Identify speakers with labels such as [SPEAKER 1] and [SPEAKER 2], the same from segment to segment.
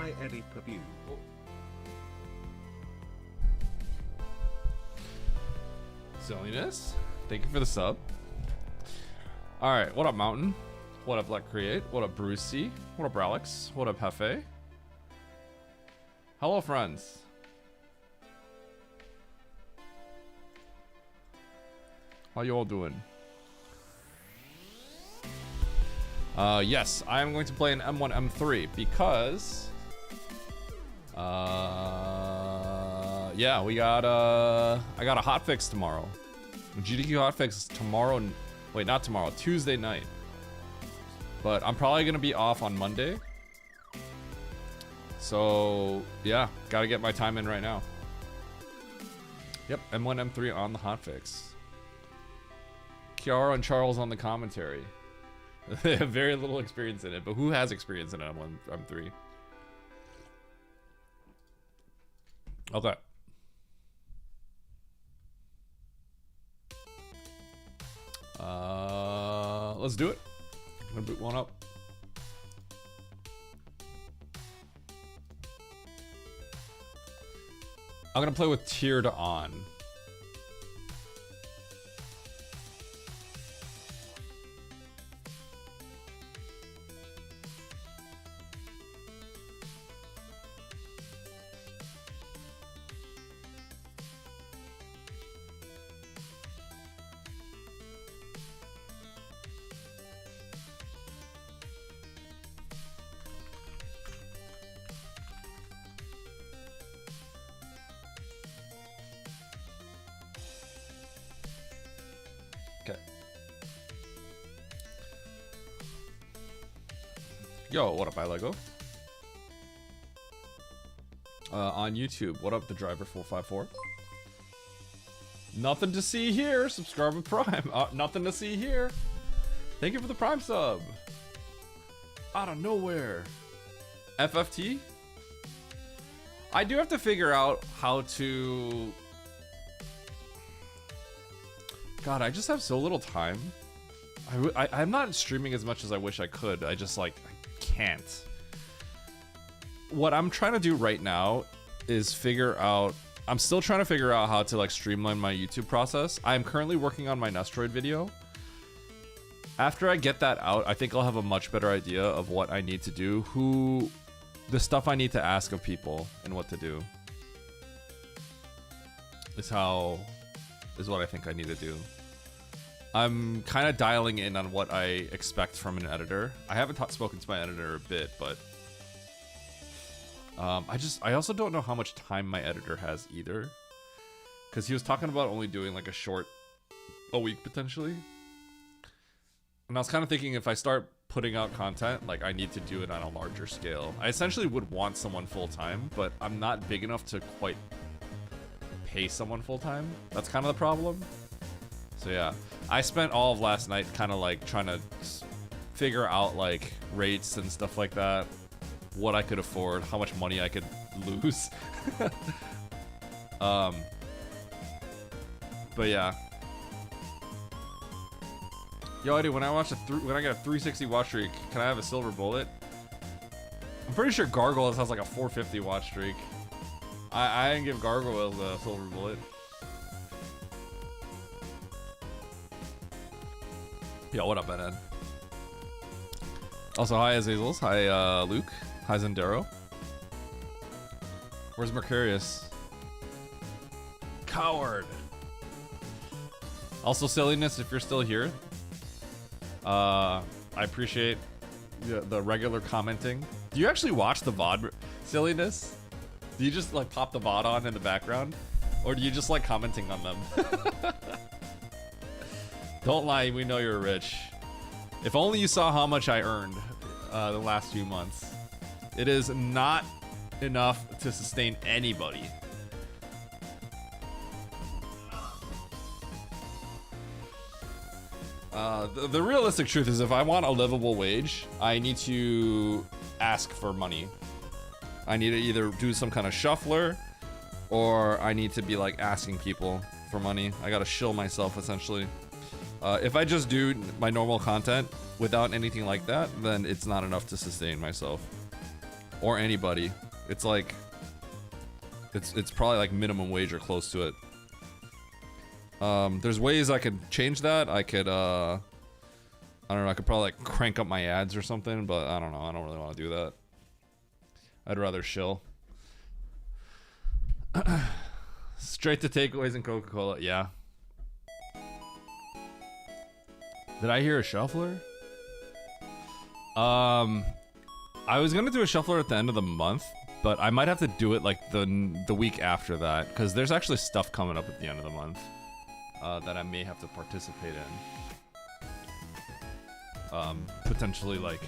[SPEAKER 1] Hi Eddie Pavue.
[SPEAKER 2] Silliness. Thank you for the sub. Alright, what up, Mountain? What up, Let Create? What up, Brucey? What up, Alex? What up, Hefe? Hello, friends. How you all doing? Yes, I am going to play an M1 M3 because yeah, we got I got a hotfix tomorrow. GDQ hotfix tomorrow. Wait, not tomorrow, Tuesday night. But I'm probably gonna be off on Monday. So yeah, gotta get my time in right now. Yep, M1 M3 on the hotfix. Kiara and Charles on the commentary. They have very little experience in it, but who has experience in M1 M3? Okay. Let's do it. I'm gonna boot one up. I'm gonna play with tiered on. Yo, what up, iLego? On YouTube, what up, the driver 454? Nothing to see here. Subscribe with Prime. Nothing to see here. Thank you for the Prime sub. Out of nowhere. FFT? I do have to figure out how to... God, I just have so little time. I'm not streaming as much as I wish I could. I just like... can't. What I'm trying to do right now is figure out, I'm still trying to figure out how to like streamline my YouTube process. I'm currently working on my Metroid video. After I get that out, I think I'll have a much better idea of what I need to do, the stuff I need to ask of people and what to do. Is what I think I need to do. I'm kind of dialing in on what I expect from an editor. I haven't spoken to my editor a bit, but I also don't know how much time my editor has either, because he was talking about only doing like a week potentially, and I was kind of thinking if I start putting out content, like I need to do it on a larger scale. I essentially would want someone full-time, but I'm not big enough to quite pay someone full-time. That's kind of the problem. So yeah, I spent all of last night kind of like trying to figure out like rates and stuff like that, what I could afford, how much money I could lose. But yeah. Yo, Eddie, when I get a 360 watch streak, can I have a silver bullet? I'm pretty sure Gargoyles has like a 450 watch streak. I didn't give Gargoyles a silver bullet. Yo, what up, Ben? Also, hi, Azazels. Hi, Luke. Hi, Zendero. Where's Mercurius? Coward. Also, Silliness, if you're still here. I appreciate the regular commenting. Do you actually watch the VOD, Silliness? Do you just, like, pop the VOD on in the background? Or do you just like commenting on them? Don't lie, we know you're rich. If only you saw how much I earned the last few months. It is not enough to sustain anybody. The realistic truth is if I want a livable wage, I need to ask for money. I need to either do some kind of shuffler, or I need to be like asking people for money. I gotta shill myself essentially. If I just do my normal content without anything like that, then it's not enough to sustain myself. or anybody. It's like it's probably like minimum wage or close to it. There's ways I could change that. I could I don't know, I could probably like crank up my ads or something, but I don't know. I don't really want to do that. I'd rather chill. Straight to takeaways and Coca-Cola. Yeah. Did I hear a shuffler? I was gonna do a shuffler at the end of the month, but I might have to do it like the week after that, because there's actually stuff coming up at the end of the month that I may have to participate in. Potentially like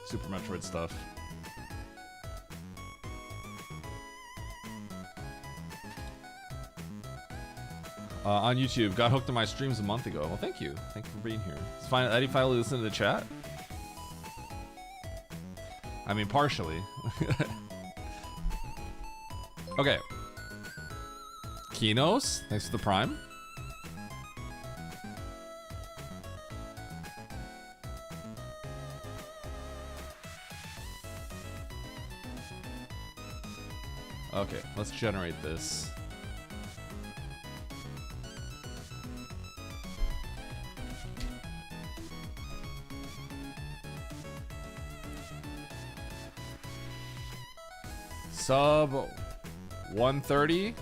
[SPEAKER 2] Super Metroid stuff. On YouTube, got hooked on my streams a month ago. Well, thank you. Thank you for being here. It's fine. Eddie finally listened to the chat. I mean, partially. Okay. Kinos, thanks for the prime. Okay, let's generate this. Sub 130.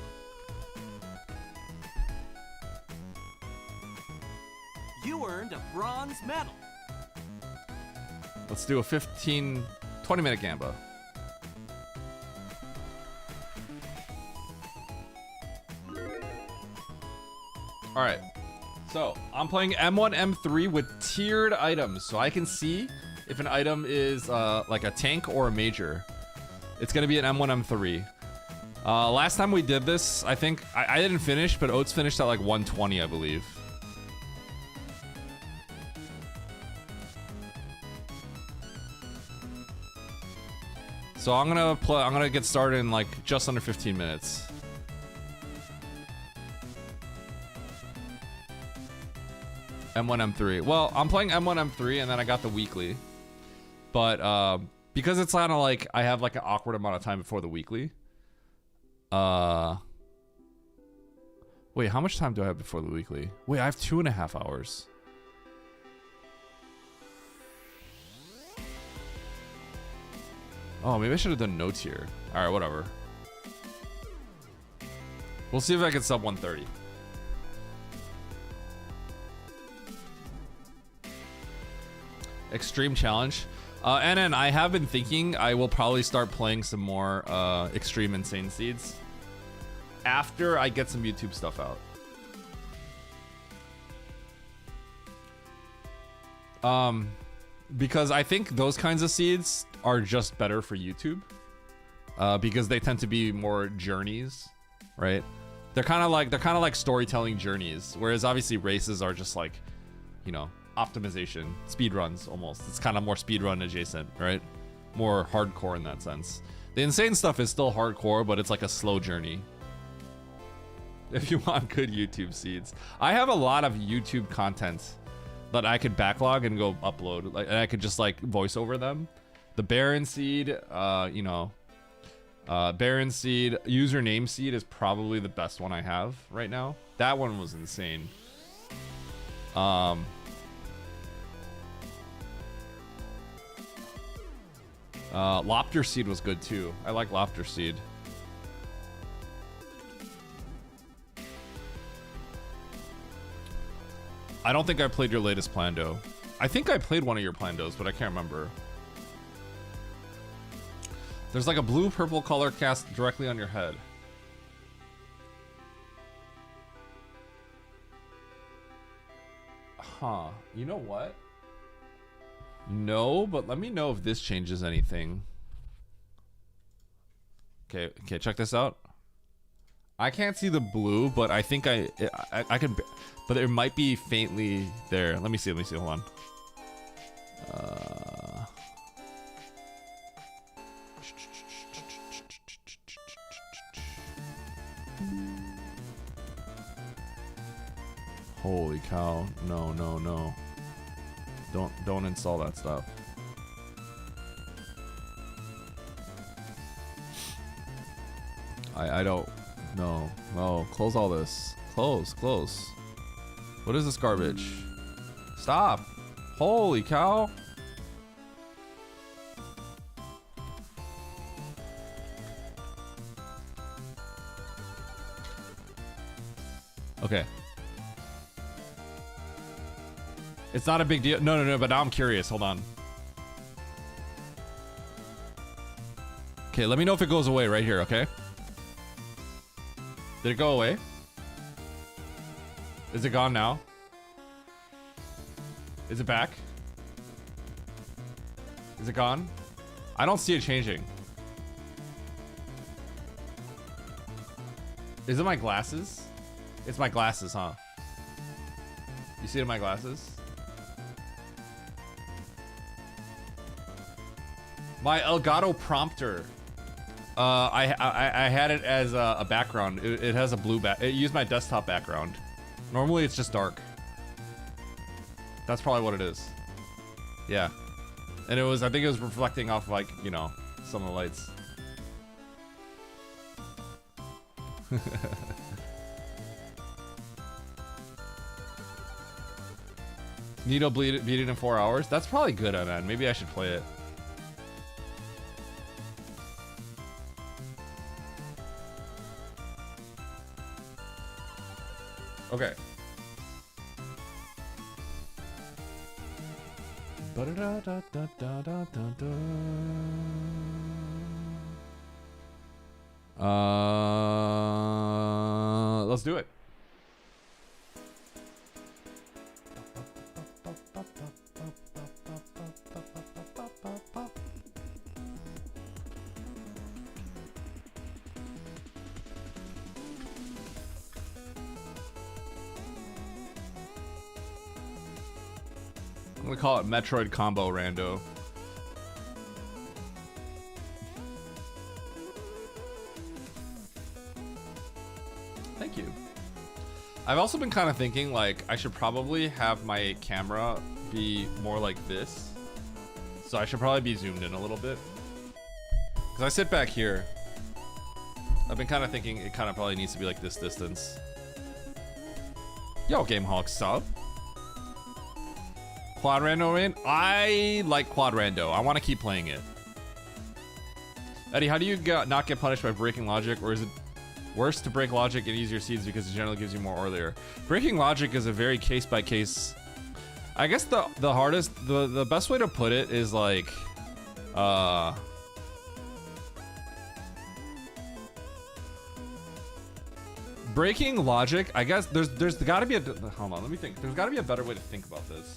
[SPEAKER 1] You earned a bronze medal.
[SPEAKER 2] Let's do a 20 minute gamba. All right. So I'm playing M1, M3 with tiered items, so I can see if an item is like a tank or a major. It's gonna be an M1, M3. Last time we did this, I think I didn't finish, but Oates finished at like 120, I believe. So I'm gonna get started in like just under 15 minutes. M1, M3. Well, I'm playing M1, M3, and then I got the weekly. But because it's kind of like I have like an awkward amount of time before the weekly. Wait, how much time do I have before the weekly? Wait, I have 2.5 hours. Oh, maybe I should have done notes here. All right, whatever. We'll see if I can sub 130. Extreme challenge. And then I have been thinking I will probably start playing some more Extreme Insane Seeds after I get some YouTube stuff out. Because I think those kinds of seeds are just better for YouTube. Because they tend to be more journeys, right? They're kind of like storytelling journeys, whereas obviously races are just like, you know, optimization, speed runs almost. It's kind of more speed run adjacent, right? More hardcore in that sense. The insane stuff is still hardcore, but it's like a slow journey. If you want good YouTube seeds, I have a lot of YouTube content that I could backlog and go upload, like, and I could just like voice over them. The Baron seed, you know, Baron seed, username seed is probably the best one I have right now. That one was insane. Lopter seed was good too. I like Lopter seed. I don't think I played your latest Plando. I think I played one of your Plandos, but I can't remember. There's like a blue-purple color cast directly on your head. Huh. You know what? No, but let me know if this changes anything. Okay, check this out. I can't see the blue, but I think I can, but it might be faintly there. Let me see, hold on. Holy cow, no. Don't install that stuff. I don't. No. No. Close all this. Close. Close. What is this garbage? Stop. Holy cow. Okay. It's not a big deal. No, no, no, but now I'm curious. Hold on. Okay, let me know if it goes away right here, okay? Did it go away? Is it gone now? Is it back? Is it gone? I don't see it changing. Is it my glasses? It's my glasses, huh? You see it in my glasses? My Elgato prompter. I had it as a background. It has a blue back. It used my desktop background. Normally it's just dark. That's probably what it is. Yeah. And it was, I think it was reflecting off like, you know, some of the lights. Nito beat it in 4 hours? That's probably good, man. Maybe I should play it. Okay. Let's do it. I'm gonna call it Metroid Combo Rando. Thank you. I've also been kind of thinking like I should probably have my camera be more like this. So I should probably be zoomed in a little bit. Cause I sit back here. I've been kind of thinking it kind of probably needs to be like this distance. Yo, GameHawk sub. Quad Rando rain? I like Quad Rando. I want to keep playing it. Eddie, how do you not get punished by breaking logic, or is it worse to break logic and use your seeds because it generally gives you more earlier? Breaking logic is a very case by case. I guess the hardest, the best way to put it is like, breaking logic. I guess there's got to be a, hold on, let me think. There's got to be a better way to think about this.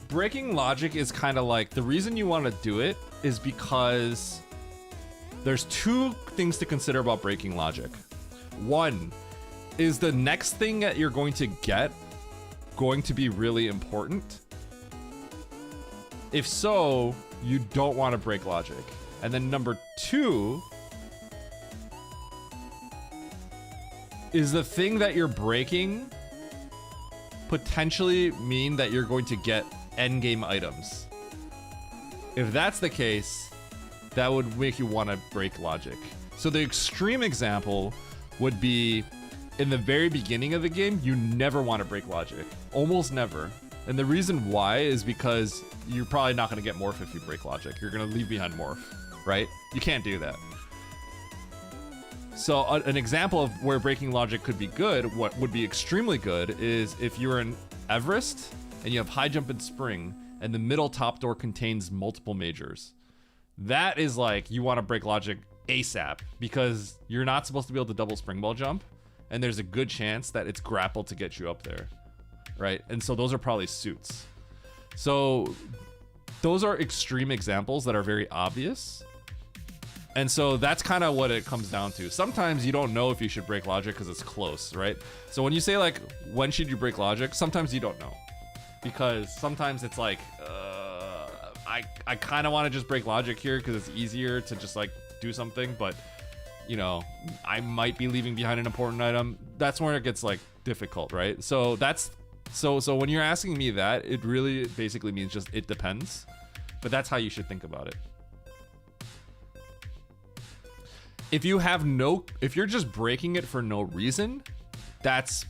[SPEAKER 2] Breaking logic is kind of like, the reason you want to do it is because there's two things to consider about breaking logic. One, is the next thing that you're going to get going to be really important? If so, you don't want to break logic. And then number two, is the thing that you're breaking potentially mean that you're going to get endgame items? If that's the case, that would make you want to break logic. So the extreme example would be in the very beginning of the game, you never want to break logic. Almost never. And the reason why is because you're probably not going to get morph if you break logic. You're going to leave behind morph, right? You can't do that. So an example of where breaking logic could be good, what would be extremely good, is if you're in Everest and you have high jump and spring, and the middle top door contains multiple majors. That is like, you want to break logic ASAP, because you're not supposed to be able to double spring ball jump, and there's a good chance that it's grapple to get you up there, right? And so those are probably suits. So those are extreme examples that are very obvious. And so that's kind of what it comes down to. Sometimes you don't know if you should break logic because it's close, right? So when you say like, when should you break logic? Sometimes you don't know. Because sometimes it's like, I kind of want to just break logic here because it's easier to just like do something, but you know, I might be leaving behind an important item. That's where it gets like difficult, right? So that's, so when you're asking me that, it really basically means just, it depends, but that's how you should think about it. if you're just breaking it for no reason, that's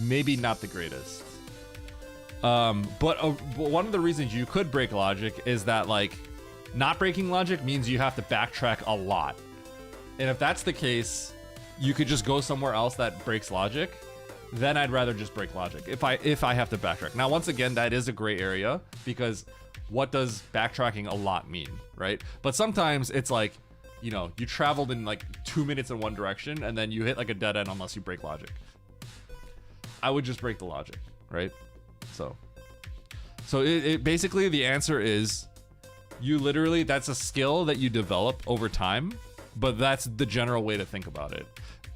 [SPEAKER 2] maybe not the greatest. But one of the reasons you could break logic is that, like, not breaking logic means you have to backtrack a lot. And if that's the case, you could just go somewhere else that breaks logic. Then I'd rather just break logic if I have to backtrack. Now, once again, that is a gray area, because what does backtracking a lot mean, right? But sometimes it's like, you know, you traveled in like 2 minutes in one direction and then you hit like a dead end unless you break logic. I would just break the logic, right? So it basically, the answer is you literally, that's a skill that you develop over time, but that's the general way to think about it.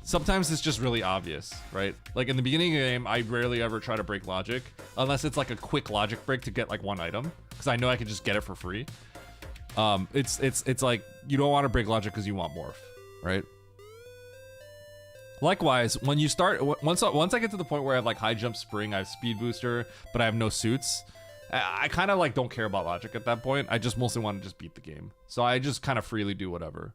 [SPEAKER 2] Sometimes it's just really obvious, right? Like in the beginning of the game, I rarely ever try to break logic unless it's like a quick logic break to get like one item, because I know I can just get it for free. It's like you don't want to break logic because you want morph, right? Likewise, when you start, once I get to the point where I have like high jump spring, I have speed booster, but I have no suits, I kind of like don't care about logic at that point. I just mostly want to just beat the game. So I just kind of freely do whatever.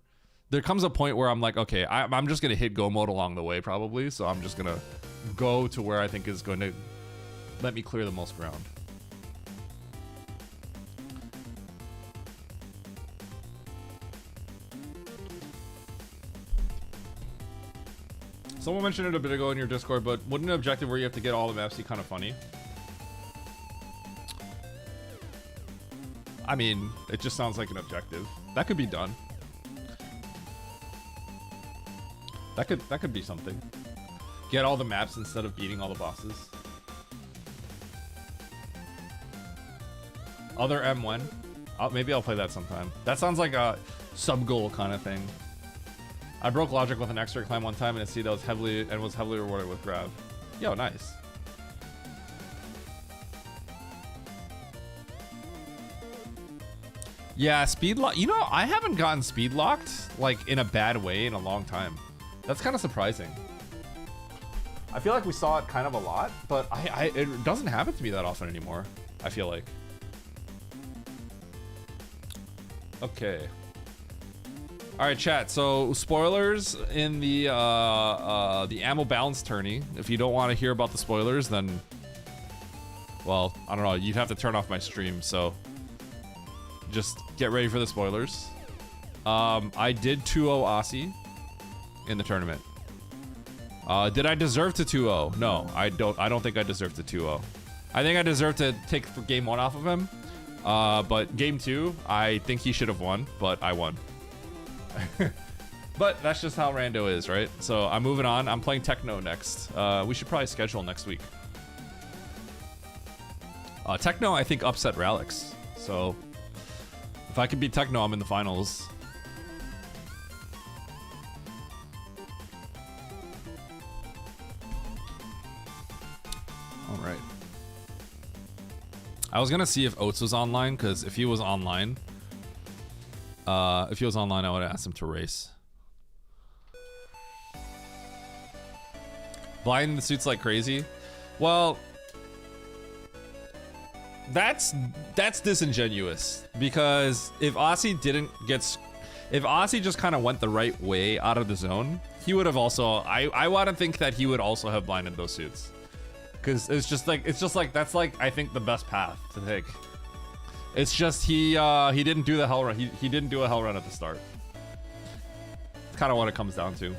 [SPEAKER 2] There comes a point where I'm like, okay, I'm just going to hit go mode along the way probably. So I'm just going to go to where I think is going to let me clear the most ground. Someone mentioned it a bit ago in your Discord, but wouldn't an objective where you have to get all the maps be kind of funny? I mean, it just sounds like an objective. That could be done. That could be something. Get all the maps instead of beating all the bosses. Other M1. Maybe I'll play that sometime. That sounds like a sub-goal kind of thing. I broke logic with an extra climb one time and a seed that was heavily rewarded with grab. Yo, nice. Yeah, speed lock. You know, I haven't gotten speed locked like in a bad way in a long time. That's kind of surprising. I feel like we saw it kind of a lot, but it doesn't happen to me that often anymore, I feel like. Okay. All right, chat. So spoilers in the ammo balance tourney. If you don't want to hear about the spoilers, then, well, I don't know. You'd have to turn off my stream. So just get ready for the spoilers. I did 2-0 Aussie in the tournament. Did I deserve to 2-0? No, I don't think I deserved to 2-0. I think I deserved to take game 1 off of him. But game 2, I think he should have won, but I won. But that's just how Rando is, right? So I'm moving on. I'm playing Techno next. We should probably schedule next week. Techno, I think, upset Ralix. So if I can beat Techno, I'm in the finals. All right. I was gonna see if Oates was online, because if he was online, I would ask him to race. Blinding the suits like crazy. Well, that's disingenuous, because if Aussie just kind of went the right way out of the zone, he would have also. I want to think that he would also have blinded those suits, because it's just like that's like, I think, the best path to take. It's just he didn't do the hell run. He didn't do a hell run at the start. It's kind of what it comes down to.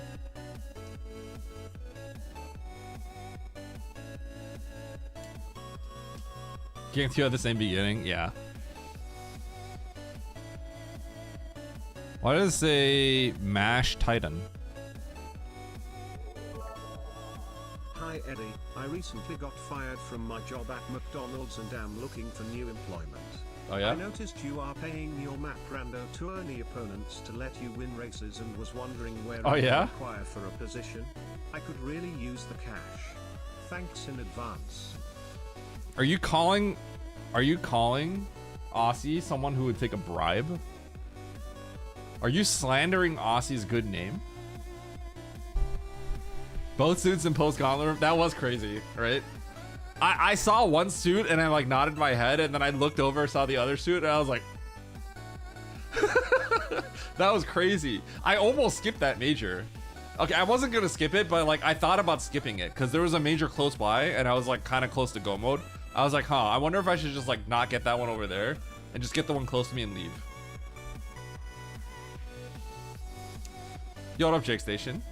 [SPEAKER 2] Game 2 at the same beginning, yeah. Why does it say Mash Titan?
[SPEAKER 3] Hi Eddie, I recently got fired from my job at McDonald's and am looking for new employment.
[SPEAKER 2] Oh yeah?
[SPEAKER 3] I noticed you are paying your map Rando to early opponents to let you win races and was wondering where I
[SPEAKER 2] yeah?
[SPEAKER 3] require for a position. I could really use the cash. Thanks in advance.
[SPEAKER 2] Are you calling Aussie someone who would take a bribe? Are you slandering Aussie's good name? Both suits in post gauntlet. That was crazy, right? I saw one suit and I like nodded my head, and then I looked over, saw the other suit, and I was like, That was crazy. I almost skipped that major. Okay, I wasn't gonna skip it, but like I thought about skipping it because there was a major close by and I was like kind of close to go mode. I was like, huh, I wonder if I should just like not get that one over there and just get the one close to me and leave. Yo, what up, Jake Station?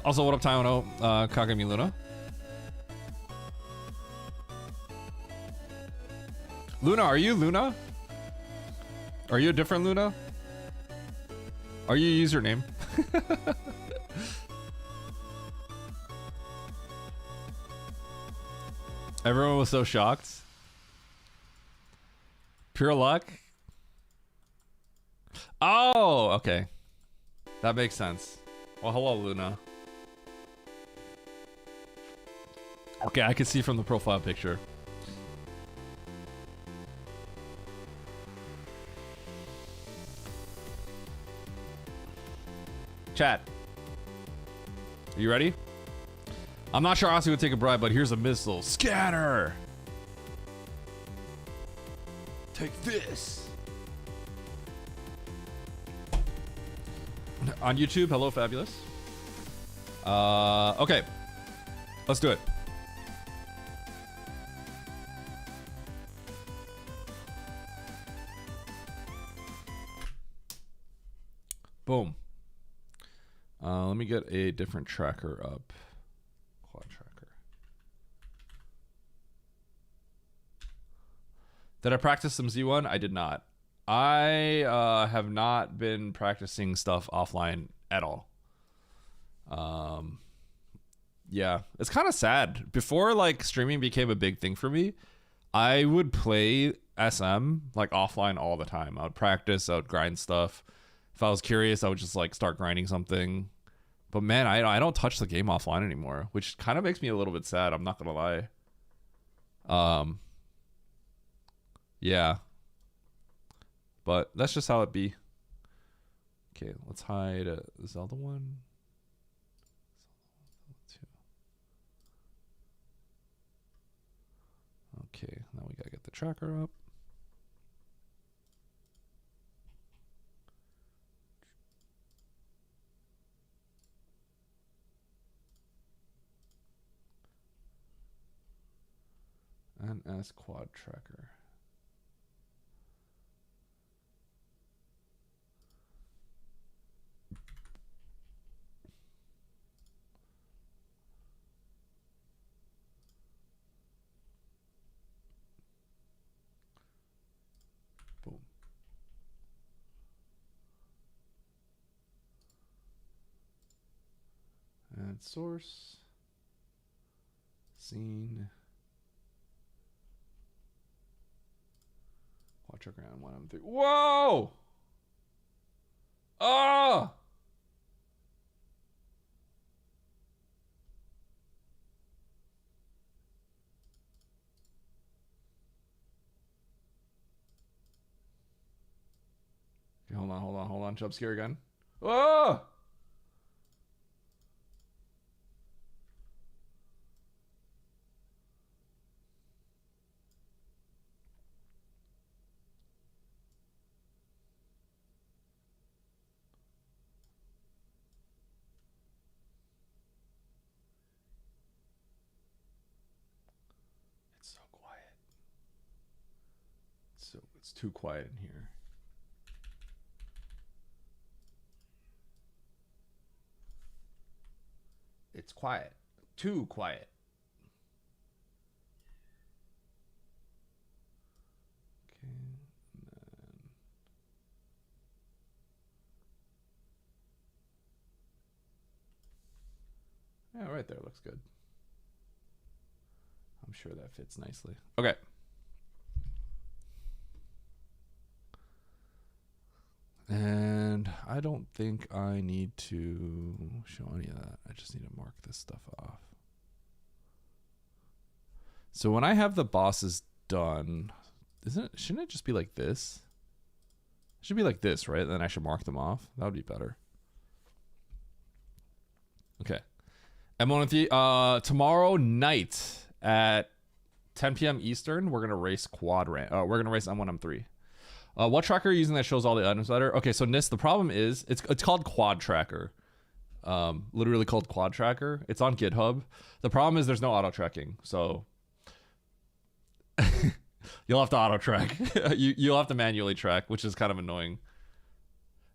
[SPEAKER 2] Also, what up, Taiwano, Kagami Luna? Luna, are you Luna? Are you a different Luna? Are you username? Everyone was so shocked. Pure luck? Oh, okay. That makes sense. Well, hello, Luna. Okay, I can see from the profile picture. Chat. Are you ready? I'm not sure Aussie would take a bribe, but here's a missile. Scatter! Take this! On YouTube, hello, Fabulous. Okay. Let's do it. Boom. Let me get a different tracker up. Quad tracker. Did I practice some Z1? I did not. I have not been practicing stuff offline at all. Yeah, it's kind of sad. Before like streaming became a big thing for me, I would play SM like offline all the time. I would practice, I would grind stuff. If I was curious, I would just like start grinding something. But man, I don't touch the game offline anymore, which kind of makes me a little bit sad. I'm not gonna lie. Yeah. But that's just how it be. Okay, let's hide Zelda 1. Okay, now we gotta get the tracker up. NS quad tracker. Boom. Add source. Scene. Watch our ground 1 and 3. Whoa! Oh! Okay, hold on. Jump scare again. Oh! It's so quiet. It's too quiet in here. It's quiet. Too quiet. Okay. Yeah, right there looks good. I'm sure that fits nicely. Okay. And I don't think I need to show any of that. I just need to mark this stuff off. So when I have the bosses done, shouldn't it just be like this? It should be like this, right? Then I should mark them off. That would be better. Okay. M1 tomorrow night at 10 p.m. Eastern, we're gonna race we're gonna race M1 M3. What tracker are you using that shows all the items better? Okay, so Nis, the problem is it's called Quad Tracker. Literally called Quad Tracker. It's on GitHub. The problem is there's no auto tracking, so you'll have to auto track. You'll have to manually track, which is kind of annoying.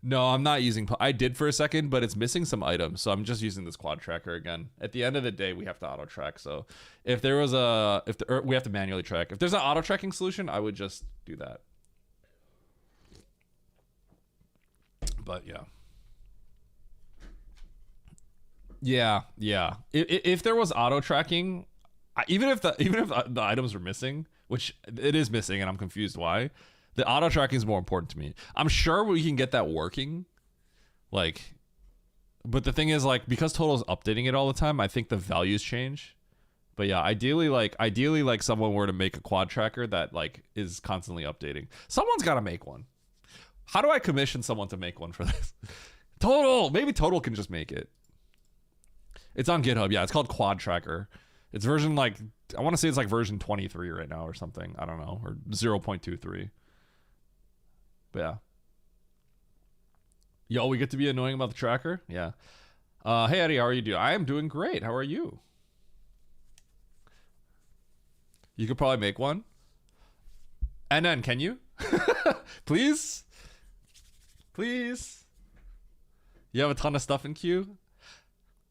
[SPEAKER 2] No, I'm not using. I did for a second, but it's missing some items, so I'm just using this Quad Tracker again. At the end of the day, we have to auto track. So if there was we have to manually track. If there's an auto tracking solution, I would just do that. But yeah. If there was auto tracking, even if the items were missing, which it is missing, and I'm confused why. The auto tracking is more important to me. I'm sure we can get that working, like, but the thing is, like, because Total's updating it all the time, I think the values change. But yeah, ideally, like someone were to make a quad tracker that like is constantly updating. Someone's got to make one. How do I commission someone to make one for this? Maybe Total can just make it. It's on GitHub. Yeah, it's called Quad Tracker. It's version like, I want to say it's like version 23 right now or something. I don't know, or 0.23. But yeah. Yo, we get to be annoying about the tracker? Yeah. Hey, Eddie, how are you doing? I am doing great. How are you? You could probably make one. And then, can you? Please? Please? You have a ton of stuff in queue?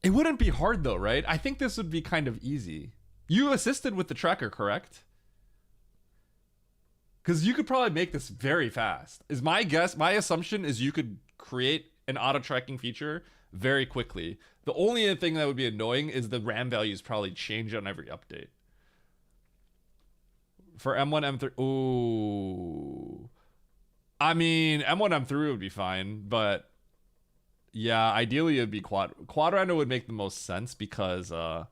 [SPEAKER 2] It wouldn't be hard though, right? I think this would be kind of easy. You assisted with the tracker, correct? Because you could probably make this very fast. Is my guess, my assumption is you could create an auto tracking feature very quickly. The only thing that would be annoying is the RAM values probably change on every update. For M1, M3, ooh. I mean, M1, M3 would be fine, but yeah, ideally it'd be Quad Rando would make the most sense because, I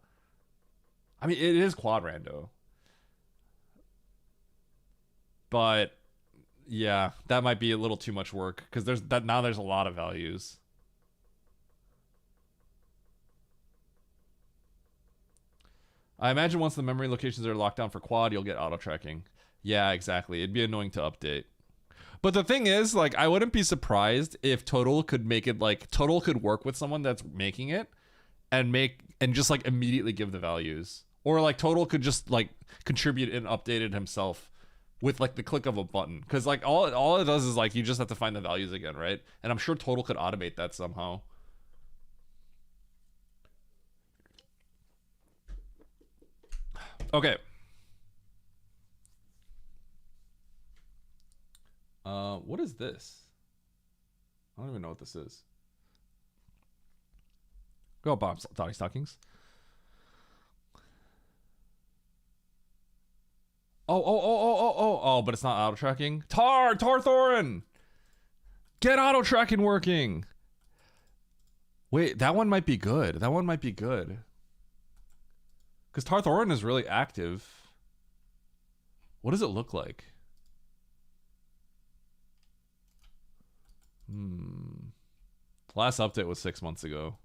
[SPEAKER 2] mean, it is Quad Rando. But yeah, that might be a little too much work because there's a lot of values. I imagine once the memory locations are locked down for quad, you'll get auto tracking. Yeah, exactly. It'd be annoying to update. But the thing is, like, I wouldn't be surprised if Total could make it, like, Total could work with someone that's making it and just like immediately give the values. Or like Total could just like contribute and update it himself with like the click of a button. Cause like all it does is like you just have to find the values again, right? And I'm sure Total could automate that somehow. Okay. What is this? I don't even know what this is. Go, Bob Dottie Stockings. Oh, but it's not auto tracking. Tar Thorin! Get auto tracking working! Wait, that one might be good. That one might be good. Because Tar Thorin is really active. What does it look like? Last update was 6 months ago.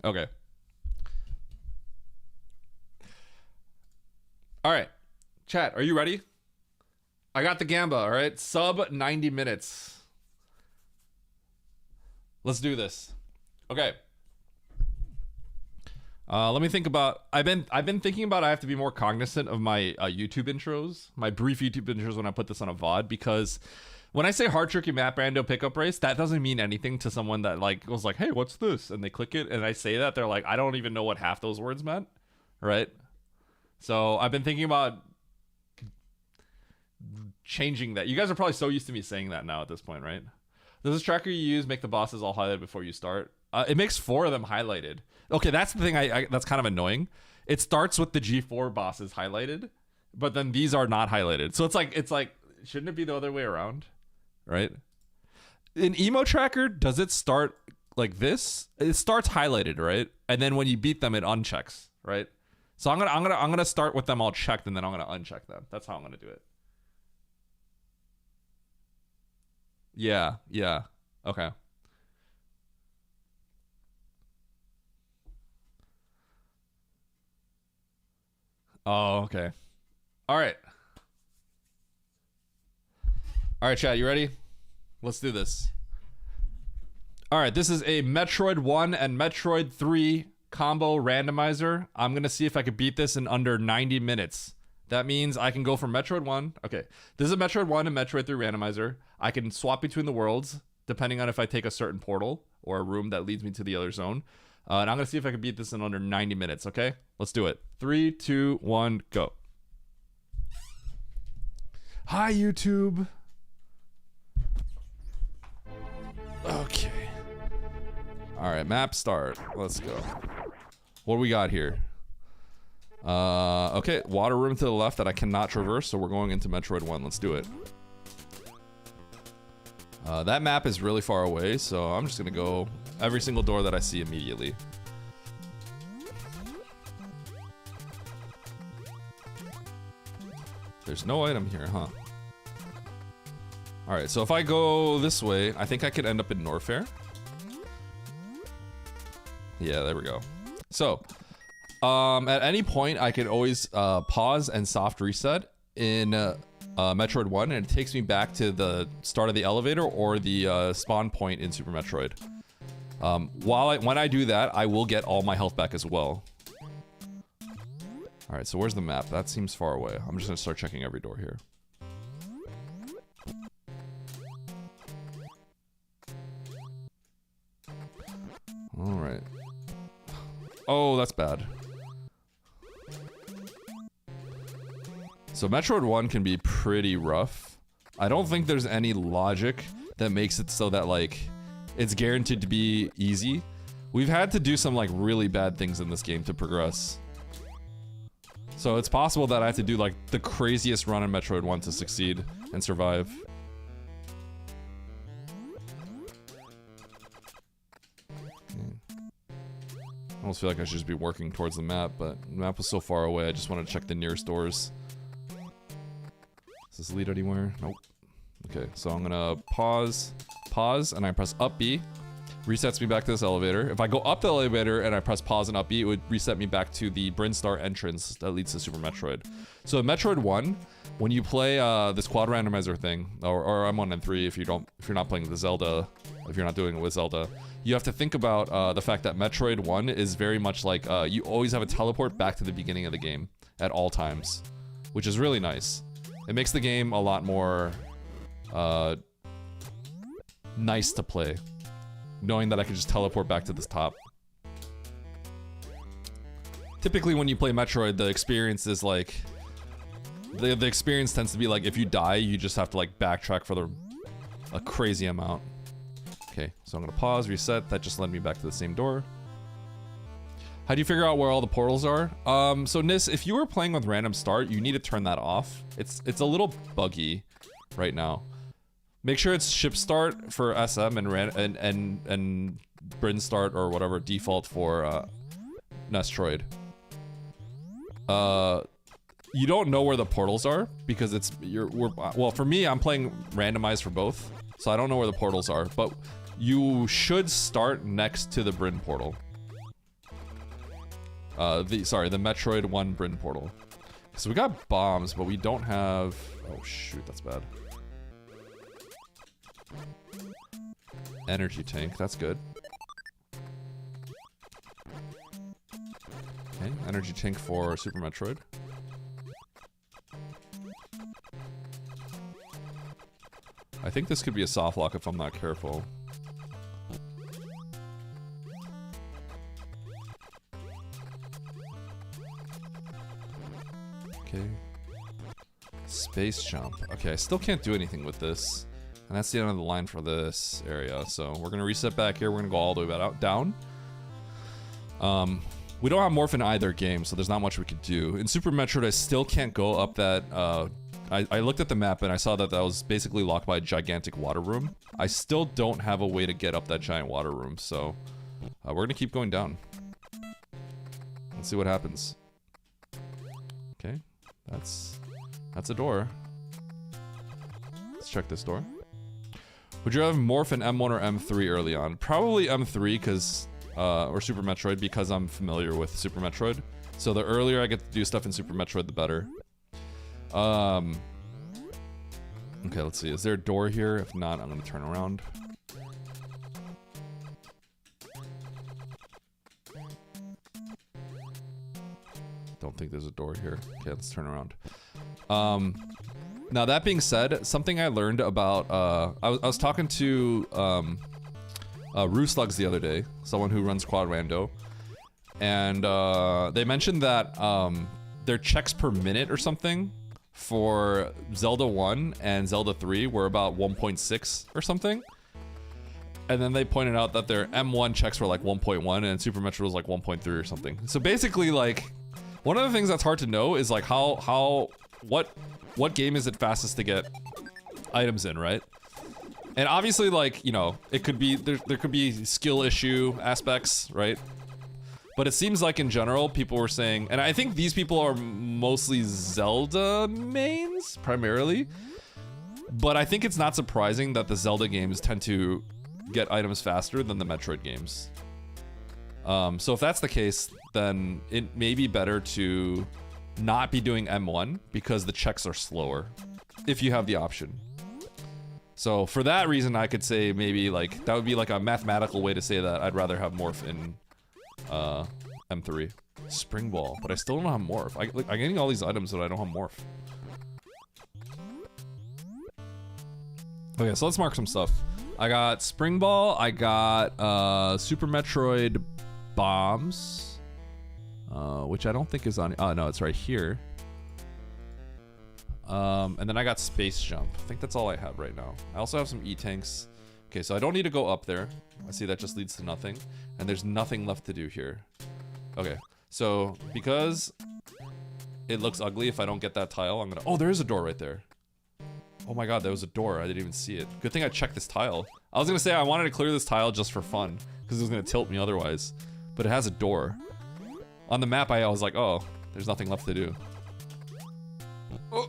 [SPEAKER 2] Okay. All right. Chat, are you ready? I got the Gamba, all right? Sub 90 minutes. Let's do this. Okay. Let me think about. I've been thinking about. I have to be more cognizant of my YouTube intros, my brief YouTube intros when I put this on a VOD, because when I say hard tricky map rando pickup race, that doesn't mean anything to someone that like goes like, "Hey, what's this?" and they click it, and I say that, they're like, "I don't even know what half those words meant," right? So I've been thinking about changing that. You guys are probably so used to me saying that now at this point, right? Does this tracker you use make the bosses all highlighted before you start? It makes 4 of them highlighted. Okay, that's the thing. That's kind of annoying. It starts with the G4 bosses highlighted, but then these are not highlighted. So it's like, shouldn't it be the other way around, right? In Emo Tracker, does it start like this? It starts highlighted, right? And then when you beat them, it unchecks, right? So I'm gonna start with them all checked, and then I'm gonna uncheck them. That's how I'm gonna do it. Yeah. Okay. Oh, okay. All right. All right, chat, you ready? Let's do this. All right, this is a Metroid 1 and Metroid 3 combo randomizer. I'm going to see if I can beat this in under 90 minutes. That means I can go from Metroid 1. Okay, this is a Metroid 1 and Metroid 3 randomizer. I can swap between the worlds, depending on if I take a certain portal or a room that leads me to the other zone. And I'm going to see if I can beat this in under 90 minutes, okay? Let's do it. 3, 2, 1, go. Hi, YouTube. Okay. All right, map start. Let's go. What do we got here? Okay, water room to the left that I cannot traverse, so we're going into Metroid 1. Let's do it. That map is really far away, so I'm just gonna go every single door that I see immediately. There's no item here, huh? Alright, so if I go this way, I think I could end up in Norfair. Yeah, there we go. So, at any point, I could always pause and soft reset in Metroid 1, and it takes me back to the start of the elevator or the spawn point in Super Metroid. When I do that, I will get all my health back as well. Alright, so where's the map? That seems far away. I'm just gonna start checking every door here. Alright. Oh, that's bad. So Metroid 1 can be pretty rough. I don't think there's any logic that makes it so that, like, it's guaranteed to be easy. We've had to do some, like, really bad things in this game to progress. So it's possible that I have to do, like, the craziest run in Metroid 1 to succeed and survive. I almost feel like I should just be working towards the map, but the map was so far away, I just wanted to check the nearest doors. Does this lead anywhere? Nope. Okay, so I'm gonna pause, and I press up B. Resets me back to this elevator. If I go up the elevator and I press pause and up B, it would reset me back to the Brinstar entrance that leads to Super Metroid. So in Metroid 1, when you play this quad randomizer thing, or M1 and 3 if you're not playing the Zelda, if you're not doing it with Zelda, you have to think about the fact that Metroid 1 is very much like you always have a teleport back to the beginning of the game at all times, which is really nice. It makes the game a lot more nice to play, knowing that I can just teleport back to this top. Typically when you play Metroid, the experience is like, the experience tends to be like, if you die, you just have to like backtrack for a crazy amount. Okay, so I'm gonna pause, reset, that just led me back to the same door. How do you figure out where all the portals are? So Nis, if you were playing with random start, you need to turn that off. It's a little buggy right now. Make sure it's ship start for SM and Bryn start or whatever default for Nestroid. You don't know where the portals are because well, for me, I'm playing randomized for both, so I don't know where the portals are, but you should start next to the Bryn portal. The Metroid 1 Bryn portal. So we got bombs, but we don't have... Oh shoot, that's bad. Energy tank, that's good. Okay, energy tank for Super Metroid. I think this could be a soft lock if I'm not careful. Okay. Space jump. Okay, I still can't do anything with this. And that's the end of the line for this area. So we're gonna reset back here. We're gonna go all the way down. We don't have morph in either game, so there's not much we could do. In Super Metroid, I still can't go up that, I looked at the map and I saw that that was basically locked by a gigantic water room. I still don't have a way to get up that giant water room, so we're gonna keep going down. Let's see what happens. Okay, that's a door. Let's check this door. Would you have morph in M1 or M3 early on? Probably M3 because, or Super Metroid because I'm familiar with Super Metroid. So the earlier I get to do stuff in Super Metroid, the better. Okay, let's see. Is there a door here? If not, I'm gonna turn around. Don't think there's a door here. Okay, let's turn around. Now that being said, something I learned about, I was talking to Rooslugs the other day, someone who runs Quad Rando, and they mentioned that their checks per minute or something for Zelda 1 and Zelda 3 were about 1.6 or something. And then they pointed out that their M1 checks were like 1.1 and Super Metroid was like 1.3 or something. So basically, like, one of the things that's hard to know is like what game is it fastest to get items in, right? And obviously, like, you know, it could be, there could be skill issue aspects, right? But it seems like in general, people were saying, and I think these people are mostly Zelda mains, primarily. But I think it's not surprising that the Zelda games tend to get items faster than the Metroid games. So if that's the case, then it may be better to not be doing M1 because the checks are slower, if you have the option. So for that reason, I could say maybe like, that would be like a mathematical way to say that I'd rather have Morph in M3. Spring Ball, but I still don't have Morph. I'm getting all these items that I don't have Morph. Okay, so let's mark some stuff. I got Spring Ball, I got Super Metroid Bombs, which I don't think is on, oh no, it's right here. And then I got Space Jump. I think that's all I have right now. I also have some E-Tanks. Okay, so I don't need to go up there. I see that just leads to nothing. And there's nothing left to do here. Okay, so because it looks ugly if I don't get that tile, I'm gonna, oh, there is a door right there. Oh my god, there was a door. I didn't even see it. Good thing I checked this tile. I was gonna say I wanted to clear this tile just for fun, because it was gonna tilt me otherwise. But it has a door. On the map, I was like, oh, there's nothing left to do. Oh.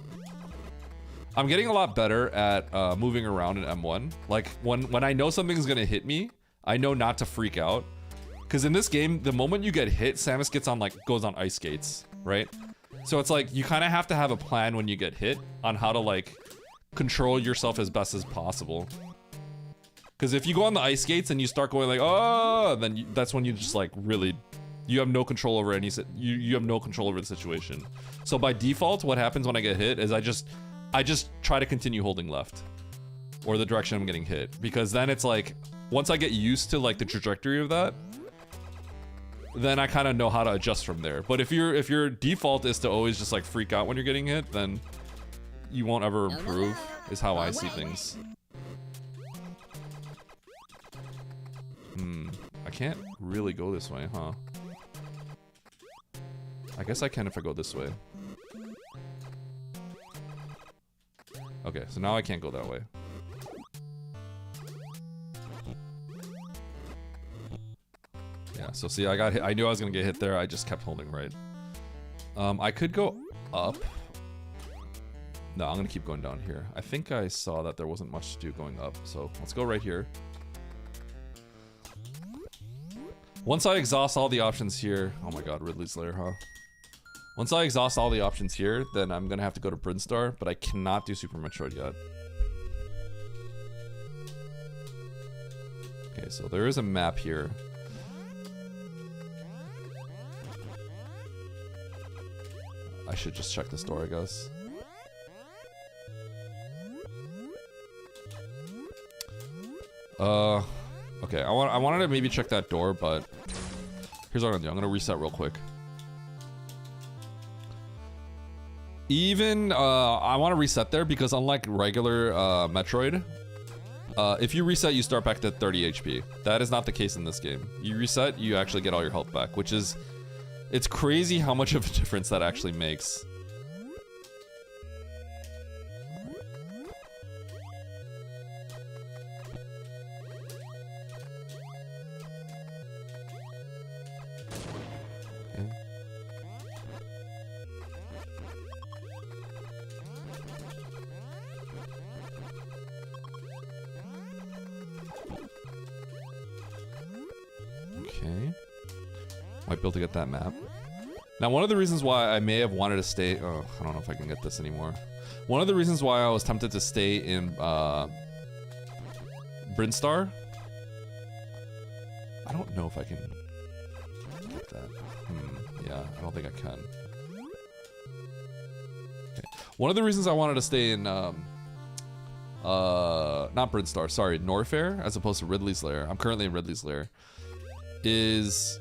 [SPEAKER 2] I'm getting a lot better at moving around in M1. Like, when I know something's gonna hit me, I know not to freak out. Because in this game, the moment you get hit, Samus gets on, like, goes on ice skates, right? So it's like, you kind of have to have a plan when you get hit on how to, like, control yourself as best as possible. Because if you go on the ice skates and you start going like, oh, then that's when you just, like, really, you have no control over you have no control over the situation. So by default, what happens when I get hit is I just try to continue holding left, or the direction I'm getting hit, because then it's like, once I get used to like the trajectory of that, then I kind of know how to adjust from there. But if your default is to always just like freak out when you're getting hit, then you won't ever improve, is how I see things. I can't really go this way, huh? I guess I can if I go this way. Okay, so now I can't go that way. Yeah, so see, I got hit. I knew I was gonna get hit there. I just kept holding right. I could go up. No, I'm gonna keep going down here. I think I saw that there wasn't much to do going up, so let's go right here. Once I exhaust all the options here, oh my god, Ridley's Lair, huh? Once I exhaust all the options here, then I'm gonna have to go to Brinstar, but I cannot do Super Metroid yet. Okay, so there is a map here. I should just check this door, I guess. Okay, I wanted to maybe check that door, but here's what I'm gonna do. I'm gonna reset real quick. Even, I want to reset there because unlike regular Metroid, if you reset, you start back to 30 HP. That is not the case in this game. You reset, you actually get all your health back, which is, it's crazy how much of a difference that actually makes. Okay. Might be able to get that map. Now, one of the reasons why I may have wanted to stay... Oh, I don't know if I can get this anymore. One of the reasons why I was tempted to stay in Brinstar... I don't know if I can get that. Yeah, I don't think I can. Okay. One of the reasons I wanted to stay in... not Brinstar, sorry, Norfair, as opposed to Ridley's Lair. I'm currently in Ridley's Lair. Is...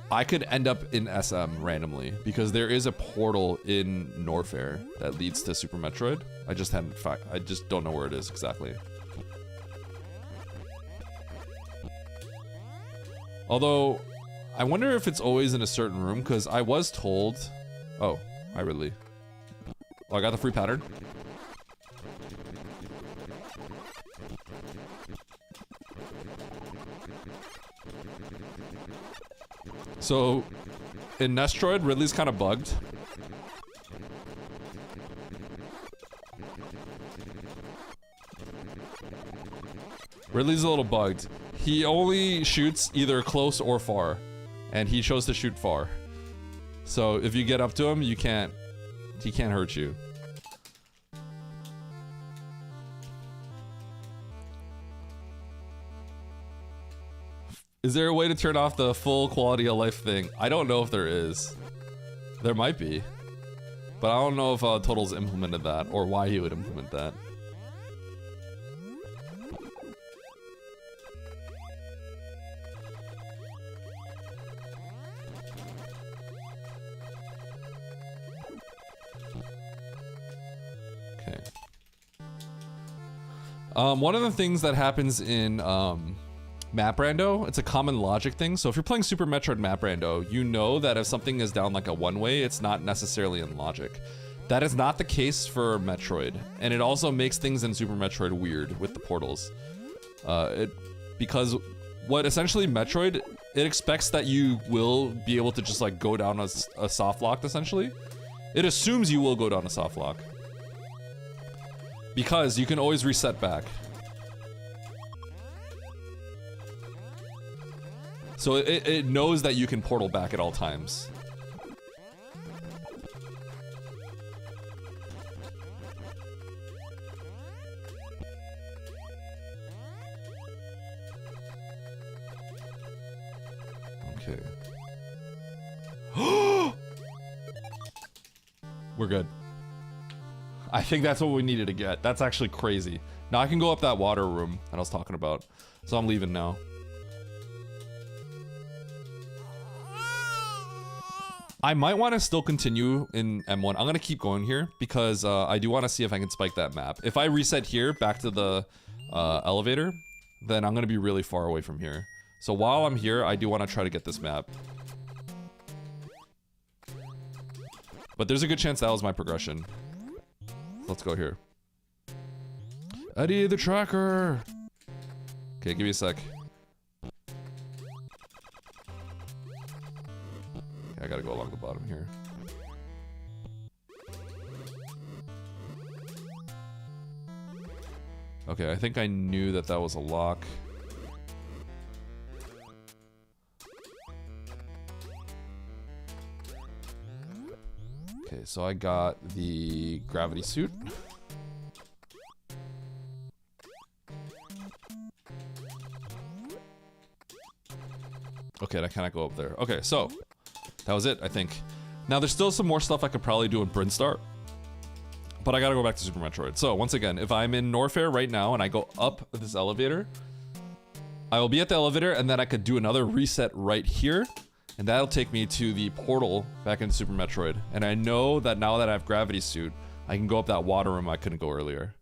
[SPEAKER 2] I could end up in SM randomly because there is a portal in Norfair that leads to Super Metroid. I just don't know where it is exactly. Although, I wonder if it's always in a certain room because I was told... Oh, hi Ridley. Oh, I got the free pattern. So, in Nestroid, Ridley's kind of bugged. Ridley's a little bugged. He only shoots either close or far, and he chose to shoot far. So if you get up to him, he can't hurt you. Is there a way to turn off the full quality of life thing? I don't know if there is. There might be. But I don't know if Total's implemented that, or why he would implement that. Okay. One of the things that happens in, Map Rando, it's a common logic thing. So if you're playing Super Metroid Map Rando, you know that if something is down like a one-way, it's not necessarily in logic. That is not the case for Metroid, and it also makes things in Super Metroid weird with the portals. Because what essentially Metroid, it expects that you will be able to just like go down a soft lock essentially. It assumes you will go down a soft lock. Because you can always reset back. So it knows that you can portal back at all times. Okay. We're good. I think that's what we needed to get. That's actually crazy. Now I can go up that water room that I was talking about. So I'm leaving now. I might want to still continue in M1. I'm going to keep going here because I do want to see if I can spike that map. If I reset here back to the elevator, then I'm going to be really far away from here. So while I'm here, I do want to try to get this map. But there's a good chance that was my progression. Let's go here. Eddie the tracker! Okay, give me a sec. I gotta go along the bottom here. Okay, I think I knew that that was a lock. Okay, so I got the gravity suit. Okay, I cannot go up there. Okay, so that was it, I think. Now, there's still some more stuff I could probably do in Brinstar, but I gotta go back to Super Metroid. So, once again, if I'm in Norfair right now and I go up this elevator, I will be at the elevator and then I could do another reset right here, and that'll take me to the portal back into Super Metroid. And I know that now that I have Gravity Suit, I can go up that water room I couldn't go earlier.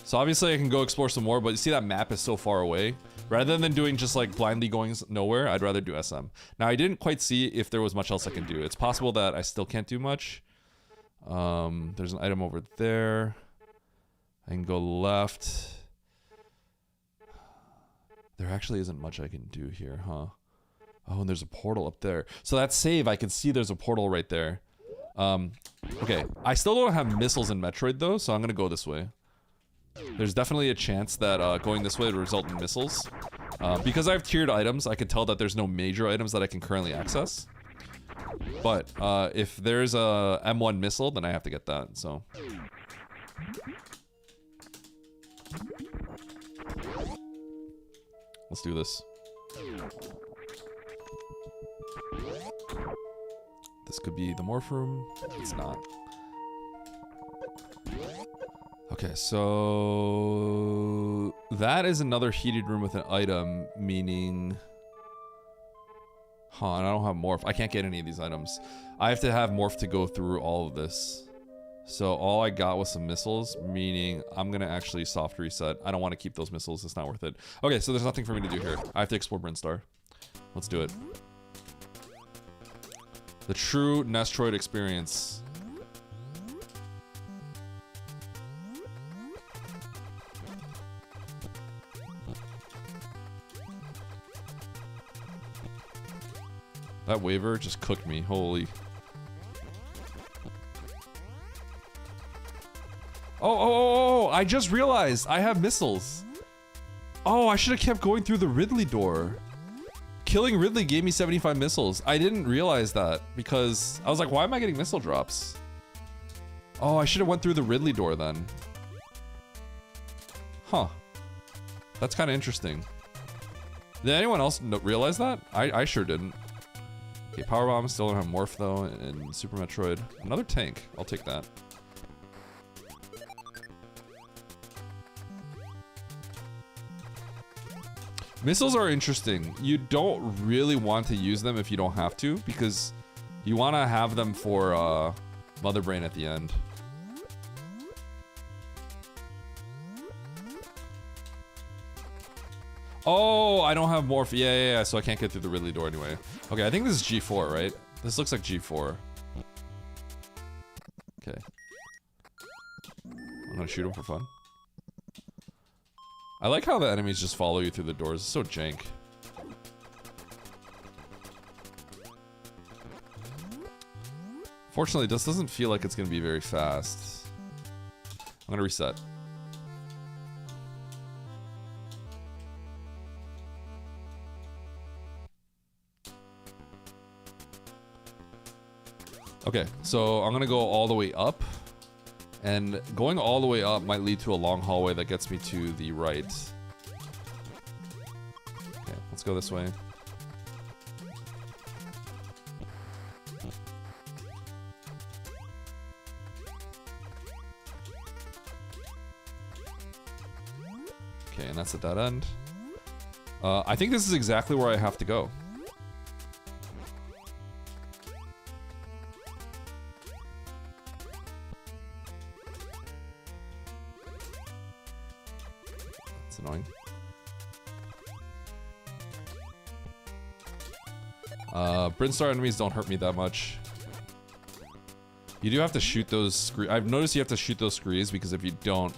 [SPEAKER 2] So obviously I can go explore some more, but you see that map is so far away. Rather than doing just like blindly going nowhere, I'd rather do SM. Now I didn't quite see if there was much else I can do. It's possible that I still can't do much. There's an item over there. I can go left. There actually isn't much I can do here, huh? Oh, and there's a portal up there. So that save, I can see there's a portal right there. Okay, I still don't have missiles in Metroid though, so I'm gonna go this way. There's definitely a chance that going this way would result in missiles. Because I have tiered items, I can tell that there's no major items that I can currently access. But if there's a M1 missile, then I have to get that, so. Let's do this. This could be the morph room. It's not. Okay, so that is another heated room with an item, meaning... Huh, and I don't have morph. I can't get any of these items. I have to have morph to go through all of this. So all I got was some missiles, meaning I'm gonna actually soft reset. I don't want to keep those missiles, it's not worth it. Okay, so there's nothing for me to do here. I have to explore Brinstar. Let's do it. The true Nestroid experience. That waiver just cooked me, holy. Oh, I just realized I have missiles. Oh, I should have kept going through the Ridley door. Killing Ridley gave me 75 missiles. I didn't realize that because I was like, why am I getting missile drops? Oh, I should have went through the Ridley door then. Huh. That's kind of interesting. Did anyone else realize that? I sure didn't. Okay, Power Bomb, still don't have Morph though, and Super Metroid. Another tank, I'll take that. Missiles are interesting. You don't really want to use them if you don't have to, because you want to have them for Mother Brain at the end. Oh, I don't have morph. Yeah, so I can't get through the Ridley door anyway. Okay, I think this is G4, right? This looks like G4. Okay. I'm gonna shoot him for fun. I like how the enemies just follow you through the doors. It's so jank. Fortunately, this doesn't feel like it's gonna be very fast. I'm gonna reset. Okay, so I'm gonna go all the way up, and going all the way up might lead to a long hallway that gets me to the right. Okay, let's go this way. Okay, and that's a dead end. I think this is exactly where I have to go. Annoying. Brinstar enemies don't hurt me that much. You do have to shoot those screes. I've noticed you have to shoot those screes because if you don't,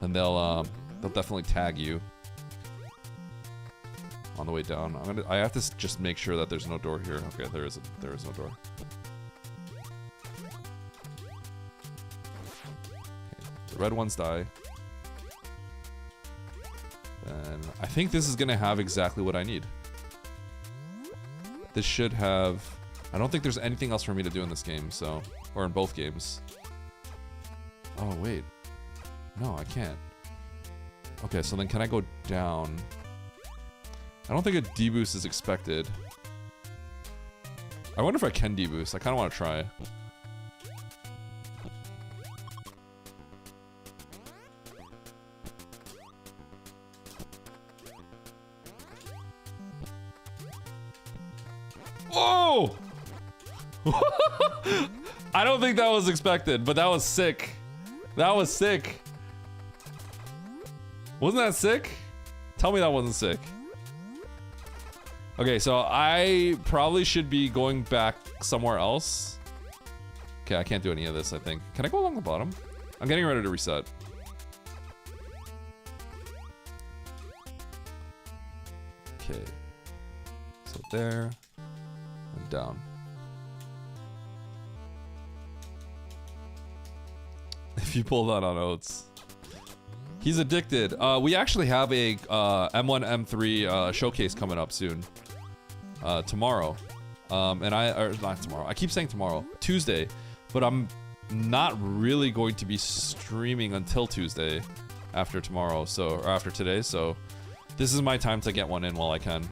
[SPEAKER 2] then they'll definitely tag you on the way down. I have to just make sure that there's no door here. Okay, there is no door. Okay, the red ones die. And I think this is gonna have exactly what I need. This should have... I don't think there's anything else for me to do in this game, so... Or in both games. Oh, wait. No, I can't. Okay, so then can I go down? I don't think a deboost is expected. I wonder if I can deboost. I kind of want to try. Whoa! I don't think that was expected, but that was sick. That was sick. Wasn't that sick? Tell me that wasn't sick. Okay, so I probably should be going back somewhere else. Okay, I can't do any of this, I think. Can I go along the bottom? I'm getting ready to reset. Okay. So there. And down. If you pull that on Oats. He's addicted. We actually have a M1, M3 showcase coming up soon. Tomorrow. Or not tomorrow. I keep saying tomorrow. Tuesday. But I'm not really going to be streaming until Tuesday after tomorrow, or after today, so this is my time to get one in while I can.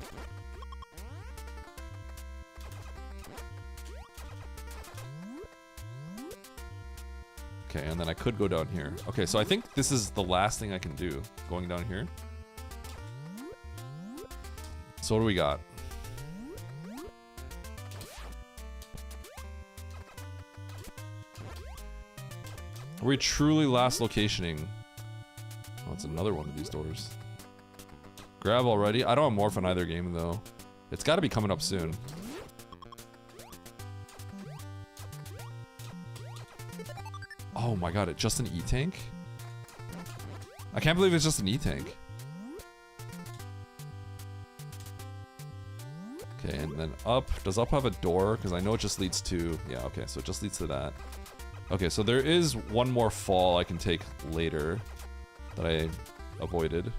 [SPEAKER 2] Okay, and then I could go down here. Okay, so I think this is the last thing I can do, going down here. So what do we got? Are we truly last locationing? Oh, it's another one of these doors. Grab already? I don't have morph in either game though. It's gotta be coming up soon. Oh my god, it's just an E-tank? I can't believe it's just an E-tank. Okay, and then up. Does up have a door? Because I know it just leads to... Yeah, okay, so it just leads to that. Okay, so there is one more fall I can take later that I avoided.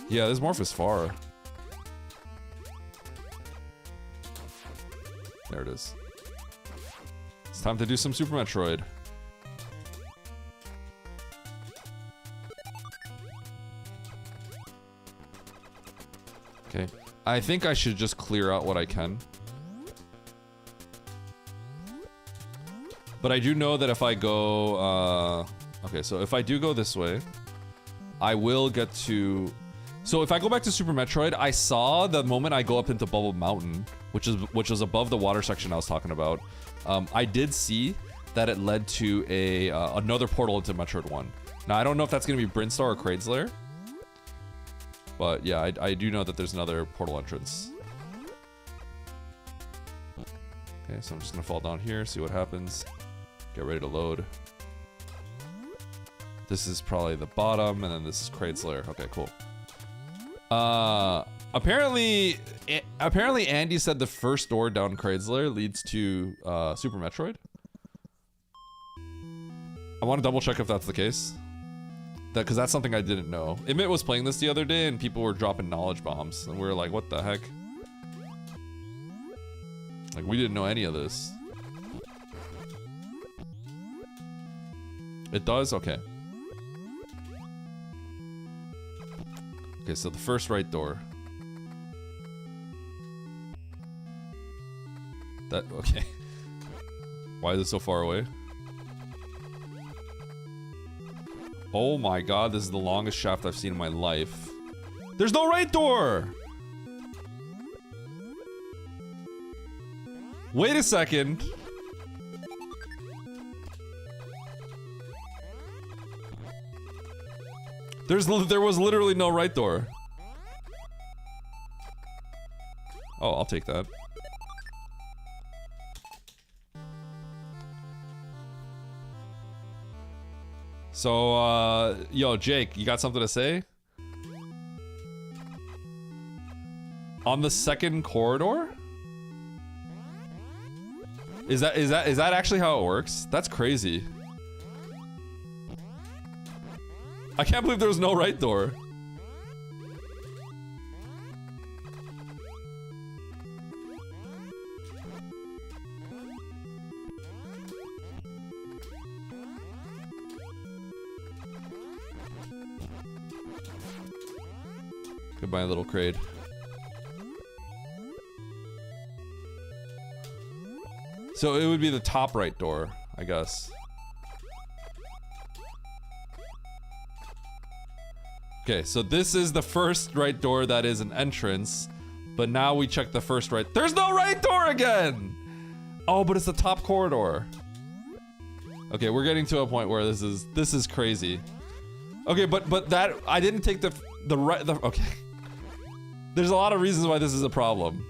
[SPEAKER 2] Yeah, this morph is far. There it is. It's time to do some Super Metroid. Okay. I think I should just clear out what I can. But I do know that if I go, okay, so if I do go this way, I will get to... So if I go back to Super Metroid, I saw the moment I go up into Bubble Mountain, which was above the water section I was talking about. I did see that it led to another portal into Metroid 1. Now I don't know if that's gonna be Brinstar or Kraid's Lair, but yeah, I do know that there's another portal entrance. Okay, so I'm just gonna fall down here, see what happens. Get ready to load. This is probably the bottom, and then this is Kraid's Lair. Okay, cool. Apparently Andy said the first door down Kraid's Lair leads to Super Metroid. I want to double check if that's the case. Because that's something I didn't know. Emmett was playing this the other day and people were dropping knowledge bombs, and we were like, what the heck? Like, we didn't know any of this. It does? Okay. Okay, so the first right door. Okay. Why is it so far away? Oh my god, this is the longest shaft I've seen in my life. There's no right door! Wait a second. There was literally no right door. Oh, I'll take that. So, yo, Jake, you got something to say? On the second corridor? Is that actually how it works? That's crazy. I can't believe there was no right door. Goodbye, little Kraid. So it would be the top right door, I guess. Okay, so this is the first right door that is an entrance, but now we check the first right. There's no right door again! Oh, but it's the top corridor. Okay, we're getting to a point where this is crazy. Okay, but that I didn't take the right. Okay, there's a lot of reasons why this is a problem.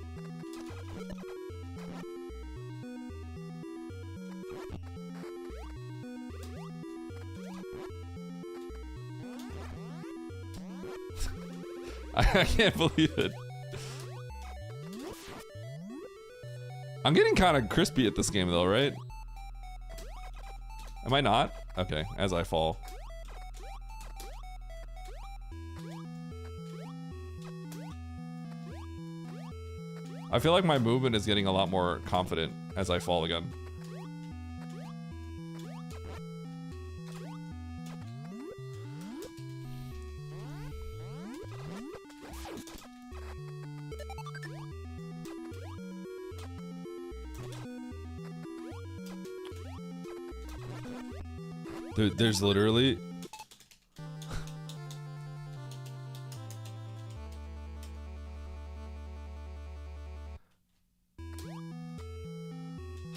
[SPEAKER 2] I can't believe it. I'm getting kind of crispy at this game though, right? Am I not? Okay, as I fall. I feel like my movement is getting a lot more confident as I fall again. There's literally...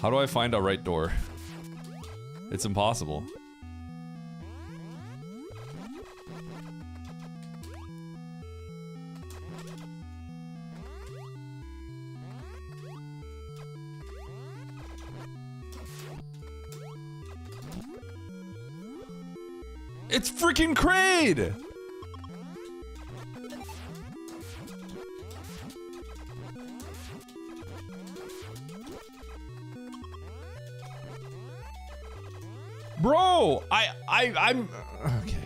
[SPEAKER 2] How do I find a right door? It's impossible. It's freaking Kraid! Bro, I'm okay.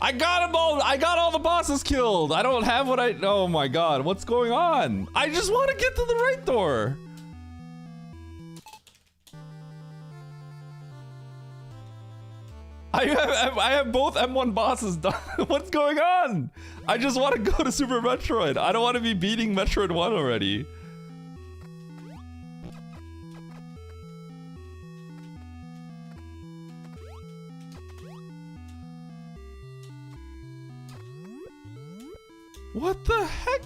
[SPEAKER 2] I got them all. I got all the bosses killed. I don't have what I. Oh my god, what's going on? I just want to get to the right door. I have both M1 bosses done. What's going on? I just want to go to Super Metroid. I don't want to be beating Metroid 1 already. What the heck?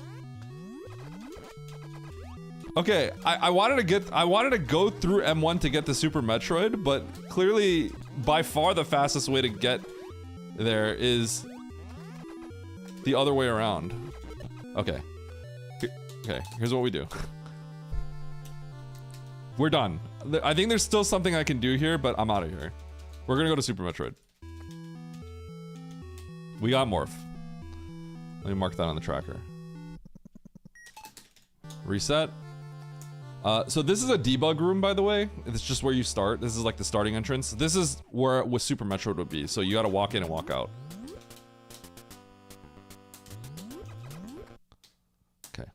[SPEAKER 2] Okay, I wanted to go through M1 to get to Super Metroid, but clearly by far the fastest way to get there is the other way around. Okay. Okay, here's what we do. We're done. I think there's still something I can do here, but I'm out of here. We're gonna go to Super Metroid. We got Morph. Let me mark that on the tracker. Reset. So this is a debug room, by the way. It's just where you start. This is like the starting entrance. This is where Super Metroid would be. So you gotta walk in and walk out. Okay.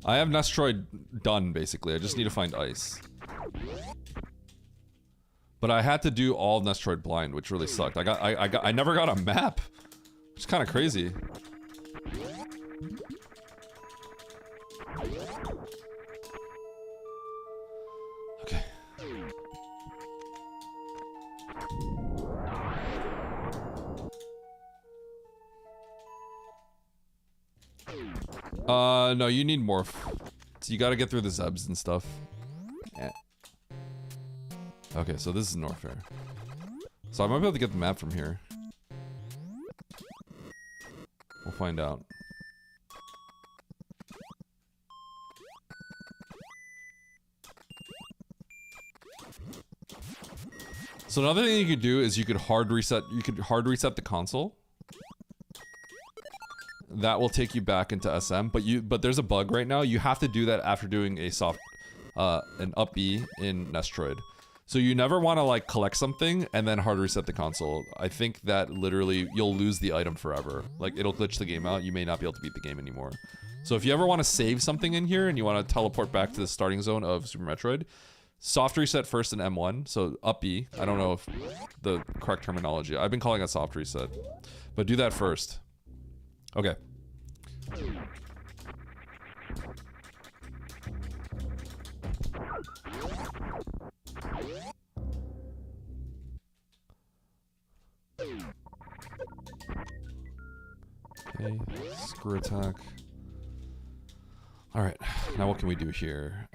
[SPEAKER 2] I have Nestroid done, basically. I just need to find ice. But I had to do all Nestroid blind, which really sucked. I never got a map, which is kind of crazy. Okay. No, you need Morph. So you gotta get through the Zebs and stuff. Yeah. Okay, so this is Norfair. So I might be able to get the map from here. We'll find out. So another thing you could do is you could hard reset the console. That will take you back into SM, but there's a bug right now. You have to do that after doing a an up B in Nestroid. So you never want to like collect something and then hard reset the console. I think that literally you'll lose the item forever. Like it'll glitch the game out. You may not be able to beat the game anymore. So if you ever want to save something in here and you want to teleport back to the starting zone of Super Metroid, soft reset first in M1. So up B. I don't know if the correct terminology. I've been calling it soft reset, but do that first. Okay. Okay, screw attack. Alright, now what can we do here?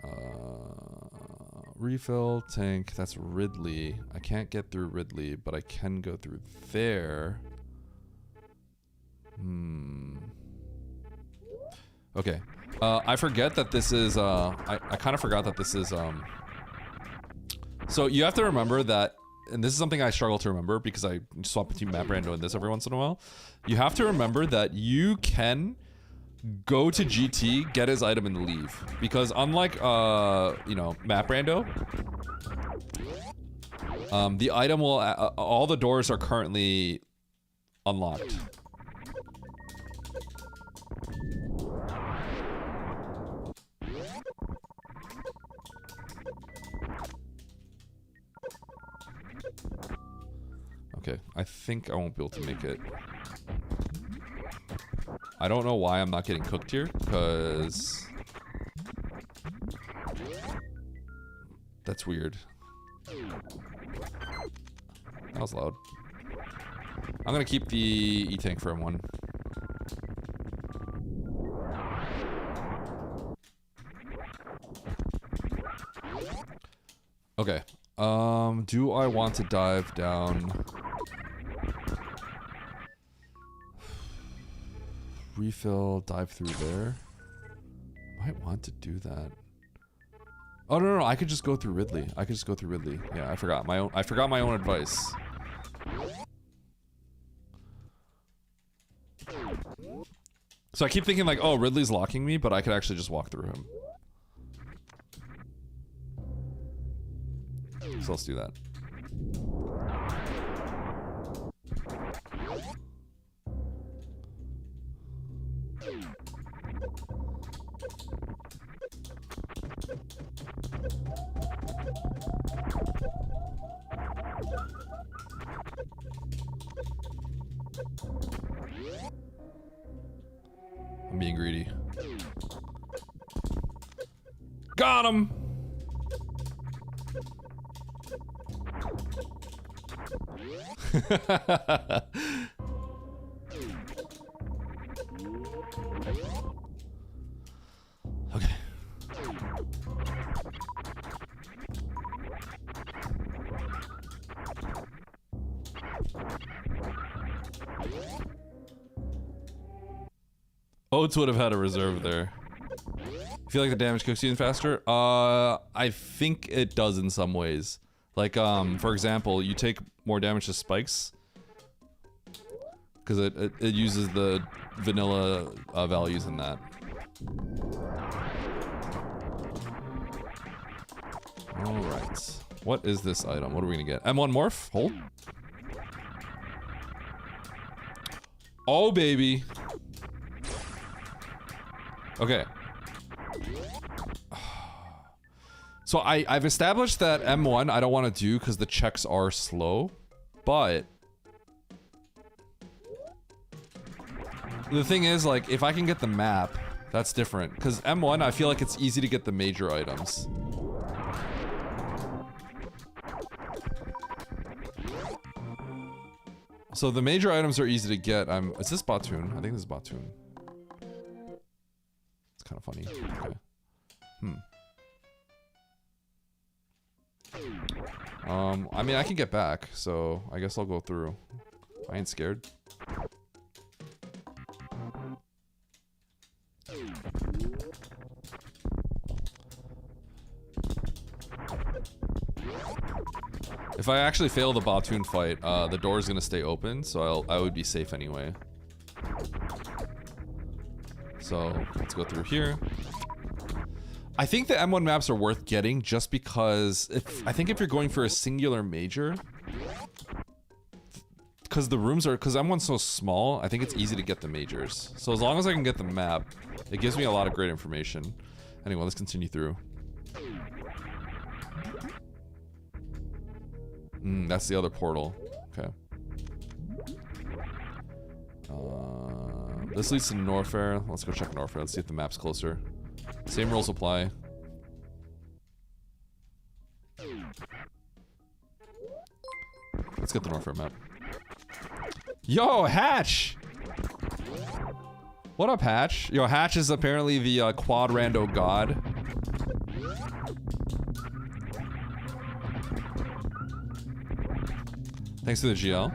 [SPEAKER 2] Refill tank. That's Ridley. I can't get through Ridley, but I can go through there. Okay. I forget that this is, I kind of forgot that this is, so you have to remember that, and this is something I struggle to remember because I swap between Map Rando and this every once in a while. You have to remember that you can go to GT, get his item, and leave. Because unlike, you know, Map Rando, the item will, all the doors are currently unlocked. Okay, I think I won't be able to make it. I don't know why I'm not getting cooked here, because that's weird. That was loud. I'm gonna keep the E-Tank for M1. Okay. Do I want to dive down? Refill, dive through there. Might want to do that. Oh no, I could just go through Ridley. I could just go through Ridley. Yeah, I forgot my own advice. So I keep thinking like, oh, Ridley's locking me, but I could actually just walk through him. So let's do that. I'm being greedy. Got him! Okay. Oates would have had a reserve there. Feel like the damage cooks you in faster? I think it does in some ways. Like, for example, you take more damage to spikes because it uses the vanilla values in that. All right. What is this item? What are we gonna get? M1 morph. Hold. Oh baby. Okay. So I've established that M1 I don't want to do because the checks are slow, but the thing is, like, if I can get the map, that's different. Because M1, I feel like it's easy to get the major items. So the major items are easy to get. Is this Batoon? I think this is Batoon. It's kind of funny. Okay. I mean, I can get back, so I guess I'll go through. I ain't scared. If I actually fail the Batoon fight, the door is gonna stay open, so I would be safe anyway. So let's go through here. I think the M1 maps are worth getting just because I think if you're going for a singular major, because M1's so small, I think it's easy to get the majors. So as long as I can get the map, it gives me a lot of great information. Anyway, let's continue through. That's the other portal. Okay. This leads to Norfair. Let's go check Norfair. Let's see if the map's closer. Same rules apply. Let's get the Norfair map. Yo, Hatch! What up, Hatch? Yo, Hatch is apparently the quad rando god. Thanks to the GL.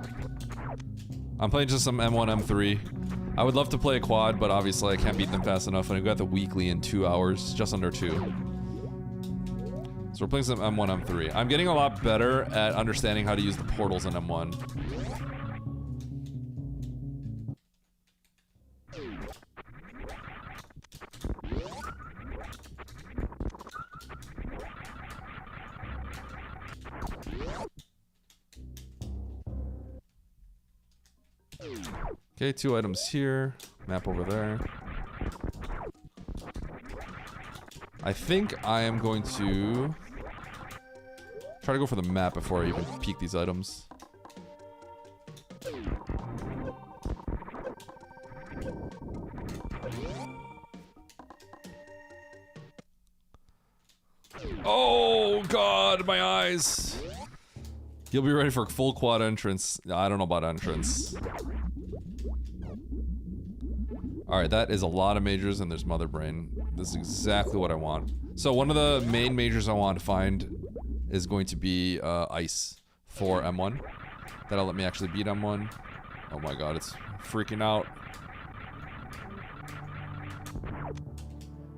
[SPEAKER 2] I'm playing just some M1, M3. I would love to play a quad, but obviously I can't beat them fast enough, and I've got the weekly in 2 hours, just under 2. So we're playing some M1, M3. I'm getting a lot better at understanding how to use the portals in M1. Okay, 2 items here. Map over there. I think I am going to try to go for the map before I even peek these items. Oh god, my eyes. You'll be ready for full quad entrance. I don't know about entrance. Alright, that is a lot of majors, and there's Mother Brain. This is exactly what I want. So one of the main majors I want to find is going to be Ice for M1. That'll let me actually beat M1. Oh my god, it's freaking out.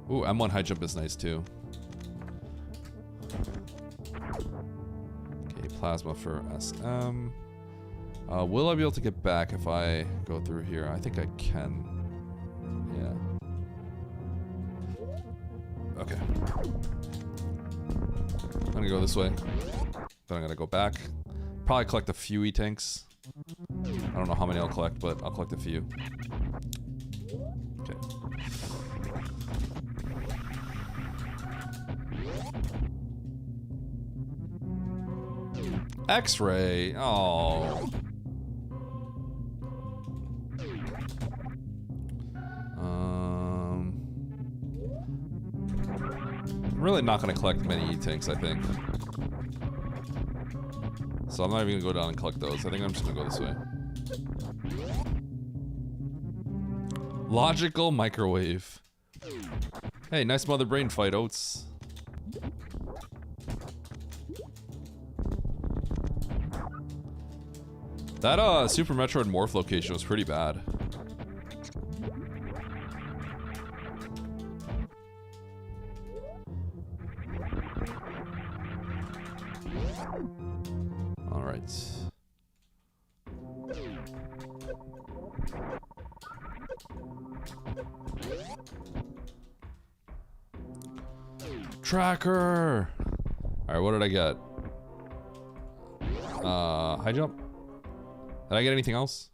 [SPEAKER 2] Ooh, M1 high jump is nice too. Okay, Plasma for SM. Will I be able to get back if I go through here? I think I can. Yeah. Okay. I'm gonna go this way. Then I'm gonna go back. Probably collect a few E-tanks. I don't know how many I'll collect, but I'll collect a few. Okay. X-ray. Oh. I'm really not gonna collect many E-tanks, I think. So I'm not even gonna go down and collect those. I think I'm just gonna go this way. Logical microwave. Hey, nice Mother Brain fight, Oats. That Super Metroid Morph location was pretty bad. Alright. Tracker! Alright, what did I get? High jump? Did I get anything else?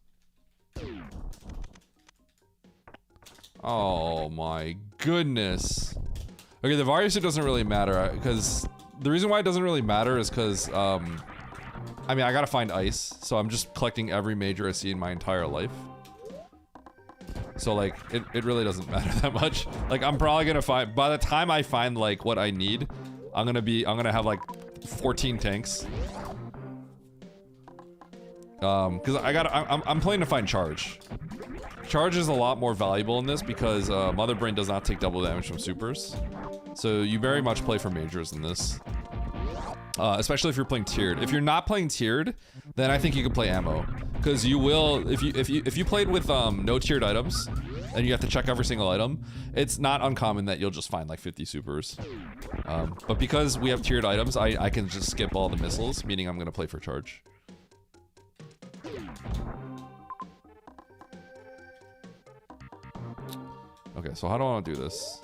[SPEAKER 2] Oh my goodness. Okay, the Vario suit doesn't really matter, because the reason why it doesn't really matter is because, I mean, I gotta find ice, so I'm just collecting every major I see in my entire life. So, like, it really doesn't matter that much. Like, I'm probably gonna find, by the time I find, like, what I need, I'm gonna have, like, 14 tanks. Because I'm playing to find charge. Charge is a lot more valuable in this because Mother Brain does not take double damage from supers. So you very much play for majors in this. Especially if you're playing tiered. If you're not playing tiered, then I think you can play ammo. Because you will, if you played with no tiered items, and you have to check every single item, it's not uncommon that you'll just find like 50 supers. But because we have tiered items, I can just skip all the missiles, meaning I'm gonna play for charge. Okay, so how do I want to do this?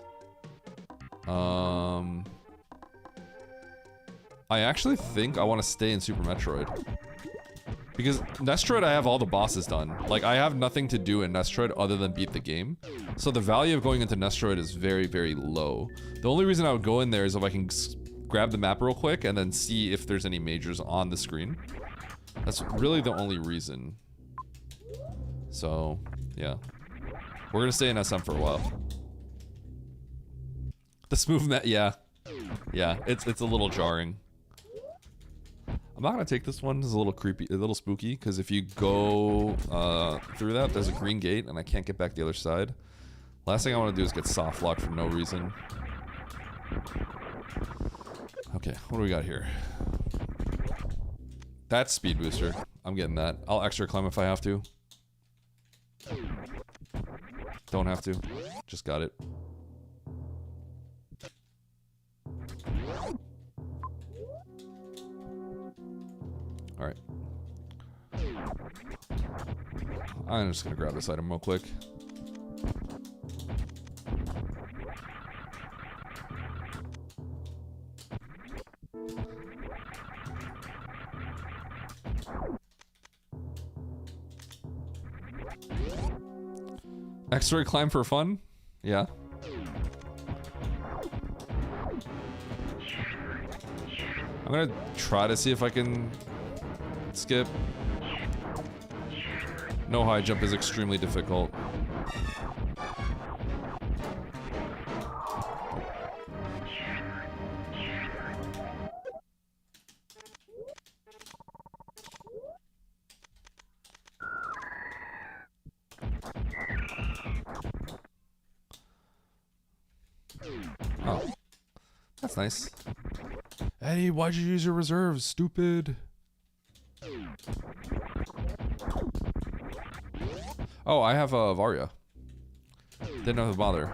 [SPEAKER 2] I actually think I want to stay in Super Metroid. Because Nestroid, I have all the bosses done. Like, I have nothing to do in Nestroid other than beat the game. So the value of going into Nestroid is very, very low. The only reason I would go in there is if I can grab the map real quick and then see if there's any majors on the screen. That's really the only reason. So, yeah. We're gonna stay in SM for a while. The smooth net, yeah. Yeah, it's a little jarring. I'm not gonna take this one. It's a little creepy, a little spooky, because if you go through that, there's a green gate, and I can't get back the other side. Last thing I want to do is get soft locked for no reason. Okay, what do we got here? That's speed booster. I'm getting that. I'll extra climb if I have to. Don't have to. Just got it. Alright. I'm just gonna grab this item real quick. X-ray climb for fun? Yeah. I'm gonna try to see if I can skip. No high jump is extremely difficult. Oh. That's nice. Eddie, why'd you use your reserves? Stupid. Oh, I have Varia. Didn't have to bother.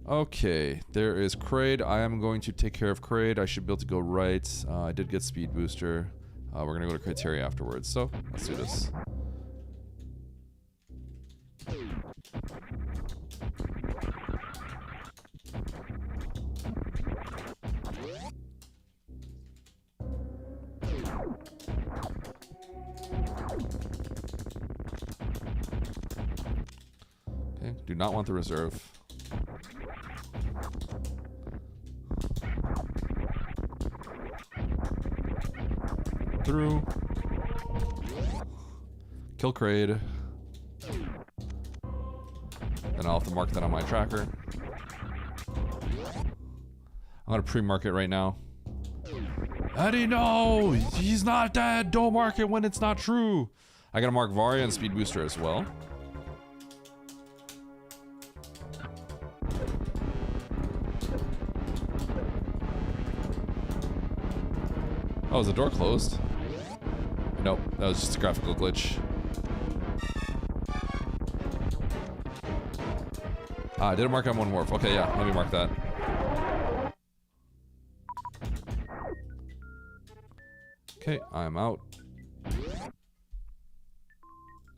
[SPEAKER 2] Okay, there is Kraid. I am going to take care of Kraid. I should be able to go right. I did get speed booster. We're gonna go to criteria afterwards. So let's do this. Okay, do not want the reserve. Through. Kill Kraid. Then I'll have to mark that on my tracker. I'm gonna pre-mark it right now. Eddie, no! He's not dead! Don't mark it when it's not true! I gotta mark Varia and Speed Booster as well. Oh, is the door closed? Nope, that was just a graphical glitch. Ah, I didn't mark on one wharf. Okay, yeah, let me mark that. Okay, I'm out.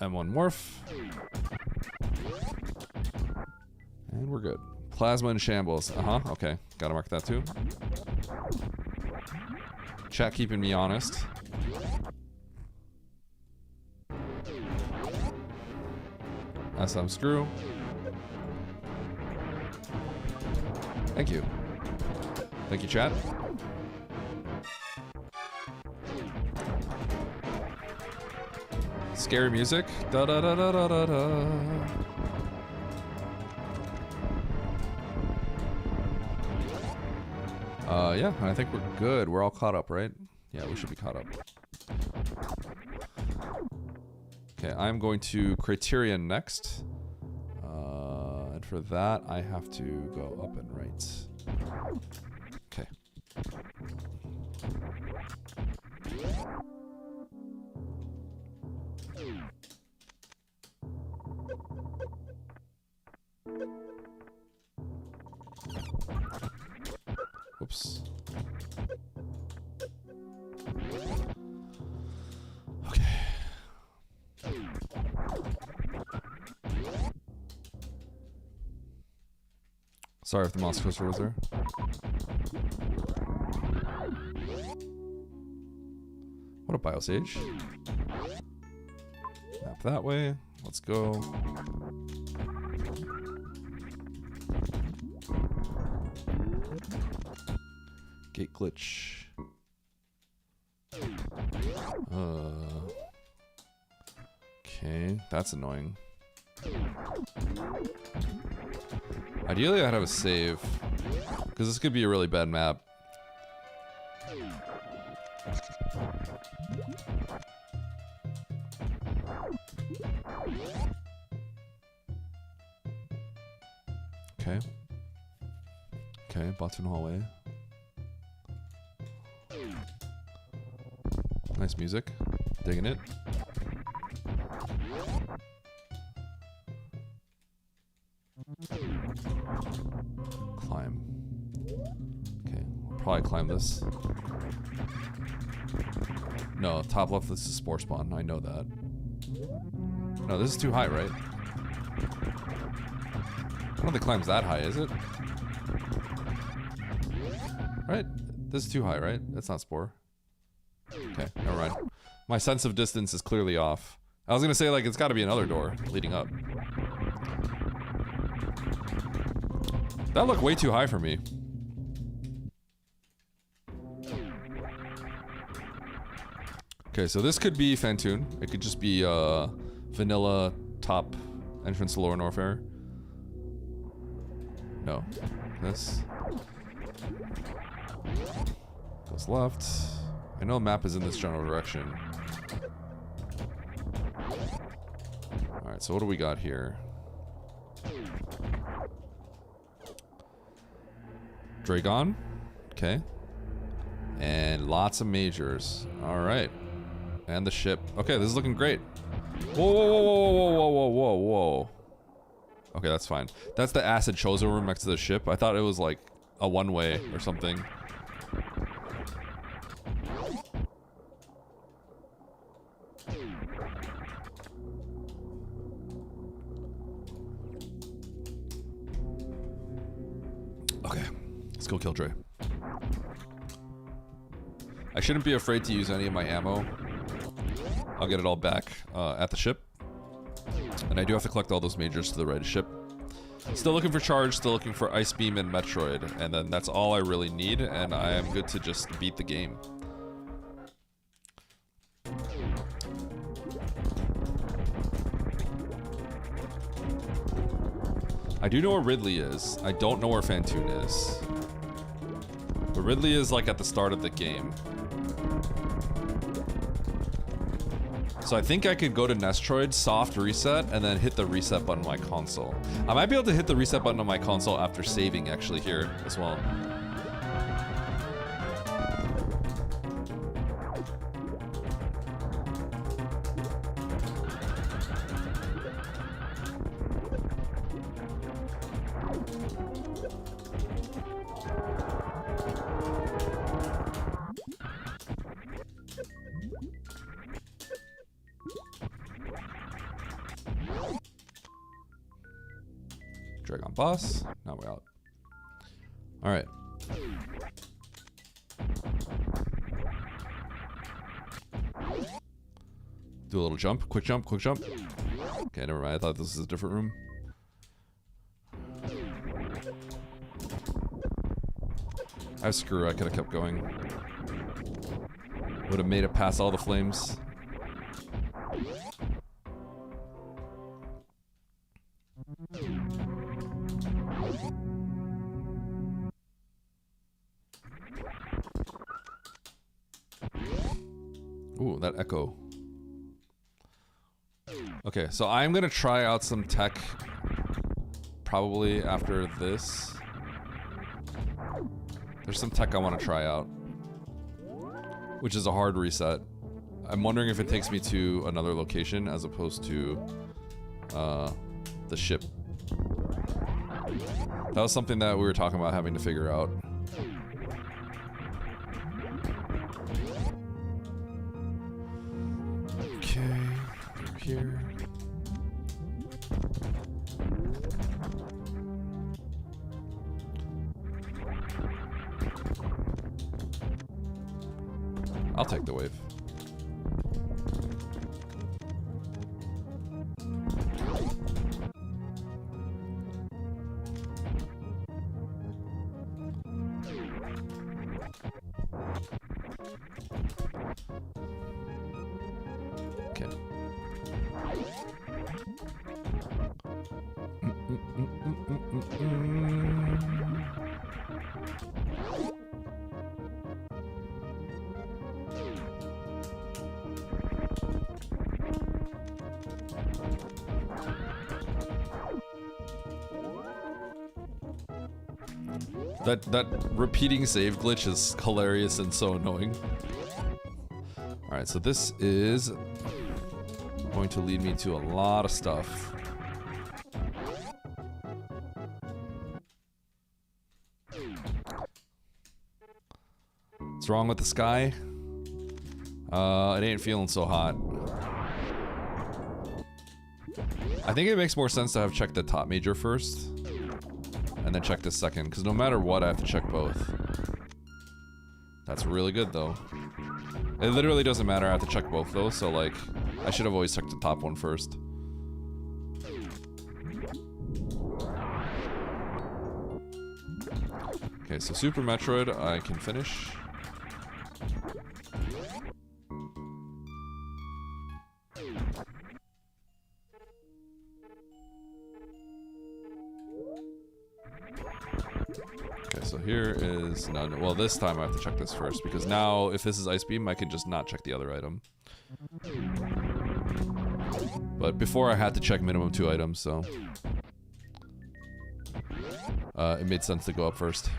[SPEAKER 2] M1 wharf. And we're good. Plasma in shambles. Uh-huh, okay. Gotta mark that too. Chat keeping me honest. SM screw. Thank you. Thank you, chat. Scary music. Da da da da da da da. Yeah, I think we're good. We're all caught up, right? Yeah, we should be caught up. Okay, I'm going to Criterion next. And for that, I have to go up and right. Okay. Oops. Okay. Sorry if the mouse cursor was there. What a biosage. Map that way. Let's go. Gate glitch. Okay, that's annoying. Ideally, I'd have a save, because this could be a really bad map. Okay. Okay, bottom hallway. Nice music. Digging it. Climb. Okay, we'll probably climb this. No, top left, this is Spore Spawn. I know that. No, this is too high, right? I don't think climb's that high, is it? Right? This is too high, right? That's not Spore. Okay, never mind. My sense of distance is clearly off. I was gonna say, like, it's gotta be another door leading up. That looked way too high for me. Okay, so this could be Fantoon. It could just be vanilla top entrance to Lower Norfair. No. This goes left. I know the map is in this general direction. Alright, so what do we got here? Dragon. Okay. And lots of majors. Alright. And the ship. Okay, this is looking great. Whoa, whoa, whoa, whoa, whoa, whoa, whoa, whoa. Okay, that's fine. That's the acid chozo room next to the ship. I thought it was like a one-way or something. Okay, let's go kill Dre. I shouldn't be afraid to use any of my ammo. I'll get it all back at the ship. And I do have to collect all those majors to the right ship. Still looking for Charge, still looking for Ice Beam and Metroid. And then that's all I really need, and I am good to just beat the game. I do know where Ridley is. I don't know where Fantoon is. But Ridley is like at the start of the game. So I think I could go to Nestroid, soft reset, and then hit the reset button on my console. I might be able to hit the reset button on my console after saving actually here as well. Dragon boss. Now we're out. All right. Do a little jump. Quick jump. Quick jump. Okay, never mind. I thought this was a different room. Screw. I could have kept going. Would have made it past all the flames. Ooh, that echo. Okay, so I'm gonna try out some tech probably after this. There's some tech I want to try out, which is a hard reset. I'm wondering if it takes me to another location as opposed to the ship. That was something that we were talking about having to figure out. Okay, through here. I'll take the wave. Okay. That repeating save glitch is hilarious and so annoying. Alright, so this is going to lead me to a lot of stuff. What's wrong with the sky? It ain't feeling so hot. I think it makes more sense to have checked the top major first, and then check the second, because no matter what, I have to check both. That's really good, though. It literally doesn't matter, I have to check both, though, so, like, I should have always checked the top one first. Okay, so Super Metroid, I can finish. Okay, so here is none. Well, this time I have to check this first, because now, if this is Ice Beam, I can just not check the other item. But before I had to check minimum 2 items, so... it made sense to go up first.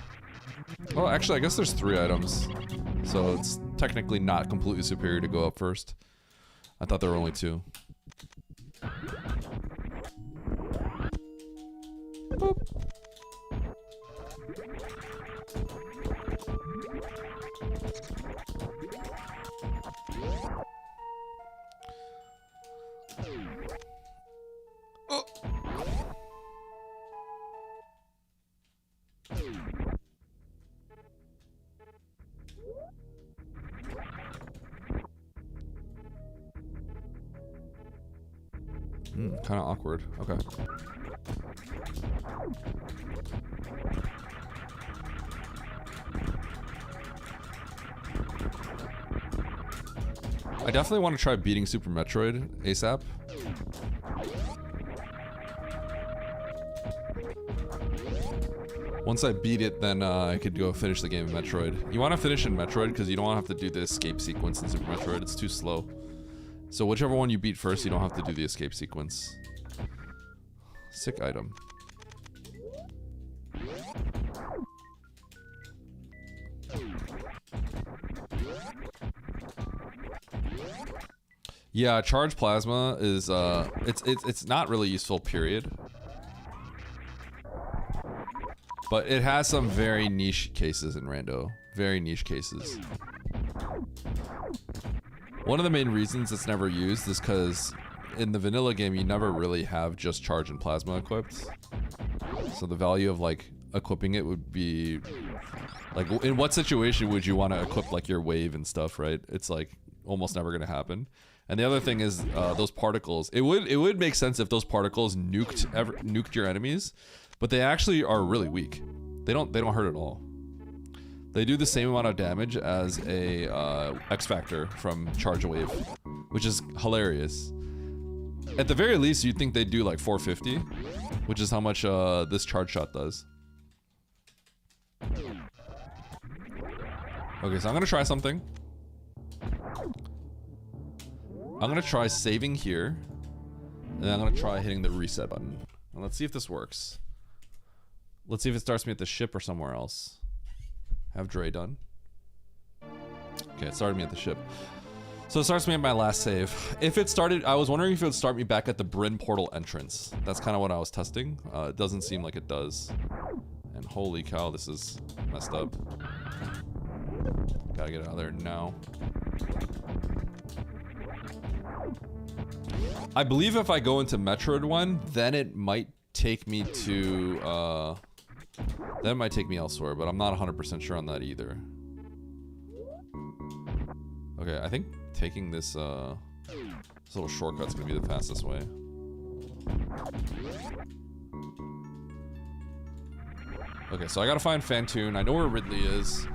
[SPEAKER 2] Well, actually, I guess there's 3 items. So it's technically not completely superior to go up first. I thought there were only 2. Boop. Oh. Kind of awkward. Okay. I definitely want to try beating Super Metroid ASAP. Once I beat it, then I could go finish the game in Metroid. You want to finish in Metroid because you don't want to have to do the escape sequence in Super Metroid. It's too slow. So whichever one you beat first, you don't have to do the escape sequence. Sick item. Yeah, charge plasma is it's not really useful, period. But it has some very niche cases in Rando. Very niche cases. One of the main reasons it's never used is because in the vanilla game you never really have just charge and plasma equipped. So the value of like equipping it would be like, in what situation would you want to equip like your wave and stuff, right? It's like almost never gonna happen. And the other thing is those particles. It would make sense if those particles nuked your enemies, but they actually are really weak. They don't hurt at all. They do the same amount of damage as a X Factor from Charge a Wave, which is hilarious. At the very least, you'd think they'd do like 450, which is how much this charge shot does. Okay, so I'm gonna try something. I'm gonna try saving here, and then I'm gonna try hitting the reset button. And let's see if this works. Let's see if it starts me at the ship or somewhere else. Have Dre done. Okay, it started me at the ship. So it starts me at my last save. If it started, I was wondering if it would start me back at the Bryn portal entrance. That's kind of what I was testing. It doesn't seem like it does. And holy cow, this is messed up. Gotta get out of there now. I believe if I go into Metroid 1, then it might take me to, then it might take me elsewhere, but I'm not 100% sure on that either. Okay, I think taking this, this little shortcut's gonna be the fastest way. Okay, so I gotta find Fantoon. I know where Ridley is.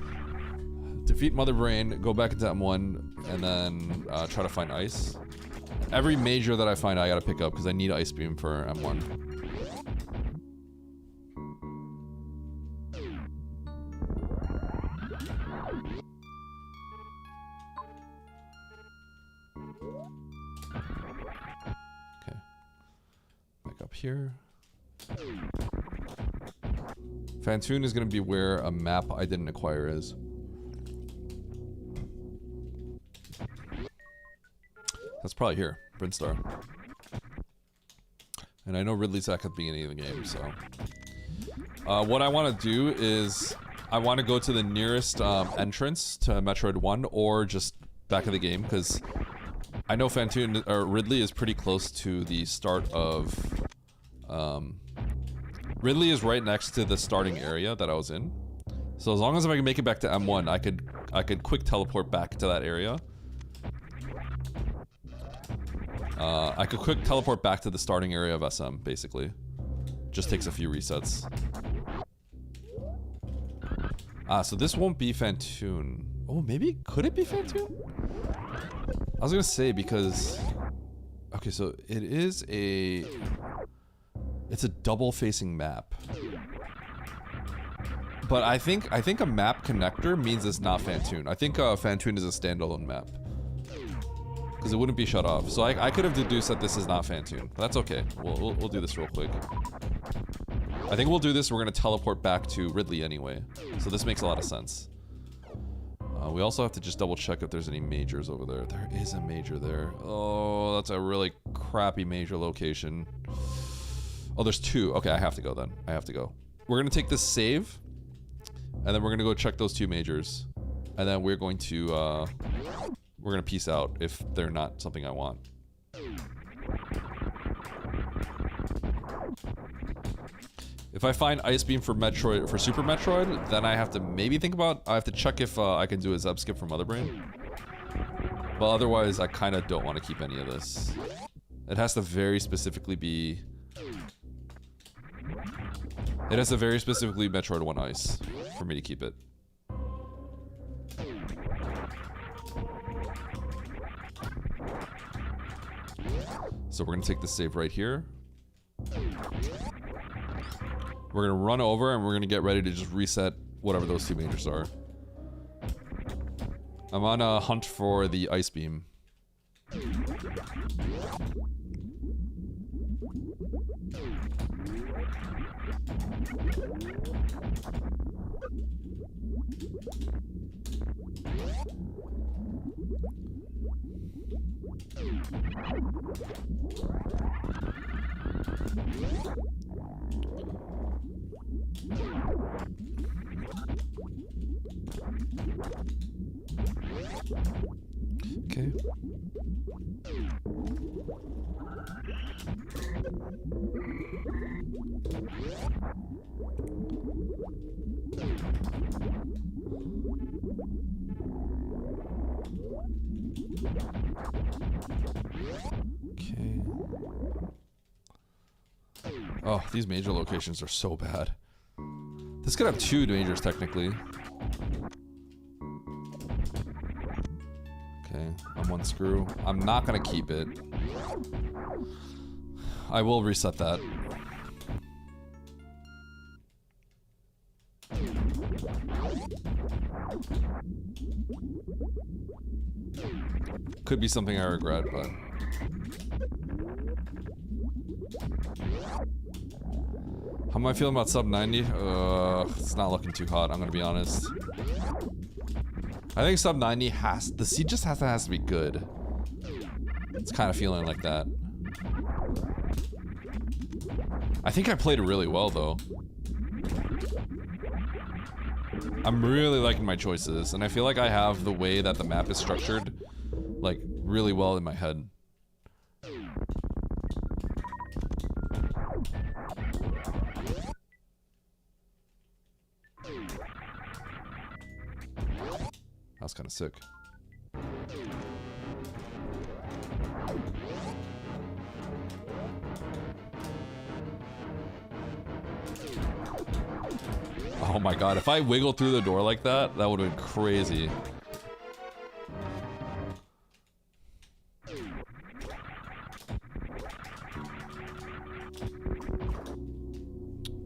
[SPEAKER 2] Defeat Mother Brain, go back into M1, and then try to find Ice. Every major that I find, I gotta pick up because I need Ice Beam for M1. Okay. Back up here. Fantoon is gonna be where a map I didn't acquire is. That's probably here, Brinstar. And I know Ridley's back at the beginning of the game, so. What I want to do is, I want to go to the nearest entrance to Metroid 1, or just back of the game, because I know Ridley is pretty close to the start of... Ridley is right next to the starting area that I was in. So as long as I can make it back to M1, I could quick teleport back to that area. I could quick teleport back to the starting area of SM, basically. Just takes a few resets. So this won't be Phantoon. Oh, maybe? Could it be Phantoon? I was gonna say, because... Okay, so it is a... It's a double-facing map. But I think a map connector means it's not Phantoon. I think Phantoon is a standalone map. Because it wouldn't be shut off. So I could have deduced that this is not Phantoon. That's okay. We'll do this real quick. I think we'll do this. We're going to teleport back to Ridley anyway. So this makes a lot of sense. We also have to just double check if there's any majors over there. There is a major there. Oh, that's a really crappy major location. Oh, there's two. Okay, I have to go then. I have to go. We're going to take this save. And then we're going to go check those two majors. And then we're going to peace out if they're not something I want. If I find Ice Beam for Metroid, for Super Metroid, then I have to maybe think about, I have to check if I can do a Zeb skip from Mother Brain. But otherwise, I kind of don't want to keep any of this. It has to very specifically be... It has to very specifically Metroid 1 Ice for me to keep it. So we're gonna take this save right here. We're gonna run over and we're gonna get ready to just reset whatever those two majors are. I'm on a hunt for the Ice Beam. Okay. Okay. Oh, these major locations are so bad. This could have two majors technically. Okay, I'm one screw. I'm not gonna keep it. I will reset that. Could be something I regret, but... How am I feeling about sub 90? It's not looking too hot, I'm gonna be honest. I think sub 90 has... The seed just has to be good. It's kind of feeling like that. I think I played it really well, though. I'm really liking my choices, and I feel like I have the way that the map is structured, like, really well in my head. That's kind of sick. Oh my god, if I wiggled through the door like that, that would have been crazy.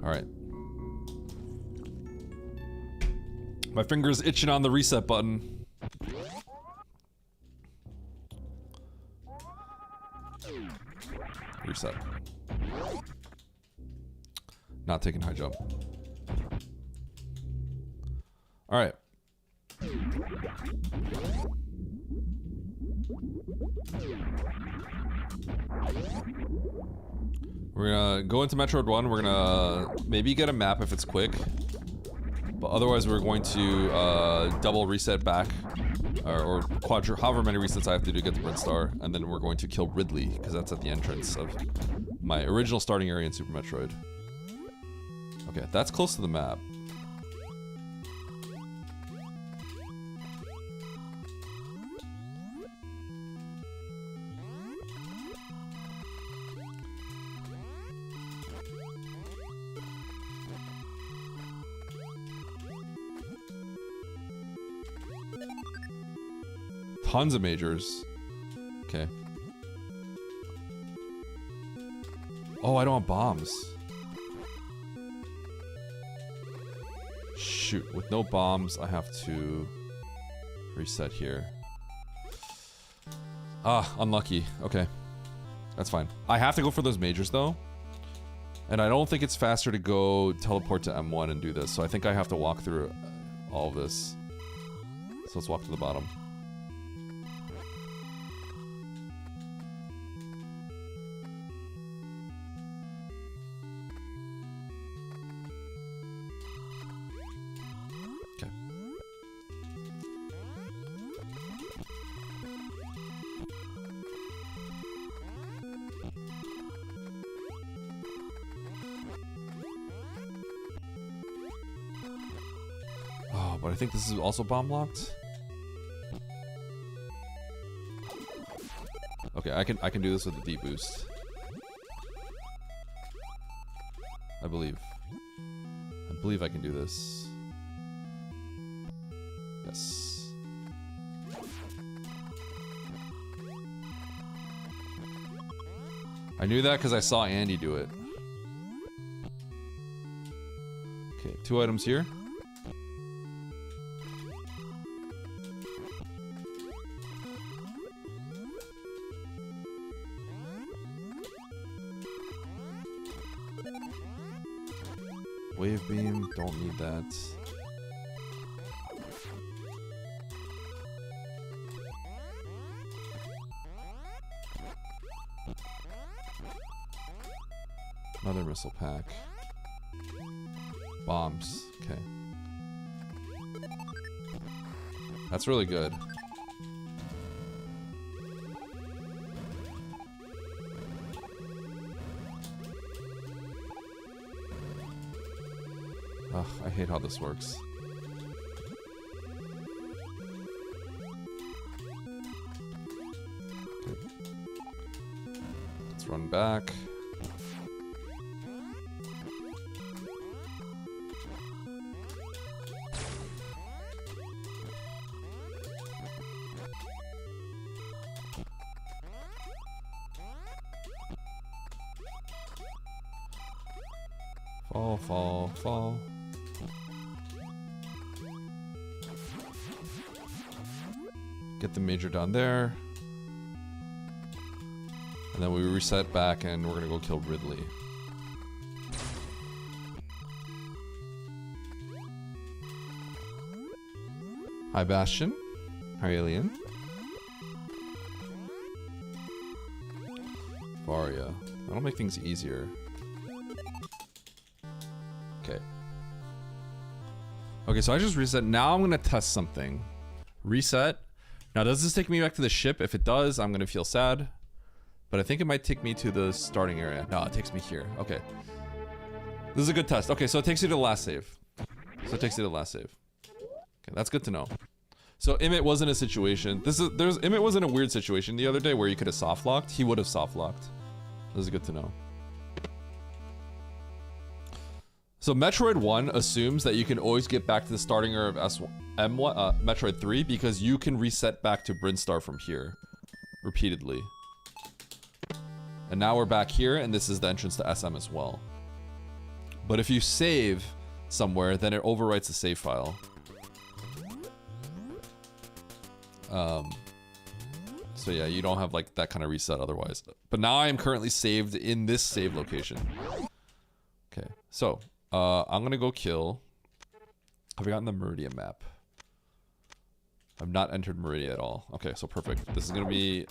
[SPEAKER 2] Alright. My finger's itching on the reset button. Reset. Not taking high jump. Alright. We're gonna go into Metroid 1. We're gonna maybe get a map if it's quick. But otherwise we're going to double reset back. Or however many resets I have to do to get the Brinstar. And then we're going to kill Ridley, because that's at the entrance of my original starting area in Super Metroid. Okay, that's close to the map. Tons of majors. Okay. Oh, I don't want bombs. Shoot, with no bombs, I have to reset here. Ah, unlucky. Okay. That's fine. I have to go for those majors, though. And I don't think it's faster to go teleport to M1 and do this, so I think I have to walk through all of this. So let's walk to the bottom. But I think this is also bomb locked. Okay, I can do this with a deep boost. I believe I can do this. Yes. I knew that because I saw Andy do it. Okay, 2 items here. Wave beam, don't need that. Another missile pack. Bombs, okay. That's really good. Ugh, I hate how this works. Okay. Let's run back. Fall, fall, fall. Get the major down there. And then we reset back and we're gonna go kill Ridley. Hi Bastion. Hi Alien. Varia. That'll make things easier. Okay. Okay, so I just reset. Now I'm gonna test something. Reset. Now, does this take me back to the ship? If it does, I'm gonna feel sad. But I think it might take me to the starting area. No, it takes me here. Okay. This is a good test. Okay, so it takes you to the last save. Okay, that's good to know. So Emmett was in a situation. Emmett was in a weird situation the other day where you could have soft locked. He would have soft locked. This is good to know. So Metroid 1 assumes that you can always get back to the starting area of Metroid 3 because you can reset back to Brinstar from here repeatedly. And now we're back here, and this is the entrance to SM as well. But if you save somewhere, then it overwrites the save file. So yeah, you don't have like that kind of reset otherwise. But now I am currently saved in this save location. Okay, so I'm gonna go kill. Have I gotten the Meridian map? I've not entered Meridia at all. Okay, so perfect. This is gonna be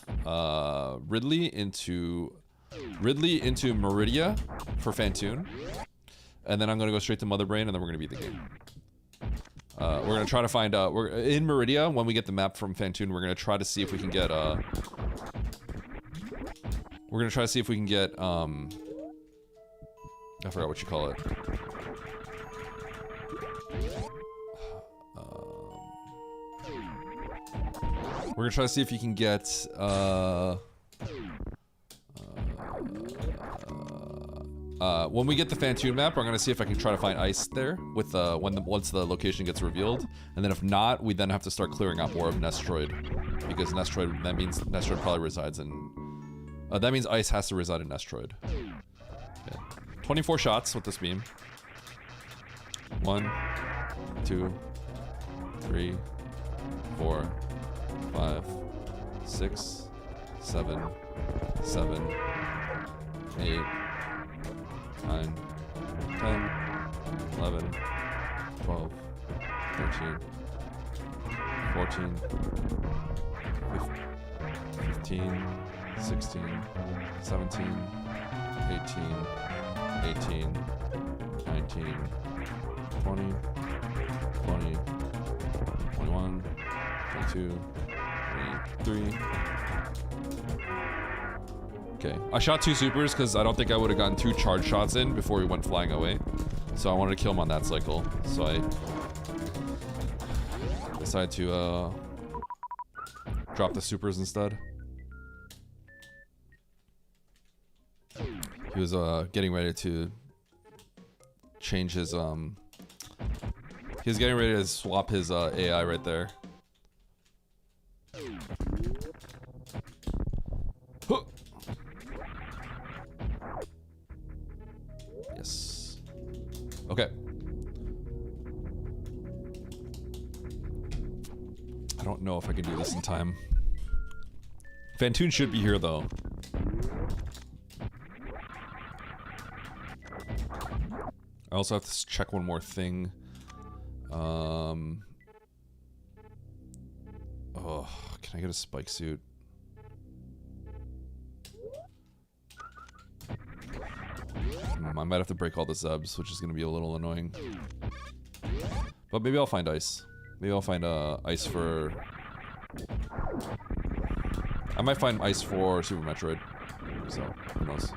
[SPEAKER 2] Ridley into Meridia for Fantoon, and then I'm gonna go straight to Mother Brain, and then we're gonna beat the game. We're gonna try to find we're in Meridia when we get the map from Fantoon. We're gonna try to see if we can get I forgot what you call it. We're gonna try to see if you can get when we get the Fantoon map, we're gonna see if I can try to find ice there with once the location gets revealed, and then if not, we then have to start clearing out more of Nestroid, because Nestroid, that means Nestroid probably resides in that means ice has to reside in Nestroid. Okay. 24 shots with this beam. 1 2 3 4 5 6 7 7 8 9 10 11 12 13 14 15 16 17 18 18 19 20 20 21 22 23. Okay, I shot 2 supers because I don't think I would have gotten 2 charge shots in before he went flying away. So I wanted to kill him on that cycle. So I decided to drop the supers instead. He was getting ready to change his he was getting ready to swap his AI right there. Huh. Yes. Okay. I don't know if I can do this in time. Fantoon should be here though. I also have to check one more thing. Oh, can I get a spike suit? I might have to break all the zebs, which is going to be a little annoying. But maybe I'll find ice. Maybe I'll find ice for... I might find ice for Super Metroid. So, who knows?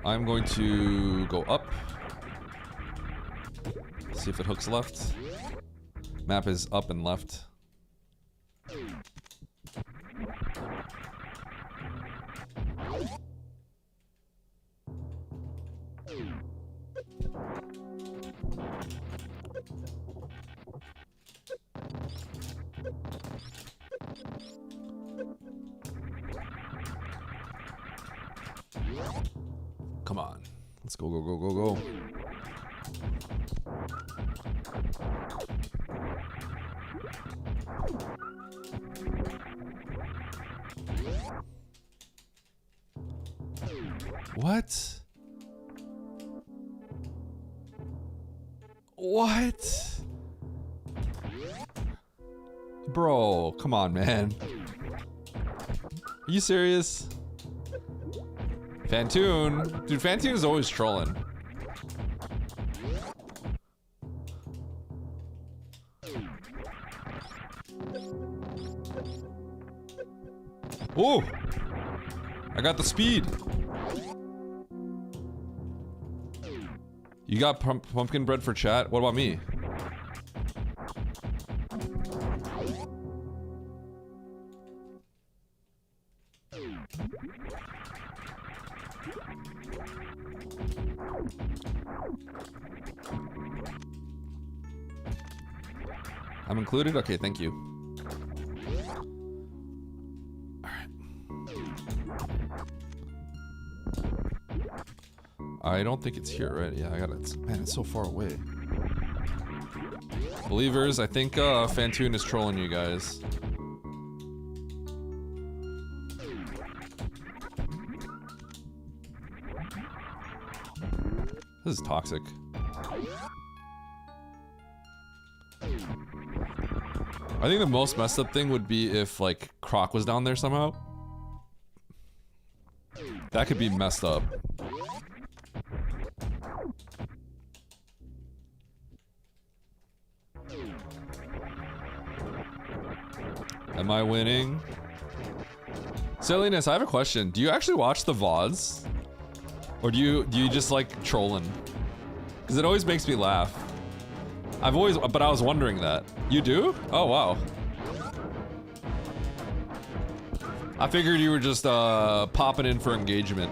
[SPEAKER 2] I'm going to go up. See if it hooks left. Map is up and left. Come on. Let's go, go, go, go, go. What? What? Bro, come on, man. Are you serious? Fantoon? Dude, Fantoon is always trolling. Ooh! I got the speed. You got pumpkin bread for chat? What about me? I'm included? Okay, thank you. Alright. I don't think it's here, right? Yeah, I got it. Man, it's so far away. Believers, I think Fantoon is trolling you guys. This is toxic. I think the most messed up thing would be if, like, Croc was down there somehow. That could be messed up. Am I winning? Silliness, I have a question. Do you actually watch the VODs? Or do you just like trolling? Because it always makes me laugh. But I was wondering that. You do? Oh, wow. I figured you were just popping in for engagement.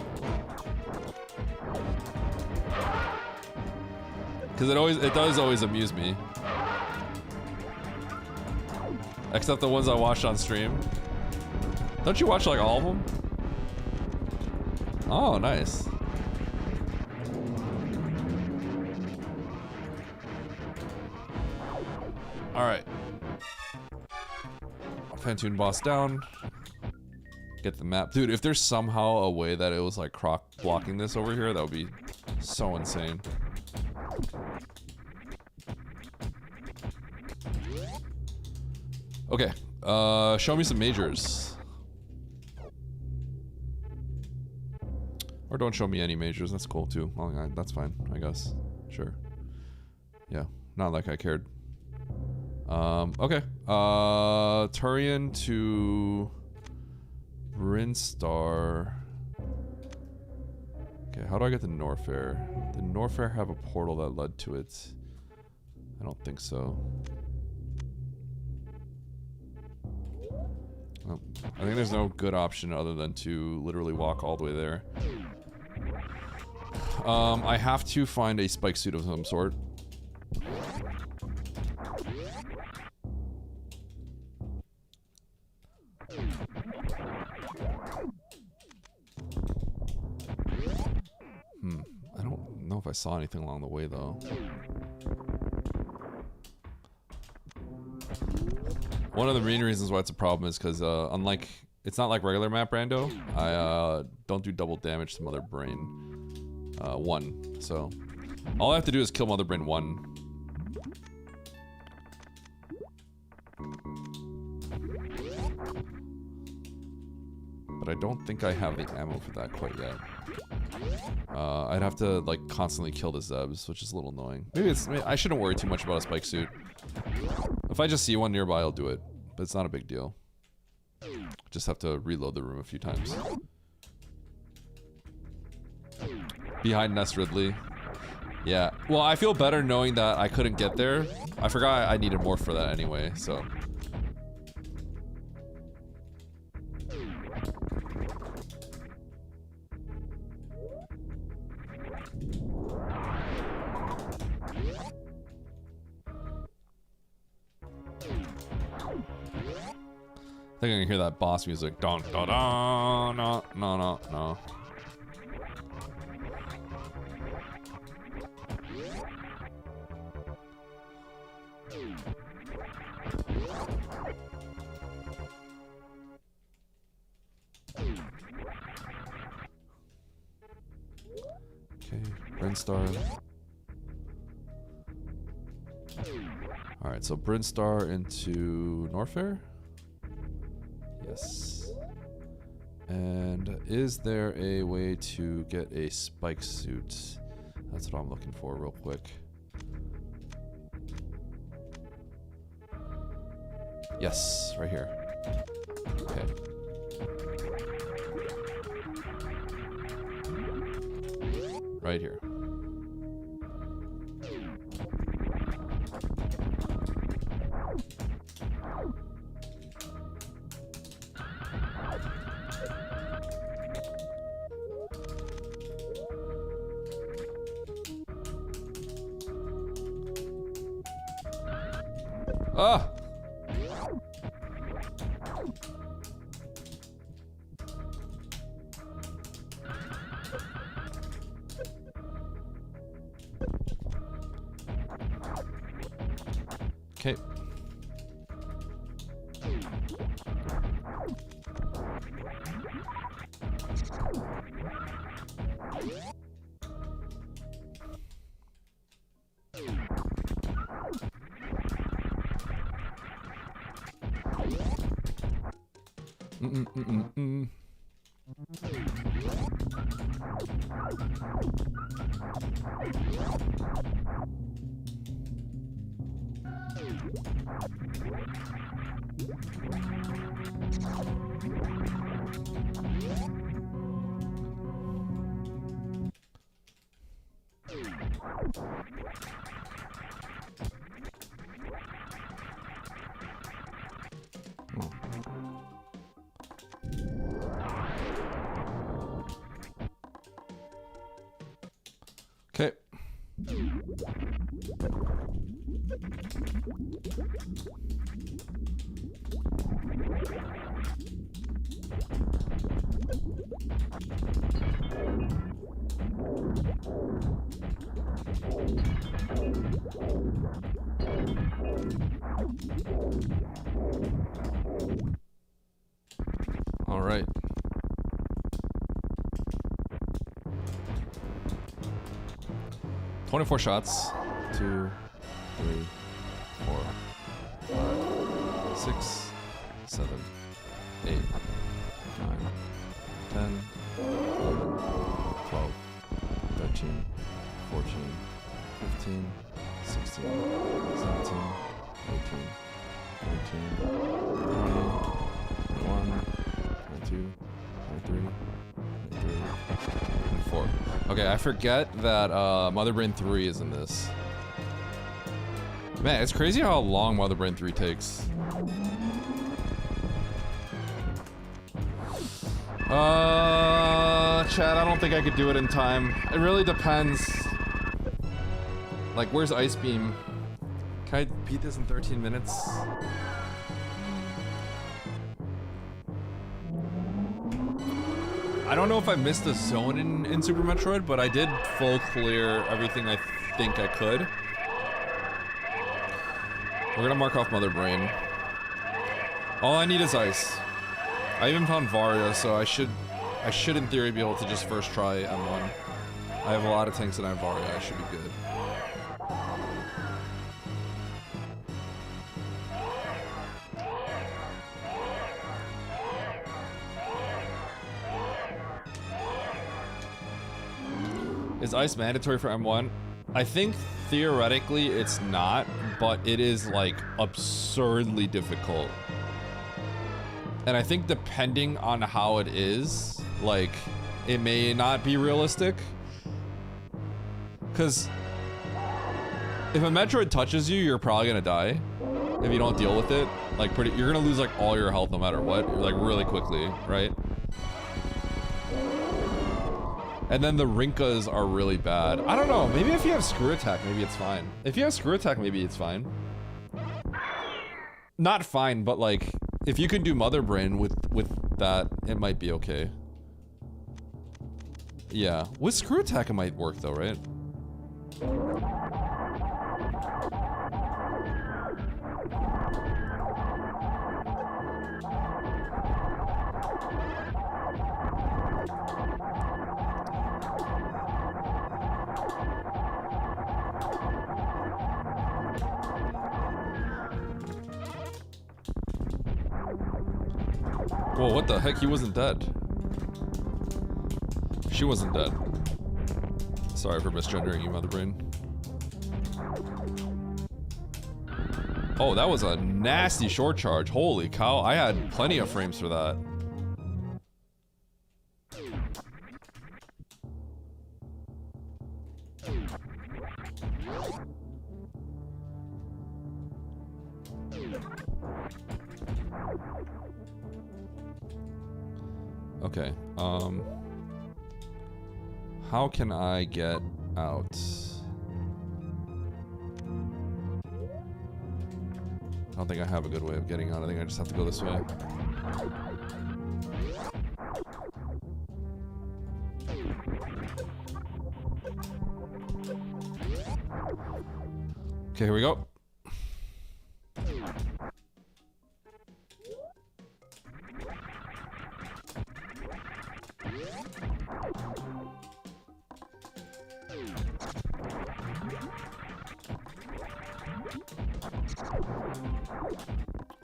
[SPEAKER 2] Because it does always amuse me. Except the ones I watched on stream. Don't you watch like all of them? Oh, nice. Alright. Phantoon boss down. Get the map. Dude, if there's somehow a way that it was like Croc blocking this over here, that would be so insane. Okay, show me some majors. Or don't show me any majors, that's cool too. Well, that's fine, I guess. Sure. Yeah, not like I cared. Okay. Turian to Brinstar. Okay, how do I get to Norfair? Did Norfair have a portal that led to it? I don't think so. Oh, I think there's no good option other than to literally walk all the way there. I have to find a spike suit of some sort. I don't know if I saw anything along the way though. One of the main reasons why it's a problem is because unlike, it's not like regular map Rando, I don't do double damage to Mother Brain 1. So all I have to do is kill Mother Brain 1. But I don't think I have the ammo for that quite yet. I'd have to like constantly kill the Zebs, which is a little annoying. Maybe I shouldn't worry too much about a spike suit. If I just see one nearby, I'll do it. But it's not a big deal. Just have to reload the room a few times. Behind Ness Ridley. Yeah. Well, I feel better knowing that I couldn't get there. I forgot I needed more for that anyway, so. I think I can hear that boss music. Dun, dun, dun, no, no, no, no. Okay, Brinstar. Alright, so Brinstar into Norfair? Yes. And is there a way to get a spike suit? That's what I'm looking for real quick. Yes, right here. Okay. Right here. Ah! Okay.
[SPEAKER 4] Okay. All right. "24 shots. 2, 3, 4, 5, 6, 7, 8, 9, 10, 11, 12, 13, 14, 15, 16, 17, 18, 19, 20, 21, 22, 23, 23, 24. Okay, I forget that Mother Brain 3 is in this. Man, it's crazy how long Mother Brain 3 takes. Chad, I don't think I could do it in time. It really depends. Like, where's Ice Beam? Can I beat this in 13 minutes? I don't know if I missed a zone in Super Metroid, but I did full clear everything I think I could. We're gonna mark off Mother Brain. All I need is ice. I even found Varia, so I should in theory be able to just first try M1. I have a lot of tanks and I have Varia, I should be good. Is ice mandatory for M1? I think theoretically it's not, but it is like absurdly difficult. And I think depending on how it is, like, it may not be realistic. Cause if a Metroid touches you, you're probably gonna die. If you don't deal with it. Like you're gonna lose like all your health no matter what, like really quickly, right? And then the Rinkas are really bad. I don't know, maybe if you have Screw Attack, maybe it's fine. If you have Screw Attack, maybe it's fine. Not fine, but like, if you can do Mother Brain with that, it might be okay. Yeah, with Screw Attack it might work though, right? Whoa, what the heck? He wasn't dead. She wasn't dead. Sorry for misgendering you, Mother Brain. Oh, that was a nasty short charge. Holy cow, I had plenty of frames for that. Okay, how can I get out? I don't think I have a good way of getting out. I think I just have to go this way. Okay, here we go.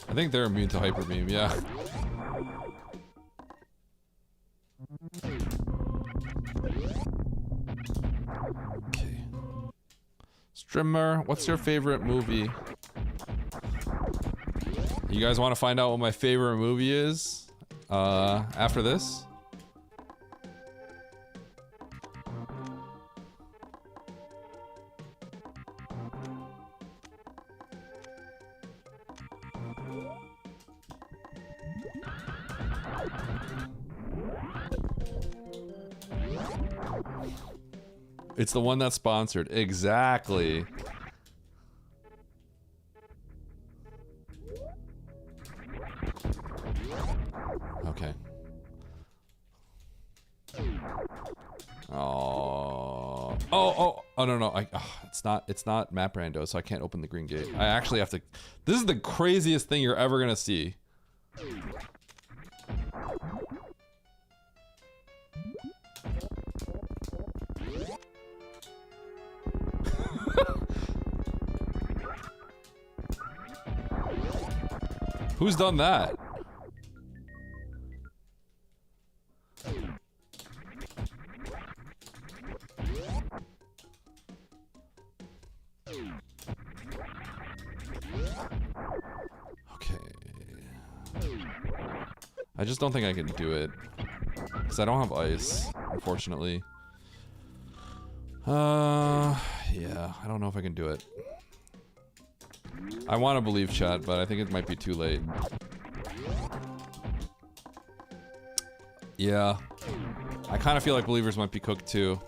[SPEAKER 4] I think they're immune to Hyper Beam, yeah. Streamer, what's your favorite movie? You guys want to find out what my favorite movie is? After this? It's the one that's sponsored. Exactly. Okay. Oh. Oh, no, no. It's not map rando, so I can't open the green gate. I actually have to. This is the craziest thing you're ever gonna see. Who's done that? Okay. I just don't think I can do it. Because I don't have ice, unfortunately. Yeah, I don't know if I can do it. I want to believe chat, but I think it might be too late. Yeah. I kind of feel like believers might be cooked too.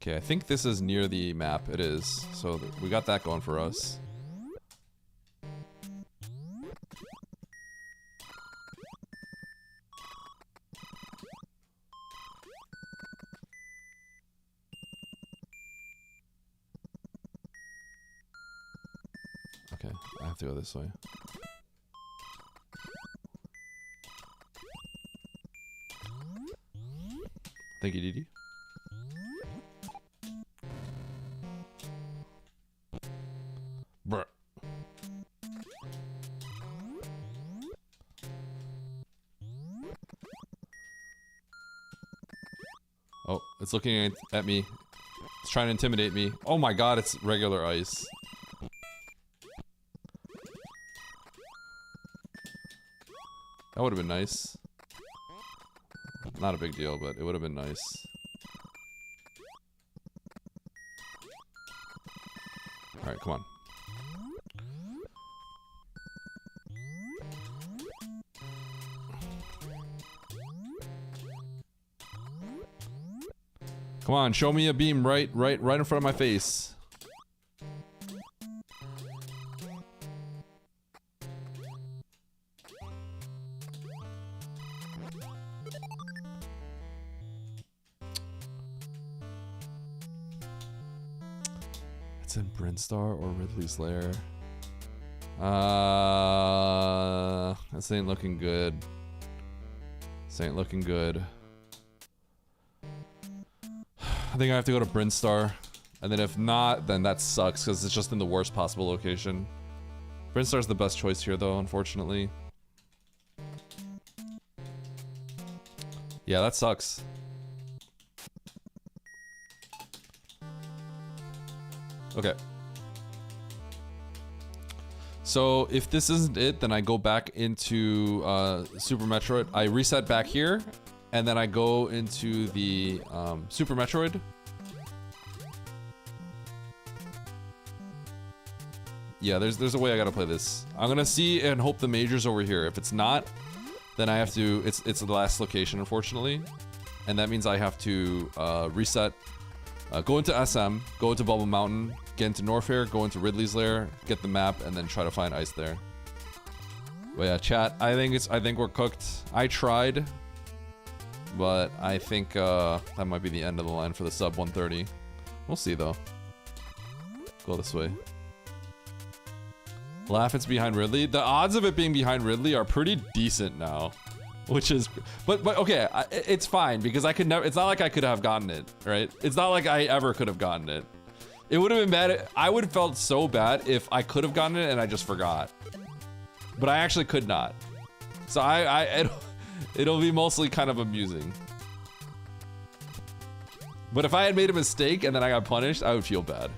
[SPEAKER 4] Okay, I think this is near the map. It is. So we got that going for us. Okay, I have to go this way. Thank you, Didi. Bruh. Oh, it's looking at me. It's trying to intimidate me. Oh my god, it's regular ice. That would have been nice. Not a big deal, but it would have been nice. Alright, come on. Come on, show me a beam right in front of my face. It's in Brinstar or Ridley's Lair. This ain't looking good. This ain't looking good. I think I have to go to Brinstar. And then if not, then that sucks because it's just in the worst possible location. Brinstar's the best choice here though, unfortunately. Yeah, that sucks. Okay. So if this isn't it, then I go back into Super Metroid. I reset back here, and then I go into the Super Metroid. Yeah, there's a way I gotta play this. I'm gonna see and hope the major's over here. If it's not, then I have to. It's the last location, unfortunately, and that means I have to reset. Go into SM, go into Bubble Mountain, get into Norfair, go into Ridley's Lair, get the map, and then try to find ice there. But yeah, chat. I think we're cooked. I tried, but I think that might be the end of the line for the sub 130. We'll see though. Go this way. Laugh, it's behind Ridley. The odds of it being behind Ridley are pretty decent now. Which is, but okay, it's fine because I could never. It's not like I could have gotten it, right? It's not like I ever could have gotten it. It would have been bad. I would have felt so bad if I could have gotten it and I just forgot. But I actually could not. So It'll be mostly kind of amusing. But if I had made a mistake and then I got punished, I would feel bad.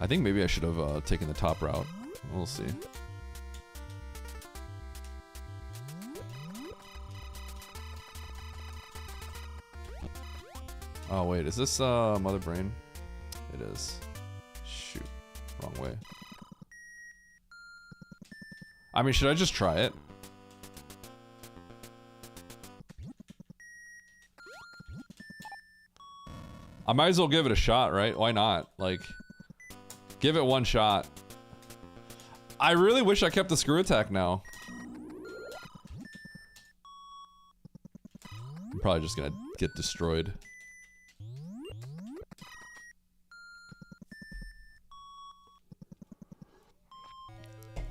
[SPEAKER 4] I think maybe I should have taken the top route. We'll see. Oh wait, is this Mother Brain? It is. Shoot, wrong way. I mean, should I just try it? I might as well give it a shot, right? Why not? Like, give it one shot. I really wish I kept the screw attack now. I'm probably just gonna get destroyed.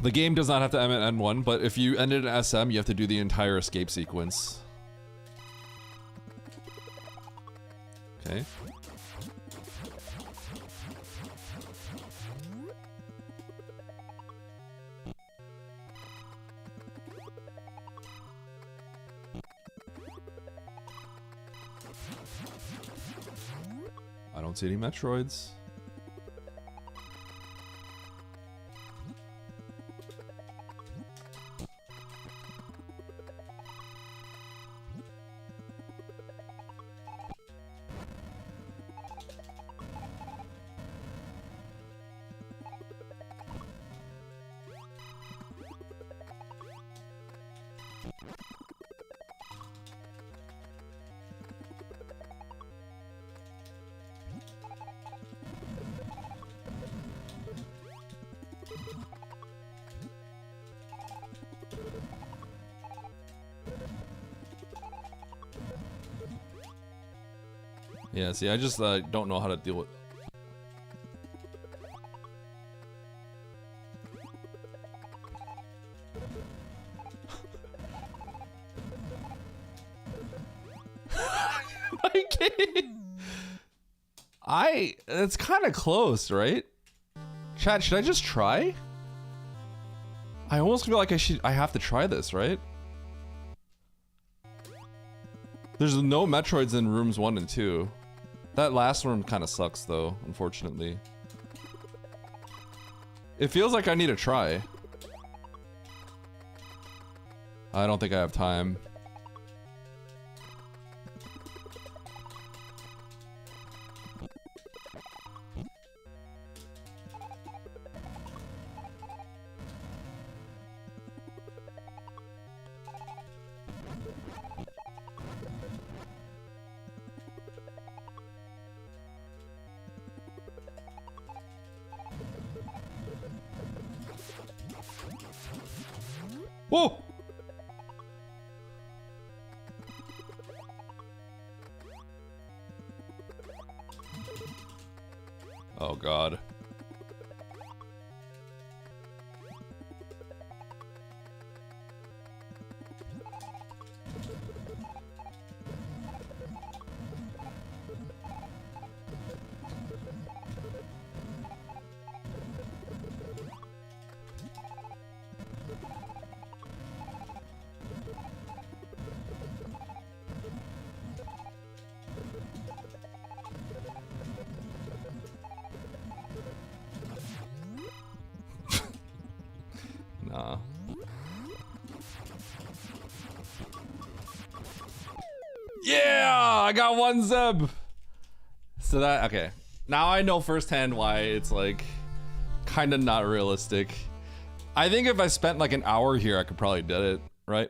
[SPEAKER 4] The game does not have to end at N1, but if you ended in SM, you have to do the entire escape sequence. Okay. I don't see any Metroids. Yeah, see, I just don't know how to deal with... It's kind of close, right? Chat, should I just try? I almost feel like I have to try this, right? There's no Metroids in rooms 1 and 2. That last room kind of sucks though, unfortunately. It feels like I need to try. I don't think I have time. Whoa! Oh God. Nah. Yeah, I got one Zeb. So that, okay. Now I know firsthand why it's like kind of not realistic. I think if I spent like an hour here, I could probably do it, right?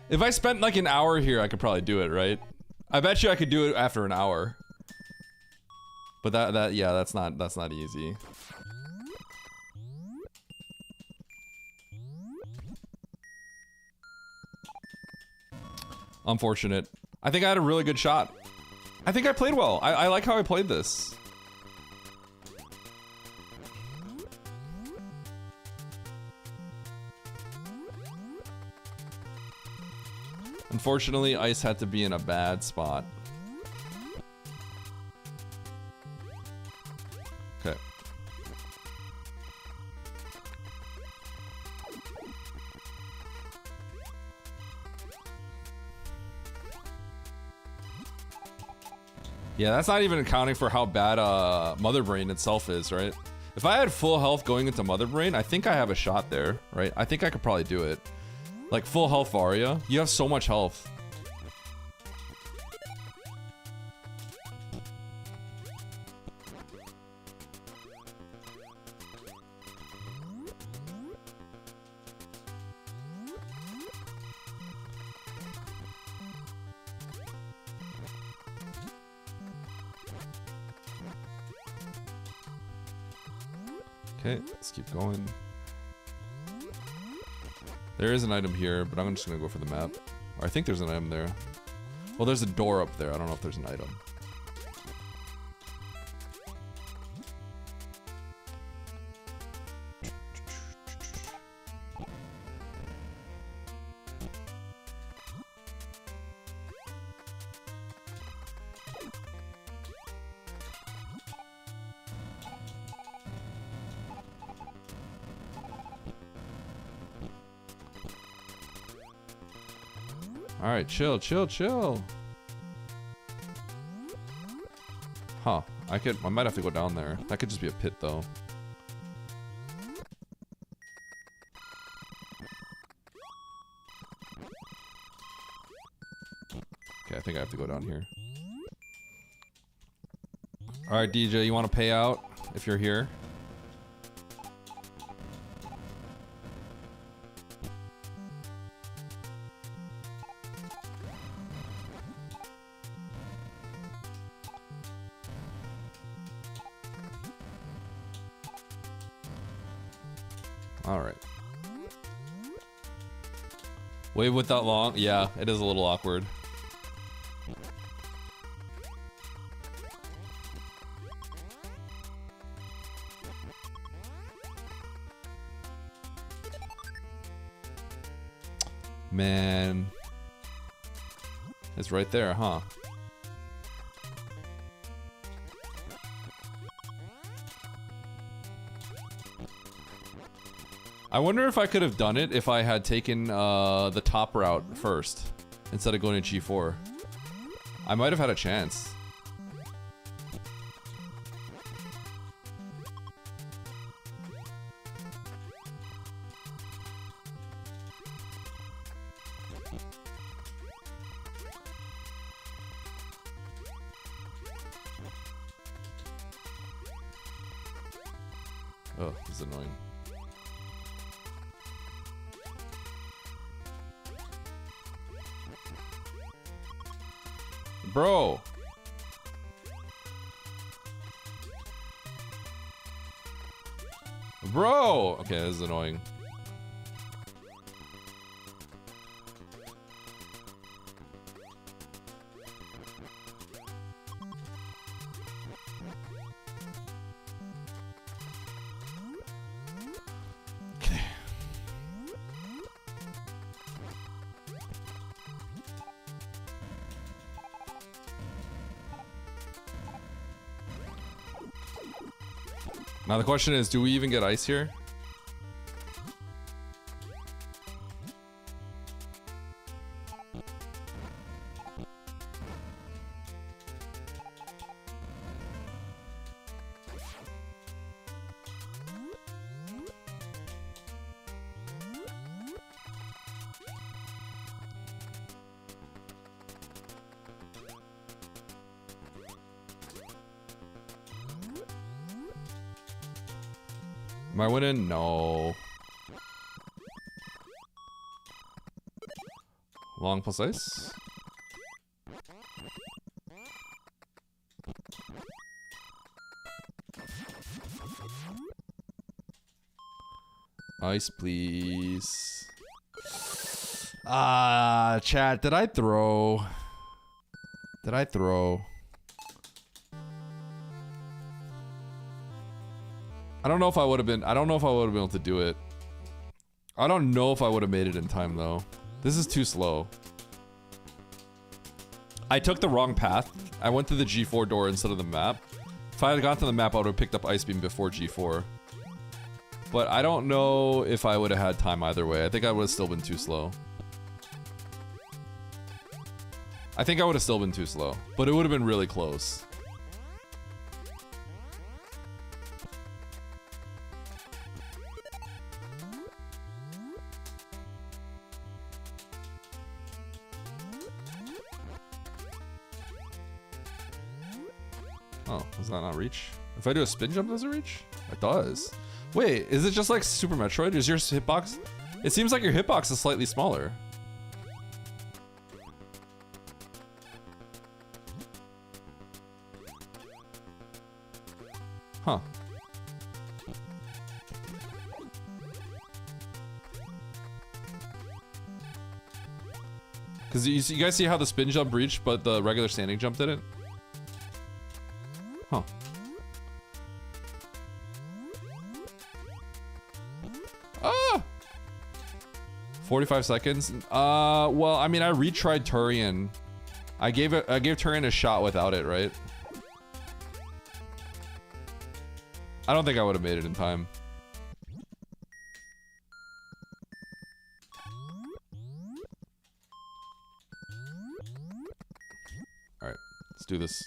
[SPEAKER 4] If I spent like an hour here, I could probably do it, right? I bet you I could do it after an hour. But yeah, that's not easy. Unfortunate. I think I had a really good shot. I think I played well. I like how I played this. Unfortunately, Ice had to be in a bad spot. Okay. Yeah, that's not even accounting for how bad Mother Brain itself is, right? If I had full health going into Mother Brain, I think I have a shot there, right? I think I could probably do it. Like full health Varia, you have so much health. Okay, let's keep going. There is an item here, but I'm just gonna go for the map. Or I think there's an item there. Well, there's a door up there. I don't know if there's an item. Alright, chill, chill, chill. Huh. I might have to go down there. That could just be a pit though. Okay, I think I have to go down here. Alright, DJ, you want to pay out if you're here? Alright. Wave with that long? Yeah, it is a little awkward. Man. It's right there, huh? I wonder if I could have done it if I had taken the top route first instead of going to G4. I might have had a chance. Oh, this is annoying. Bro. Bro. Okay, this is annoying. Okay. Now the question is, do we even get ice here? Am I winning? No. Long plus ice. Ice, please. Ah, chat, did I throw? Did I throw? I don't know if I would have been able to do it. I don't know if I would have made it in time though. This is too slow. I took the wrong path. I went to the G4 door instead of the map. If I had gone to the map, I would have picked up Ice Beam before G4. But I don't know if I would have had time either way. I think I would have still been too slow. I think I would have still been too slow, but it would have been really close. Oh, does that not reach? If I do a spin jump, does it reach? It does. Wait, is it just like Super Metroid? Is your hitbox? It seems like your hitbox is slightly smaller. Huh. Because you guys see how the spin jump reached, but the regular standing jump didn't? Huh. Ah! 45 seconds? Well, I mean, I retried Turian. I gave Turian a shot without it, right? I don't think I would have made it in time. Alright, let's do this.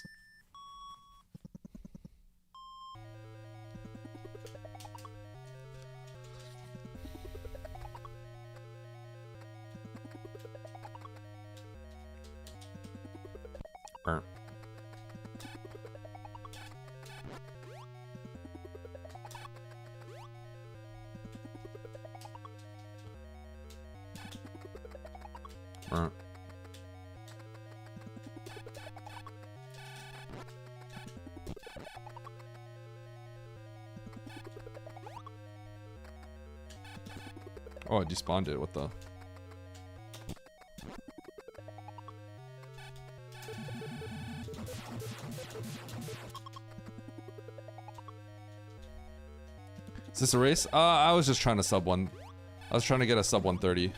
[SPEAKER 4] Oh, I despawned it. What the? Is this a race? I was just trying to sub one. I was trying to get a sub 130.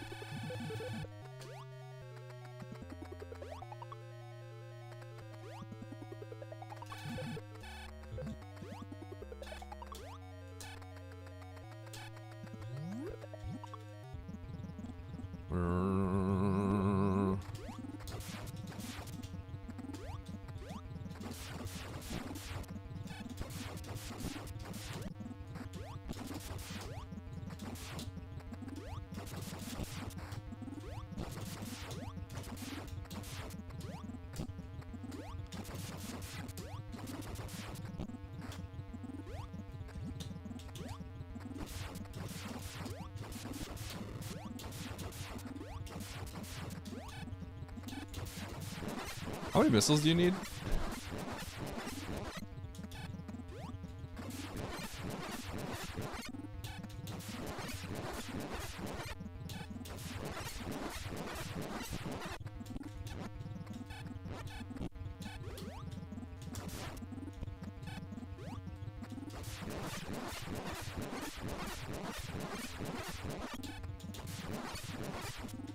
[SPEAKER 4] How many missiles do you need?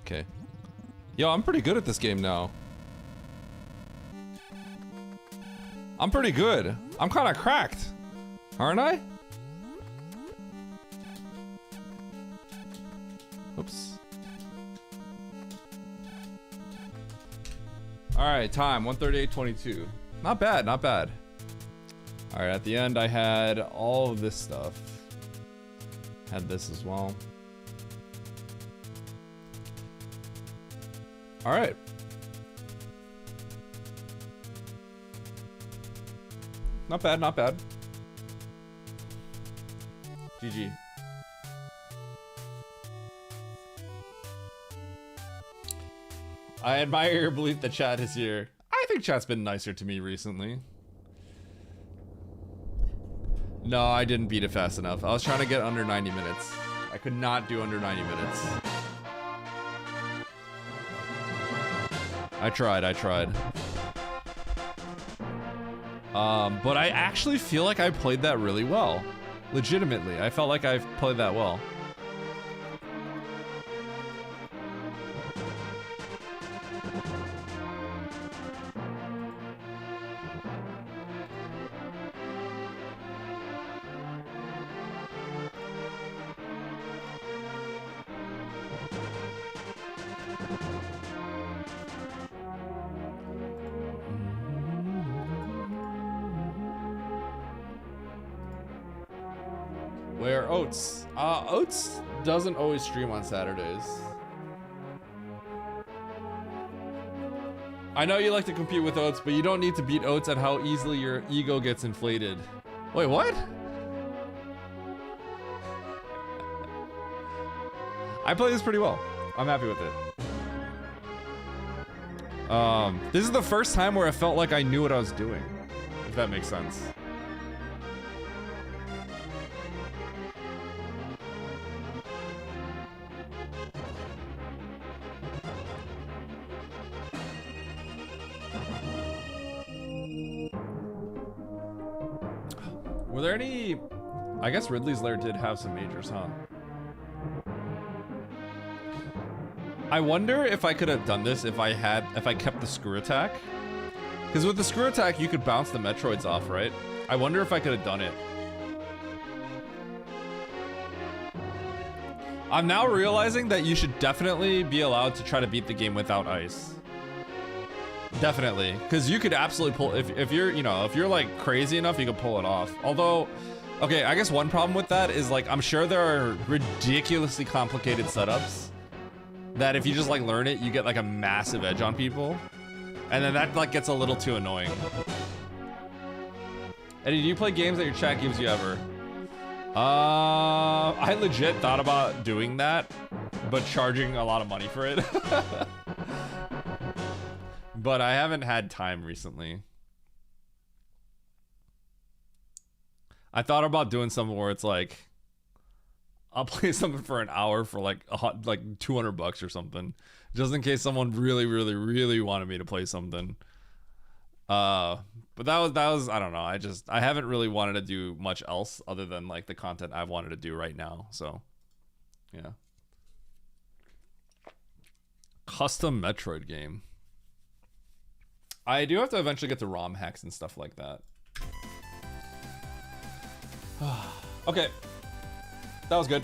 [SPEAKER 4] Okay. Yo, I'm pretty good at this game now. I'm pretty good. I'm kind of cracked, aren't I? Oops. All right, time 1:38:22. Not bad, not bad. All right, at the end I had all of this stuff. Had this as well. All right. Not bad, not bad. GG. I admire your belief that chat is here. I think chat's been nicer to me recently. No, I didn't beat it fast enough. I was trying to get under 90 minutes. I could not do under 90 minutes. I tried. But I actually feel like I played that really well. Legitimately, I felt like I played that well. Where Oats? Oats doesn't always stream on Saturdays. I know you like to compete with Oats, but you don't need to beat Oats at how easily your ego gets inflated. Wait, what? I play this pretty well. I'm happy with it. This is the first time where I felt like I knew what I was doing, if that makes sense. Were there any... I guess Ridley's Lair did have some majors, huh? I wonder if I could have done this if I kept the screw attack. Because with the screw attack, you could bounce the Metroids off, right? I wonder if I could have done it. I'm now realizing that you should definitely be allowed to try to beat the game without ice. Definitely, because you could absolutely pull, if you're, you know, if you're like crazy enough, you could pull it off. Although, okay, I guess one problem with that is like, I'm sure there are ridiculously complicated setups that if you just like learn it, you get like a massive edge on people. And then that like gets a little too annoying. Eddie, do you play games that your chat gives you ever? I legit thought about doing that, but charging a lot of money for it. But I haven't had time recently. I thought about doing something where it's like, I'll play something for an hour for like like $200 or something, just in case someone really wanted me to play something. But that was I don't know. I haven't really wanted to do much else other than like the content I wanted to do right now. So, yeah. Custom Metroid game. I do have to eventually get to ROM hacks and stuff like that. Okay. That was good.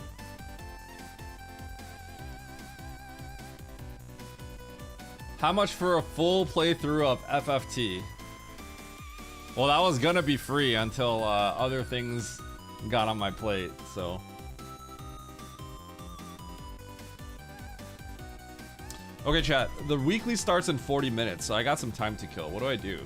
[SPEAKER 4] How much for a full playthrough of FFT? Well, that was gonna be free until other things got on my plate, so. Okay, chat. The weekly starts in 40 minutes, so I got some time to kill. What do I do?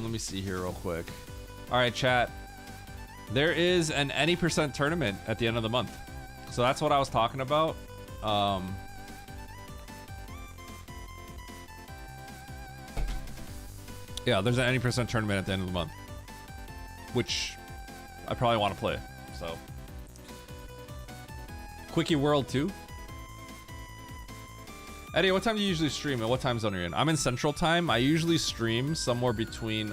[SPEAKER 4] Let me see here real quick. All right, chat. There is an any percent tournament at the end of the month, so that's what I was talking about. Yeah, there's an any percent tournament at the end of the month, which I probably want to play. So, Quickie World 2. Eddie, what time do you usually stream and what time zone are you in? I'm in Central Time. I usually stream somewhere between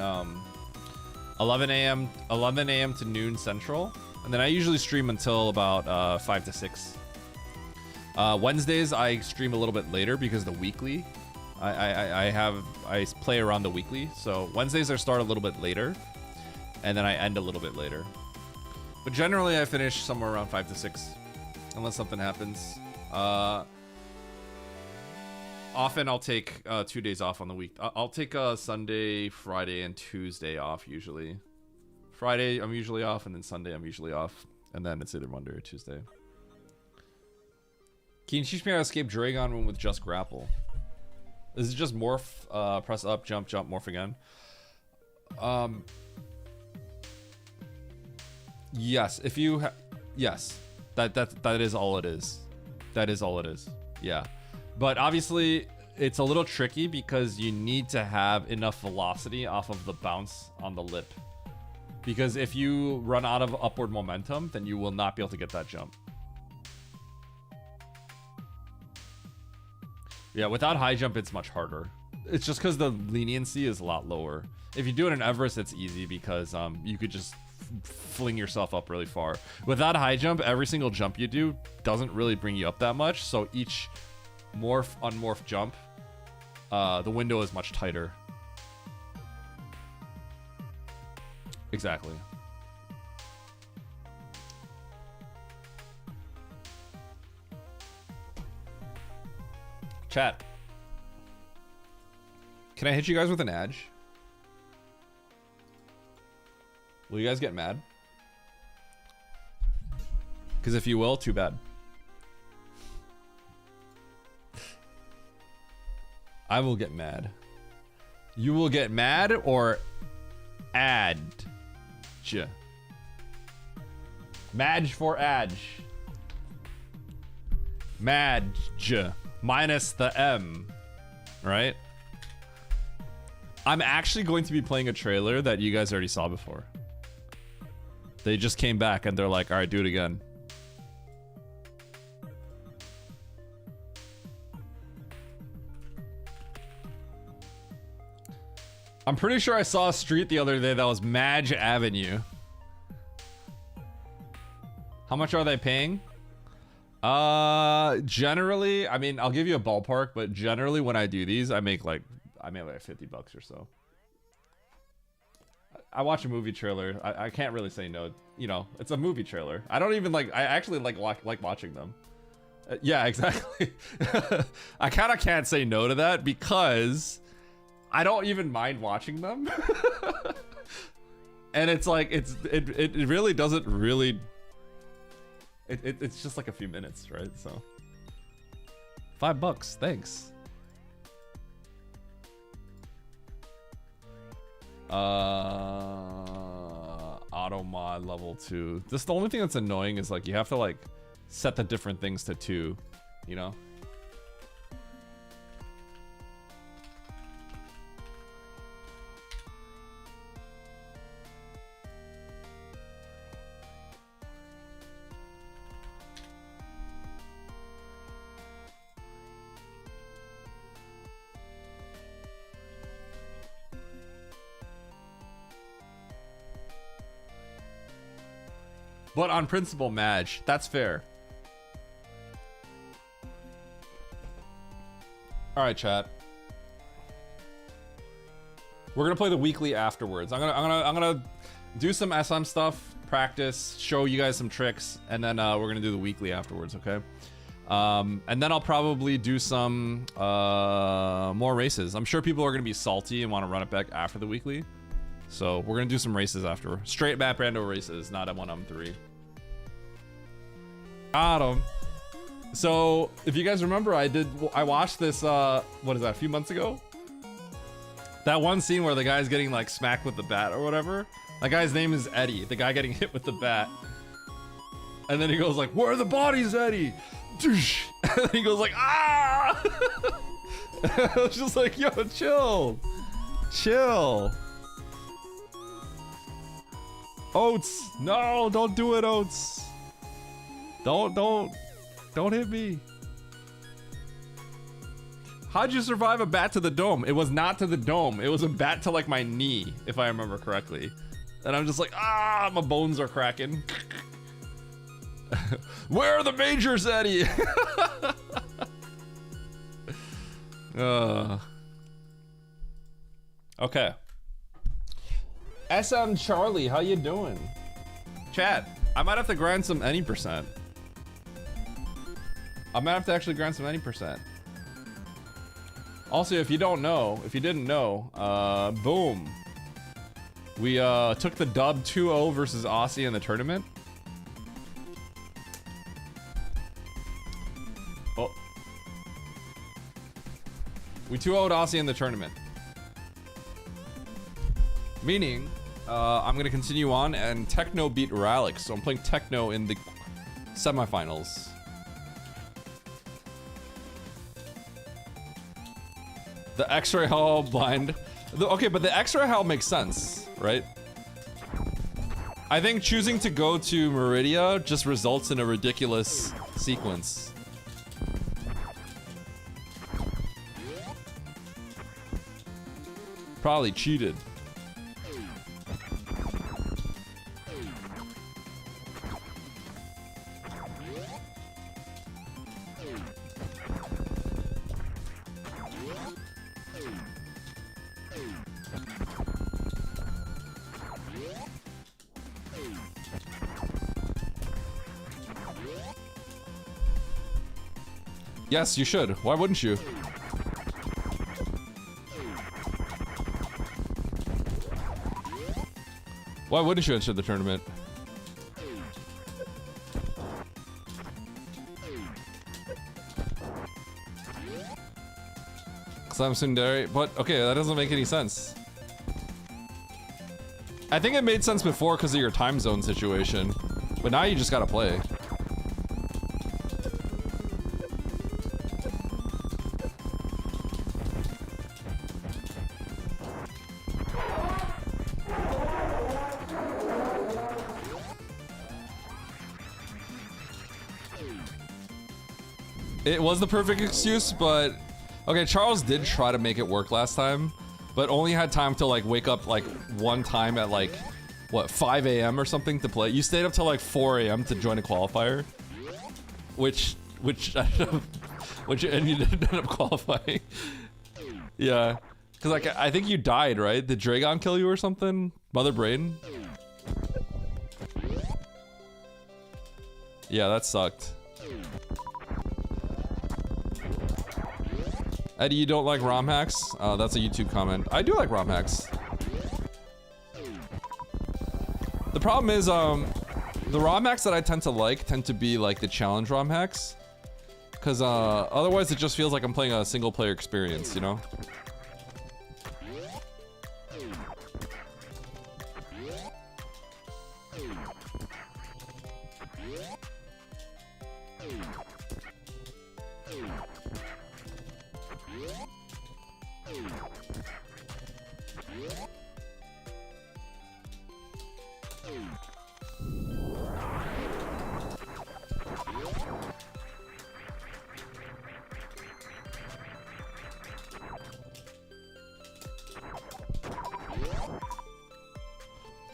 [SPEAKER 4] 11 a.m. to noon Central, and then I usually stream until about 5 to 6. Wednesdays I stream a little bit later because the weekly. I play around the weekly, so Wednesdays I start a little bit later, and then I end a little bit later. But generally I finish somewhere around 5 to 6, unless something happens. Often I'll take 2 days off on the week. I'll take Sunday, Friday, and Tuesday off usually. Friday I'm usually off, and then Sunday I'm usually off, and then it's either Monday or Tuesday. Can you teach me how to escape Dragon Room with just grapple? Is it just morph, press up, jump, morph again? Yes, if you yes, that is all it is. That is all it is. Yeah. But obviously it's a little tricky because you need to have enough velocity off of the bounce on the lip. Because if you run out of upward momentum, then you will not be able to get that jump. Yeah, without high jump, it's much harder. It's just because the leniency is a lot lower. If you do it in Everest, it's easy because you could just fling yourself up really far. Without high jump, every single jump you do doesn't really bring you up that much. So each morph, unmorph jump, the window is much tighter. Exactly. Chat. Can I hit you guys with an edge? Will you guys get mad? Because if you will, too bad. I will get mad. You will get mad or ad. Madge for Adge. Madge. Minus the M. Right? I'm actually going to be playing a trailer that you guys already saw before. They just came back and they're like, alright, do it again. I'm pretty sure I saw a street the other day that was Madge Avenue. How much are they paying? Generally, I mean, I'll give you a ballpark, but generally when I do these, I make like $50 or so. I watch a movie trailer. I can't really say no. You know, it's a movie trailer. I don't even like. I actually like watching them. Yeah, exactly. I kind of can't say no to that because I don't even mind watching them. And it's like it really doesn't really. It's just like a few minutes, right? So $5, thanks. Auto mod level 2. This the only thing that's annoying is like you have to like set the different things to 2, you know? But on principle, Madge, that's fair. All right, chat. We're gonna play the weekly afterwards. I'm gonna do some SM stuff, practice, show you guys some tricks, and then we're gonna do the weekly afterwards, okay? And then I'll probably do some more races. I'm sure people are gonna be salty and want to run it back after the weekly. So we're gonna do some races after. Straight map rando races, not M1, M3. Got him. So if you guys remember, I watched this what is that, a few months ago? That one scene where the guy's getting like smacked with the bat or whatever. That guy's name is Eddie, the guy getting hit with the bat. And then he goes like, "Where are the bodies, Eddie?" And then he goes like, "Ah!" I was just like, yo, chill. Chill. Oats, no, don't do it, Oats. Don't hit me. How'd you survive a bat to the dome? It was not to the dome. It was a bat to like my knee, if I remember correctly. And I'm just like, ah, my bones are cracking. Where are the majors, Eddie? Okay. SM Charlie, how you doing? Chat, I might have to grind some any percent. I might have to actually grind some any percent. Also, if you didn't know, boom. We took the dub 2-0 versus Aussie in the tournament. Oh. We 2-0'd Aussie in the tournament. Meaning, I'm gonna continue on and Techno beat Ralix, so I'm playing Techno in the semifinals. The X-ray hall blind. Okay, but the X-ray hall makes sense, right? I think choosing to go to Meridia just results in a ridiculous sequence. Probably cheated. Yes, you should. Why wouldn't you? Why wouldn't you enter the tournament? Cause I'm Sundari, but okay, that doesn't make any sense. I think it made sense before because of your time zone situation, but now you just gotta play. It was the perfect excuse, but okay, Charles did try to make it work last time, but only had time to like wake up like one time at like what 5 a.m. or something to play. You stayed up till like 4 a.m. to join a qualifier, which and you didn't end up qualifying. Yeah, because like I think you died, right? Did Dragon kill you or something? Mother Brain? Yeah, that sucked. Eddie, you don't like ROM hacks? That's a YouTube comment. I do like ROM hacks. The problem is, the ROM hacks that I tend to like tend to be like the challenge ROM hacks. Cause otherwise it just feels like I'm playing a single player experience, you know?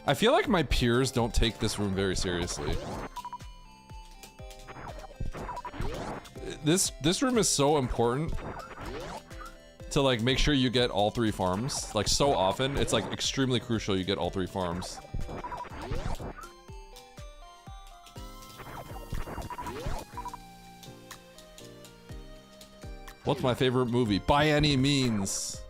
[SPEAKER 4] I feel like my peers don't take this room very seriously. This room is so important to like make sure you get all 3 farms. Like so often, it's like extremely crucial you get all 3 farms. What's my favorite movie? By any means.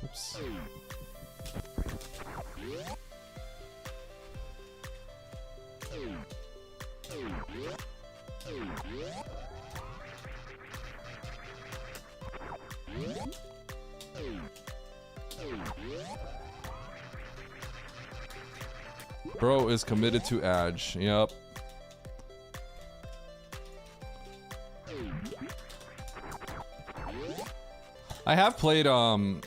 [SPEAKER 4] Oops. Bro is committed to Edge. Yep. I have played in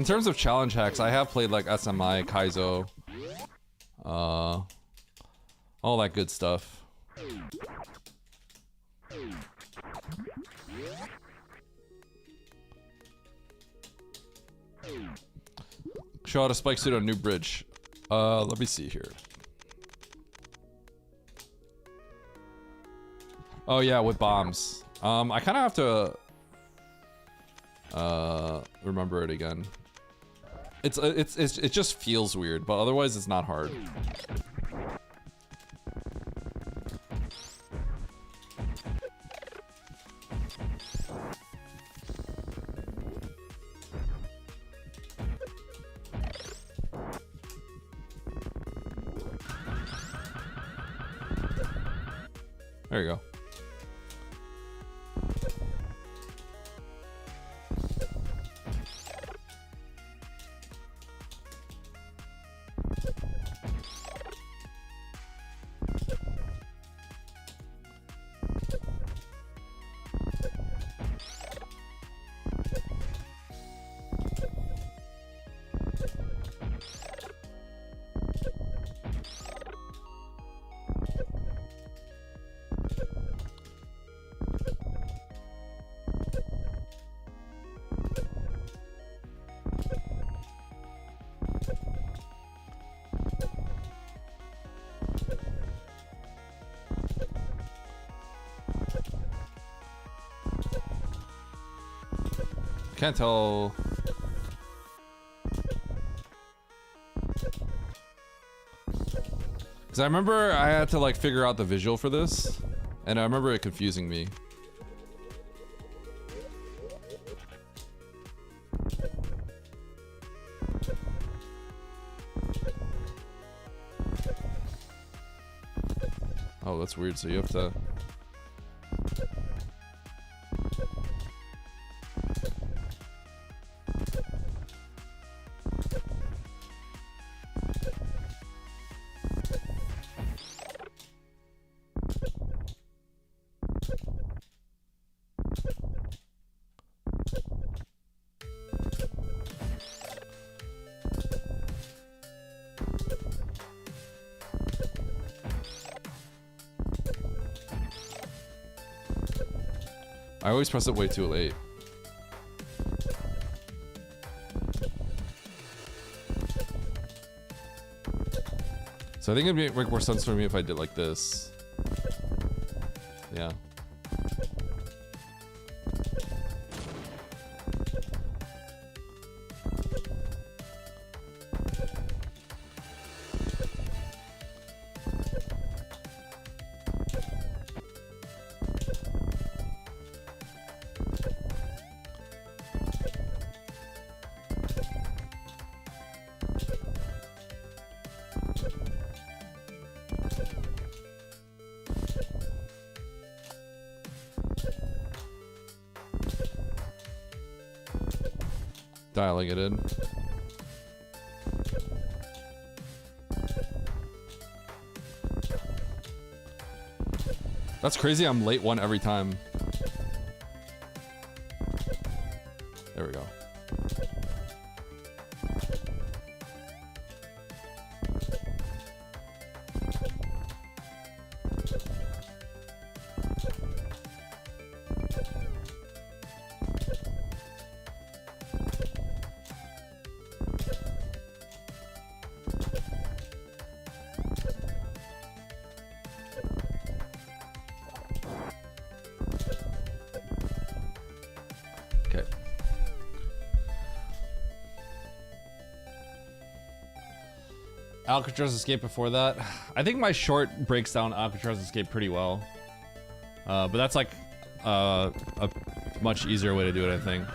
[SPEAKER 4] terms of challenge hacks, I have played like SMI, Kaizo, all that good stuff. Show out a spike suit on New Bridge. Let me see here. Oh yeah, with bombs. I kind of have to remember it again. It just feels weird, but otherwise it's not hard. There you go. Can't tell. Because I remember I had to like figure out the visual for this, and I remember it confusing me. Oh, that's weird. So you have to... I always press it way too late. So I think it'd make more sense for me if I did like this. Yeah. Dialing it in. That's crazy, I'm late one every time. There we go. Alcatraz Escape before that. I think my short breaks down Alcatraz Escape pretty well. But that's like a much easier way to do it, I think.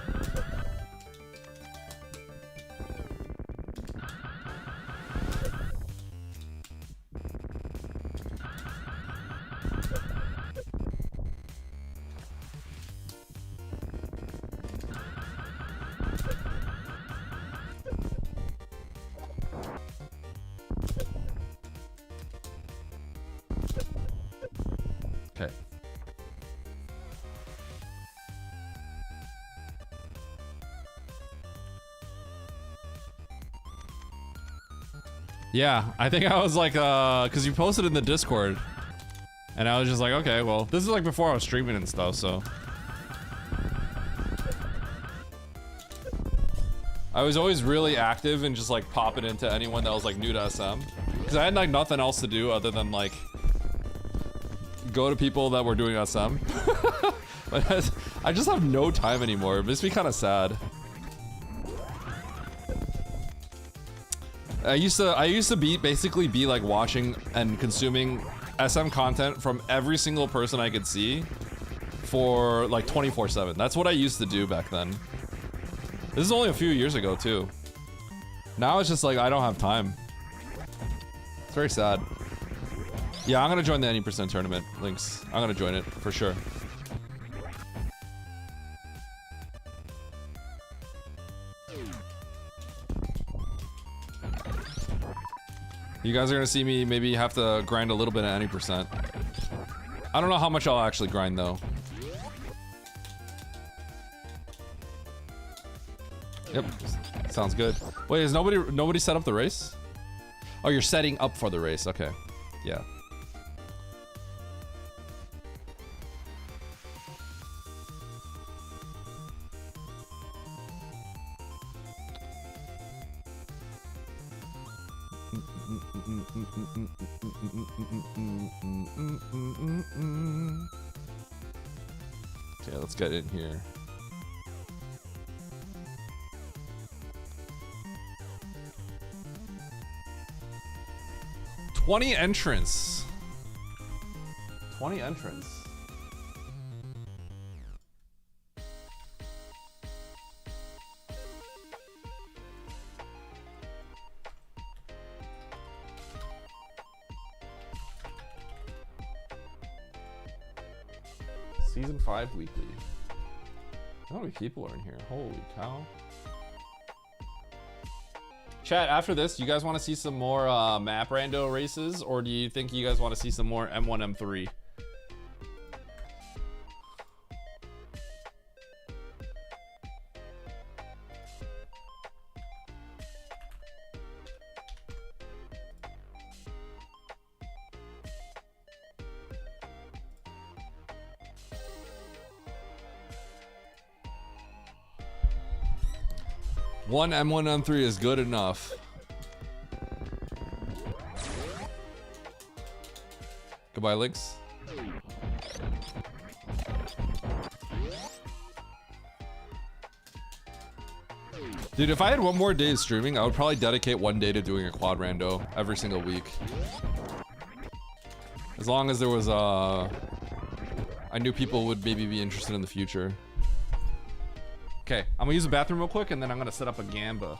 [SPEAKER 4] Yeah, I think I was like, cause you posted in the Discord, and I was just like, okay, well, this is like before I was streaming and stuff, so. I was always really active and just like popping into anyone that was like new to SM, cause I had like nothing else to do other than like go to people that were doing SM. But I just have no time anymore. It makes me kind of sad. I used to basically be like watching and consuming SM content from every single person I could see for like 24/7. That's what I used to do back then. This is only a few years ago too. Now it's just like I don't have time. It's very sad. Yeah, I'm gonna join the 90% tournament, Links. I'm gonna join it for sure. You guys are gonna see me maybe have to grind a little bit at 90%. I don't know how much I'll actually grind though. Yep, sounds good. Wait, is nobody set up the race? Oh, you're setting up for the race. Okay, yeah. Okay, let's get in here. 20 entrants. 20 entrants. Season 5 weekly. How many people are in here? Holy cow. Chat, after this, you guys want to see some more map rando races, or do you think you guys want to see some more M1, M3? One M1, M3 is good enough. Goodbye, Lynx. Dude, if I had one more day of streaming, I would probably dedicate one day to doing a quad rando every single week. As long as there was I knew people would maybe be interested in the future. Okay, I'm gonna use the bathroom real quick and then I'm gonna set up a gamba.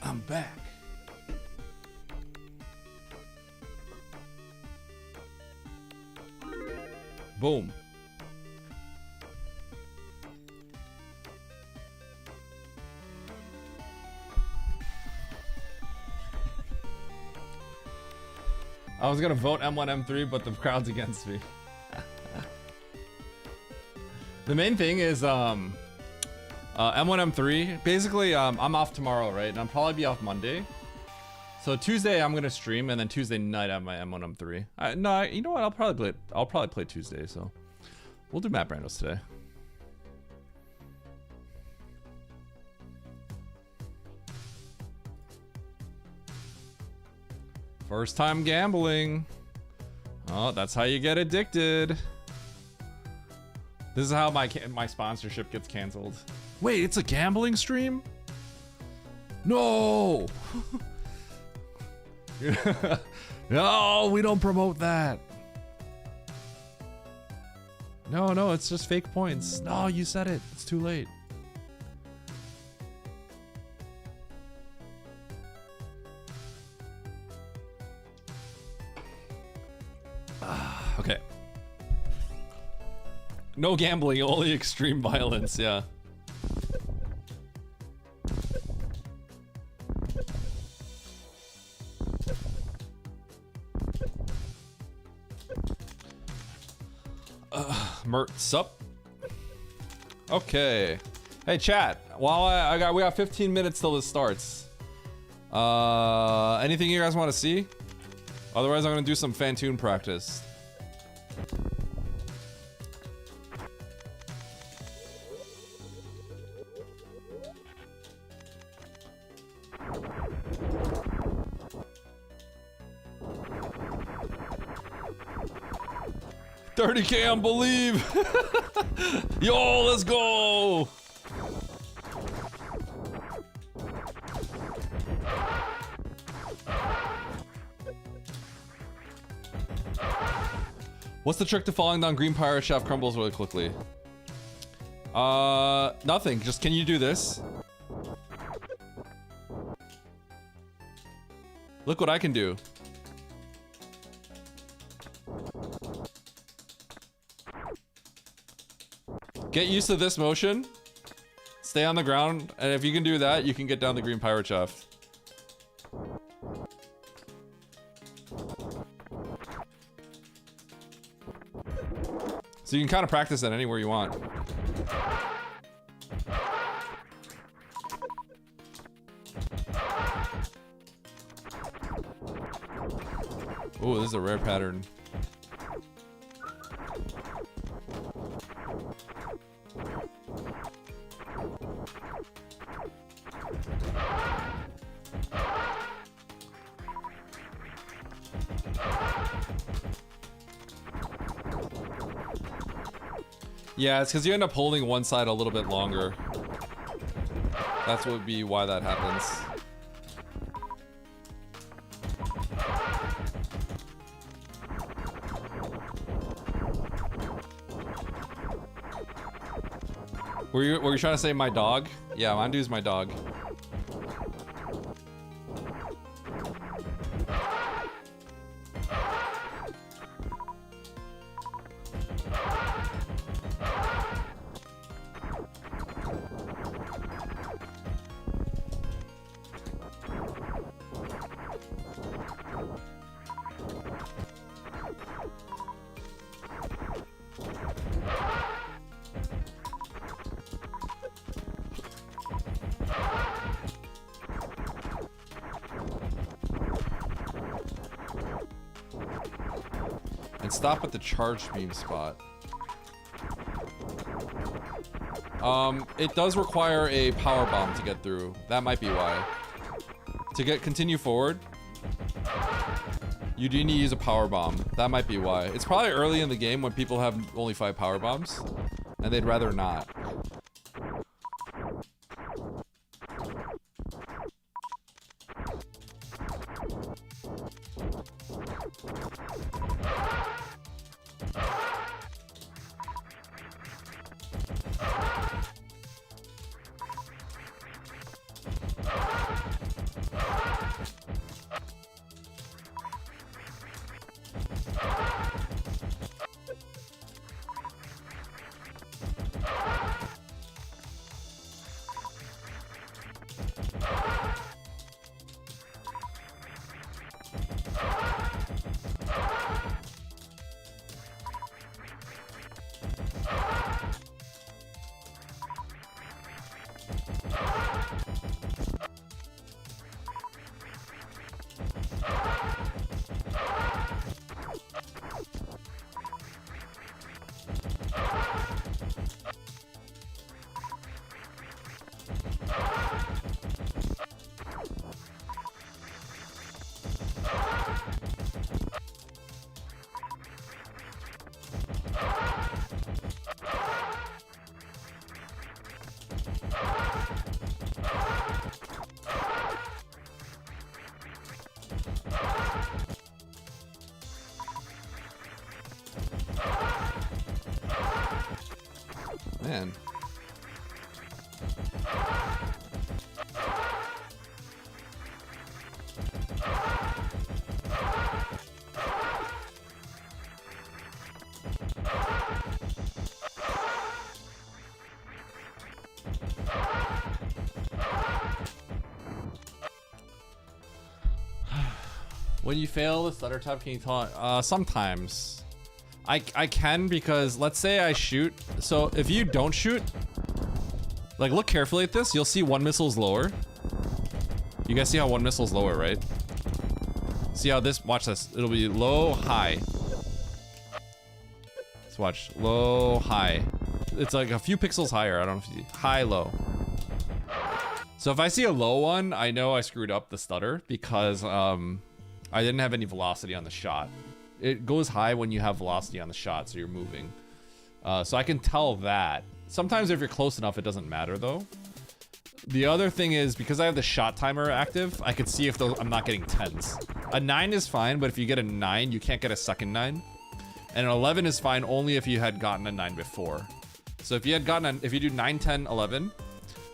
[SPEAKER 4] I'm back. Boom. I was gonna vote M1, M3, but the crowd's against me. The main thing is, M1, M3. Basically, I'm off tomorrow, right? And I'll probably be off Monday. So Tuesday I'm gonna stream, and then Tuesday night I have my M1, M3. No, you know what? I'll probably play Tuesday. So we'll do map randos today. First time gambling. Oh, that's how you get addicted. This is how my sponsorship gets canceled. Wait, it's a gambling stream? No! No, we don't promote that. No, it's just fake points. No, you said it. It's too late. Okay. No gambling, only extreme violence, yeah. Mert, sup? Okay. Hey, chat. While we got 15 minutes till this starts. Anything you guys want to see? Otherwise, I'm gonna do some Fantoon practice. $30K on Believe! Yo, let's go! What's the trick to falling down green pirate shaft crumbles really quickly? Nothing. Just can you do this? Look what I can do. Get used to this motion. Stay on the ground, and if you can do that, you can get down the green pirate shaft. So you can kind of practice that anywhere you want. Oh, this is a rare pattern. Yeah, it's because you end up holding one side a little bit longer. That's what would be why that happens. Were you trying to say my dog? Yeah, Mandu's my dog. Stop at the charge beam spot. It does require a power bomb to get through. That might be why. To continue forward, you do need to use a power bomb. That might be why. It's probably early in the game when people have only 5 power bombs, and they'd rather not. Man. When you fail the stutter tap, can you taunt? Sometimes. I can, because let's say I shoot. So if you don't shoot, like look carefully at this, you'll see one missile's lower. You guys see how one missile's lower, right? See how this, watch this. It'll be low, high. Let's watch, low, high. It's like a few pixels higher. I don't know if you see, high, low. So if I see a low one, I know I screwed up the stutter because I didn't have any velocity on the shot. It goes high when you have velocity on the shot, so you're moving. So I can tell that. Sometimes if you're close enough, it doesn't matter though. The other thing is, because I have the shot timer active, I can see if I'm not getting 10s. A 9 is fine, but if you get a 9, you can't get a second 9. And an 11 is fine only if you had gotten a 9 before. So if you had gotten if you do 9, 10, 11,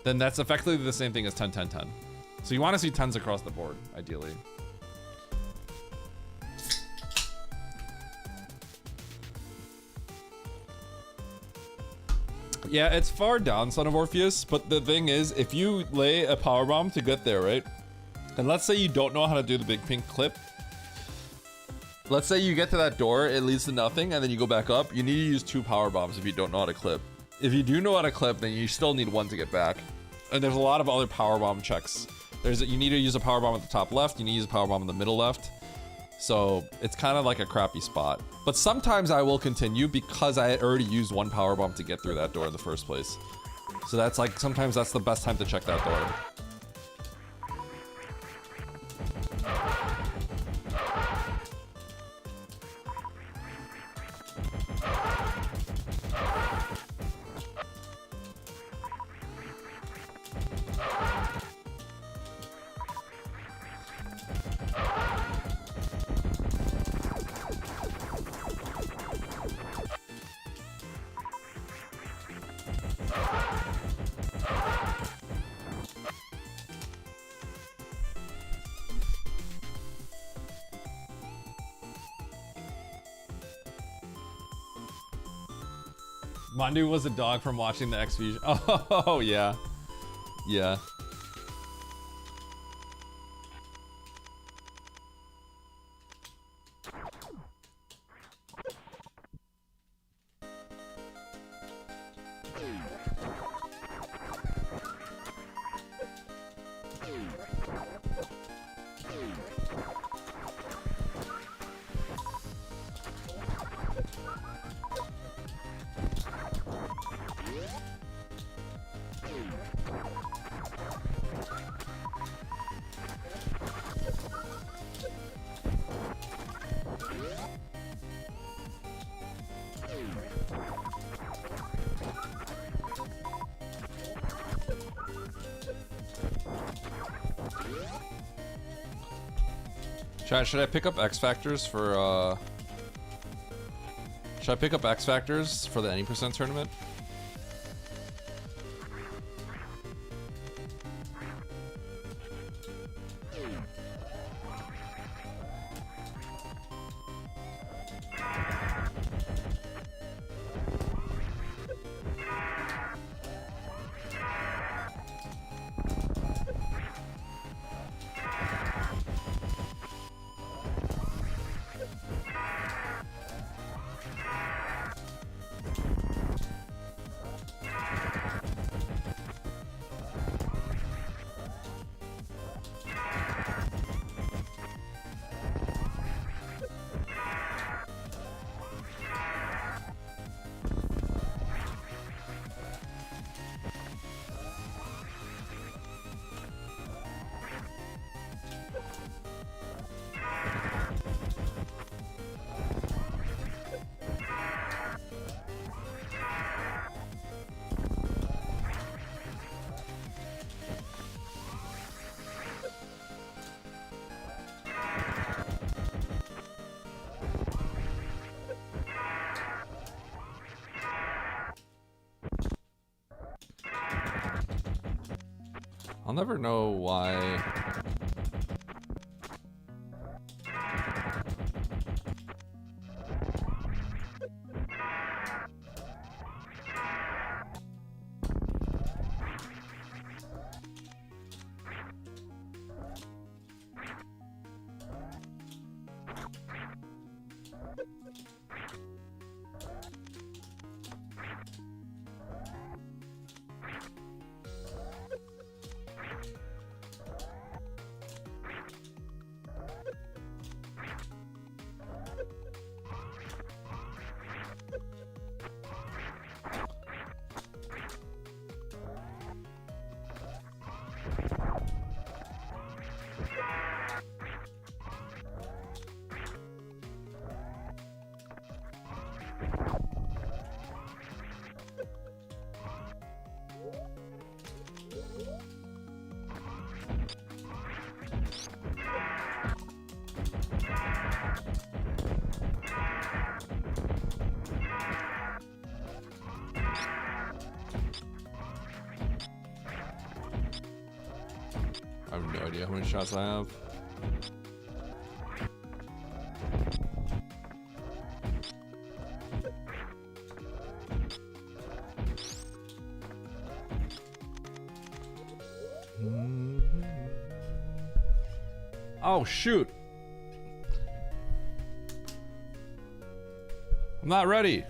[SPEAKER 4] then that's effectively the same thing as 10, 10, 10. So you want to see 10s across the board, ideally. Yeah, it's far down, Son of Orpheus, but the thing is, if you lay a power bomb to get there, right? And let's say you don't know how to do the big pink clip. Let's say you get to that door, it leads to nothing, and then you go back up. You need to use 2 power bombs if you don't know how to clip. If you do know how to clip, then you still need 1 to get back. And there's a lot of other power bomb checks. You need to use a power bomb at the top left, you need to use a power bomb in the middle left. So it's kind of like a crappy spot. But sometimes I will continue because I had already used 1 power bomb to get through that door in the first place. So that's like, sometimes that's the best time to check that door. Mandu was a dog from watching the X-Fusion. Oh, yeah. Yeah. Chat, should I pick up X Factors for, Should I pick up X Factors for the Any Percent tournament? I'll never know why. I have no idea how many shots I have. Oh, shoot. I'm not ready.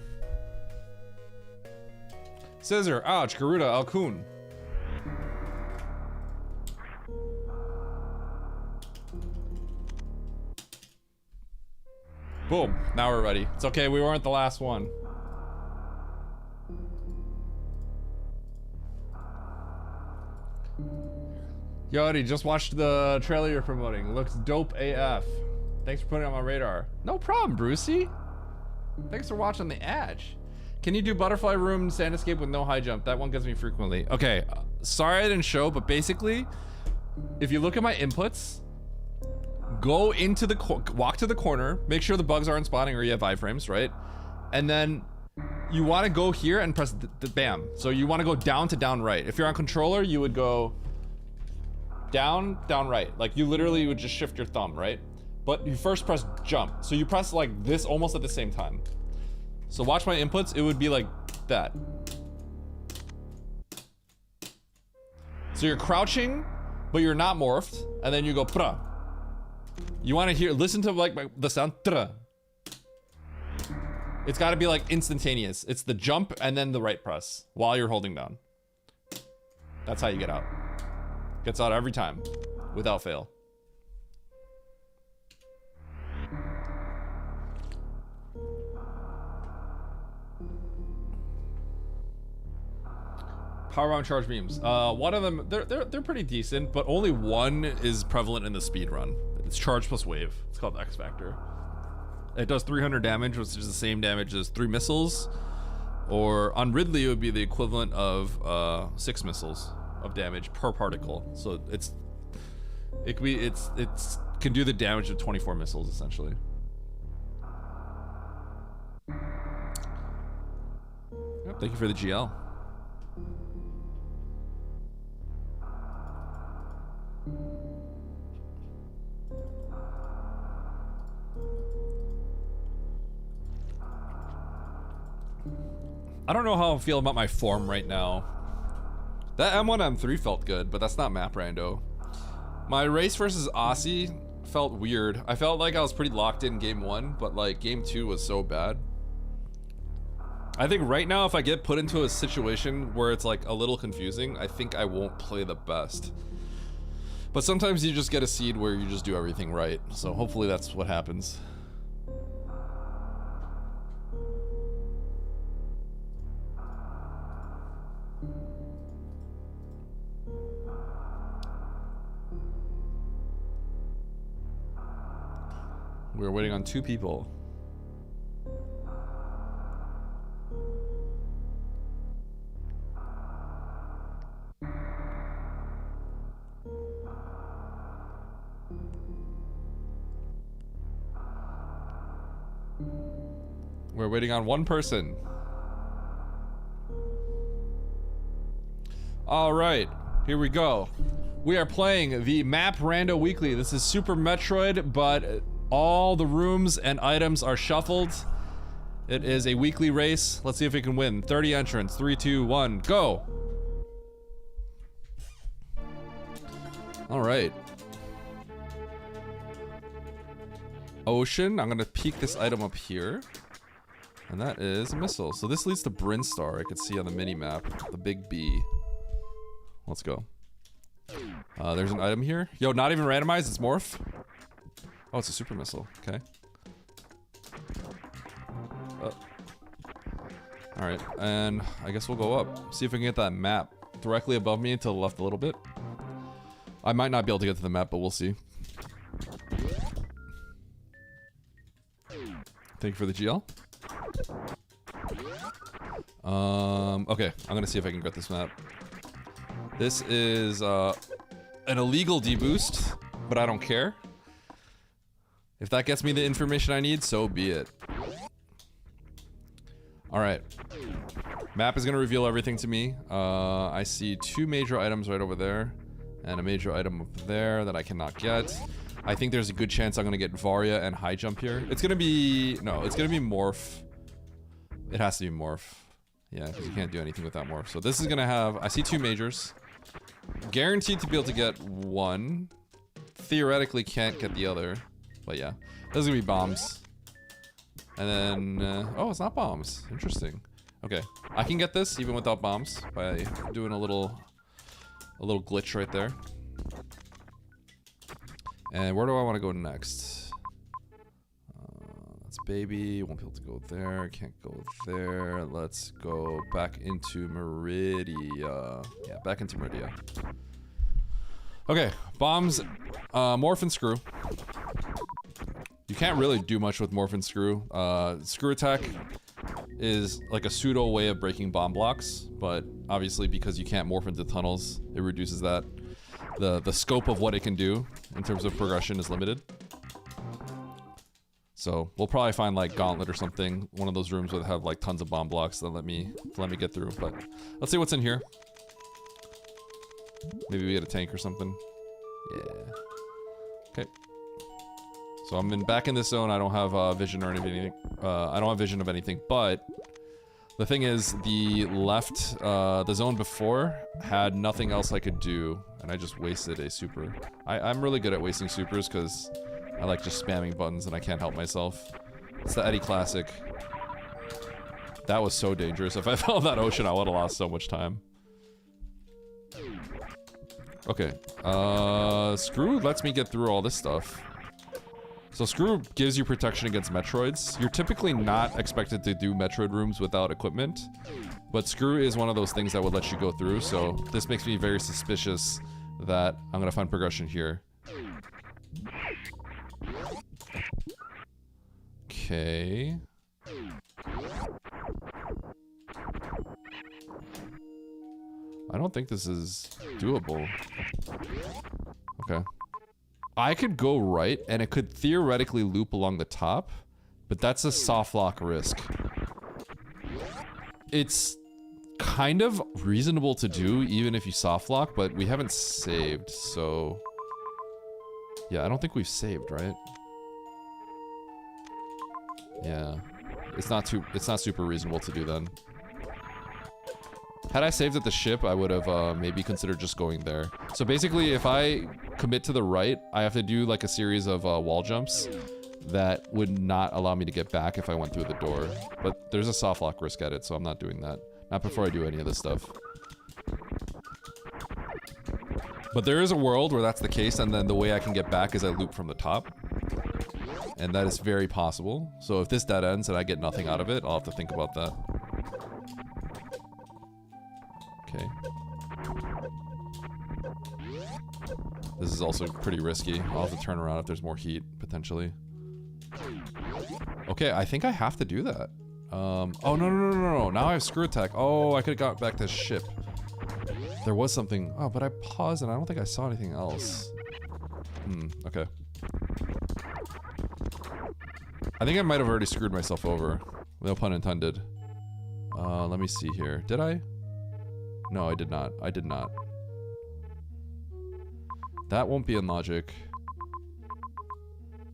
[SPEAKER 4] Scissor, ouch, Garuda, Alkun. Boom, now we're ready. It's okay, we weren't the last one. Yo, Eddie, just watched the trailer you're promoting. Looks dope AF. Thanks for putting it on my radar. No problem, Brucey. Thanks for watching the Edge. Can you do Butterfly Room Sand Escape with no high jump? That one gets me frequently. Okay, sorry I didn't show, but basically, if you look at my inputs, go into the walk to the corner, make sure the bugs aren't spawning or you have iframes, right? And then you want to go here and press the bam. So you want to go down to down right. If you're on controller, you would go down, down right. Like you literally would just shift your thumb, right? But you first press jump. So you press like this almost at the same time. So watch my inputs, it would be like that. So you're crouching, but you're not morphed, and then you go pra. You want to listen to like the sound tra. It's got to be like instantaneous. It's the jump and then the right press while you're holding down. That's how you get out. Gets out every time, without fail. Power on charge beams. One of them, they're pretty decent, but only one is prevalent in the speed run. It's charge plus wave. It's called X Factor. It does 300 damage, which is the same damage as 3 missiles, or on Ridley it would be the equivalent of 6 missiles of damage per particle. So it can do the damage of 24 missiles essentially. Yep, thank you for the GL. I don't know how I feel about my form right now. That M1 M3 felt good, but that's not map rando. My race versus Aussie felt weird. I felt like I was pretty locked in game 1, but like game 2 was so bad. I think right now if I get put into a situation where it's like a little confusing, I think I won't play the best. But sometimes you just get a seed where you just do everything right. So hopefully that's what happens. We're waiting on 2 people. We're waiting on 1 person. All right, here we go. We are playing the Map Rando Weekly. This is Super Metroid, but all the rooms and items are shuffled. It is a weekly race. Let's see if we can win. 30 entrants. 3, 2, 1, go. All right. Ocean. I'm gonna peek this item up here. And that is a missile. So this leads to Brinstar. I could see on the mini map, the big B. Let's go. There's an item here. Yo, not even randomized, it's morph. Oh, it's a super missile. Okay. Alright, and I guess we'll go up. See if we can get that map directly above me to the left a little bit. I might not be able to get to the map, but we'll see. Thank you for the GL. Okay, I'm gonna see if I can get this map. This is an illegal deboost, but I don't care. If that gets me the information I need, so be it. Alright. Map is gonna reveal everything to me. I see 2 major items right over there. And a major item up there that I cannot get. I think there's a good chance I'm gonna get Varia and high jump here. It's gonna be... No, it's gonna be Morph. It has to be Morph. Yeah, because you can't do anything without Morph. So this is gonna have... I see 2 majors. Guaranteed to be able to get 1. Theoretically can't get the other. But yeah. This is gonna be bombs. And then... oh, it's not bombs. Interesting. Okay. I can get this even without bombs by doing a little glitch right there. And where do I want to go next? That's baby. Won't be able to go there. Can't go there. Let's go back into Meridia. Yeah, back into Meridia. Okay, bombs. Morph and screw. You can't really do much with morph and screw. Screw attack is like a pseudo way of breaking bomb blocks, but obviously because you can't morph into tunnels, it reduces that. The scope of what it can do in terms of progression is limited. So we'll probably find like Gauntlet or something, one of those rooms that have like tons of bomb blocks that let me get through. But let's see what's in here. Maybe we get a tank or something. Yeah. Okay. So I'm back in this zone. I don't have vision or anything. I don't have vision of anything, but the thing is, the left, the zone before had nothing else I could do, and I just wasted a super. I'm really good at wasting supers because I like just spamming buttons and I can't help myself. It's the Eddie classic. That was so dangerous. If I fell in that ocean, I would have lost so much time. Okay. Screw lets me get through all this stuff. So Screw gives you protection against Metroids. You're typically not expected to do Metroid rooms without equipment, but Screw is one of those things that would let you go through, so this makes me very suspicious that I'm gonna find progression here. Okay. I don't think this is doable. Okay. I could go right, and it could theoretically loop along the top, but that's a soft lock risk. It's kind of reasonable to do, even if you soft lock, but we haven't saved, so... Yeah, I don't think we've saved, right? Yeah. It's not super reasonable to do then. Had I saved at the ship, I would have maybe considered just going there. So basically, if I commit to the right, I have to do like a series of wall jumps that would not allow me to get back if I went through the door. But there's a soft lock risk at it, so I'm not doing that. Not before I do any of this stuff. But there is a world where that's the case, and then the way I can get back is I loop from the top. And that is very possible. So if this dead ends and I get nothing out of it, I'll have to think about that. Okay. This is also pretty risky. I'll have to turn around if there's more heat, potentially. Okay, I think I have to do that. Oh, no. Now I have screw attack. Oh, I could have got back to the ship. There was something. Oh, but I paused and I don't think I saw anything else. Okay. I think I might have already screwed myself over. No pun intended. Let me see here. Did I? No, I did not. I did not. That won't be in logic.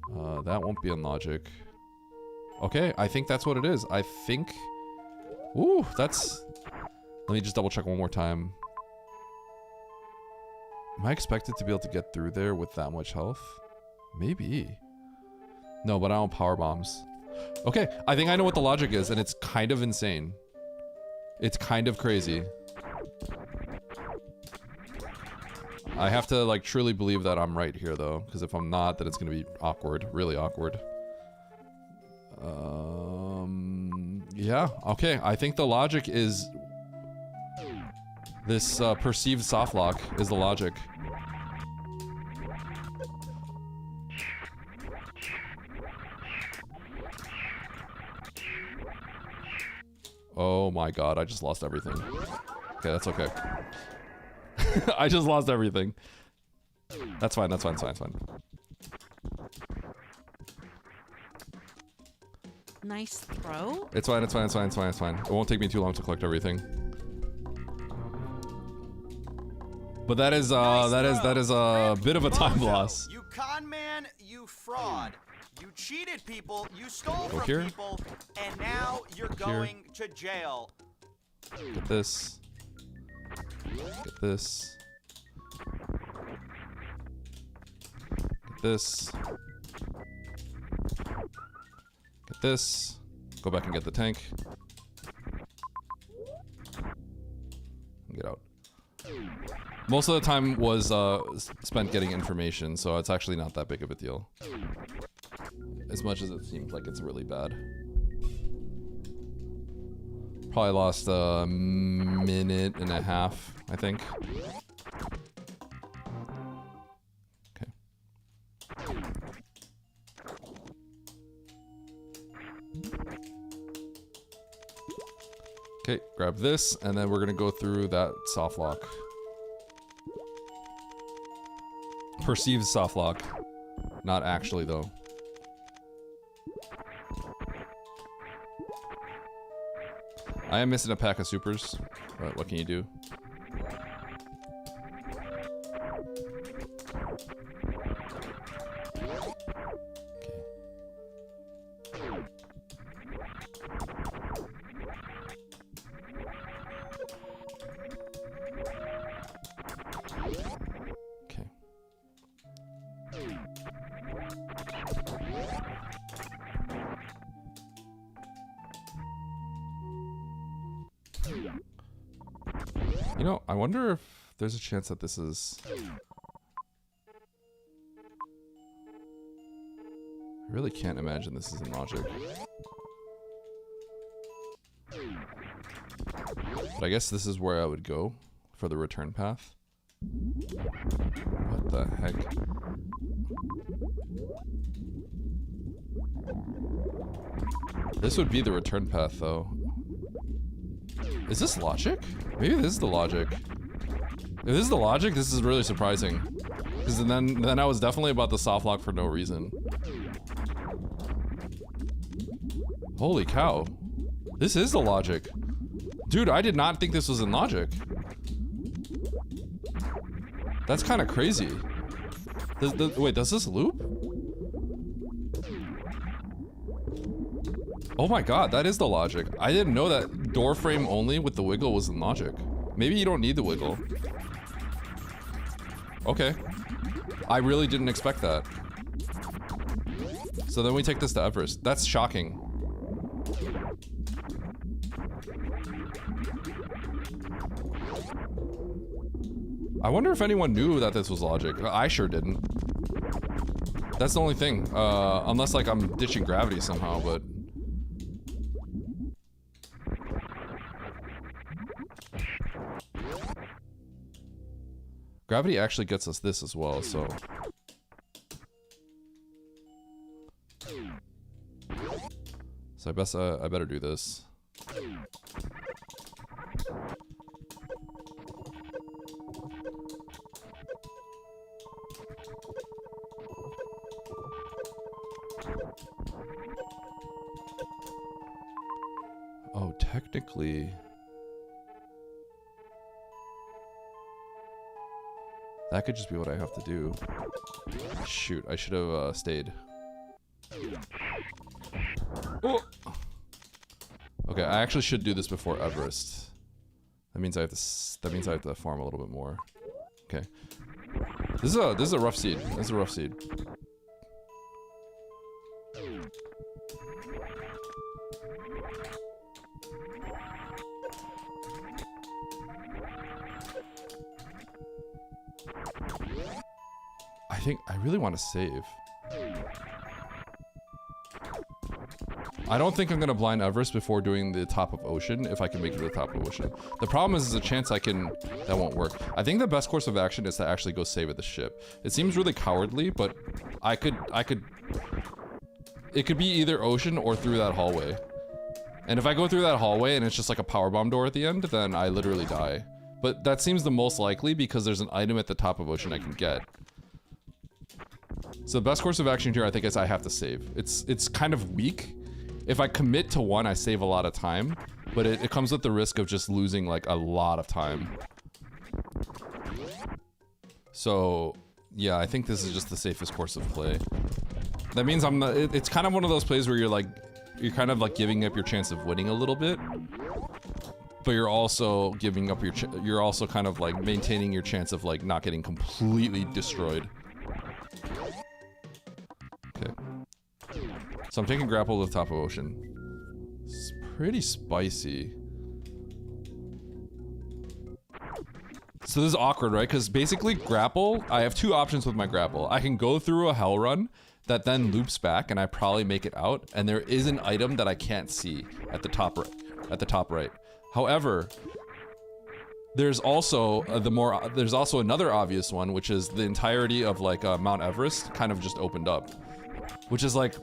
[SPEAKER 4] That won't be in logic. Okay, I think that's what it is. I think... Ooh, that's... Let me just double check one more time. Am I expected to be able to get through there with that much health? Maybe. No, but I don't power bombs. Okay, I think I know what the logic is, and it's kind of insane. It's kind of crazy. I have to, like, truly believe that I'm right here, though. Because if I'm not, then it's going to be awkward. Really awkward. Yeah, okay. I think the logic is... This, perceived soft lock is the logic. Oh my god, I just lost everything. Okay, that's okay. I just lost everything. That's fine, that's fine, that's fine, that's fine.
[SPEAKER 5] Nice throw.
[SPEAKER 4] It's fine, it's fine, it's fine, it's fine, it's fine. It won't take me too long to collect everything. But that is a bit of a time loss.
[SPEAKER 6] You con man, you fraud. You cheated people, you stole from
[SPEAKER 4] here.
[SPEAKER 6] people, and now you're going to jail.
[SPEAKER 4] Get this. Get this. Get this. Get this. Go back and get the tank. Get out. Most of the time was spent getting information, so it's actually not that big of a deal. As much as it seems like it's really bad. Probably lost a minute and a half, I think. Okay. Okay, grab this, and then we're gonna go through that soft lock. Perceived soft lock. Not actually, though. I am missing a pack of supers, but what can you do? Okay. You know, I wonder if there's a chance that this is... I really can't imagine this is in logic. But I guess this is where I would go for the return path. What the heck? This would be the return path, though. Is this logic? Maybe this is the logic. If this is the logic, this is really surprising. Because then I was definitely about the soft lock for no reason. Holy cow. This is the logic. Dude, I did not think this was in logic. That's kind of crazy. Wait, does this loop? Oh my god, that is the logic. I didn't know that door frame only with the wiggle was in logic. Maybe you don't need the wiggle. Okay. I really didn't expect that. So then we take this to Everest. That's shocking. I wonder if anyone knew that this was logic. I sure didn't. That's the only thing. Unless like I'm ditching gravity somehow, but... Gravity actually gets us this as well, so... So I better do this. Oh, technically... That could just be what I have to do. Shoot, I should have stayed. Oh. Okay, I actually should do this before Everest. That means I have to farm a little bit more. Okay. This is a rough seed. This is a rough seed. I really want to save. I don't think I'm gonna blind Everest before doing the top of ocean if I can make it to the top of ocean. The problem is there's a chance that won't work. I think the best course of action is to actually go save at the ship. It seems really cowardly, but it could be either ocean or through that hallway. And if I go through that hallway and it's just like a powerbomb door at the end, then I literally die. But that seems the most likely because there's an item at the top of ocean I can get. So the best course of action here, I think, is I have to save. It's kind of weak. If I commit to one, I save a lot of time, but it comes with the risk of just losing like a lot of time. So, yeah, I think this is just the safest course of play. That means I'm not, it's kind of one of those plays where you're kind of like giving up your chance of winning a little bit. But you're also giving up you're also kind of like maintaining your chance of like not getting completely destroyed. Okay. So I'm taking grapple to the top of ocean. It's pretty spicy. So this is awkward, right? Because basically grapple, I have two options with my grapple. I can go through a hell run that then loops back and I probably make it out, and there is an item that I can't see at the top right. However, there's also there's also another obvious one, which is the entirety of like Mount Everest kind of just opened up, which is like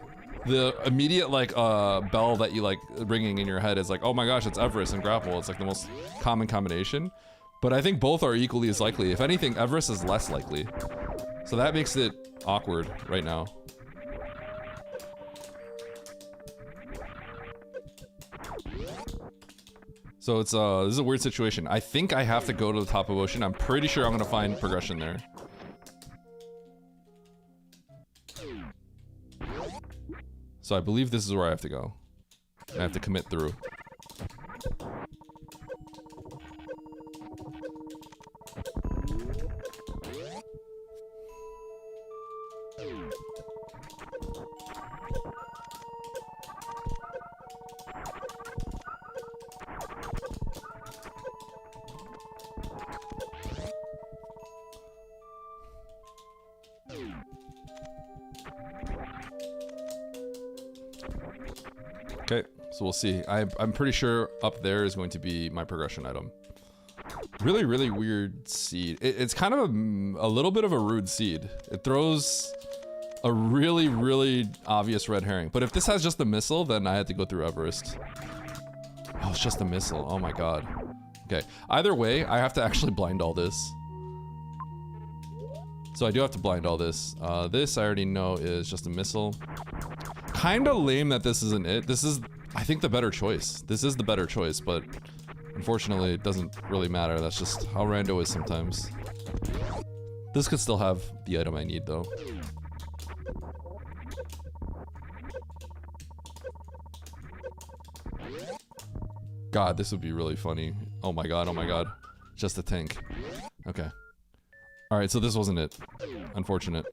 [SPEAKER 4] the immediate like bell that you like ringing in your head is like, oh my gosh, it's Everest and grapple. It's like the most common combination, but I think both are equally as likely. If anything, Everest is less likely, so that makes it awkward right now. So it's this is a weird situation. I think I have to go to the top of ocean. I'm pretty sure I'm gonna find progression there. So I believe this is where I have to go. I have to commit through. Okay, so we'll see. I'm pretty sure up there is going to be my progression item. Really, really weird seed. It's kind of a little bit of a rude seed. It throws a really, really obvious red herring. But if this has just a missile, then I had to go through Everest. Oh, it's just a missile. Oh my god. Okay, either way, I have to actually blind all this. So I do have to blind all this. This I already know is just a missile. Kinda lame that this isn't it. This is, I think, the better choice. This is the better choice, but unfortunately it doesn't really matter. That's just how Rando is sometimes. This could still have the item I need though. God, this would be really funny. Oh my god, oh my god. Just a tank. Okay. Alright, so this wasn't it. Unfortunate.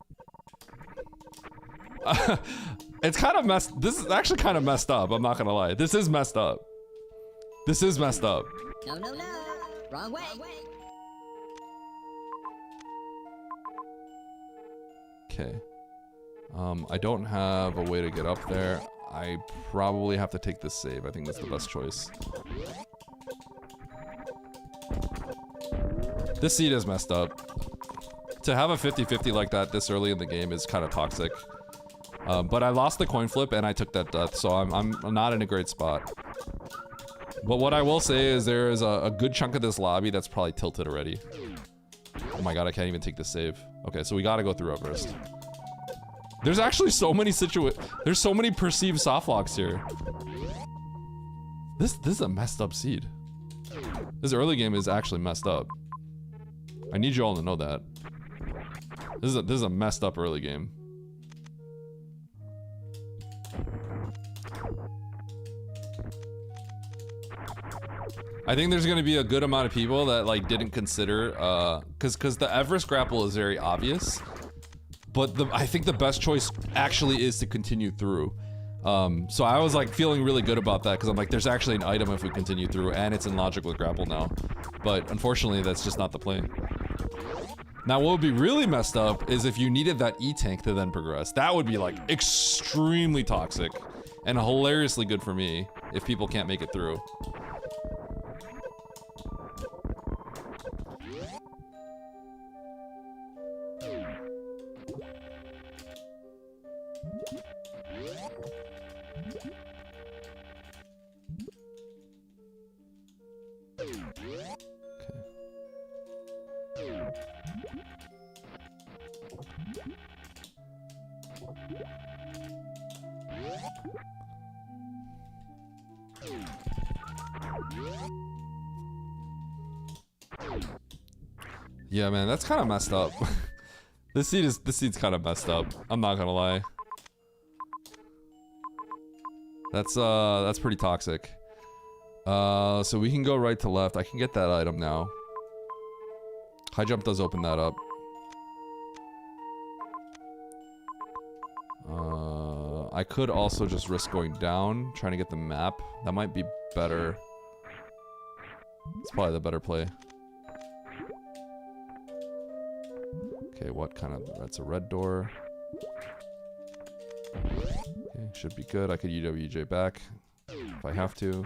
[SPEAKER 4] It's kind of messed. This is actually kind of messed up. I'm not gonna lie. This is messed up. This is messed up.
[SPEAKER 7] No, no, no. Wrong way.
[SPEAKER 4] Okay. I don't have a way to get up there. I probably have to take this save. I think that's the best choice. This seed is messed up. To have a 50-50 like that this early in the game is kind of toxic. But I lost the coin flip and I took that death, so I'm not in a great spot. But what I will say is there is a good chunk of this lobby that's probably tilted already. Oh my god, I can't even take this save. Okay, so we gotta go through Everest. There's actually so many there's so many perceived softlocks here. This is a messed up seed. This early game is actually messed up. I need you all to know that. This is a messed up early game. I think there's gonna be a good amount of people that like didn't consider, cause the Everest grapple is very obvious, but I think the best choice actually is to continue through. So I was like feeling really good about that because I'm like, there's actually an item if we continue through, and it's in logic with grapple now. But unfortunately, that's just not the plan. Now, what would be really messed up is if you needed that E-tank to then progress. That would be like extremely toxic and hilariously good for me if people can't make it through. Yeah, man, that's kind of messed up. This seed's kind of messed up. I'm not gonna lie. That's pretty toxic. So we can go right to left. I can get that item now. High jump does open that up. I could also just risk going down, trying to get the map. That might be better. It's probably the better play. Okay, what kind of... That's a red door. Okay, should be good. I could UWJ back if I have to.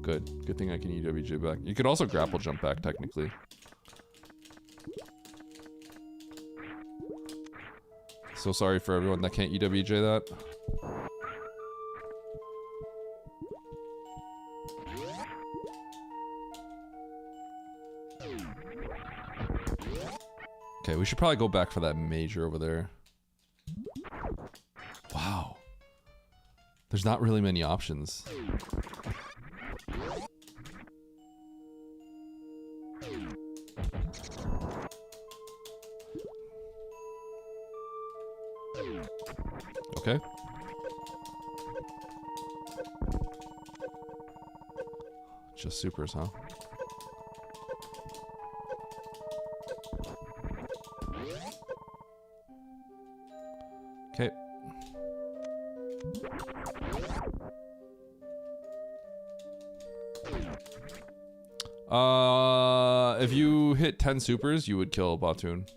[SPEAKER 4] Good. Good thing I can UWJ back. You could also grapple jump back, technically. So sorry for everyone that can't UWJ that. Okay, we should probably go back for that major over there. Wow. There's not really many options. Okay. Just supers, huh? Okay. If you hit 10 supers, you would kill Batoon.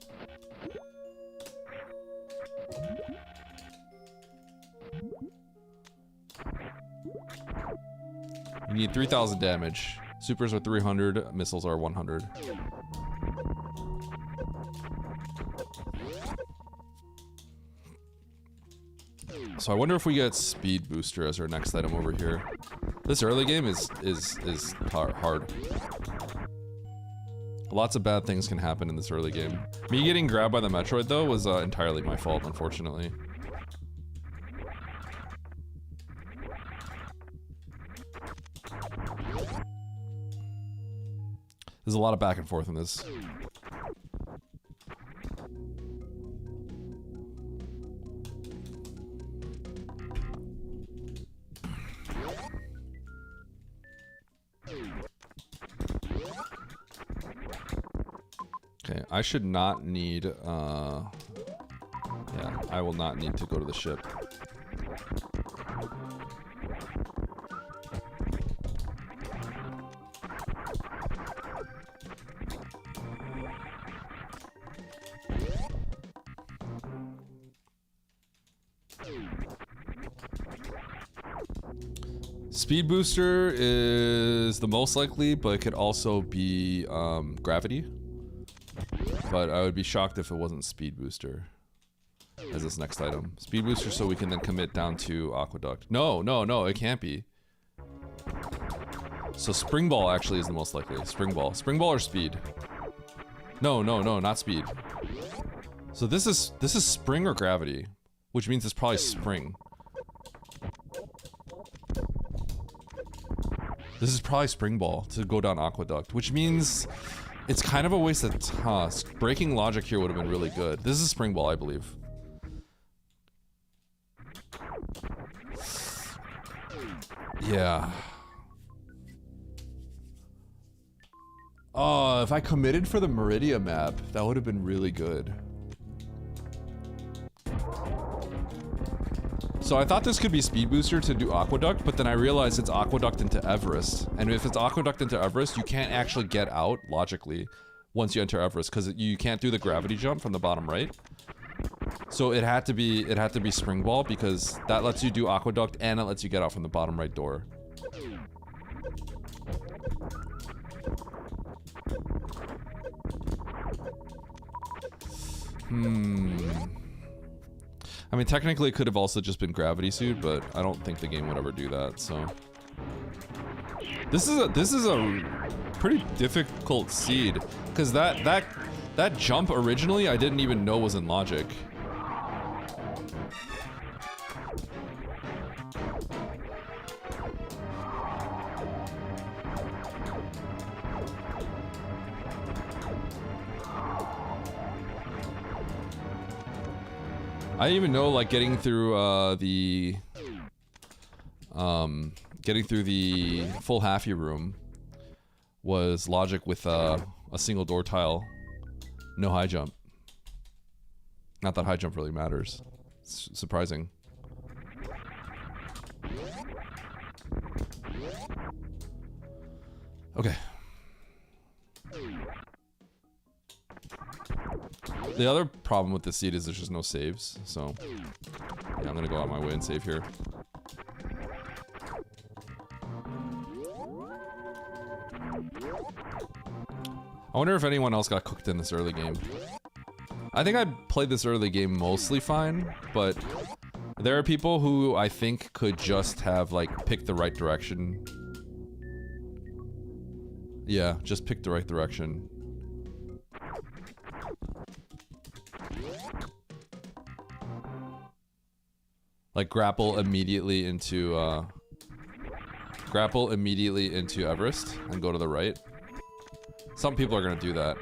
[SPEAKER 4] You need 3,000 damage. Supers are 300, missiles are 100. So I wonder if we get speed booster as our next item over here. This early game is hard. Lots of bad things can happen in this early game. Me getting grabbed by the Metroid though was entirely my fault, unfortunately. There's a lot of back and forth in this. Okay, I should not need, yeah, I will not need to go to the ship. Speed booster is the most likely, but it could also be gravity. But I would be shocked if it wasn't speed booster as this next item. Speed booster so we can then commit down to aqueduct. No, it can't be. So spring ball actually is the most likely. Spring ball or speed? No, not speed. So this is spring or gravity, which means it's probably spring. This is probably spring ball to go down aqueduct, which means it's kind of a waste of task. Breaking logic here would have been really good. This is spring ball, I believe. Yeah. Oh, if I committed for the Meridia map, that would have been really good. So I thought this could be speed booster to do aqueduct, but then I realized it's aqueduct into Everest. And if it's aqueduct into Everest, you can't actually get out logically once you enter Everest because you can't do the gravity jump from the bottom right. So it had to be spring ball because that lets you do aqueduct and it lets you get out from the bottom right door. I mean, technically it could have also just been gravity suit, but I don't think the game would ever do that, so. This is a pretty difficult seed, because that jump originally I didn't even know was in logic. I didn't even know like getting through the full halfy room was logic with a single door tile, no high jump. Not that high jump really matters. It's surprising. Okay. The other problem with this seed is there's just no saves, so yeah, I'm gonna go out my way and save here. I wonder if anyone else got cooked in this early game. I think I played this early game mostly fine, but there are people who I think could just have like picked the right direction. Yeah, just pick the right direction. Like grapple immediately into Everest and go to the right. Some people are gonna do that,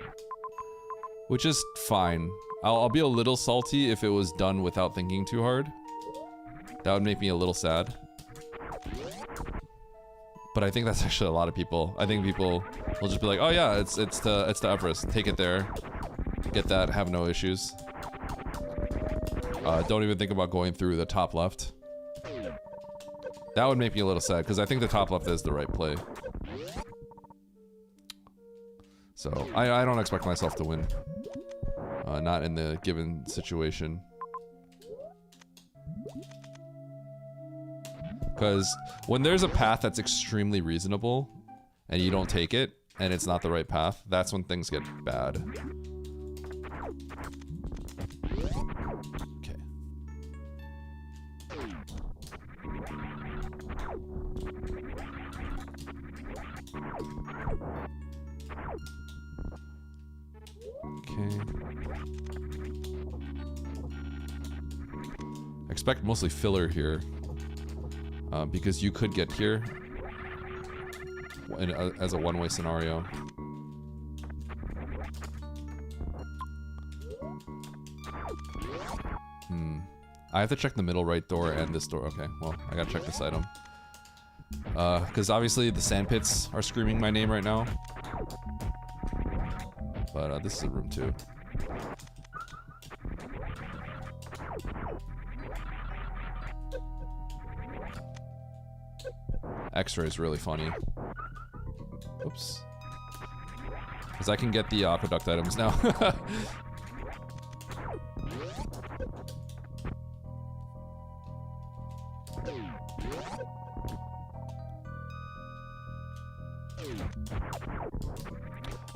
[SPEAKER 4] which is fine. I'll be a little salty if it was done without thinking too hard. That would make me a little sad. But I think that's actually a lot of people. I think people will just be like, "Oh yeah, it's to Everest. Take it there, get that, have no issues." Don't even think about going through the top left. That would make me a little sad because I think the top left is the right play. So I don't expect myself to win. Not in the given situation. Because when there's a path that's extremely reasonable and you don't take it and it's not the right path, that's when things get bad. Okay. Okay. Expect mostly filler here. Because you could get here as a one-way scenario. I have to check the middle right door and this door. Okay, well, I gotta check this item. Because obviously the sandpits are screaming my name right now. But this is a room too. X-ray is really funny. Oops. Because I can get the aqueduct items now.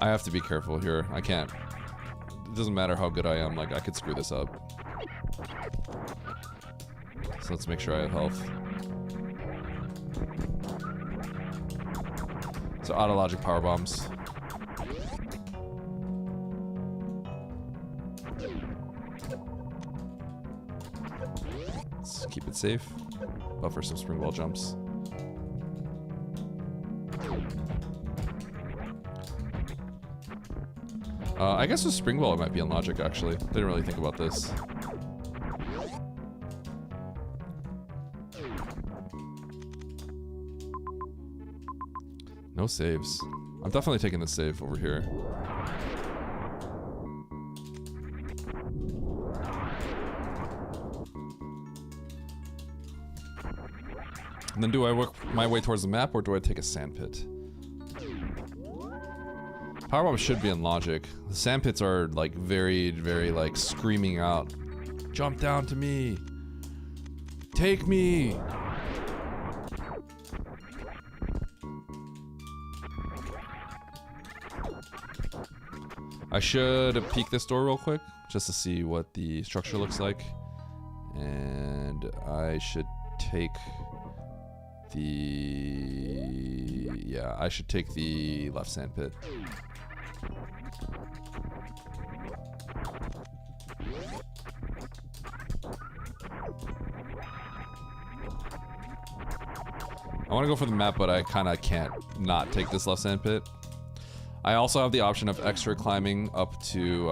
[SPEAKER 4] I have to be careful here. I can't. It doesn't matter how good I am. Like, I could screw this up. So let's make sure I have health. So auto logic power bombs. Let's keep it safe. Buffer some spring ball jumps. I guess with spring ball it might be on logic actually. Didn't really think about this. No saves. I'm definitely taking the save over here. And then do I work my way towards the map or do I take a sandpit? Powerbomb should be in logic. The sandpits are like very, very like screaming out. Jump down to me. Take me. I should peek this door real quick just to see what the structure looks like. And I should take the... yeah, I should take the left sandpit. I want to go for the map, but I kind of can't not take this left sandpit. I also have the option of extra climbing up to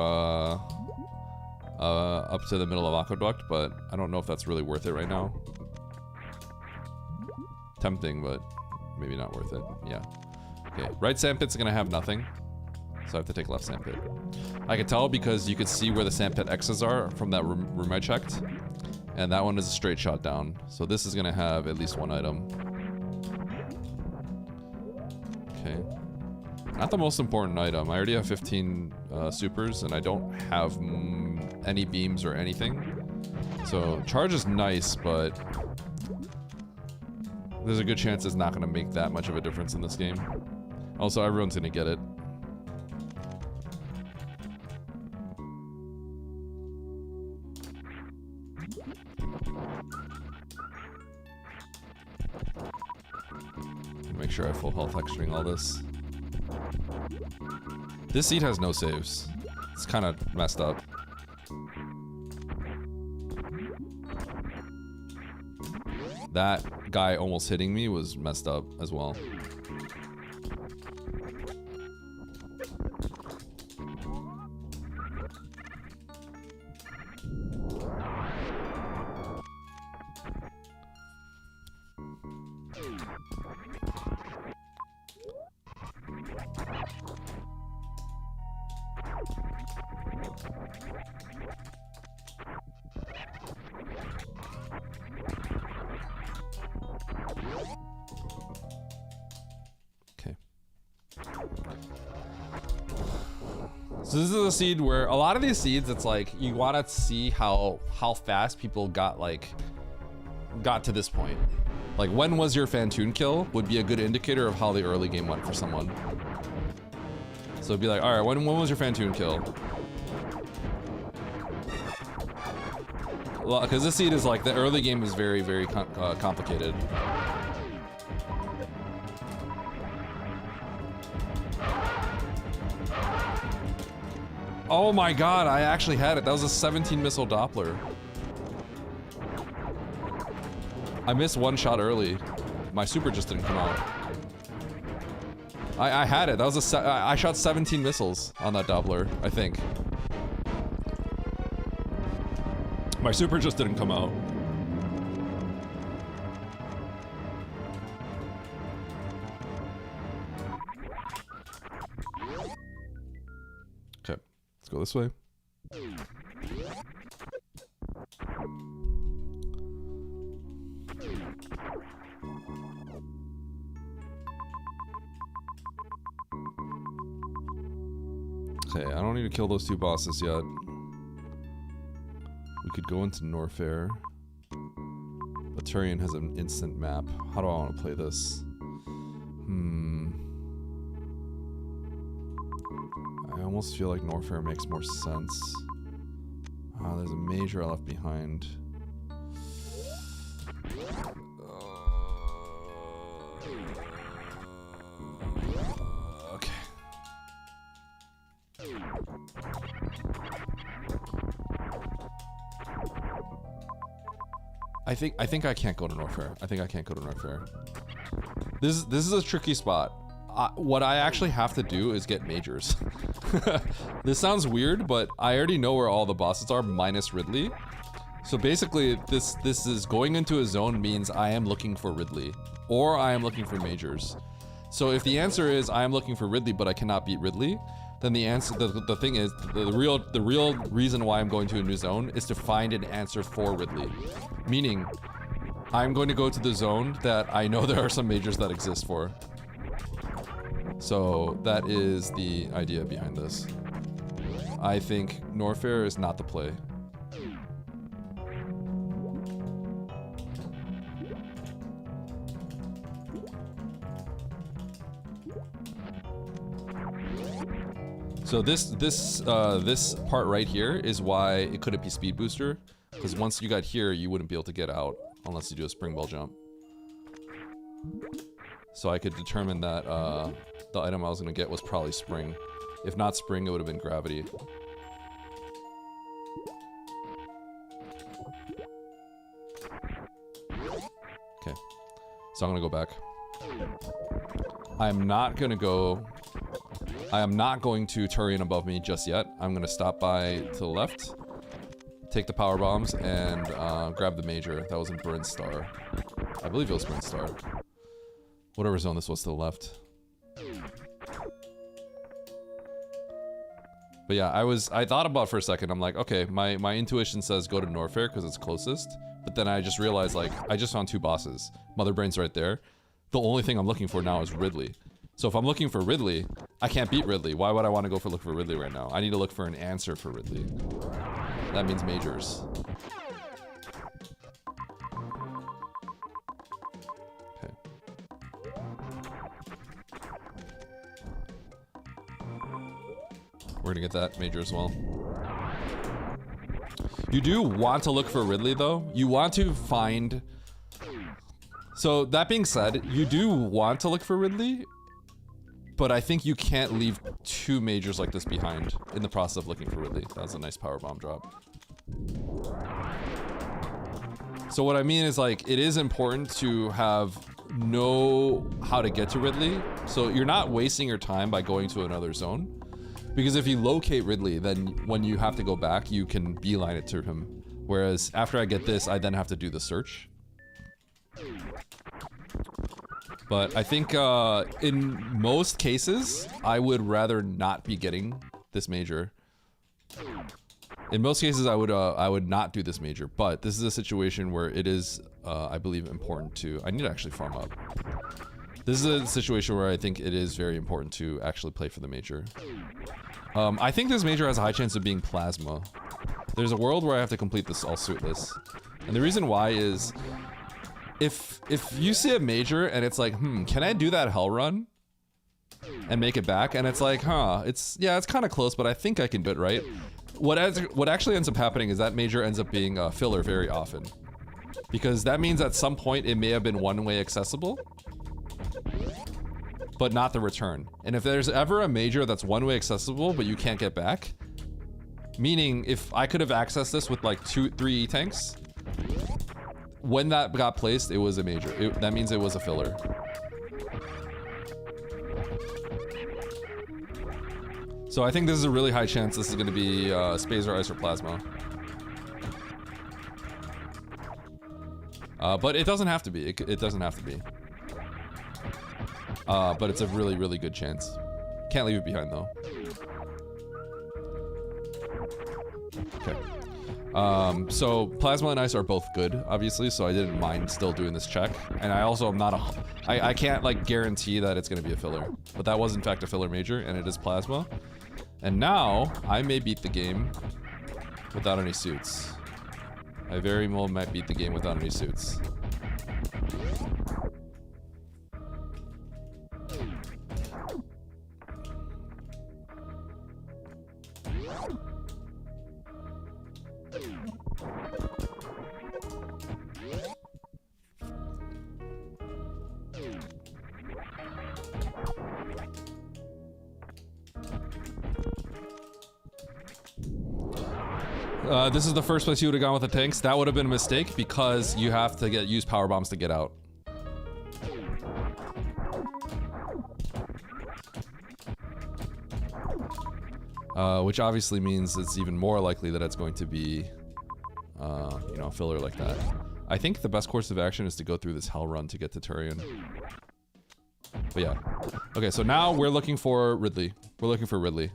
[SPEAKER 4] up to the middle of Aqueduct, but I don't know if that's really worth it right now. Tempting, but maybe not worth it. Yeah. Okay, right sandpit's gonna have nothing, so I have to take left sandpit. I can tell because you can see where the sandpit X's are from that room I checked, and that one is a straight shot down. So this is gonna have at least one item. Okay. Not the most important item. I already have 15 supers, and I don't have any beams or anything. So charge is nice, but there's a good chance it's not going to make that much of a difference in this game. Also, everyone's going to get it. Make sure I have full health extraing all this. This seed has no saves. It's kind of messed up. That guy almost hitting me was messed up as well. So this is a seed where a lot of these seeds, it's like you want to see how fast people got to this point. Like when was your Fantoon kill would be a good indicator of how the early game went for someone. So it'd be like, all right, when was your Fantoon kill? Well, because this seed is like the early game is very, very complicated. Oh my god, I actually had it. That was a 17 missile Doppler. I missed one shot early. My super just didn't come out. I had it. That was I shot 17 missiles on that Doppler, I think. My super just didn't come out. Okay, let's go this way. Okay, I don't need to kill those two bosses yet. We could go into Norfair. But Turian has an instant map. How do I want to play this? I almost feel like Norfair makes more sense. There's a major I left behind. Okay. I think I can't go to Norfair. I think I can't go to Norfair. This is a tricky spot. What I actually have to do is get majors. This sounds weird, but I already know where all the bosses are, minus Ridley. So basically, this is going into a zone means I am looking for Ridley, or I am looking for majors. So if the answer is I am looking for Ridley, but I cannot beat Ridley, then the answer, the thing is, the real reason why I'm going to a new zone is to find an answer for Ridley. Meaning, I'm going to go to the zone that I know there are some majors that exist for. So that is the idea behind this. I think Norfair is not the play. So this part right here is why it couldn't be speed booster, because once you got here, you wouldn't be able to get out unless you do a spring ball jump. So I could determine that the item I was gonna get was probably spring. If not spring, it would have been gravity. Okay, so I'm gonna go back. I am not going to Turian above me just yet. I'm going to stop by to the left take the power bombs, and grab the major. That was in Burn Star. I believe it was Burn Star. Whatever zone this was to the left. But yeah, I thought about it for a second. I'm like, okay, my intuition says go to Norfair because it's closest. But then I just realized, like, I just found 2 bosses. Mother Brain's right there. The only thing I'm looking for now is Ridley. So if I'm looking for Ridley, I can't beat Ridley. Why would I want to look for Ridley right now? I need to look for an answer for Ridley. That means majors. Okay. We're gonna get that major as well. You do want to look for Ridley though. You want to find... So that being said, you do want to look for Ridley, but I think you can't leave 2 majors like this behind in the process of looking for Ridley. That was a nice power bomb drop. So what I mean is, like, it is important to know how to get to Ridley. So you're not wasting your time by going to another zone. Because if you locate Ridley, then when you have to go back, you can beeline it to him. Whereas after I get this, I then have to do the search. But I think in most cases, I would rather not be getting this major. In most cases, I would not do this major. But this is a situation where it is, I believe, important to... I need to actually farm up. This is a situation where I think it is very important to actually play for the major. I think this major has a high chance of being Plasma. There's a world where I have to complete this all suitless. And the reason why is... If you see a major and it's like, can I do that hell run? And make it back? And it's like, it's kind of close, but I think I can do it, right? What actually ends up happening is that major ends up being a filler very often. Because that means at some point it may have been one-way accessible, but not the return. And if there's ever a major that's one-way accessible, but you can't get back, meaning if I could have accessed this with like 2-3 E-tanks, when that got placed, it was a major. That means it was a filler. So I think this is a really high chance this is going to be Spazer, Ice, or Plasma. But it doesn't have to be. It doesn't have to be. But it's a really, really good chance. Can't leave it behind though. Okay. So Plasma and Ice are both good, obviously, so I didn't mind still doing this check. And I also am not I can't like guarantee that it's gonna be a filler. But that was in fact a filler major, and it is Plasma. And now, I may beat the game without any suits. I very well might beat the game without any suits. This is the first place you would have gone with the tanks. That would have been a mistake because you have to use power bombs to get out. Which obviously means it's even more likely that it's going to be, you know, a filler like that. I think the best course of action is to go through this hell run to get to Turian. But yeah. Okay, so now we're looking for Ridley. We're looking for Ridley.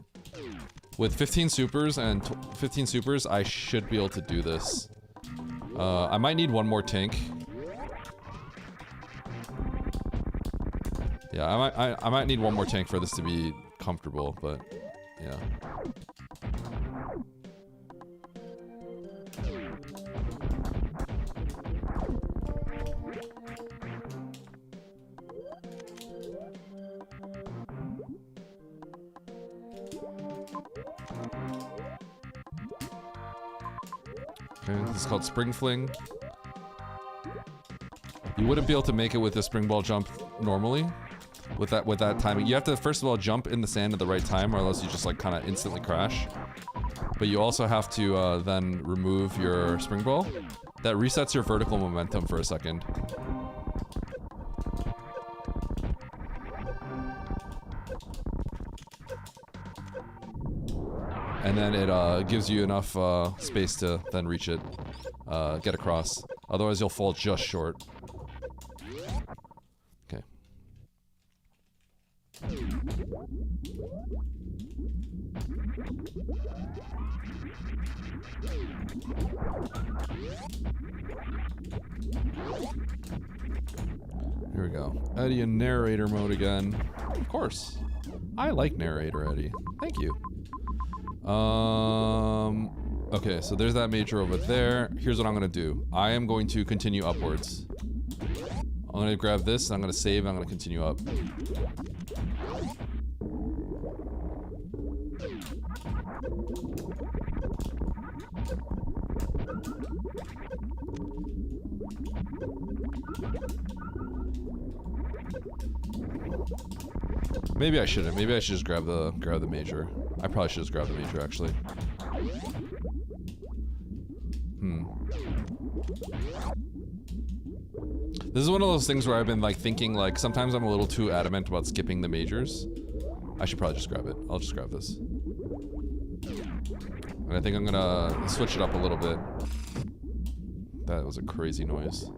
[SPEAKER 4] With 15 supers and 15 supers, I should be able to do this. I might need one more tank. Yeah, I might need one more tank for this to be comfortable, but yeah. Okay, this is called Spring Fling. You wouldn't be able to make it with a spring ball jump normally. With that timing. You have to first of all jump in the sand at the right time, or else you just like kind of instantly crash. But you also have to then remove your spring ball. That resets your vertical momentum for a second. And and then it gives you enough space to then reach it, get across. Otherwise, you'll fall just short. Okay. Here we go. Eddie in narrator mode again. Of course. I like narrator, Eddie. Thank you. Okay, so there's that major over there. Here's what I'm gonna do. I am going to continue upwards. I'm gonna grab this, and I'm gonna save, and I'm gonna continue up. Maybe I shouldn't. Maybe I should just grab the major. I probably should just grab the major, actually. This is one of those things where I've been like thinking like sometimes I'm a little too adamant about skipping the majors. I should probably just grab it. I'll just grab this. And I think I'm gonna switch it up a little bit. That was a crazy noise.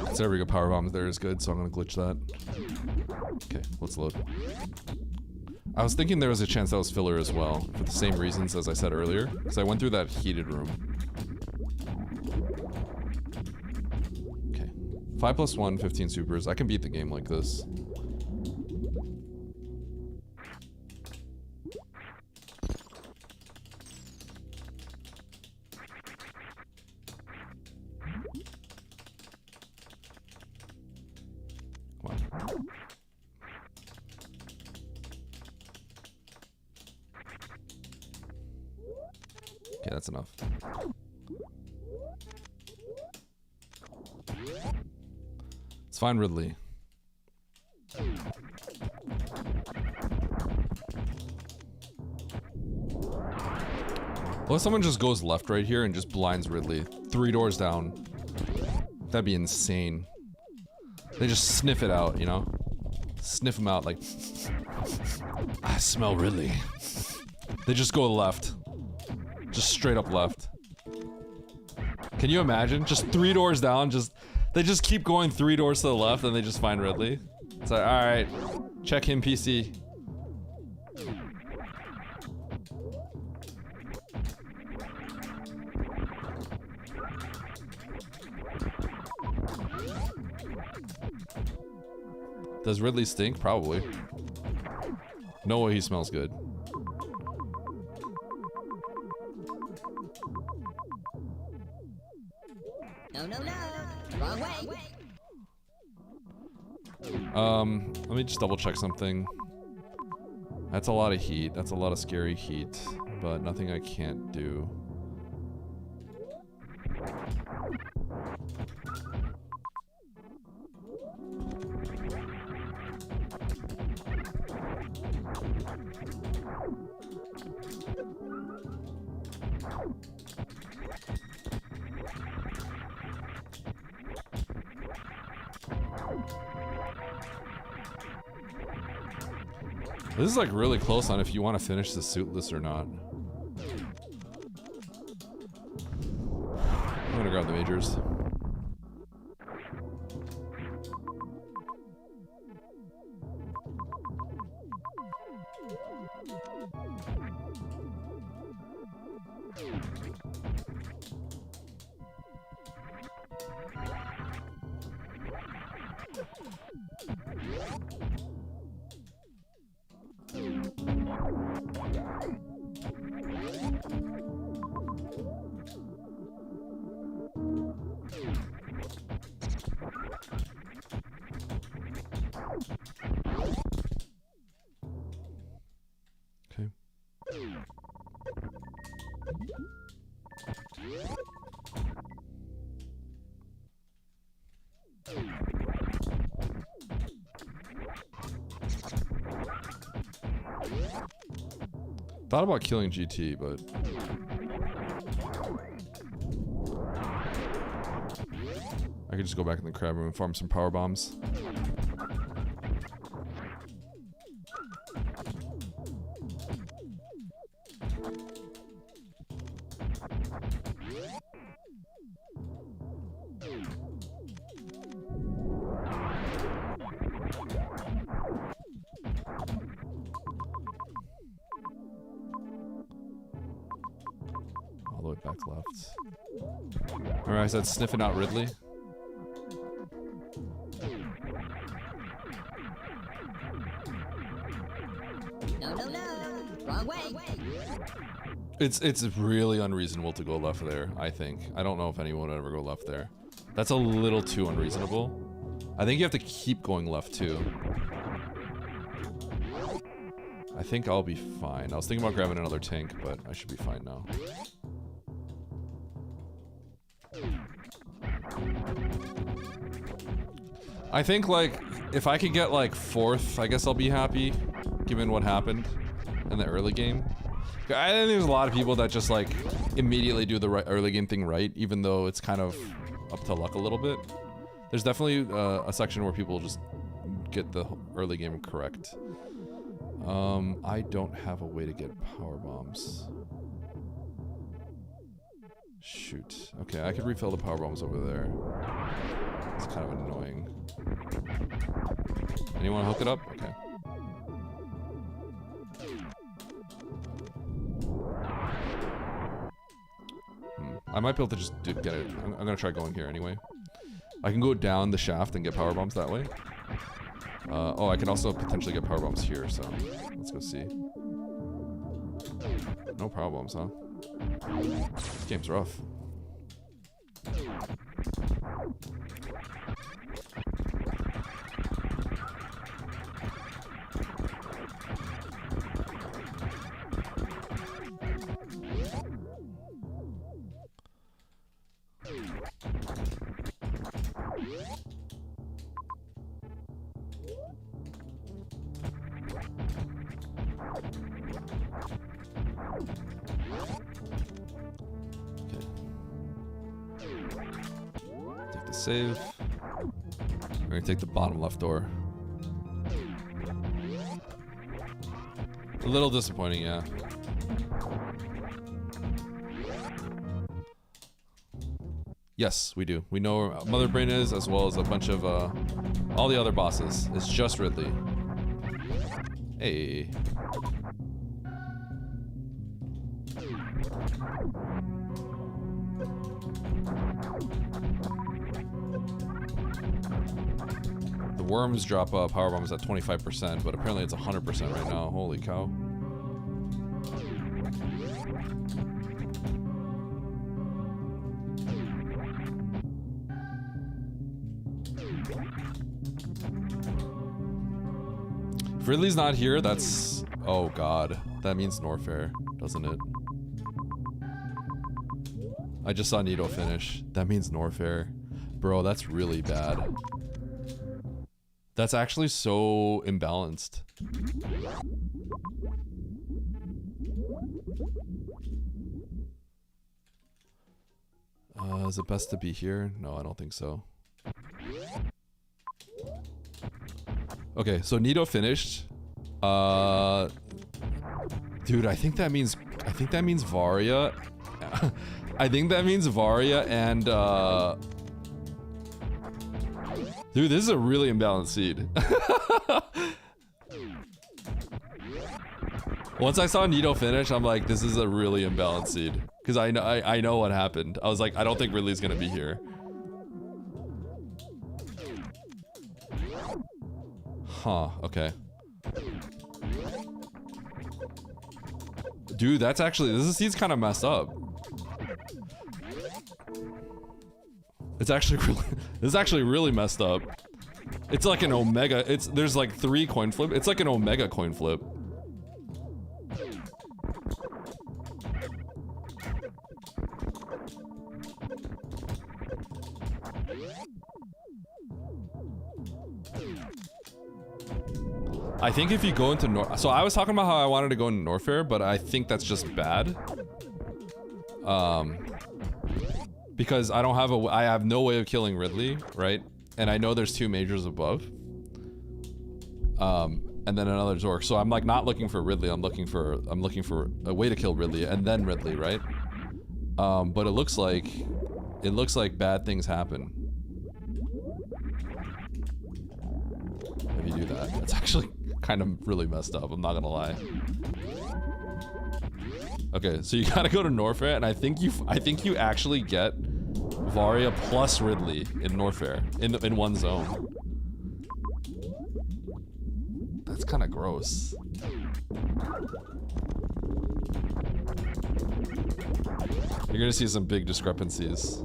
[SPEAKER 4] Considering a power bomb there is good, so I'm gonna glitch that. Okay, let's load. I was thinking there was a chance that was filler as well, for the same reasons as I said earlier, because I went through that heated room. Okay. 5 + 1, 15 supers. I can beat the game like this. Okay, that's enough. Let's find Ridley. Well, if someone just goes left right here and just blinds Ridley 3 doors down, that'd be insane. They just sniff it out, you know? Sniff him out like, I smell Ridley. They just go left. Just straight up left. Can you imagine? Just 3 doors down, they just keep going 3 doors to the left and they just find Ridley. It's like, alright, check him PC. Does Ridley stink? Probably. No way he smells good.
[SPEAKER 7] No, no, no. Wrong way.
[SPEAKER 4] Let me just double check something. That's a lot of heat. That's a lot of scary heat, but nothing I can't do. This is like really close on if you want to finish the suitless or not. I'm gonna grab the majors. Thought about killing GT, but I could just go back in the crab room and farm some power bombs. All the way back left. Alright, so that's sniffing out Ridley.
[SPEAKER 7] No. Wrong way.
[SPEAKER 4] It's really unreasonable to go left there, I think. I don't know if anyone would ever go left there. That's a little too unreasonable. I think you have to keep going left too. I think I'll be fine. I was thinking about grabbing another tank, but I should be fine now. I think, like, if I could get, like, 4th, I guess I'll be happy, given what happened in the early game. I think there's a lot of people that just, like, immediately do the early game thing right, even though it's kind of up to luck a little bit. There's definitely a section where people just get the early game correct. I don't have a way to get power bombs. Shoot. Okay, I could refill the power bombs over there. It's kind of annoying. Anyone hook it up? Okay. I might be able to just get it. I'm gonna try going here anyway. I can go down the shaft and get power bombs that way. Oh, I can also potentially get power bombs here, so let's go see. No problems, huh? This game's rough. Take the save. We're gonna take the bottom left door. A little disappointing, yeah. Yes, we do. We know where Mother Brain is, as well as a bunch of all the other bosses. It's just Ridley. Hey. The worms drop power bombs at 25%, but apparently it's 100% right now. Holy cow. If Ridley's not here, that's... Oh god. That means Norfair, doesn't it? I just saw Nito finish. That means Norfair. Bro, that's really bad. That's actually so imbalanced. Is it best to be here? No, I don't think so. Okay, so Nito finished. Dude, I think that means Varia. I think that means Varia and dude, this is a really imbalanced seed. Once I saw Nito finish, I'm like, this is a really imbalanced seed. Because I know what happened. I was like, I don't think Ridley's gonna be here. Huh, okay. Dude, that's actually, this seed's kind of messed up. It's actually really, this is actually really messed up. It's like an omega, there's like 3 coin flip. It's like an omega coin flip. I think if you go into so I was talking about how I wanted to go into Norfair, but I think that's just bad. Because I don't have I have no way of killing Ridley, right? And I know there's 2 majors above. And then another Zork. So I'm like not looking for Ridley, I'm looking for a way to kill Ridley and then Ridley, right? But it looks like bad things happen. If you do that. It's actually kind of really messed up, I'm not gonna lie. Okay, so you gotta go to Norfair, and I think you actually get Varia plus Ridley in Norfair in one zone. That's kind of gross. You're gonna see some big discrepancies.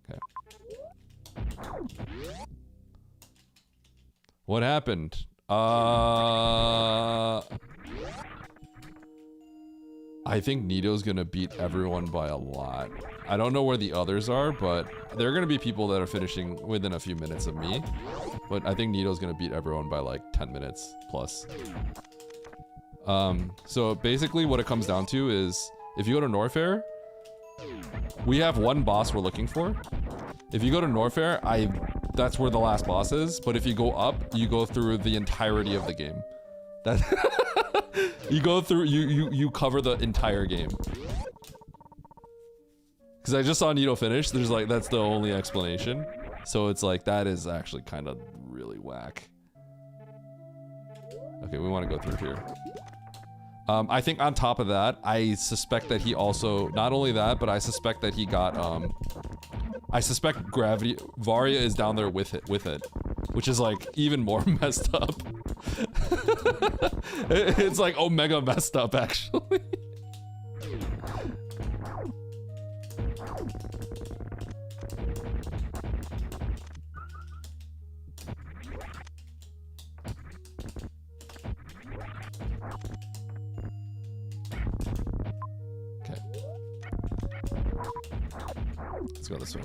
[SPEAKER 4] Okay. What happened? I think Nito's gonna beat everyone by a lot. I don't know where the others are, but there are gonna be people that are finishing within a few minutes of me. But I think Nito's gonna beat everyone by like 10 minutes plus. So basically what it comes down to is, if you go to Norfair, we have one boss we're looking for. If you go to Norfair, that's where the last boss is, but if you go up, you go through the entirety of the game. That you go through, you cover the entire game. Because I just saw Nito finish, there's like, that's the only explanation. So it's like, that is actually kind of really whack. Okay, we want to go through here. I think on top of that, I suspect that he also, not only that, but I suspect that he got, I suspect Varia is down there with it, which is like even more messed up. It's like Omega messed up, actually. Okay. Let's go this way.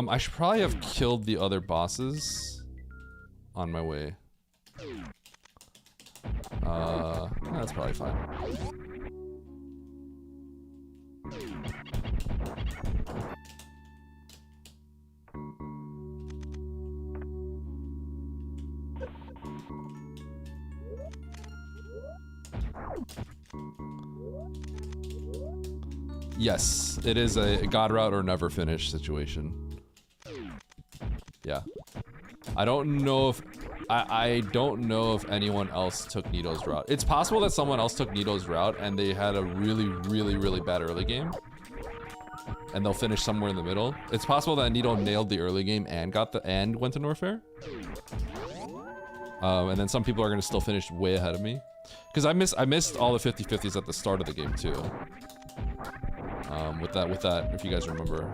[SPEAKER 4] I should probably have killed the other bosses on my way. That's probably fine. Yes, it is a God route or never finish situation. Yeah. I don't know if I don't know if anyone else took Nito's route. It's possible that someone else took Nito's route and they had a really bad early game. And they'll finish somewhere in the middle. It's possible that Nito nailed the early game and went to Norfair. And then some people are gonna still finish way ahead of me. Because I missed all the 50-50s at the start of the game too. With that, if you guys remember.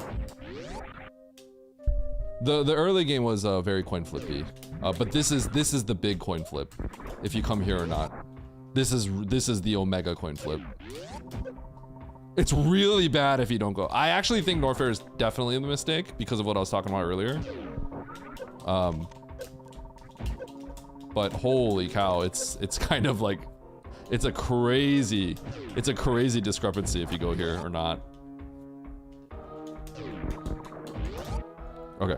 [SPEAKER 4] The early game was very coin flippy, but this is the big coin flip. If you come here or not, this is the Omega coin flip. It's really bad if you don't go. I actually think Norfair is definitely the mistake because of what I was talking about earlier. But holy cow, it's kind of like it's a crazy discrepancy if you go here or not. Okay.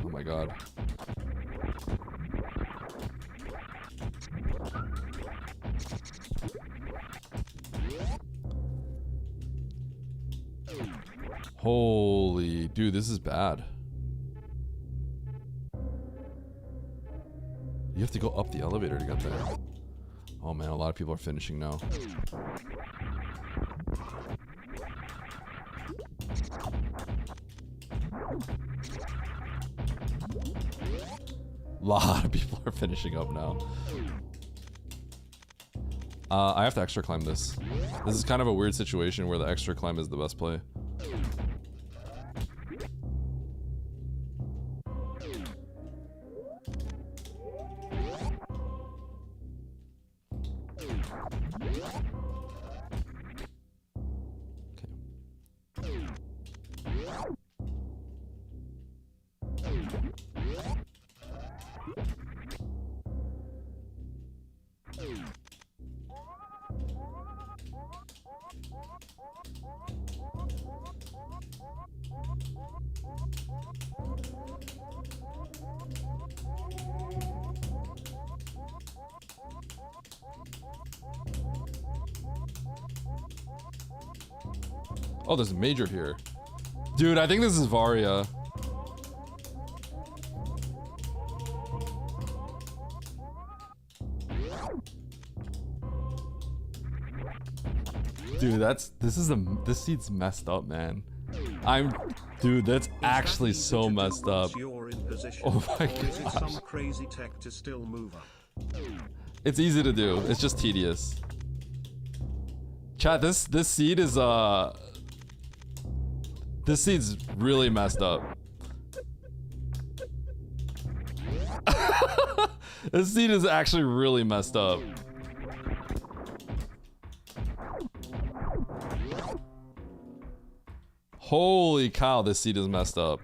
[SPEAKER 4] Oh my god. Holy dude, this is bad. You have to go up the elevator to get there. Oh man, a lot of people are finishing now. A lot of people are finishing up now. I have to extra climb this. This is kind of a weird situation where the extra climb is the best play. Oh, there's a major here. Dude, I think this is Varia. Dude, this seat's messed up, man. Dude, that's actually so messed up. Oh my gosh.
[SPEAKER 3] Some crazy tech to still move up.
[SPEAKER 4] It's easy to do. It's just tedious. Chat, this seat is this seat's really messed up. This seat is actually really messed up. Holy cow, this seat is messed up.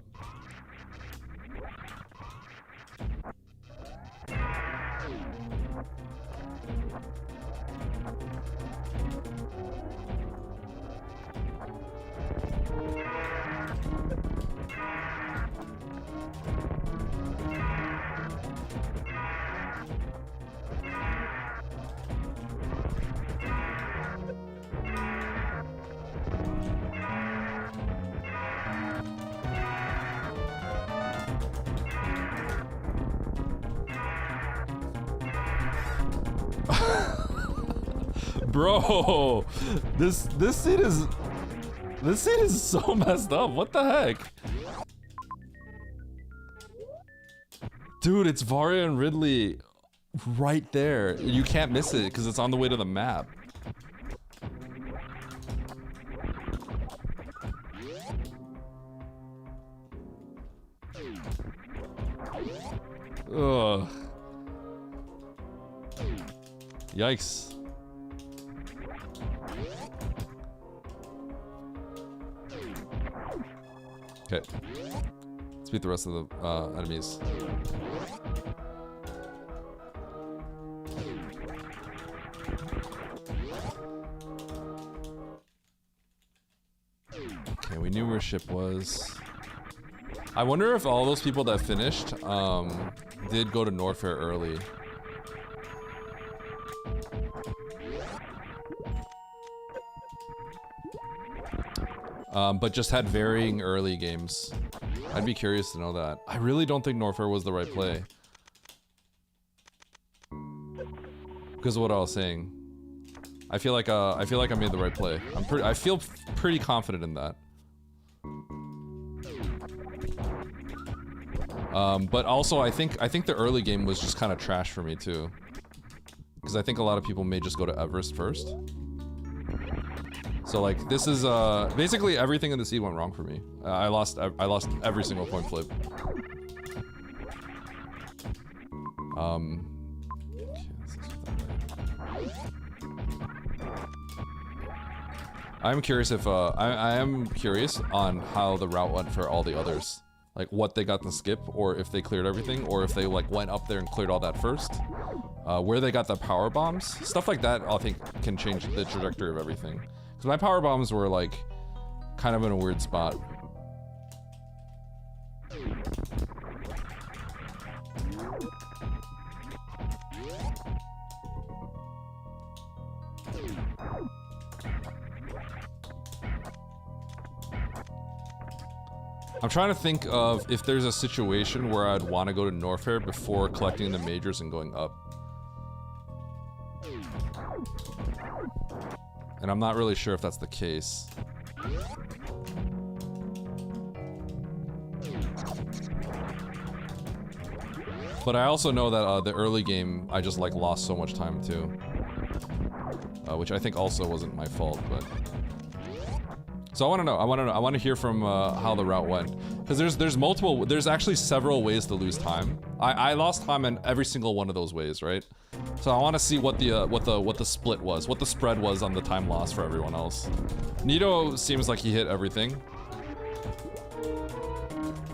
[SPEAKER 4] Bro, this seat is so messed up. What the heck? Dude, it's Varia and Ridley right there. You can't miss it because it's on the way to the map. Ugh. Yikes. Okay. Let's beat the rest of the enemies. Okay, we knew where ship was. I wonder if all those people that finished did go to Norfair early. But just had varying early games. I'd be curious to know that. I really don't think Norfair was the right play. Because of what I was saying. I feel like I made the right play. I feel pretty confident in that. But also I think the early game was just kind of trash for me too. Because I think a lot of people may just go to Everest first. So like this is basically everything in the seed went wrong for me. I lost every single coin flip. Okay, I'm curious if I am curious on how the route went for all the others. Like what they got to skip, or if they cleared everything, or if they like went up there and cleared all that first. Where they got the power bombs, stuff like that I think can change the trajectory of everything. Because my power bombs were like kind of in a weird spot. I'm trying to think of if there's a situation where I'd want to go to Norfair before collecting the majors and going up. And I'm not really sure if that's the case. But I also know that the early game, I just like lost so much time too. Which I think also wasn't my fault, but... So I want to know, I want to hear from how the route went. Because there's actually several ways to lose time. I lost time in every single one of those ways, right? So I want to see what the split was, what the spread was on the time loss for everyone else. Nito seems like he hit everything.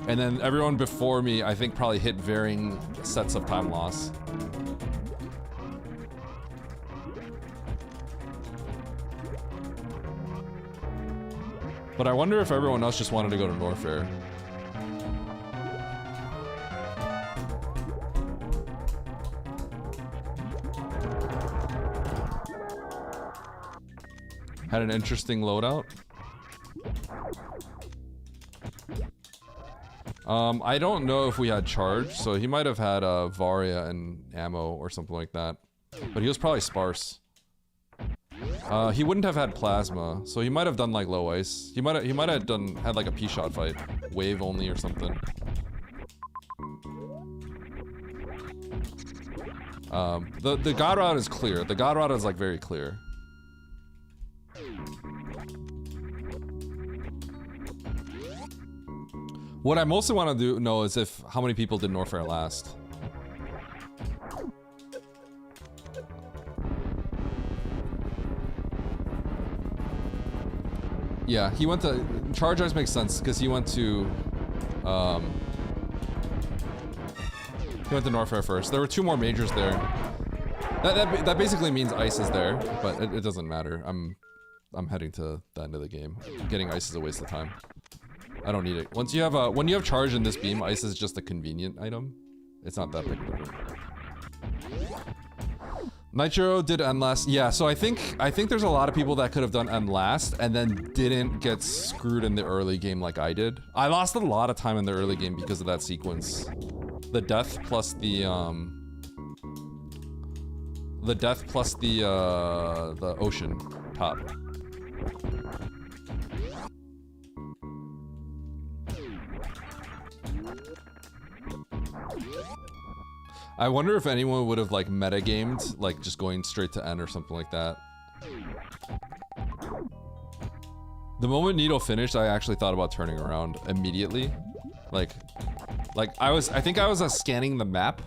[SPEAKER 4] And then everyone before me, I think, probably hit varying sets of time loss. But I wonder if everyone else just wanted to go to Norfair. Had an interesting loadout. I don't know if we had charge, so he might have had Varia and ammo or something like that. But he was probably sparse. He wouldn't have had plasma, so he might have done like low ice. He might have had like a P-shot fight, wave only or something. The god route is clear. The god route is like very clear. What I mostly want to know is how many people did Norfair last. Yeah, he went to Charge Ice makes sense because he went to Norfair first. There were 2 more majors there. That basically means ice is there, but it doesn't matter. I'm heading to the end of the game. Getting ice is a waste of time. I don't need it. Once you have when you have charge in this beam, ice is just a convenient item. It's not that big of a deal. Nitro did end last. Yeah, so I think there's a lot of people that could have done end last and then didn't get screwed in the early game like I did. I lost a lot of time in the early game because of that sequence. The death plus the ocean top. I wonder if anyone would have like metagamed, like just going straight to end or something like that. The moment Nito finished, I actually thought about turning around immediately. Like I think I was scanning the map,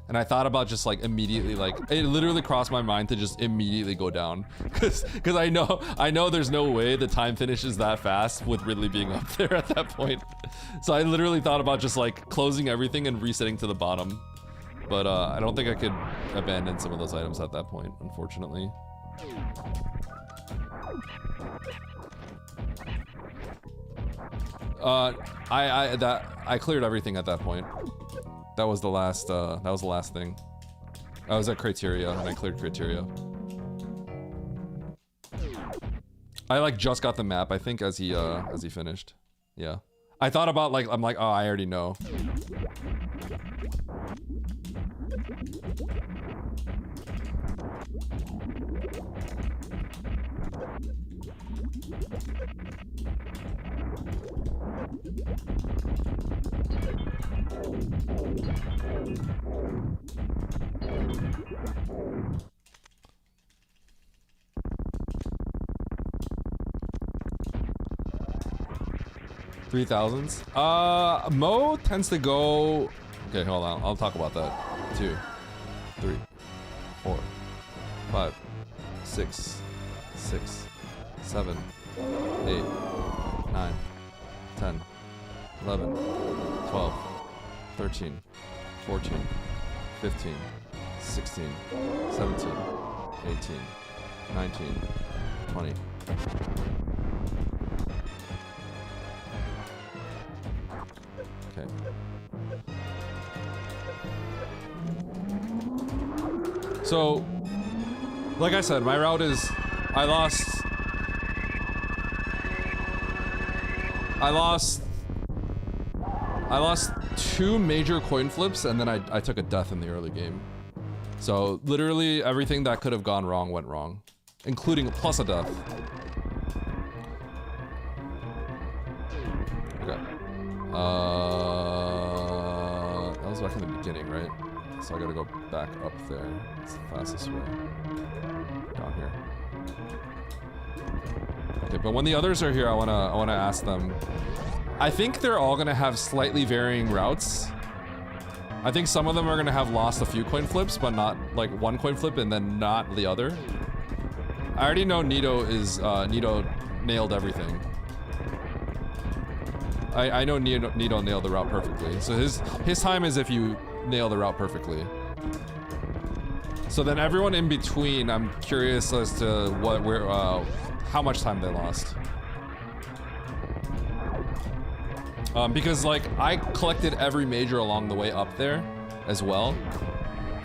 [SPEAKER 4] and I thought about just like immediately, like it literally crossed my mind to just immediately go down, because I know there's no way the time finishes that fast with Ridley being up there at that point. So I literally thought about just like closing everything and resetting to the bottom. But I don't think I could abandon some of those items at that point, unfortunately. I cleared everything at that point. That was the last thing. I was at Criteria and I cleared Criteria. I like just got the map, I think, as he finished. Yeah. I thought about like, I'm like, oh, I already know. $3,000s. Mo tends to go. Okay, hold on. I'll talk about that. 2, 3, 4, 5, 6, 7, 8, 9, 10, 11, 12, 13, 14, 15, 16, 17, 18, 19, 20. Okay. So, like I said, my route is I lost 2 major coin flips and then I took a death in the early game. So literally everything that could have gone wrong went wrong, including plus a death. Okay. That was back in the beginning, right? So I gotta go back up there. It's the fastest way. Down here. Okay, but when the others are here, I wanna ask them. I think they're all gonna have slightly varying routes. I think some of them are gonna have lost a few coin flips, but not like 1 coin flip and then not the other. I already know Nito nailed everything. I know Nito nailed the route perfectly. So his time is if you nail the route perfectly. So then everyone in between, I'm curious as to how much time they lost. Because like I collected every major along the way up there as well,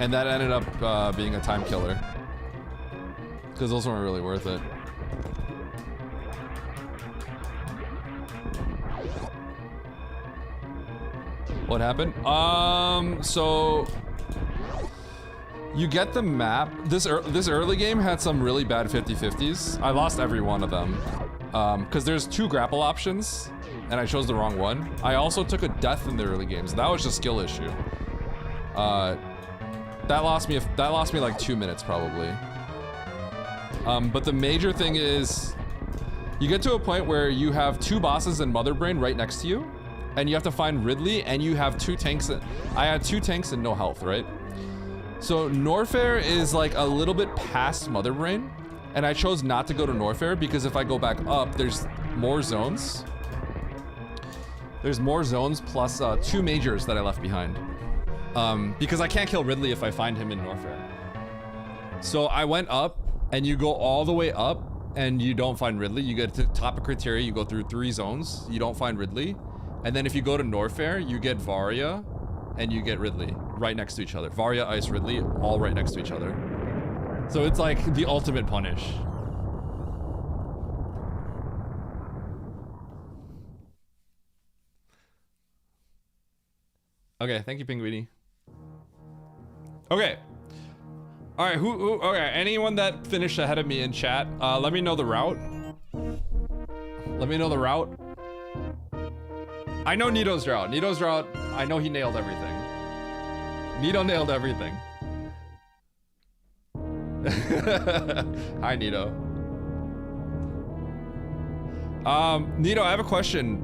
[SPEAKER 4] and that ended up being a time killer. Because those weren't really worth it. What happened? So you get the map. This early game had some really bad 50-50s. I lost every one of them. Because there's 2 grapple options, and I chose the wrong one. I also took a death in the early games. That was just skill issue. That lost me like 2 minutes probably. But the major thing is, you get to a point where you have 2 bosses and Mother Brain right next to you, and you have to find Ridley, and you have 2 tanks. I had 2 tanks and no health, right? So Norfair is like a little bit past Mother Brain, and I chose not to go to Norfair because if I go back up, there's more zones. There's more zones plus 2 majors that I left behind. Because I can't kill Ridley if I find him in Norfair. So I went up, and you go all the way up, and you don't find Ridley. You get to the top of criteria, you go through 3 zones, you don't find Ridley. And then if you go to Norfair, you get Varia, and you get Ridley right next to each other. Varia, Ice, Ridley, all right next to each other. So it's like the ultimate punish. Okay, thank you, Pinguini. Okay. All right, okay, anyone that finished ahead of me in chat, let me know the route. Let me know the route. I know Nito's route. Nito's route, I know he nailed everything. Nito nailed everything. Hi, Nito. Nito, I have a question.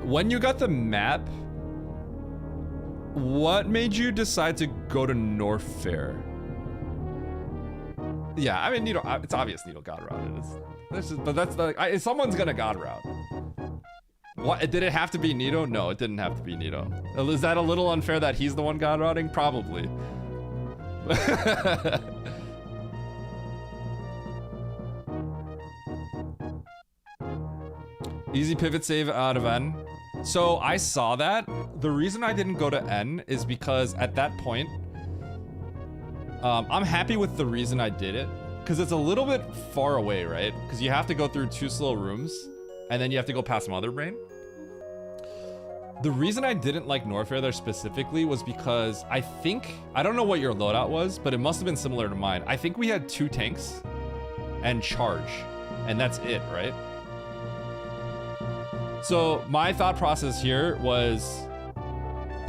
[SPEAKER 4] When you got the map, what made you decide to go to Norfair? Yeah, I mean, Nito, it's obvious Nito God routed. But that's like, someone's gonna God route. What, did it have to be Nito? No, it didn't have to be Nito. Is that a little unfair that he's the one God routing? Probably. Easy pivot save out of N. So I saw that. The reason I didn't go to N is because at that point, I'm happy with the reason I did it. Because it's a little bit far away, right? Because you have to go through 2 slow rooms, and then you have to go past Mother Brain. The reason I didn't like Norfair there specifically was because I don't know what your loadout was, but it must have been similar to mine. I think we had 2 tanks and charge, and that's it, right? So my thought process here was,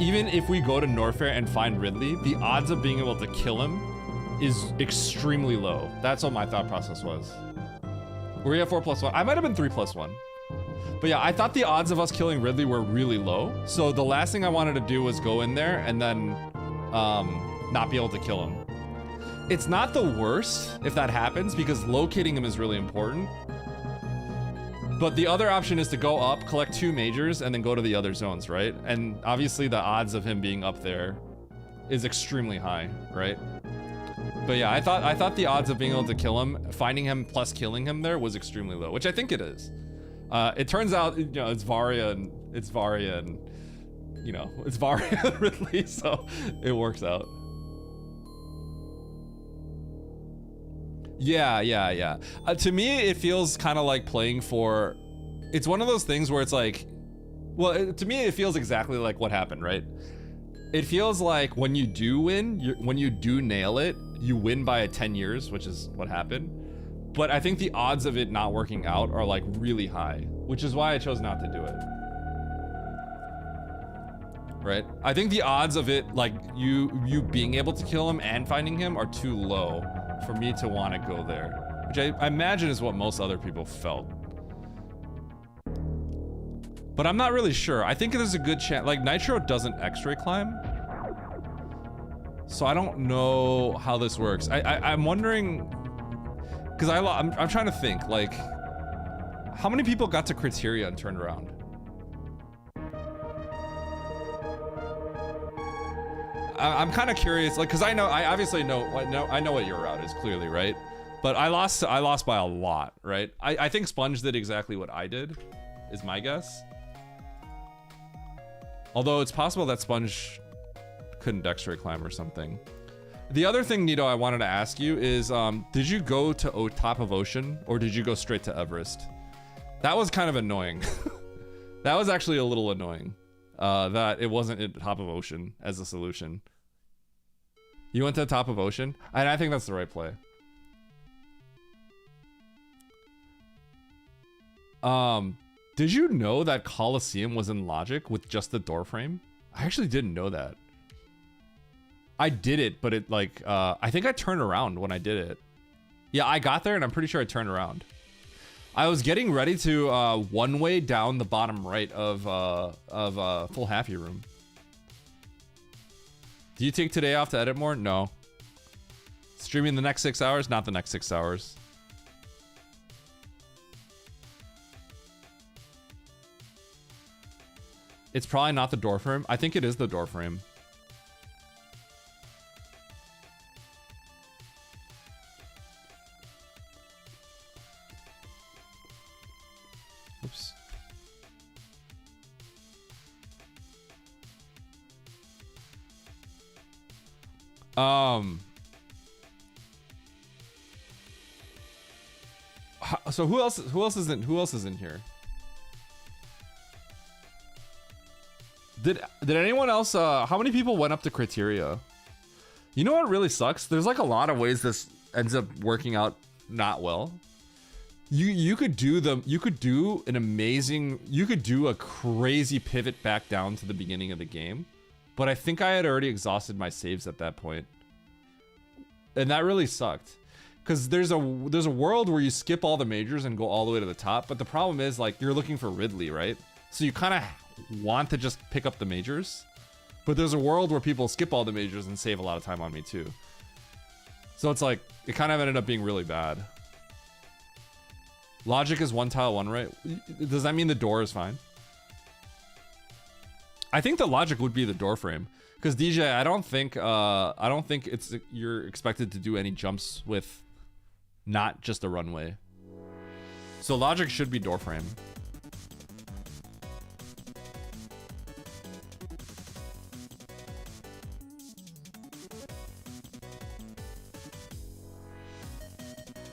[SPEAKER 4] even if we go to Norfair and find Ridley, the odds of being able to kill him is extremely low. That's what my thought process was. Were we at 4+1? I might have been 3+1. But yeah, I thought the odds of us killing Ridley were really low. So the last thing I wanted to do was go in there and then not be able to kill him. It's not the worst if that happens because locating him is really important. But the other option is to go up, collect 2 majors, and then go to the other zones, right? And obviously the odds of him being up there is extremely high, right? But yeah, I thought the odds of being able to kill him, finding him plus killing him there was extremely low, which I think it is. It turns out, you know, it's Varia and you know, it's Varia and Ridley, so it works out. Yeah. To me, it feels kind of like playing for... It's one of those things where it's like... Well, to me, it feels exactly like what happened, right? It feels like when you do win, when you do nail it, you win by 10 years, which is what happened. But I think the odds of it not working out are like really high, which is why I chose not to do it. Right? I think the odds of it, like you being able to kill him and finding him are too low for me to want to go there, which I imagine is what most other people felt. But I'm not really sure. I think there's a good chance, like Nitro doesn't X-ray climb. So I don't know how this works. I'm wondering, because I'm trying to think, like, how many people got to criteria and turned around? I'm kind of curious, like, because I obviously know what your route is clearly, right? But I lost by a lot, right? I think Sponge did exactly what I did, is my guess. Although it's possible that Sponge couldn't X-ray climb or something. The other thing, Nito, I wanted to ask you is, did you go to top of Ocean or did you go straight to Everest? That was kind of annoying. That was actually a little annoying.
[SPEAKER 2] that it wasn't at top of ocean as a solution. You went to the top of ocean, and I think that's the right play. Did you know that Colosseum was in logic with just the door frame? I actually didn't know that. I did it, but it like, I think I turned around when I did it. Yeah, I got there and I'm pretty sure I turned around. I was getting ready to one-way down the bottom right of Full Happy Room. Do you take today off to edit more? No. Streaming the next 6 hours? Not the next 6 hours. It's probably not the door frame. I think it is the door frame. Oops. So who else is in here? Did anyone else how many people went up to criteria? You know what really sucks? There's like a lot of ways this ends up working out not well. You could do a crazy pivot back down to the beginning of the game, but I think I had already exhausted my saves at that point. And that really sucked. Cuz there's a world where you skip all the majors and go all the way to the top, but the problem is like you're looking for Ridley, right? So you kind of want to just pick up the majors, but there's a world where people skip all the majors and save a lot of time on me too. So it's like it kind of ended up being really bad. Logic is one tile one, right? Does that mean the door is fine? I think the logic would be the door frame, because DJ, I don't think it's you're expected to do any jumps with not just a runway. So logic should be door frame.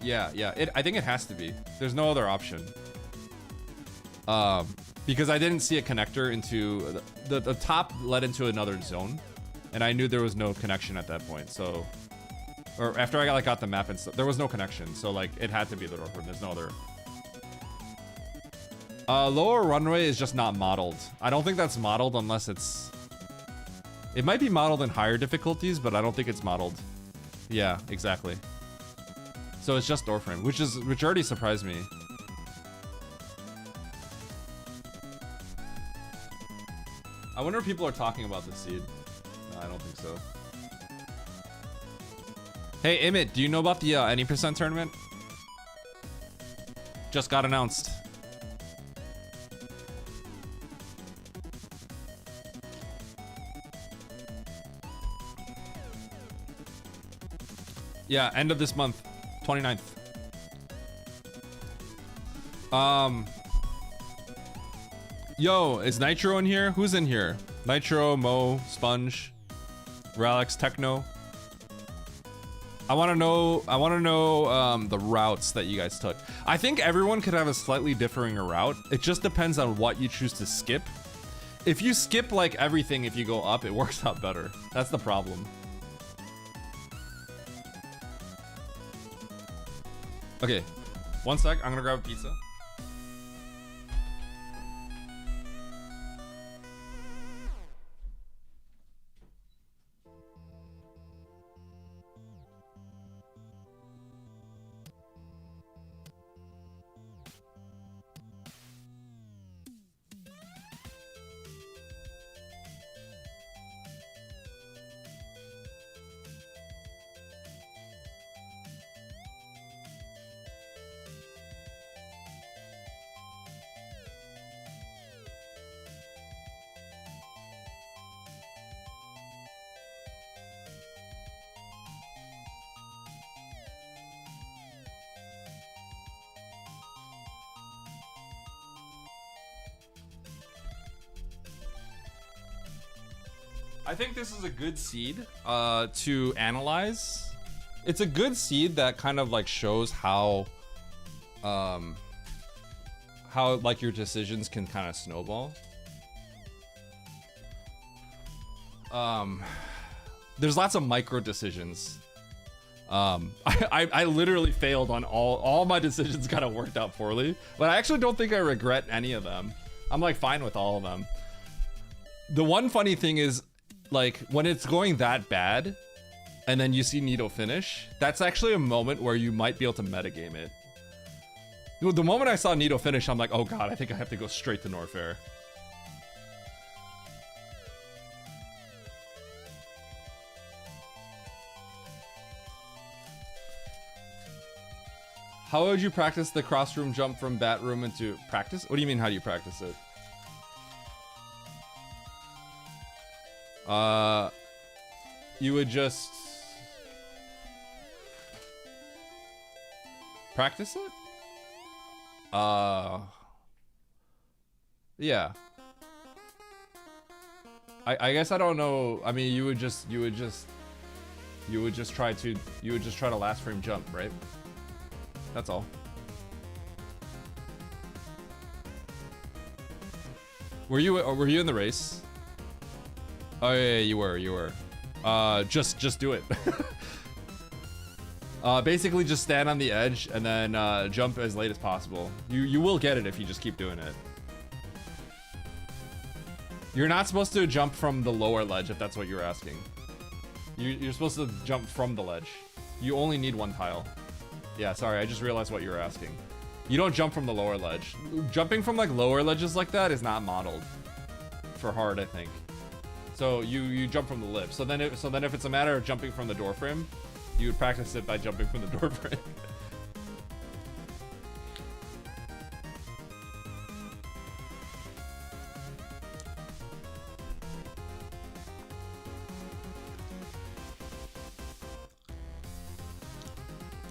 [SPEAKER 2] Yeah, I think it has to be. There's no other option. Because I didn't see a connector into the top led into another zone, and I knew there was no connection at that point. So, or after I got the map and stuff, there was no connection. So like it had to be the door frame. There's no other. Lower runway is just not modeled. I don't think that's modeled unless it's. It might be modeled in higher difficulties, but I don't think it's modeled. Yeah, exactly. So it's just door frame, which already surprised me. I wonder if people are talking about this seed. No, I don't think so. Hey, Emmett, do you know about the any percent tournament? Just got announced. Yeah, end of this month. 29th. Yo, is Nitro in here? Who's in here? Nitro, Mo, Sponge, Ralex, Techno. I want to know the routes that you guys took. I think everyone could have a slightly differing route. It just depends on what you choose to skip. If you skip like everything, if you go up, it works out better. That's the problem. Okay, one sec, I'm gonna grab a pizza. I think this is a good seed to analyze. It's a good seed that kind of like shows how like your decisions can kind of snowball.
[SPEAKER 4] There's lots of micro decisions. I literally failed on all my decisions. Kind of worked out poorly, but I actually don't think I regret any of them. I'm like fine with all of them. The one funny thing is, like, when it's going that bad and then you see Nito finish, that's actually a moment where you might be able to metagame it. The moment I saw Nito finish, I'm like, oh god, I think I have to go straight to Norfair. How would you practice the cross room jump from bat room into practice? What do you mean, how do you practice it? You would just practice it? Yeah. I guess I don't know. I mean, you would just try to last frame jump, right? That's all. Were you in the race? Oh yeah, you were. Just do it. Basically just stand on the edge and then jump as late as possible. You will get it if you just keep doing it. You're not supposed to jump from the lower ledge if that's what you're asking. You're supposed to jump from the ledge. You only need one tile. Yeah, sorry, I just realized what you were asking. You don't jump from the lower ledge. Jumping from like lower ledges like that is not modeled for hard, I think. So you jump from the lip. So then if it's a matter of jumping from the door frame, you would practice it by jumping from the door frame.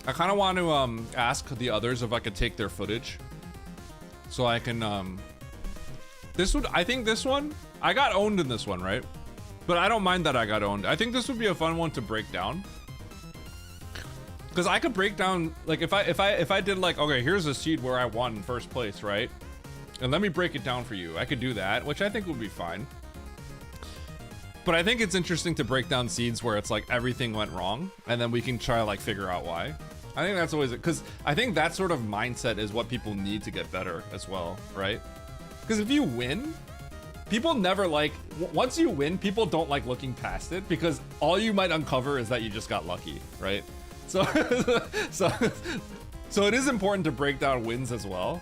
[SPEAKER 4] I kind of want to ask the others if I could take their footage, so I can I think this one, I got owned in this one, right? But I don't mind that I got owned. I think this would be a fun one to break down, because I could break down, like, if I did like, okay, here's a seed where I won first place, right? And let me break it down for you. I could do that, which I think would be fine. But I think it's interesting to break down seeds where it's like everything went wrong, and then we can try to like figure out why. I think that's always it, because I think that sort of mindset is what people need to get better as well, right? Because if you win, people never like, once you win, people don't like looking past it, because all you might uncover is that you just got lucky, right? So so it is important to break down wins as well,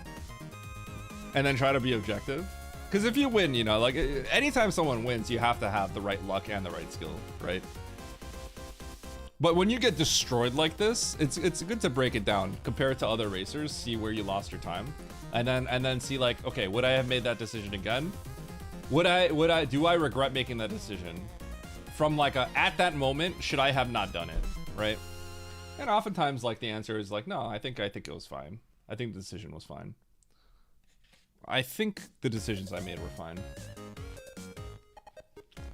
[SPEAKER 4] and then try to be objective. Because if you win, you know, like, anytime someone wins, you have to have the right luck and the right skill, right? But when you get destroyed like this, it's good to break it down, compare it to other racers, see where you lost your time, and then see like, okay, would I have made that decision again? Do I regret making that decision? From like at that moment, should I have not done it, right? And oftentimes, like, the answer is like, no, I think it was fine. I think the decision was fine. I think the decisions I made were fine.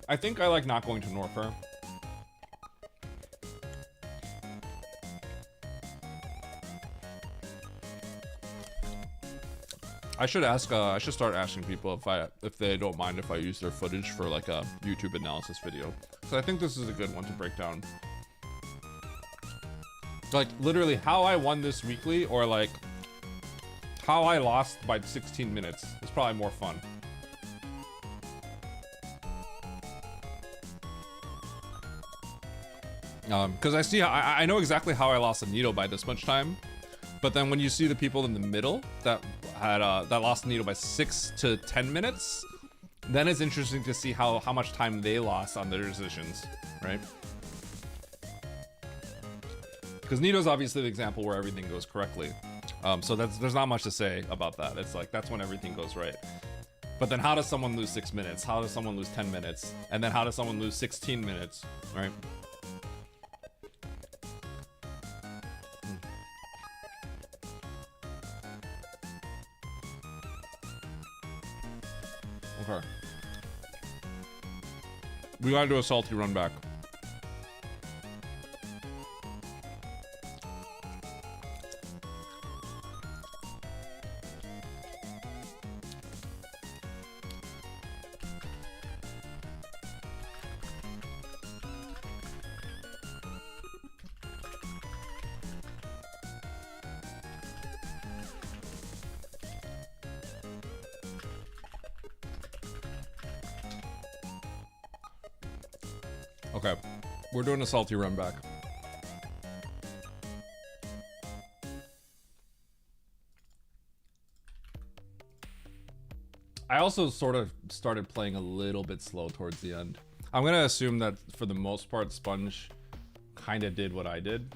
[SPEAKER 4] I think I like not going to Norfair. I should start asking people if they don't mind if I use their footage for like a YouTube analysis video. So I think this is a good one to break down. Like, literally how I won this weekly, or like how I lost by 16 minutes is probably more fun. Because I know exactly how I lost a needle by this much time, but then when you see the people in the middle that lost the needle by 6 to 10 minutes, then it's interesting to see how much time they lost on their decisions, right? Because Nito's obviously the example where everything goes correctly. So there's not much to say about that. It's like, that's when everything goes right. But then how does someone lose 6 minutes? How does someone lose 10 minutes? And then how does someone lose 16 minutes, right? Okay. We gotta do a salty run back. Okay, we're doing a salty run back. I also sort of started playing a little bit slow towards the end. I'm gonna assume that for the most part, Sponge kind of did what I did.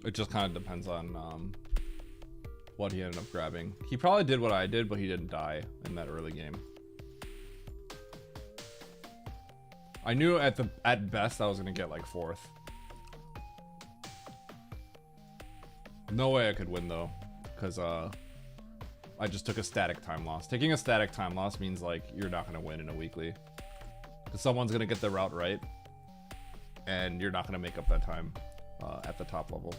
[SPEAKER 4] It just kind of depends on what he ended up grabbing. He probably did what I did, but he didn't die in that early game. I knew at best I was gonna get like 4th. No way I could win though, because I just took a static time loss. Taking a static time loss means like you're not gonna win in a weekly, because someone's gonna get the route right, and you're not gonna make up that time at the top level.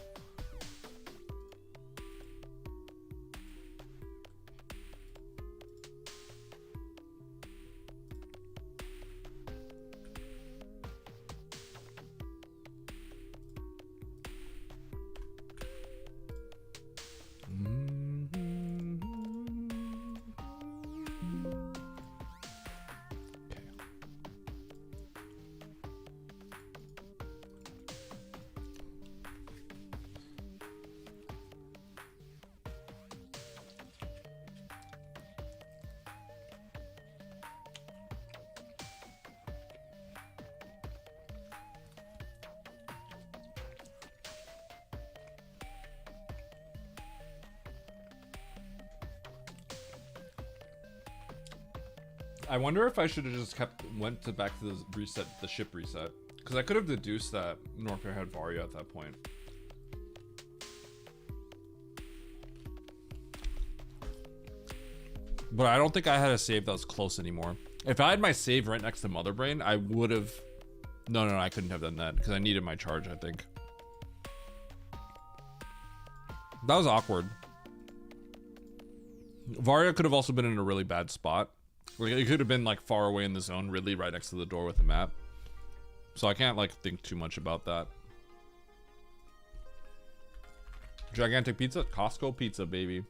[SPEAKER 4] I wonder if I should have just went back to the ship reset, because I could have deduced that Norfair had Varia at that point. But I don't think I had a save that was close anymore. If I had my save right next to Mother Brain, I would have. No, I couldn't have done that because I needed my charge, I think. That was awkward. Varia could have also been in a really bad spot. Like, it could have been like far away in the zone, really right next to the door with the map. So I can't like think too much about that. Gigantic pizza? Costco pizza, baby.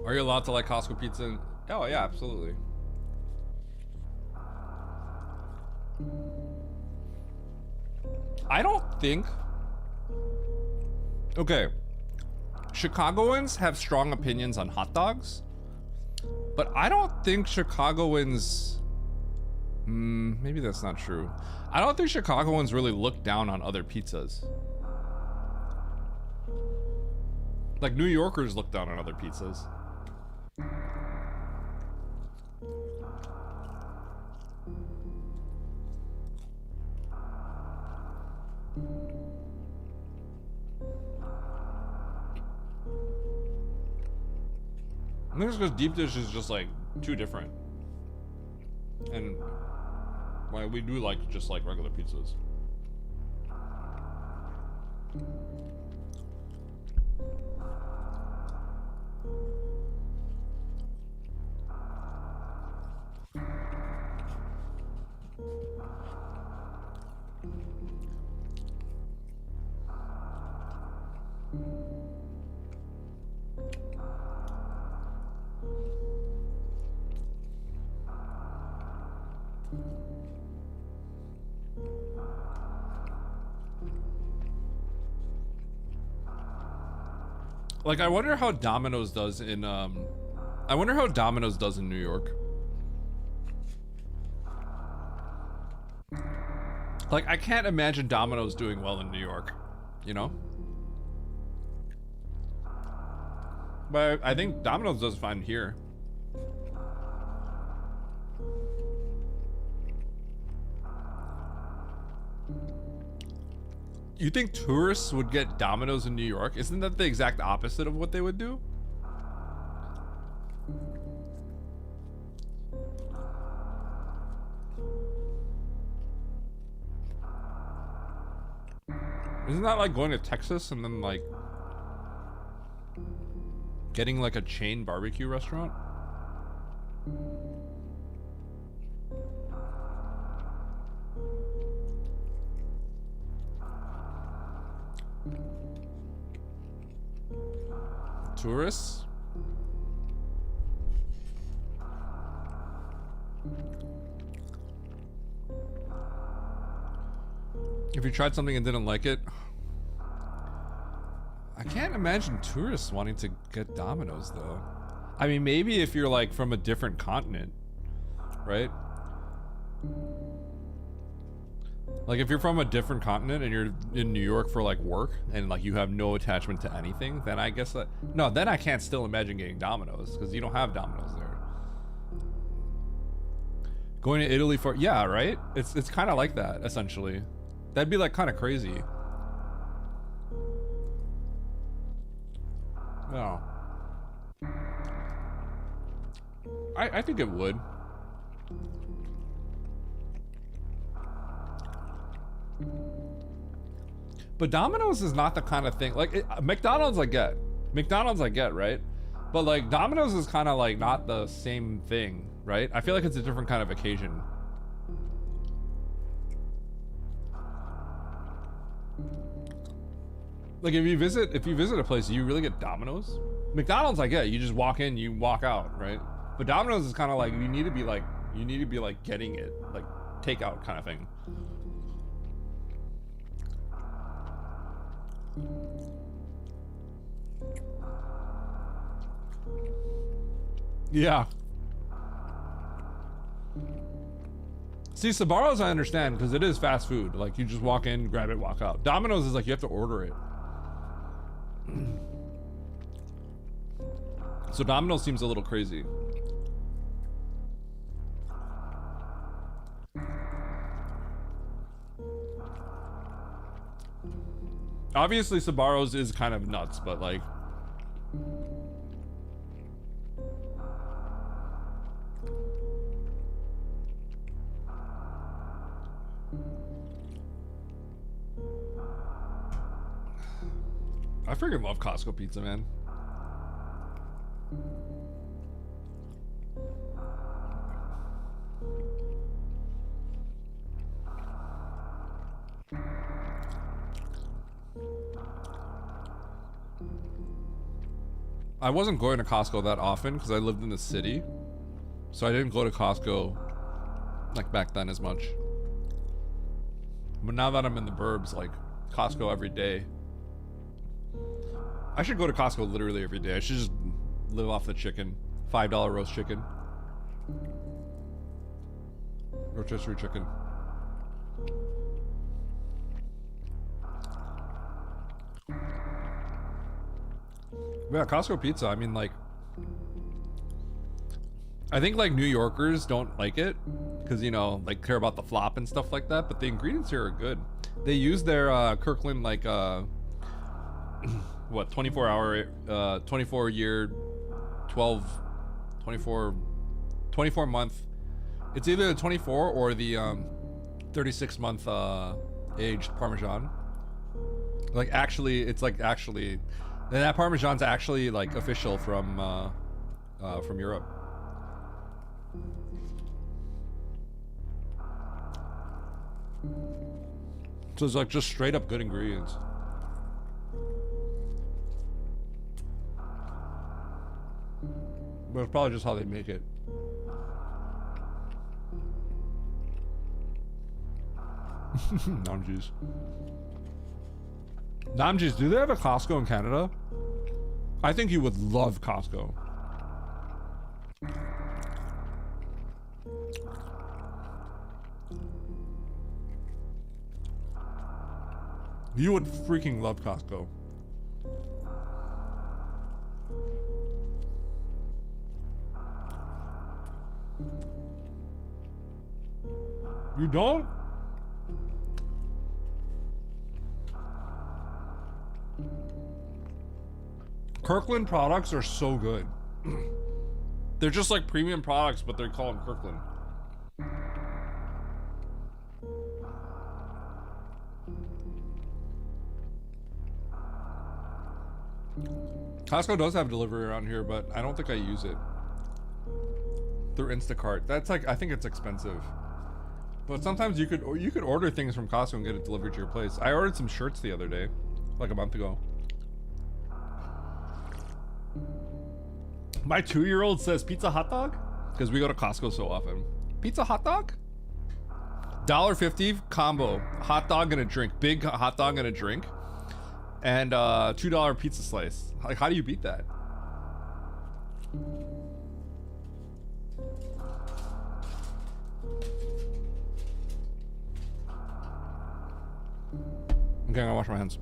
[SPEAKER 4] Are you allowed to like Costco pizza? Oh yeah, absolutely. I don't think. Okay. Chicagoans have strong opinions on hot dogs, but I don't think Chicagoans. Maybe that's not true. I don't think Chicagoans really look down on other pizzas. Like New Yorkers look down on other pizzas. I think it's because deep dish is just like too different, and well, we do like just like regular pizzas. Like, I wonder how Domino's does in, I wonder how Domino's does in New York. Like, I can't imagine Domino's doing well in New York, you know? But I think Domino's does fine here. You think tourists would get Domino's in New York? Isn't that the exact opposite of what they would do? Isn't that like going to Texas and then like getting like a chain barbecue restaurant? Tourists? If you tried something and didn't like it, I can't imagine tourists wanting to get Domino's though. I mean, maybe if you're like from a different continent, right? Like if you're from a different continent and you're in New York for like work and like you have no attachment to anything, then I guess that, no, then I can't still imagine getting Domino's because you don't have Domino's there. Going to Italy for, yeah, right? It's kind of like that essentially. That'd be like kind of crazy. No. I think it would. But Domino's is not the kind of thing, like McDonald's I get. McDonald's I get, right? But like Domino's is kind of like not the same thing, right? I feel like it's a different kind of occasion. Like if you visit a place, do you really get Domino's? McDonald's I get, you just walk in, you walk out, right? But Domino's is kind of like you need to be like getting it, like takeout kind of thing. Yeah. See, Sbarro's I understand because it is fast food. Like you just walk in, grab it, walk out. Domino's is like you have to order it. So Domino's seems a little crazy. Obviously Sbarro's is kind of nuts, but like I freaking love Costco pizza, man. I wasn't going to Costco that often because I lived in the city, so I didn't go to Costco like back then as much. But now that I'm in the burbs, like Costco every day. I should go to Costco literally every day. I should just live off the chicken. $5 roast chicken. Rotisserie chicken. Yeah, Costco pizza, I mean like I think like New Yorkers don't like it because, you know, like care about the flop and stuff like that, but the ingredients here are good. They use their Kirkland like what 24 year 24 month, it's either the 24 or the 36 month aged Parmesan. Like actually it's like actually, and that Parmesan's actually like official from Europe. So it's like just straight up good ingredients. But it's probably just how they make it. Namjees. Namjees, do they have a Costco in Canada? I think you would love Costco. You would freaking love Costco. You don't? Kirkland products are so good. They're just like premium products, but they're called Kirkland.
[SPEAKER 2] Costco does have delivery around here, but I don't think I use it. Through Instacart. That's like, I think it's expensive. But sometimes you could order things from Costco and get it delivered to your place. I ordered some shirts the other day, like a month ago. My 2-year-old says pizza hot dog because we go to Costco so often. Pizza hot dog? $1.50 combo, hot dog and a drink, big hot dog and a drink, and $2 pizza slice. Like, how do you beat that? Okay, I'm gonna wash my hands.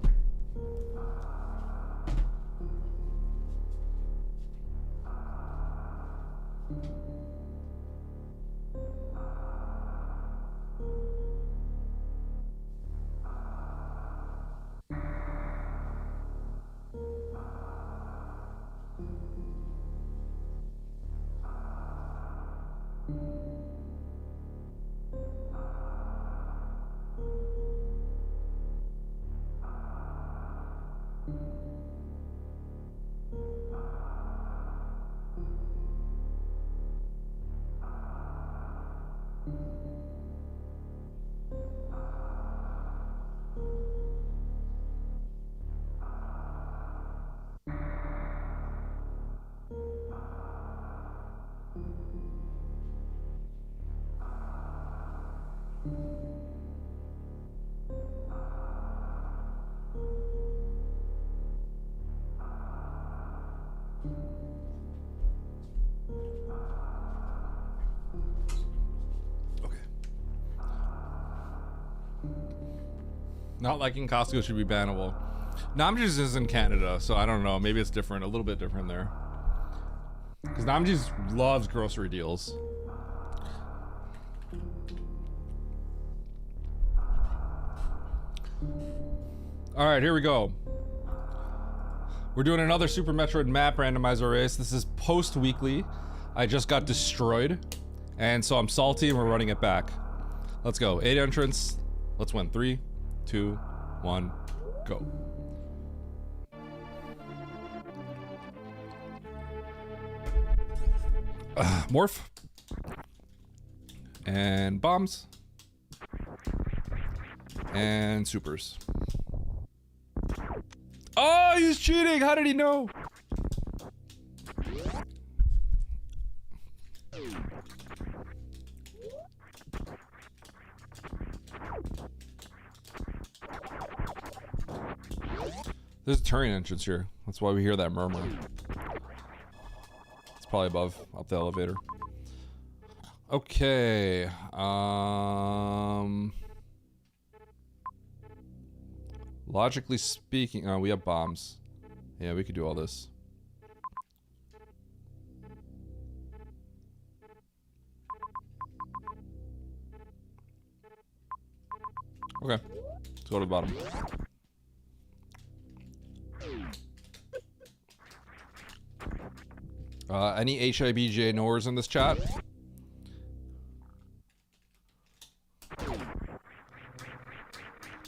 [SPEAKER 2] Not liking Costco should be bannable. Namji's is in Canada, so I don't know. Maybe it's different, a little bit different there. Because Namji's loves grocery deals. Alright, here we go. We're doing another Super Metroid map randomizer race. This is post-weekly. I just got destroyed. And so I'm salty and we're running it back. Let's go. 8 entrants. Let's win. 3, 2, 1, go. Morph. And bombs. And supers. Oh, he's cheating! How did he know? There's a turning entrance here. That's why we hear that murmur. It's probably above, up the elevator. Okay. Logically speaking, oh, we have bombs. Yeah, we could do all this. Okay, let's go to the bottom. Any HIBJ knowers in this chat?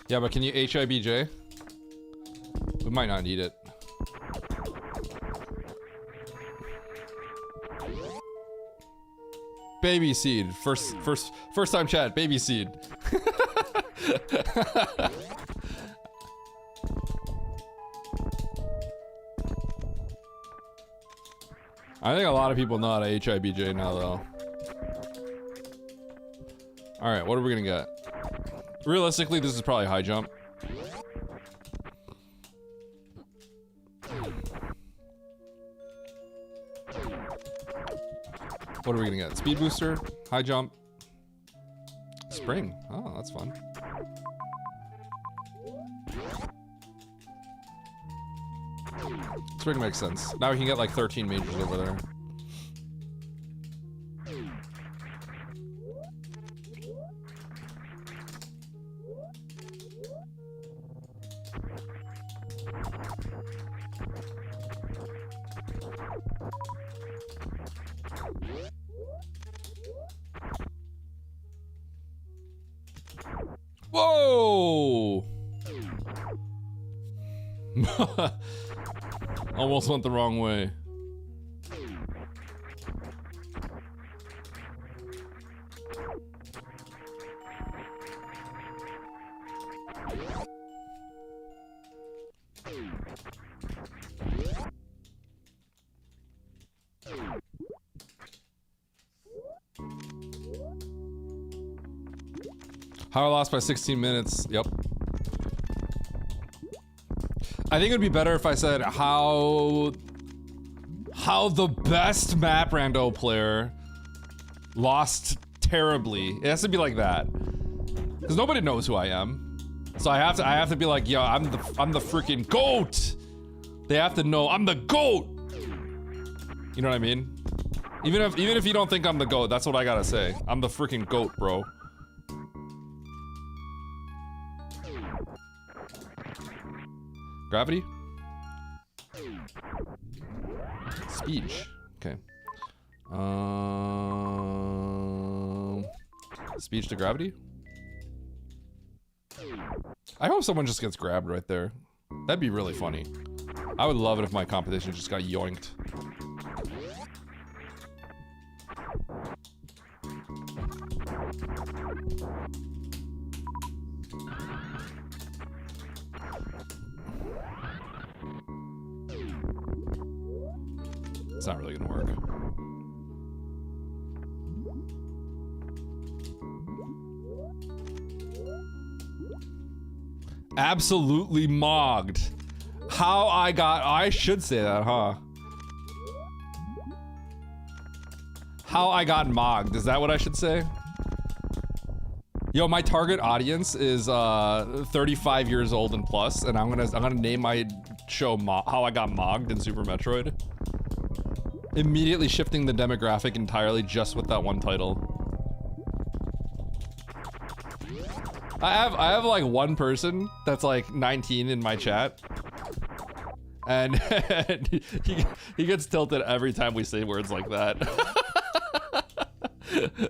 [SPEAKER 2] Yeah, but can you HIBJ? We might not need it. Baby seed. First time chat, baby seed. I think a lot of people know how to HIBJ now, though. Alright, what are we gonna get? Realistically, this is probably high jump. What are we gonna get? Speed booster? High jump? Spring. Oh, that's fun. Spring makes sense. Now we can get like 13 majors over there. Whoa!
[SPEAKER 4] Almost went the wrong way. How I lost by 16 minutes. Yep. I think it'd be better if I said how the best map rando player lost terribly. It has to be like that. Cuz nobody knows who I am. So I have to be like, yo, I'm the freaking GOAT. They have to know I'm the GOAT. You know what I mean? Even if you don't think I'm the GOAT, that's what I got to say. I'm the freaking GOAT, bro. Gravity? Speech. Okay. Speech to gravity? I hope someone just gets grabbed right there. That'd be really funny. I would love it if my competition just got yoinked. It's not really gonna work. Absolutely mogged. I should say that, huh? How I got mogged, is that what I should say? Yo, my target audience is 35 years old and plus, and I'm gonna name my show How I Got Mogged in Super Metroid. Immediately shifting the demographic entirely just with that one title. I have like one person that's like 19 in my chat, and he gets tilted every time we say words like that,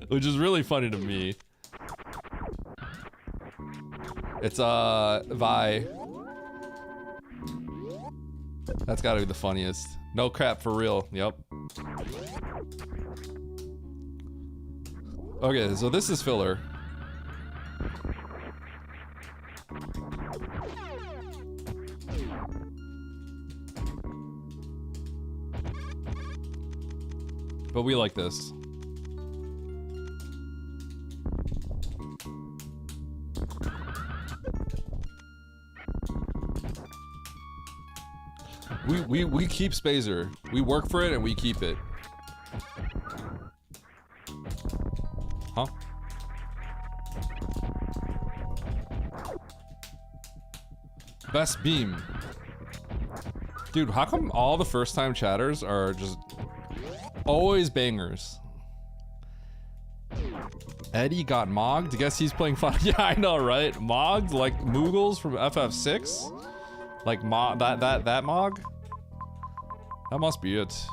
[SPEAKER 4] which is really funny to me. It's Vi. That's gotta be the funniest. No crap, for real. Yep. Okay, so this is filler. But we like this. We keep Spazer. We work for it and we keep it. Huh? Best beam. Dude, how come all the first time chatters are just always bangers? Eddie got mogged. Guess he's playing fun. Yeah, I know, right? Mogged like Moogles from FF6? Like that Mog? That must be it.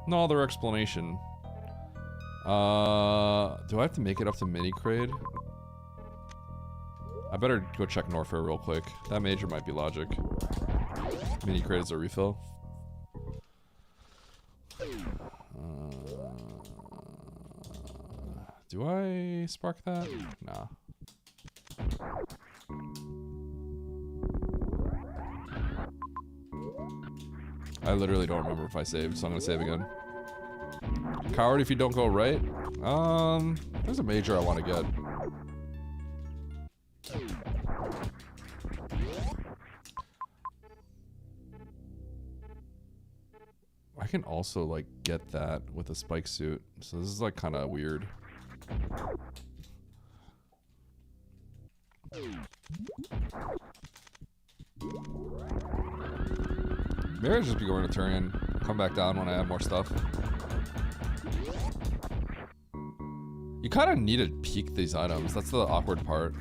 [SPEAKER 4] No other explanation. Do I have to make it up to mini crade? I better go check Norfair real quick. That major might be logic. Mini crate is a refill. Do I spark that? Nah. I literally don't remember if I saved, so I'm gonna save again. Coward if you don't go right. There's a major I want to get. I can also like get that with a spike suit, so this is like kind of weird. Maybe I'll just be going to Turian, come back down when I have more stuff. You kind of need to peek these items, that's the awkward part.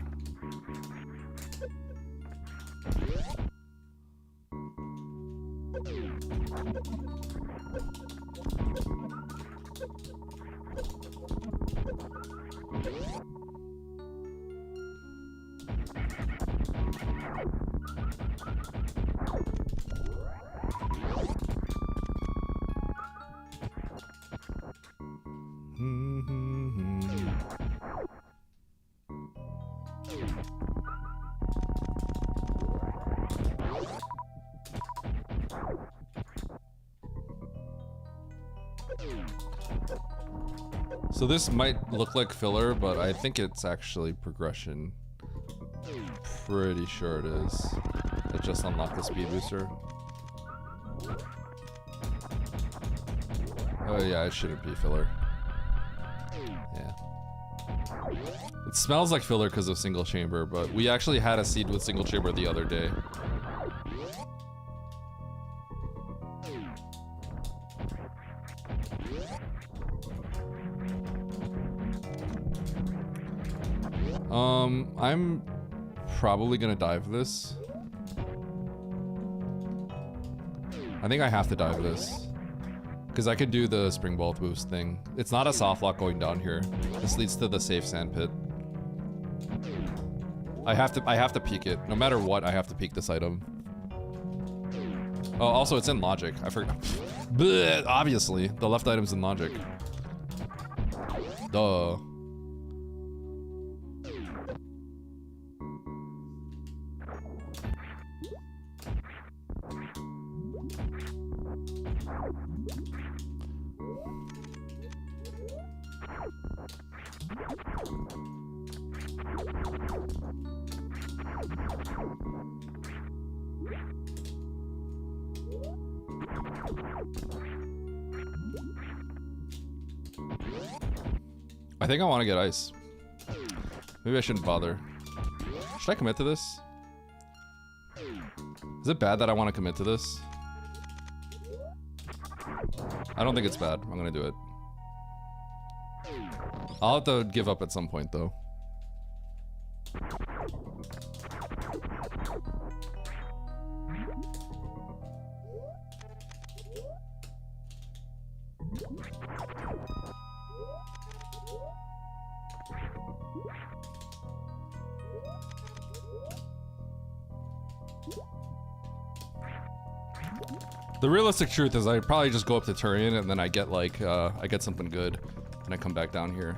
[SPEAKER 4] So this might look like filler, but I think it's actually progression. Pretty sure it is. It just unlocked the speed booster. Oh yeah, it shouldn't be filler. Yeah. It smells like filler because of single chamber, but we actually had a seed with single chamber the other day. I'm probably gonna dive this. I think I have to dive this. Because I could do the spring ball boost thing. It's not a soft lock going down here. This leads to the safe sand pit. I have to peek it. No matter what, I have to peek this item. Oh, also it's in logic. I forgot. Bleh, obviously, the left item's in logic. Duh. I think I want to get ice. Maybe I shouldn't bother. Should I commit to this? Is it bad that I want to commit to this? I don't think it's bad. I'm gonna do it. I'll have to give up at some point though. The realistic truth is I probably just go up to Turian and then I get like, I get something good and I come back down here.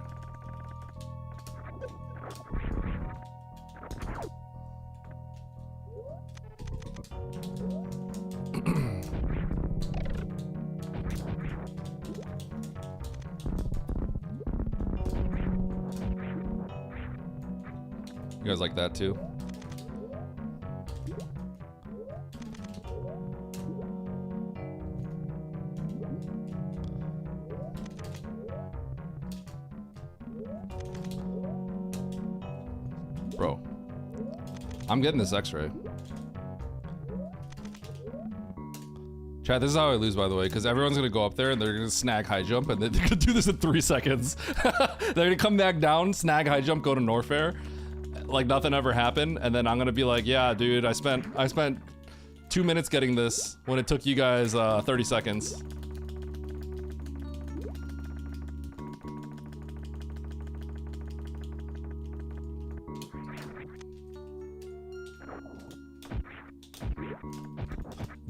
[SPEAKER 4] You guys like that too? Bro, I'm getting this X-ray. Chat, this is how I lose, by the way, because everyone's gonna go up there and they're gonna snag high jump, and they're gonna do this in 3 seconds. They're gonna come back down, snag high jump, go to Norfair, like nothing ever happened, and then I'm gonna be like, yeah, dude, I spent 2 minutes getting this when it took you guys 30 seconds.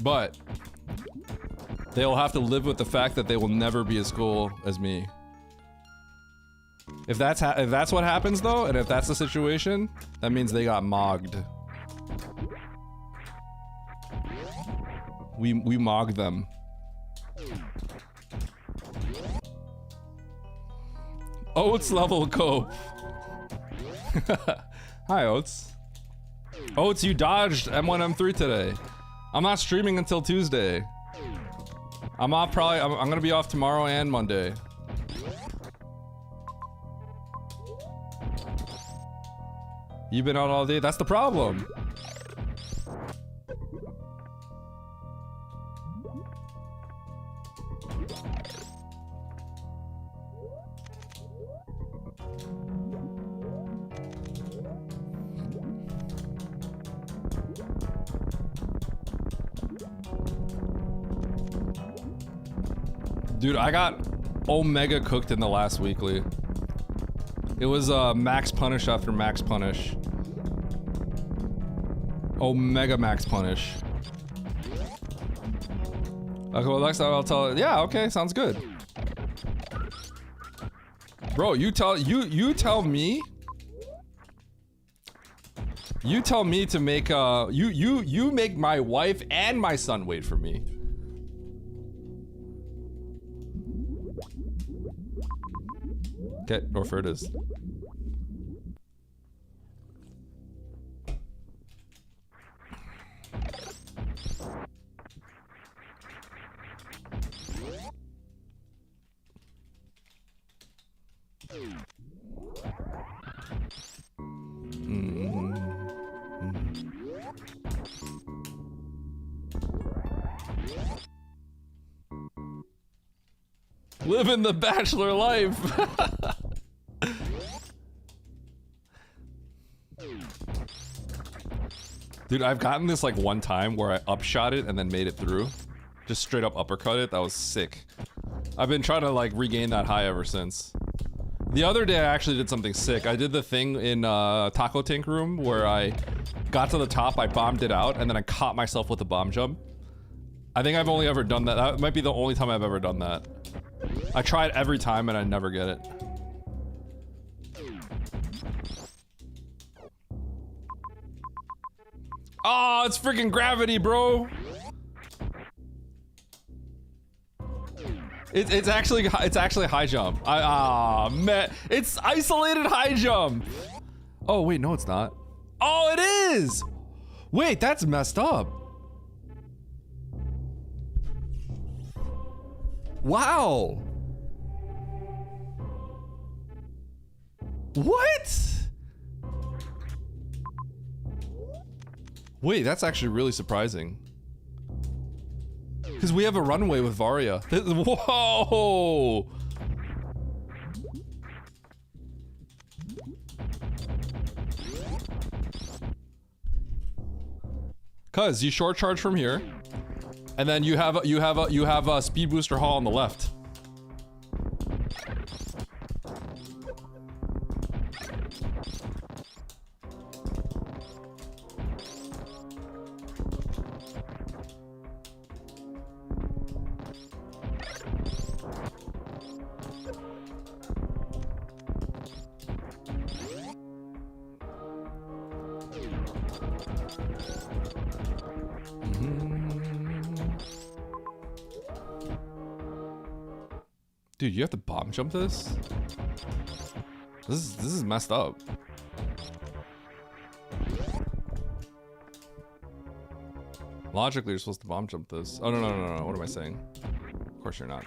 [SPEAKER 4] But they will have to live with the fact that they will never be as cool as me. If that's what happens though, and if that's the situation, that means they got mogged. We mogged them. Oats level cope. Hi Oats. Oats, you dodged M1 M3 today. I'm not streaming until Tuesday. I'm off probably, I'm gonna be off tomorrow and Monday. You've been out all day, that's the problem. Dude, I got Omega cooked in the last weekly. It was max punish after max punish. Omega max punish. Okay, well, next time I'll tell her. Yeah, okay, sounds good. Bro, you tell me. You tell me to make you make my wife and my son wait for me. Okay, Norford is. Living the bachelor life. Dude, I've gotten this like one time where I upshot it and then made it through. Just straight up uppercut it. That was sick. I've been trying to like regain that high ever since. The other day I actually did something sick. I did the thing in Taco Tank room where I got to the top, I bombed it out, and then I caught myself with a bomb jump. I think I've only ever done that. That might be the only time I've ever done that. I try it every time and I never get it. Oh, it's freaking gravity, bro. It's actually high jump. Man, it's isolated high jump. Oh wait, no, it's not. Oh, it is. Wait, that's messed up. Wow. What? Wait, that's actually really surprising. Because we have a runway with Varia. Whoa! Cause you short charge from here, and then you have a speed booster hall on the left. Dude, you have to bomb jump this? This is messed up. Logically, you're supposed to bomb jump this. Oh, no. What am I saying? Of course you're not.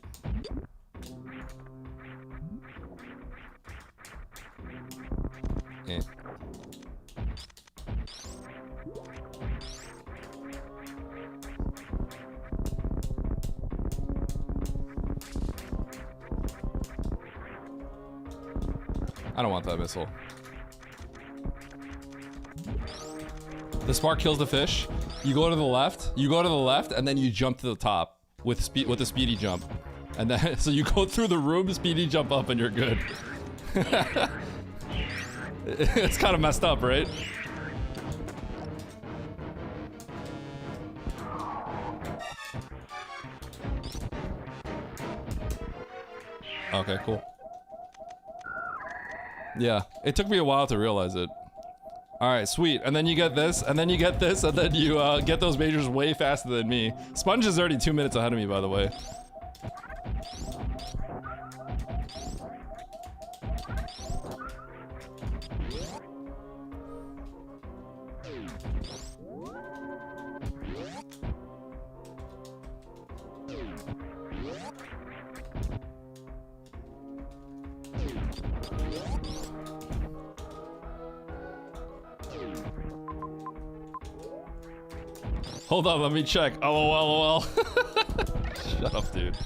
[SPEAKER 4] Eh. I don't want that missile. The spark kills the fish. You go to the left. And then you jump to the top with a speedy jump. And then so you go through the room, speedy jump up, and you're good. It's kind of messed up, right? Okay, cool. Yeah, it took me a while to realize it. Alright, sweet. And then you get this, and then you get this, and then you get those majors way faster than me. Sponge is already 2 minutes ahead of me, by the way. Hold on, let me check. LOL. Shut up, dude.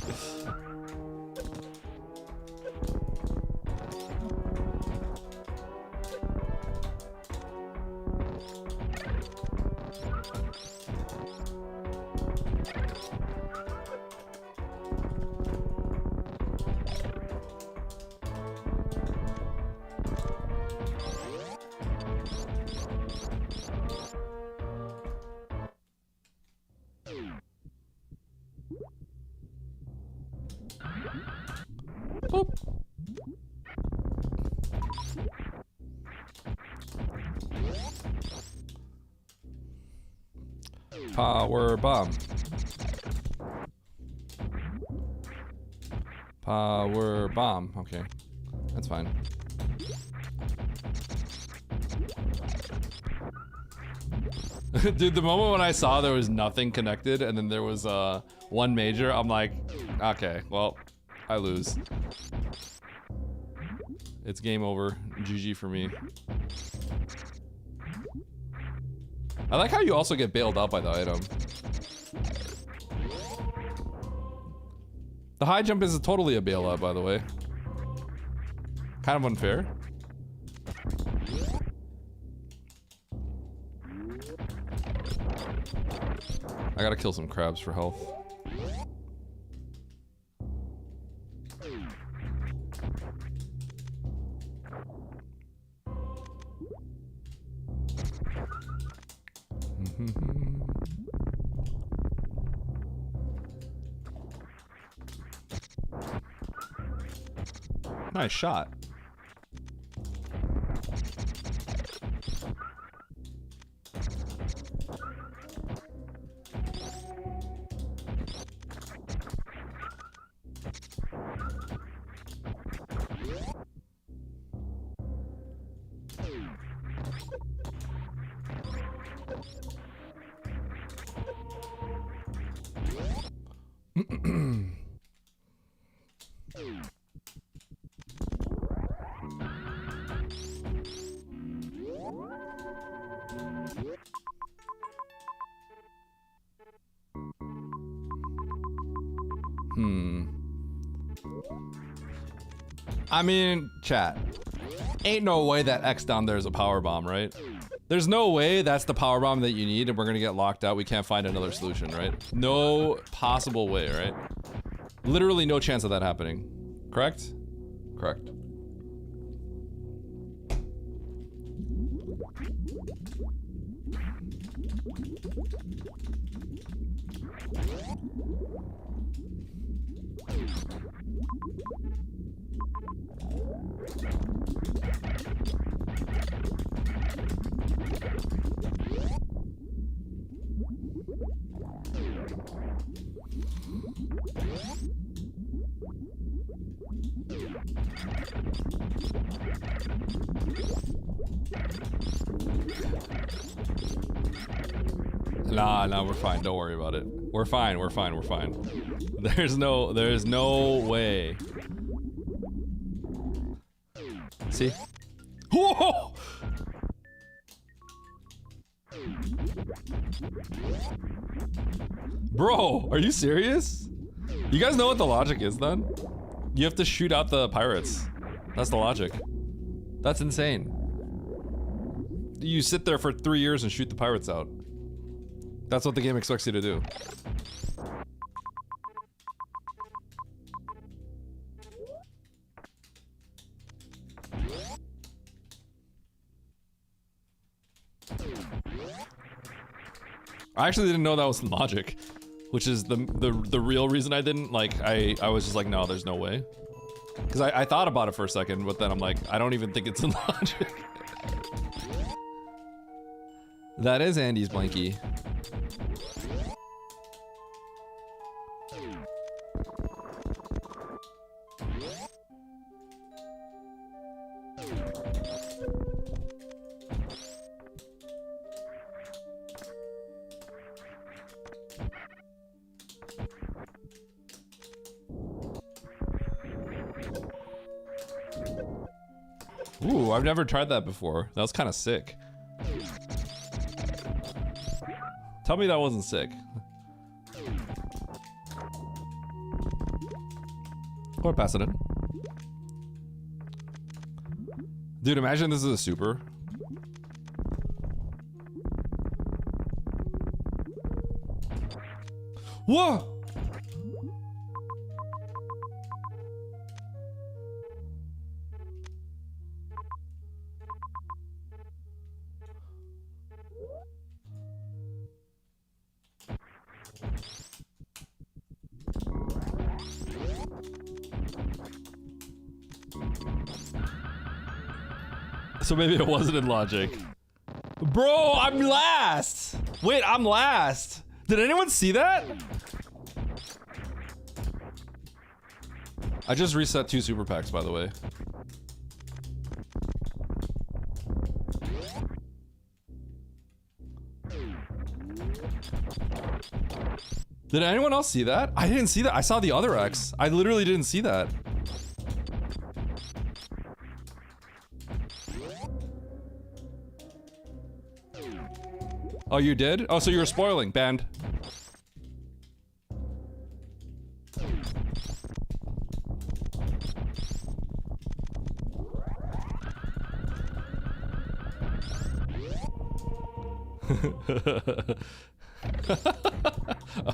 [SPEAKER 4] Boop. Power bomb. Power bomb. Okay. That's fine. Dude, the moment when I saw there was nothing connected and then there was one major, I'm like, okay, well, I lose. It's game over. GG for me. I like how you also get bailed out by the item. The high jump is totally a bailout, by the way. Kind of unfair. I gotta kill some crabs for health. Nice shot. I mean, chat. Ain't no way that X down there is a power bomb, right? There's no way that's the power bomb that you need and we're gonna get locked out. We can't find another solution, right? No possible way, right? Literally no chance of that happening. Correct? Correct. Nah, we're fine. Don't worry about it. We're fine. We're fine. We're fine. There's no way. See? Whoa! Bro, are you serious? You guys know what the logic is then? You have to shoot out the pirates. That's the logic. That's insane. You sit there for 3 years and shoot the pirates out. That's what the game expects you to do. I actually didn't know that was logic, which is the real reason I didn't. Like, I was just like, no, there's no way. Because I thought about it for a second, but then I'm like, I don't even think it's in logic. That is Andy's blankie. Ooh, I've never tried that before. That was kind of sick. Tell me that wasn't sick. Or pass it in. Dude, imagine this is a super. Whoa! So maybe it wasn't in logic. Bro, I'm last! Wait, I'm last! Did anyone see that? I just reset 2 super packs, by the way. Did anyone else see that? I didn't see that. I saw the other X. I literally didn't see that. Oh, you did? Oh, so you were spoiling. Banned.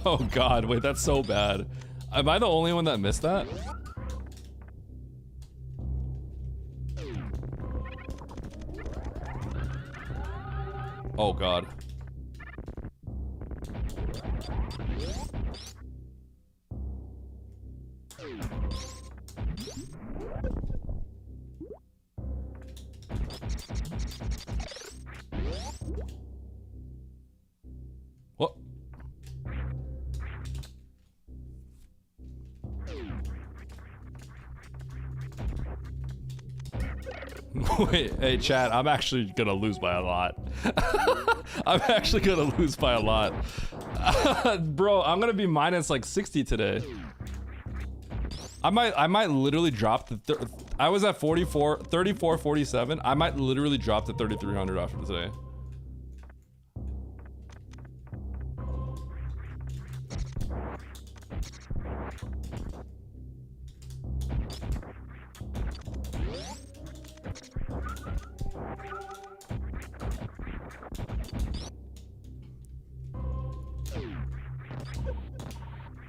[SPEAKER 4] Oh god, wait, that's so bad. Am I the only one that missed that? Oh god. What? Wait, hey chat, I'm actually gonna lose by a lot. I'm actually gonna lose by a lot. Bro, I'm gonna be minus like 60 today. I might literally drop the I was at 34.47. I might literally drop to 3,300 after today.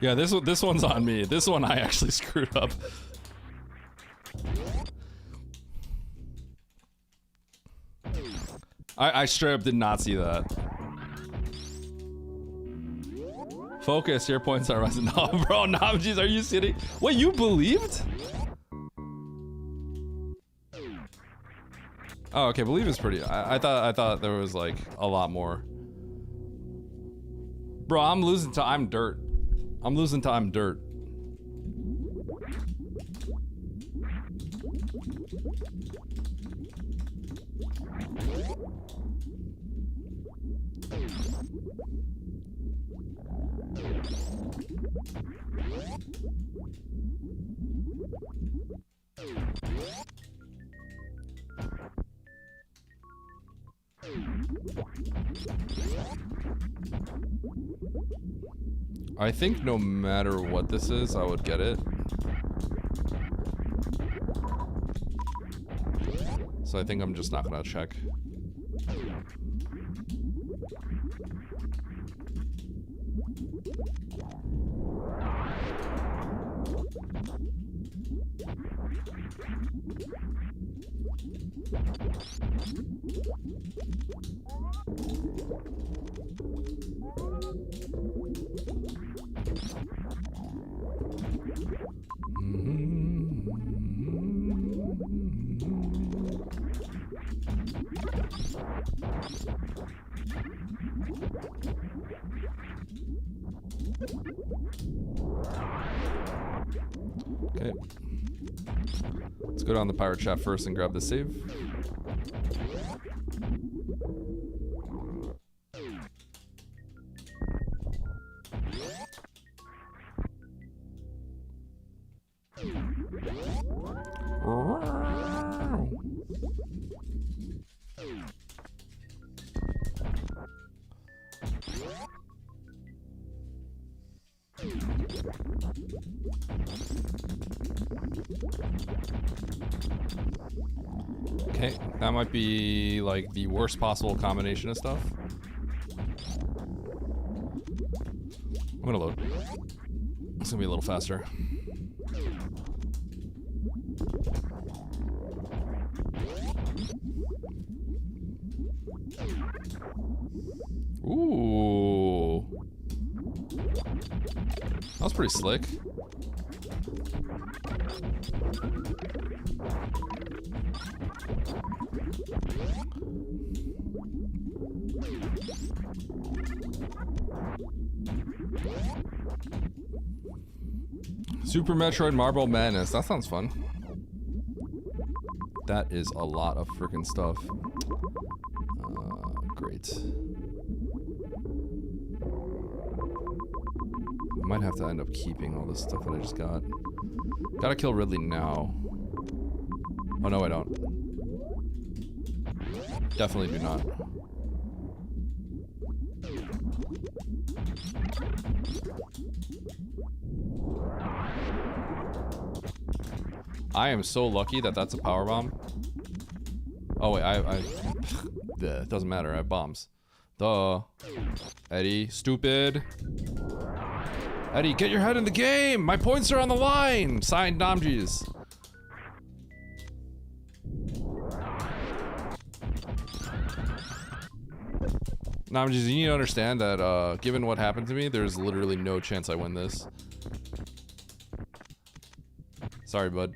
[SPEAKER 4] Yeah, this one's on me. This one I actually screwed up. I straight up did not see that. Focus, your points are rising. No, bro, Namjeez, are you kidding? Wait, you believed? Oh, okay, believe is pretty. I thought there was like a lot more. Bro, I'm losing to I'm dirt. I'm losing to I'm dirt. I think no matter what this is, I would get it. So I think I'm just not gonna check. Okay. Let's go down the pirate chat first and grab the save. Okay, that might be like the worst possible combination of stuff. I'm gonna load. It's gonna be a little faster. Ooh. That was pretty slick. Super Metroid Marble Madness. That sounds fun. That is a lot of freaking stuff. Great. I might have to end up keeping all this stuff that I just got. Gotta kill Ridley now. Oh no, I don't. Definitely do not. I am so lucky that that's a power bomb. Oh wait, it doesn't matter. I have bombs. Duh. Eddie, stupid. Eddie, get your head in the game. My points are on the line. Signed, Namjees. Namjees, you need to understand that given what happened to me, there's literally no chance I win this. Sorry, bud.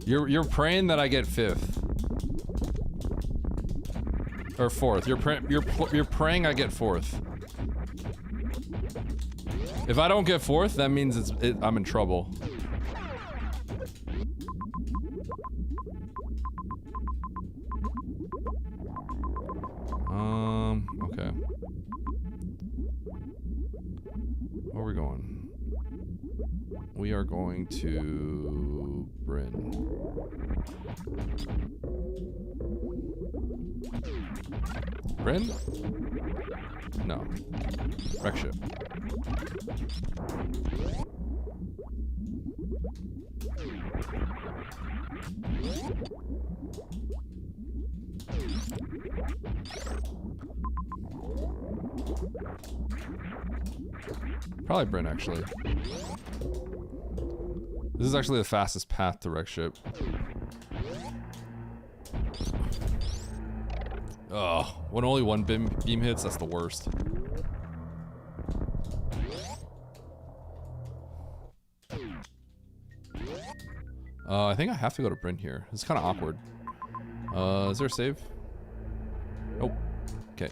[SPEAKER 4] You're praying that I get 5th or 4th. You're praying I get 4th. If I don't get 4th, that means I'm in trouble. Okay. Where are we going? We are going to Bryn. Bryn? No. Wreck ship. Probably Bryn, actually. This is actually the fastest path to wreck ship. Ugh, when only one beam hits, that's the worst. I think I have to go to Bryn here. It's kind of awkward. Is there a save? Nope. Okay.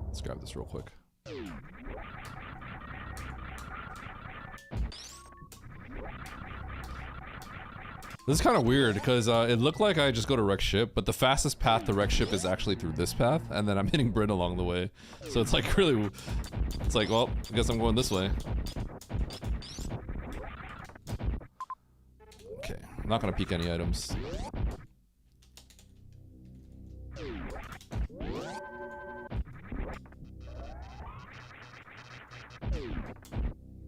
[SPEAKER 4] Let's grab this real quick. This is kind of weird because it looked like I just go to wreck ship, but the fastest path to wreck ship is actually through this path, and then I'm hitting Bryn along the way. So it's like really, it's like, well, I guess I'm going this way. Okay, I'm not gonna peek any items.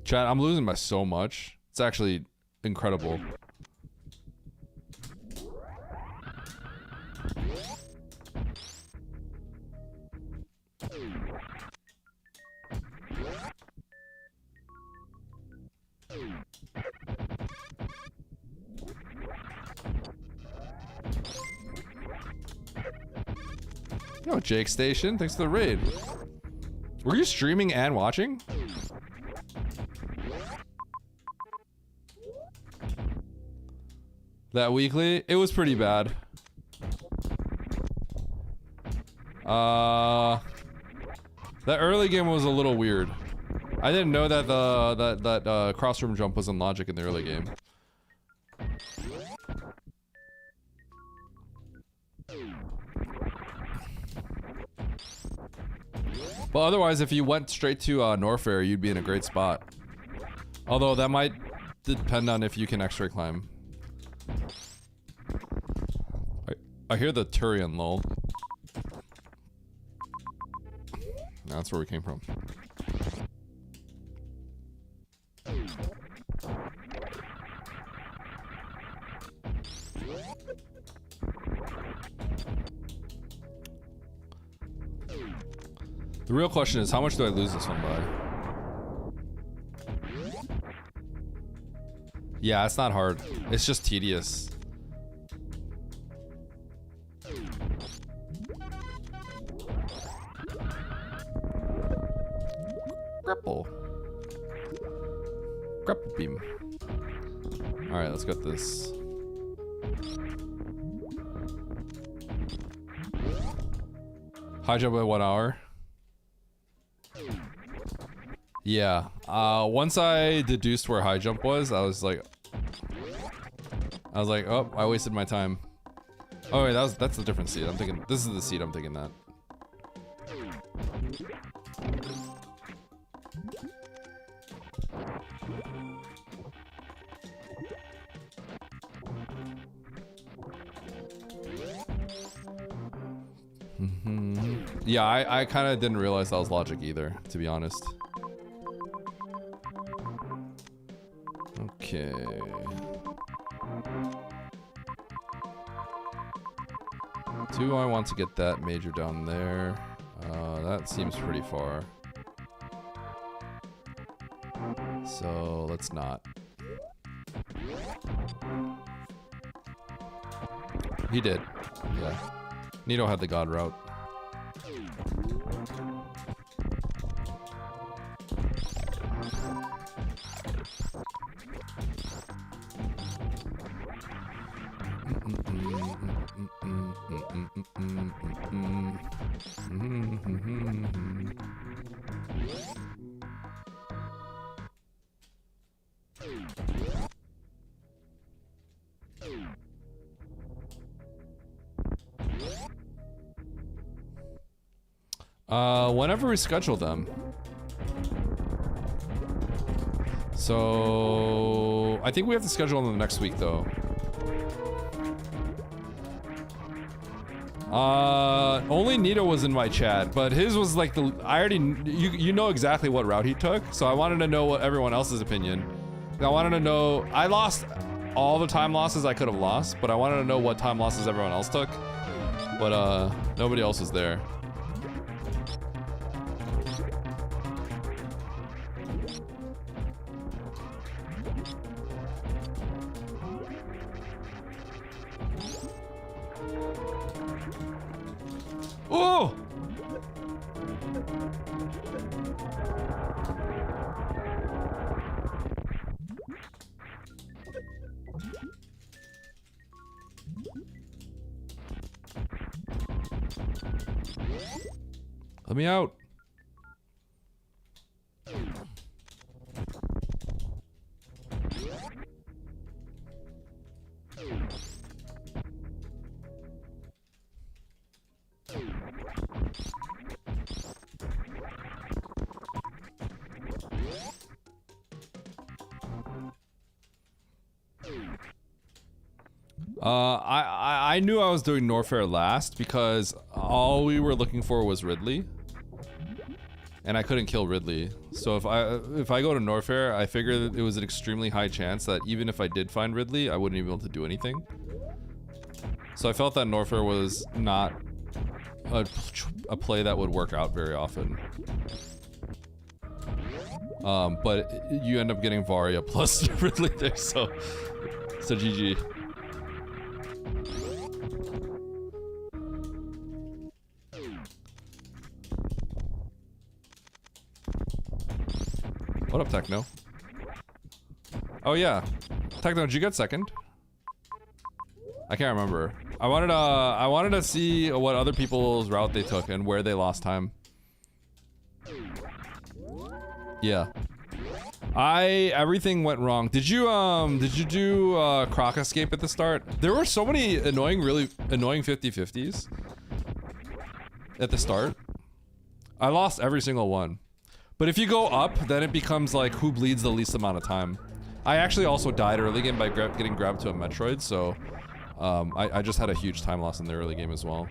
[SPEAKER 4] Chat, I'm losing by so much. It's actually incredible. Yo, Jake Station, thanks for the raid. Were you streaming and watching? That weekly? It was pretty bad. That early game was a little weird. I didn't know that that crossroom jump was in logic in the early game. But otherwise, if you went straight to Norfair, you'd be in a great spot. Although that might depend on if you can X-ray climb. I hear the Turian lol. That's where we came from. The real question is, how much do I lose this one by? Yeah, it's not hard. It's just tedious. Grapple. Grapple beam. Alright, let's get this. High jump by 1 hour. Yeah. Once I deduced where high jump was, I was like, oh, I wasted my time. Oh wait, that's a different seed. I'm thinking this is the seed I'm thinking that. Yeah, I kind of didn't realize that was logic either, to be honest. Okay. Do I want to get that major down there? That seems pretty far. So let's not. He did. Yeah. Nito had the god route. Whenever we schedule them. So I think we have to schedule them next week though. Only Nito was in my chat, but his was like the, I already, you know exactly what route he took, so I wanted to know what everyone else's opinion. I wanted to know, I lost all the time losses I could have lost, but I wanted to know what time losses everyone else took. But nobody else was there. Oh! Let me out. I knew I was doing Norfair last because all we were looking for was Ridley, and I couldn't kill Ridley. So if I go to Norfair, I figured that it was an extremely high chance that even if I did find Ridley, I wouldn't be able to do anything. So I felt that Norfair was not a play that would work out very often. But you end up getting Varia plus Ridley there, so GG. What up, Techno? Oh yeah, Techno, did you get second? I can't remember. I wanted to see what other people's route they took and where they lost time. Yeah. Everything went wrong. Did you do Croc Escape at the start? There were so many really annoying 50-50s at the start. I lost every single one. But if you go up, then it becomes like who bleeds the least amount of time. I actually also died early game by getting grabbed to a Metroid, so I just had a huge time loss in the early game as well.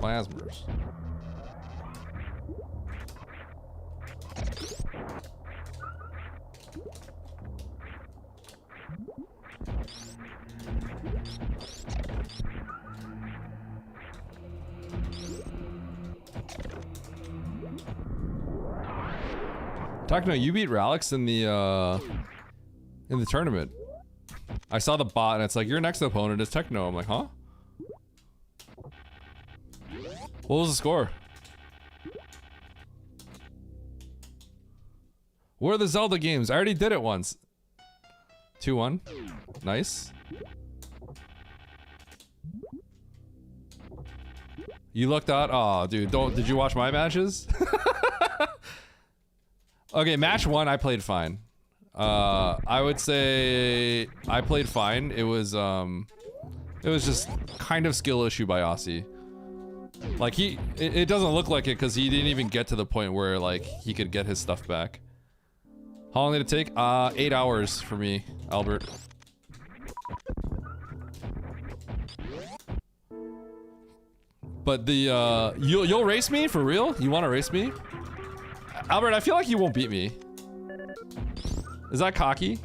[SPEAKER 4] Plasmers. Techno, you beat Ralix in the tournament. I saw the bot and it's like, your next opponent is Techno. I'm like, huh? What was the score? Where are the Zelda games? I already did it once. 2-1. Nice. You looked out? Oh, dude, did you watch my matches? Okay, match 1, I played fine. I would say I played fine. It was just kind of skill issue by Aussie. Like it doesn't look like it because he didn't even get to the point where like he could get his stuff back. How long did it take? 8 hours for me, Albert. But the you'll race me for real? You want to race me? Albert, I feel like you won't beat me. Is that cocky?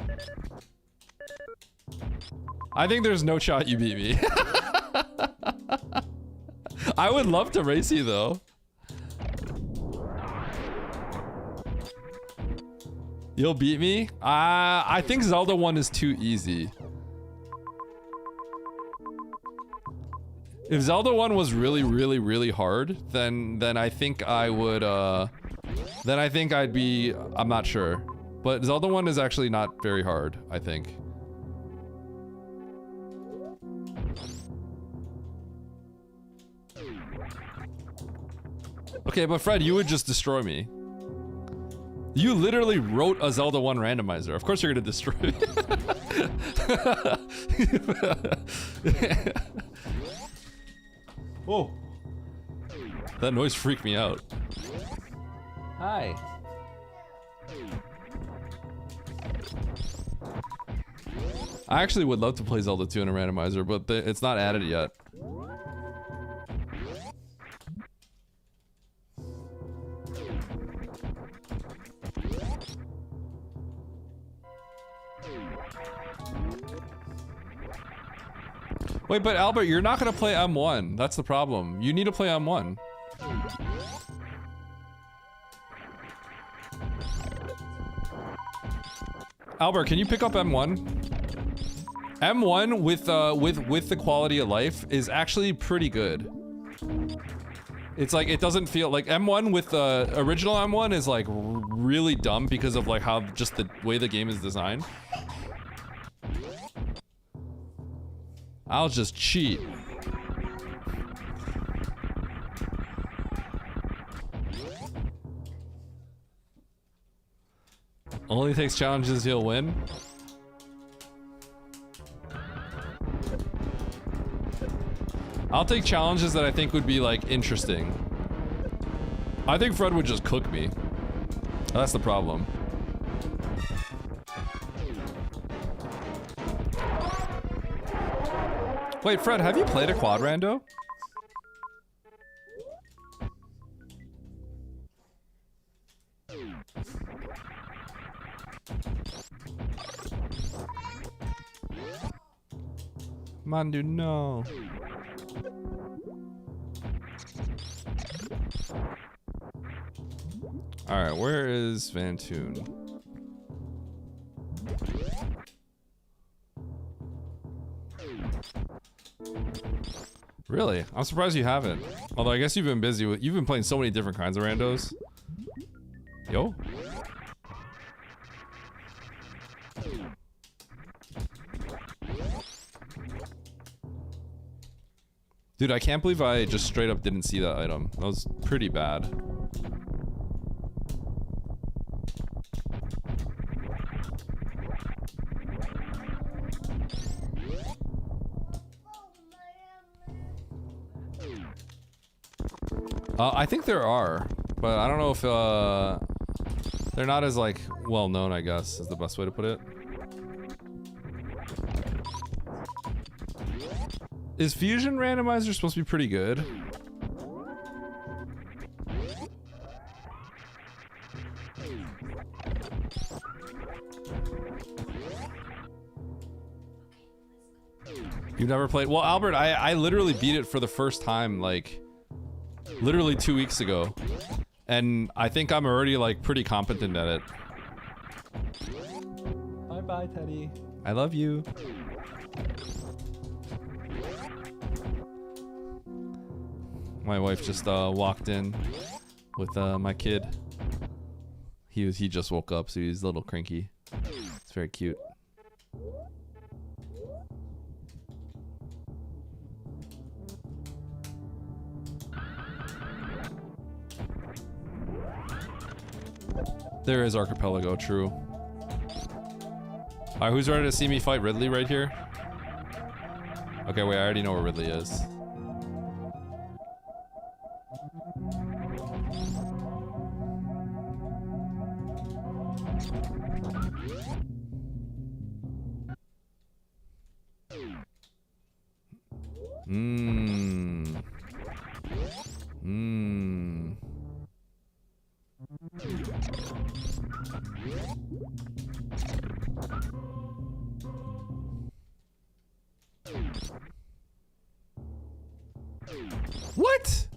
[SPEAKER 4] I think there's no shot you beat me. I would love to race you though. You'll beat me? I think Zelda 1 is too easy. If Zelda 1 was really, really, really hard, then I think I would, then I think I'd be, I'm not sure. But Zelda 1 is actually not very hard, I think. Okay, but Fred, you would just destroy me. You literally wrote a Zelda 1 randomizer. Of course you're gonna destroy me. Oh. That noise freaked me out. Hi. I actually would love to play Zelda 2 in a randomizer, but it's not added yet. Wait, but Albert, you're not gonna play M1. That's the problem. You need to play M1. Albert, can you pick up M1? M1 with the quality of life is actually pretty good. It's like, it doesn't feel like M1 with the original M1 is like really dumb because of like how just the way the game is designed. I'll just cheat. Only takes challenges, he'll win. I'll take challenges that I think would be like interesting. I think Fred would just cook me. That's the problem. Wait, Fred, have you played a quad rando? Mandu, no. Alright, where is Van Toon? Really? I'm surprised you haven't. Although I guess you've been busy with, you've been playing so many different kinds of randos. Yo. Dude, I can't believe I just straight up didn't see that item. That was pretty bad. I think there are, but I don't know if they're not as like well known, I guess is the best way to put it. Is Fusion Randomizer supposed to be pretty good? You've never played? Well, Albert, I literally beat it for the first time, like, literally 2 weeks ago. And I think I'm already, like, pretty competent at it. Bye-bye, Teddy. I love you. My wife just walked in with my kid. He just woke up, so he's a little cranky. It's very cute. There is Archipelago, true. Alright, who's ready to see me fight Ridley right here? Okay, wait, I already know where Ridley is. What?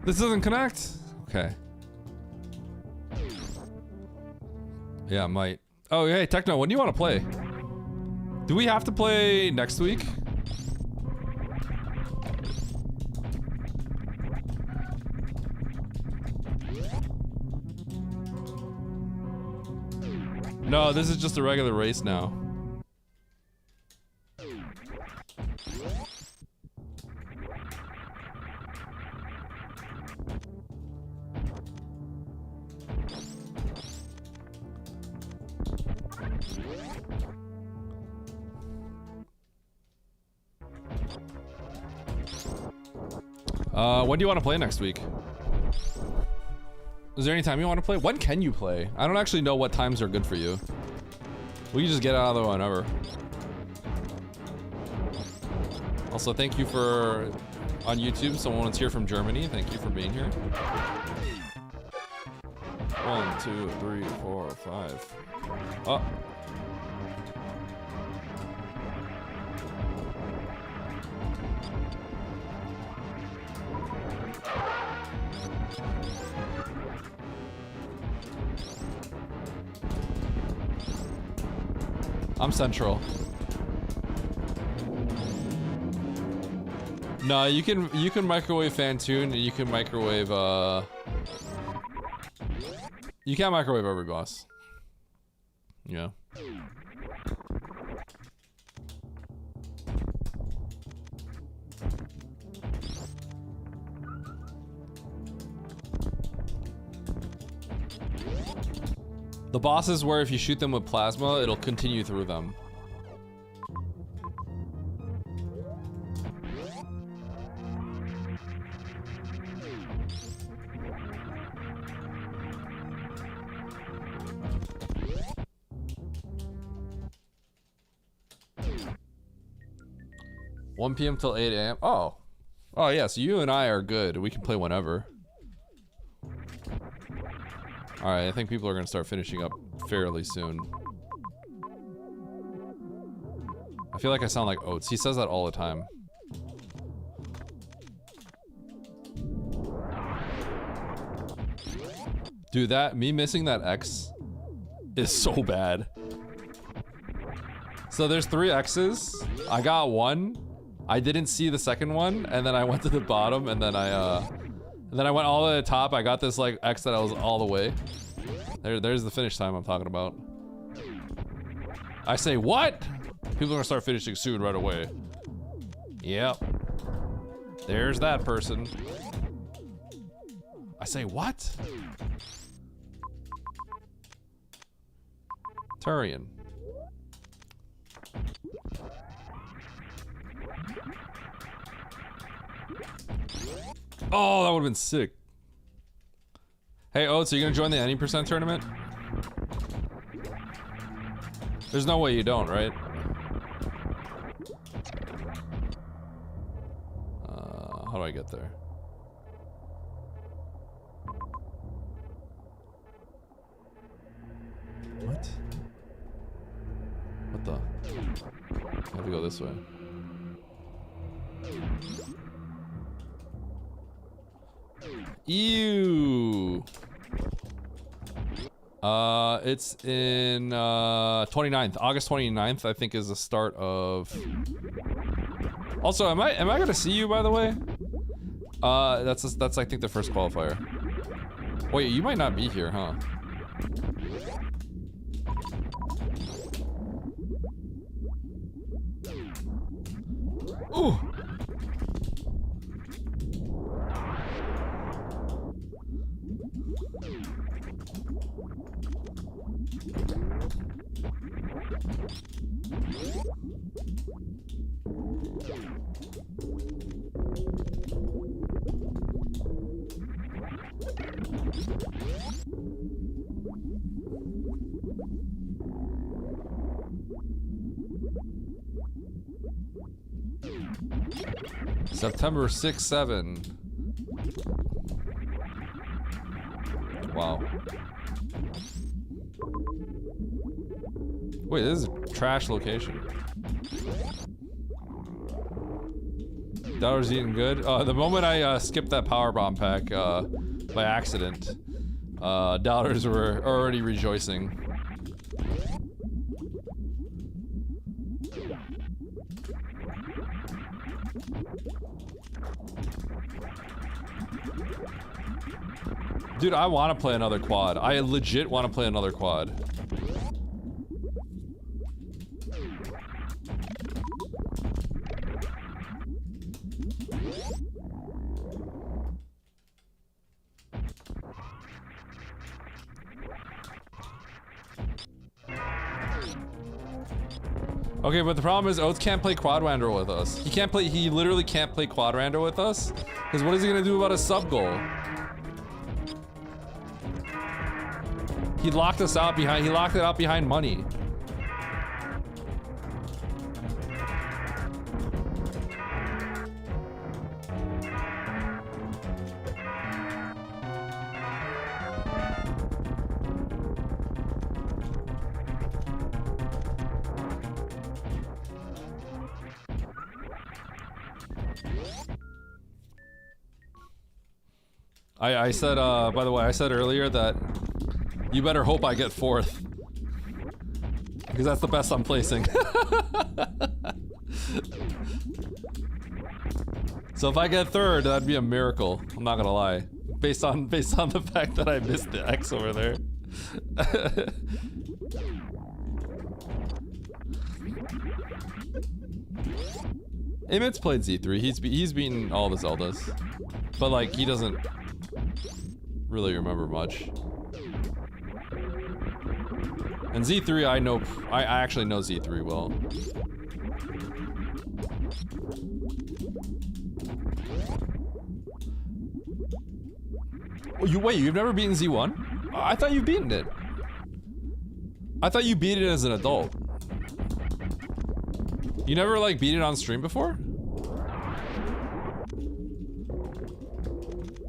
[SPEAKER 4] This doesn't connect? Okay. Yeah, it might. Oh, hey, Techno, when do you want to play? Do we have to play next week? No, this is just a regular race now. When do you want to play next week? Is there any time you want to play? When can you play? I don't actually know what times are good for you. We can just get out of there whenever. Also, thank you for on YouTube. Someone's here from Germany. Thank you for being here. 1, 2, 3, 4, 5. Oh. I'm central. No, you can microwave Fantoon and you can microwave you can't microwave every boss. Yeah. The bosses where if you shoot them with plasma, it'll continue through them. $1 p.m. till 8 a.m. Oh. Oh yeah, so you and I are good. We can play whenever. Alright, I think people are gonna start finishing up fairly soon. I feel like I sound like Oates. He says that all the time. Dude, me missing that X is so bad. So there's 3 X's. I got one. I didn't see the second one, and then I went to the bottom, and then I went all the way to the top. I got this like X that I was all the way. There's the finish time I'm talking about. I say what? People are gonna start finishing soon right away. Yep. There's that person. I say what? Turian. Oh, that would have been sick. Hey, Oates, are you gonna join the any % tournament? There's no way you don't, right? How do I get there? have to go this way. Ew. It's in 29th. August 29th, I think, is the start of. Also, am I gonna see you, by the way? That's I think the first qualifier. Wait, you might not be here, huh? Ooh. September 6, 7. Wow. Wait, this is a trash location. Dollar's eating good. The moment I skipped that power bomb pack by accident, dollars were already rejoicing. Dude, I want to play another quad. I legit want to play another quad. Okay, but the problem is Oates can't play Quad Rando with us. He literally can't play Quad Rando with us. Because what is he gonna do about a sub goal? He locked us out behind, he locked it out behind money. I said, by the way, I said earlier that you better hope I get fourth. Because that's the best I'm placing. So if I get third, that'd be a miracle. I'm not gonna lie. Based on the fact that I missed the X over there. Emmett's played Z3. He's beaten all the Zeldas. But like, he doesn't really remember much. And Z3, I actually know Z3 well. Oh, you've never beaten Z1? I thought you've beaten it. I thought you beat it as an adult. You never like beat it on stream before?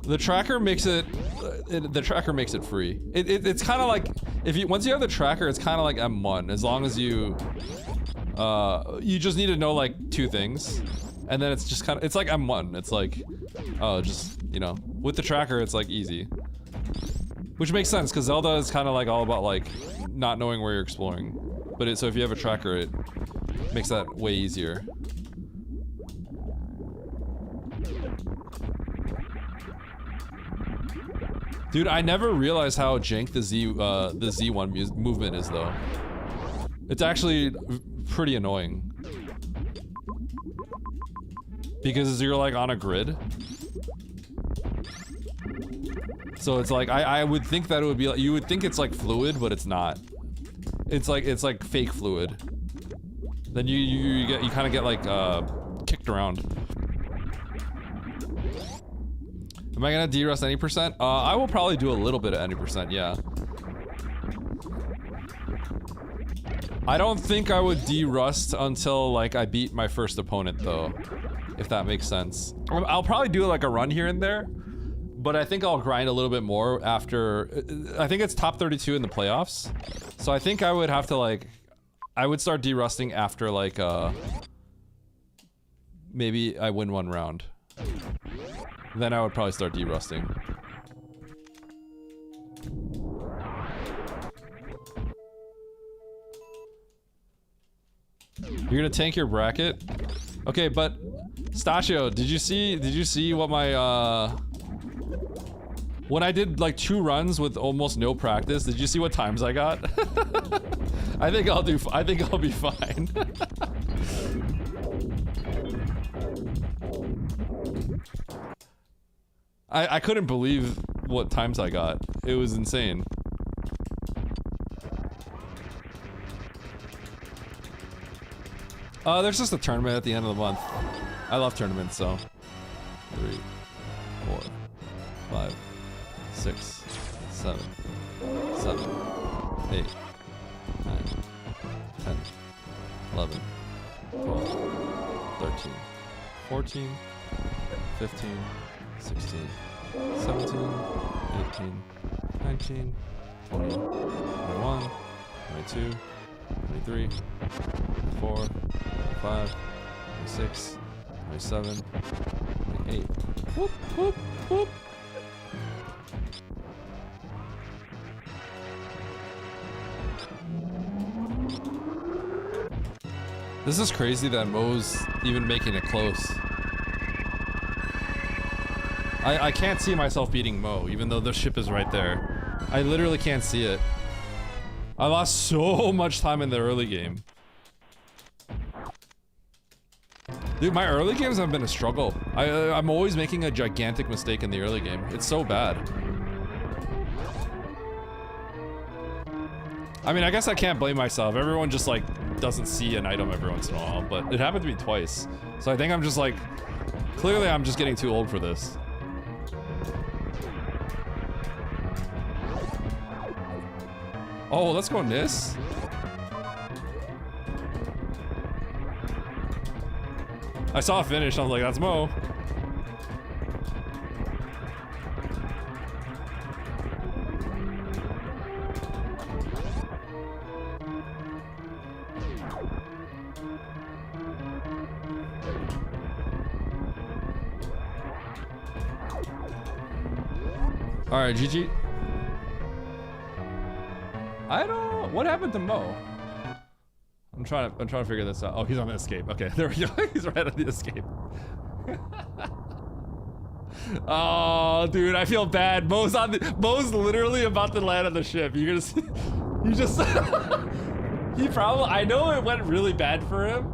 [SPEAKER 4] The tracker makes it free. It's kind of like once you have the tracker, it's kind of like M1. As long as you just need to know like 2 things, and then it's just it's like M1. It's like just, you know, with the tracker it's like easy, which makes sense because Zelda is kind of like all about like not knowing where you're exploring. But so if you have a tracker, it makes that way easier. Dude, I never realized how jank the Z1 movement is, though. It's actually pretty annoying. Because you're like on a grid. So it's like, I would think that it would be like, you would think it's like fluid, but it's not. It's like fake fluid. Then you kind of get like kicked around. Am I gonna de-rust any percent? I will probably do a little bit of any percent, yeah. I don't think I would de-rust until like I beat my first opponent though, if that makes sense. I'll probably do like a run here and there, but I think I'll grind a little bit more after. I think it's top 32 in the playoffs, so I think I would have to like I would start derusting after like maybe I win one round. Then I would probably start derusting. You're gonna tank your bracket? Okay, but Stachio, did you see what my when I did like 2 runs with almost no practice, did you see what times I got? I think I'll be fine. I couldn't believe what times I got. It was insane. There's just a tournament at the end of the month. I love tournaments, so 3, 4, 5, 6, 7, 7, 8, 9, 10, 11, 12, 13, 14, 15, 16, 17, 18, 19, 20, 21, 22, 23, 24, 25, 26, 27, 28. Whoop, whoop, whoop. This is crazy that Mo's even making it close. I can't see myself beating Mo, even though the ship is right there. I literally can't see it. I lost so much time in the early game. Dude, my early games have been a struggle. I'm always making a gigantic mistake in the early game. It's so bad. I mean, I guess I can't blame myself. Everyone just like doesn't see an item every once in a while, but it happened to me twice. So I think I'm just like, clearly I'm just getting too old for this. Oh, let's go Nis. I saw a finish, I was like, that's Mo. Alright, GG. I don't. What happened to Mo? I'm trying to figure this out. Oh, he's on the escape. Okay, there we go. He's right on the escape. Oh, dude, I feel bad. Mo's literally about to land on the ship. You're gonna see. You just. He probably. I know it went really bad for him,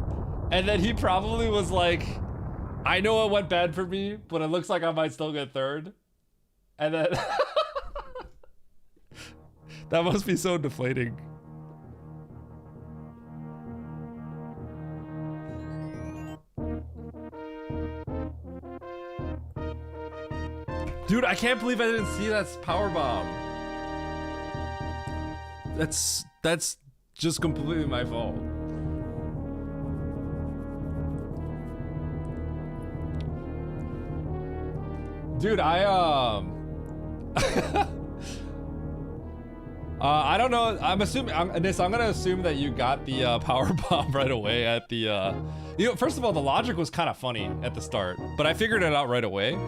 [SPEAKER 4] and then he probably was like, "I know it went bad for me, but it looks like I might still get third," and then. That must be so deflating. Dude, I can't believe I didn't see that power bomb. That's just completely my fault. Dude, I don't know. I'm assuming. I'm gonna assume that you got the power bomb right away at the. You know, first of all, the logic was kind of funny at the start, but I figured it out right away.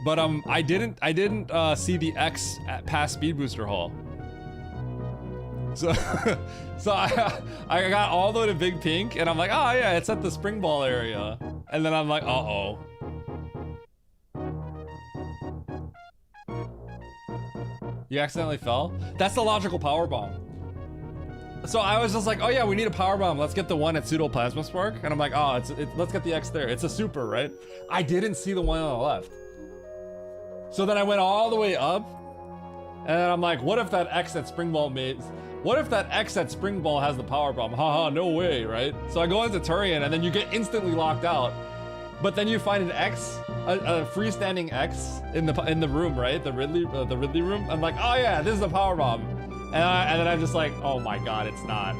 [SPEAKER 4] But I didn't see the X at past Speed Booster Hall. So, I got all the way to Big Pink, and I'm like, oh yeah, it's at the Spring Ball area, and then I'm like, uh-oh. You accidentally fell? That's the logical power bomb. So I was just like, oh yeah, we need a power bomb. Let's get the one at Pseudo Plasma Spark. And I'm like, oh, let's get the X there. It's a super, right? I didn't see the one on the left. So then I went all the way up. And I'm like, what if that X at Spring Ball what if that X at Spring Ball has the power bomb? Haha, no way, right? So I go into Turian and then you get instantly locked out. But then you find an X, a freestanding X in the room, right? The Ridley room. I'm like, oh yeah, this is a power bomb, and then I'm just like, oh my god, it's not.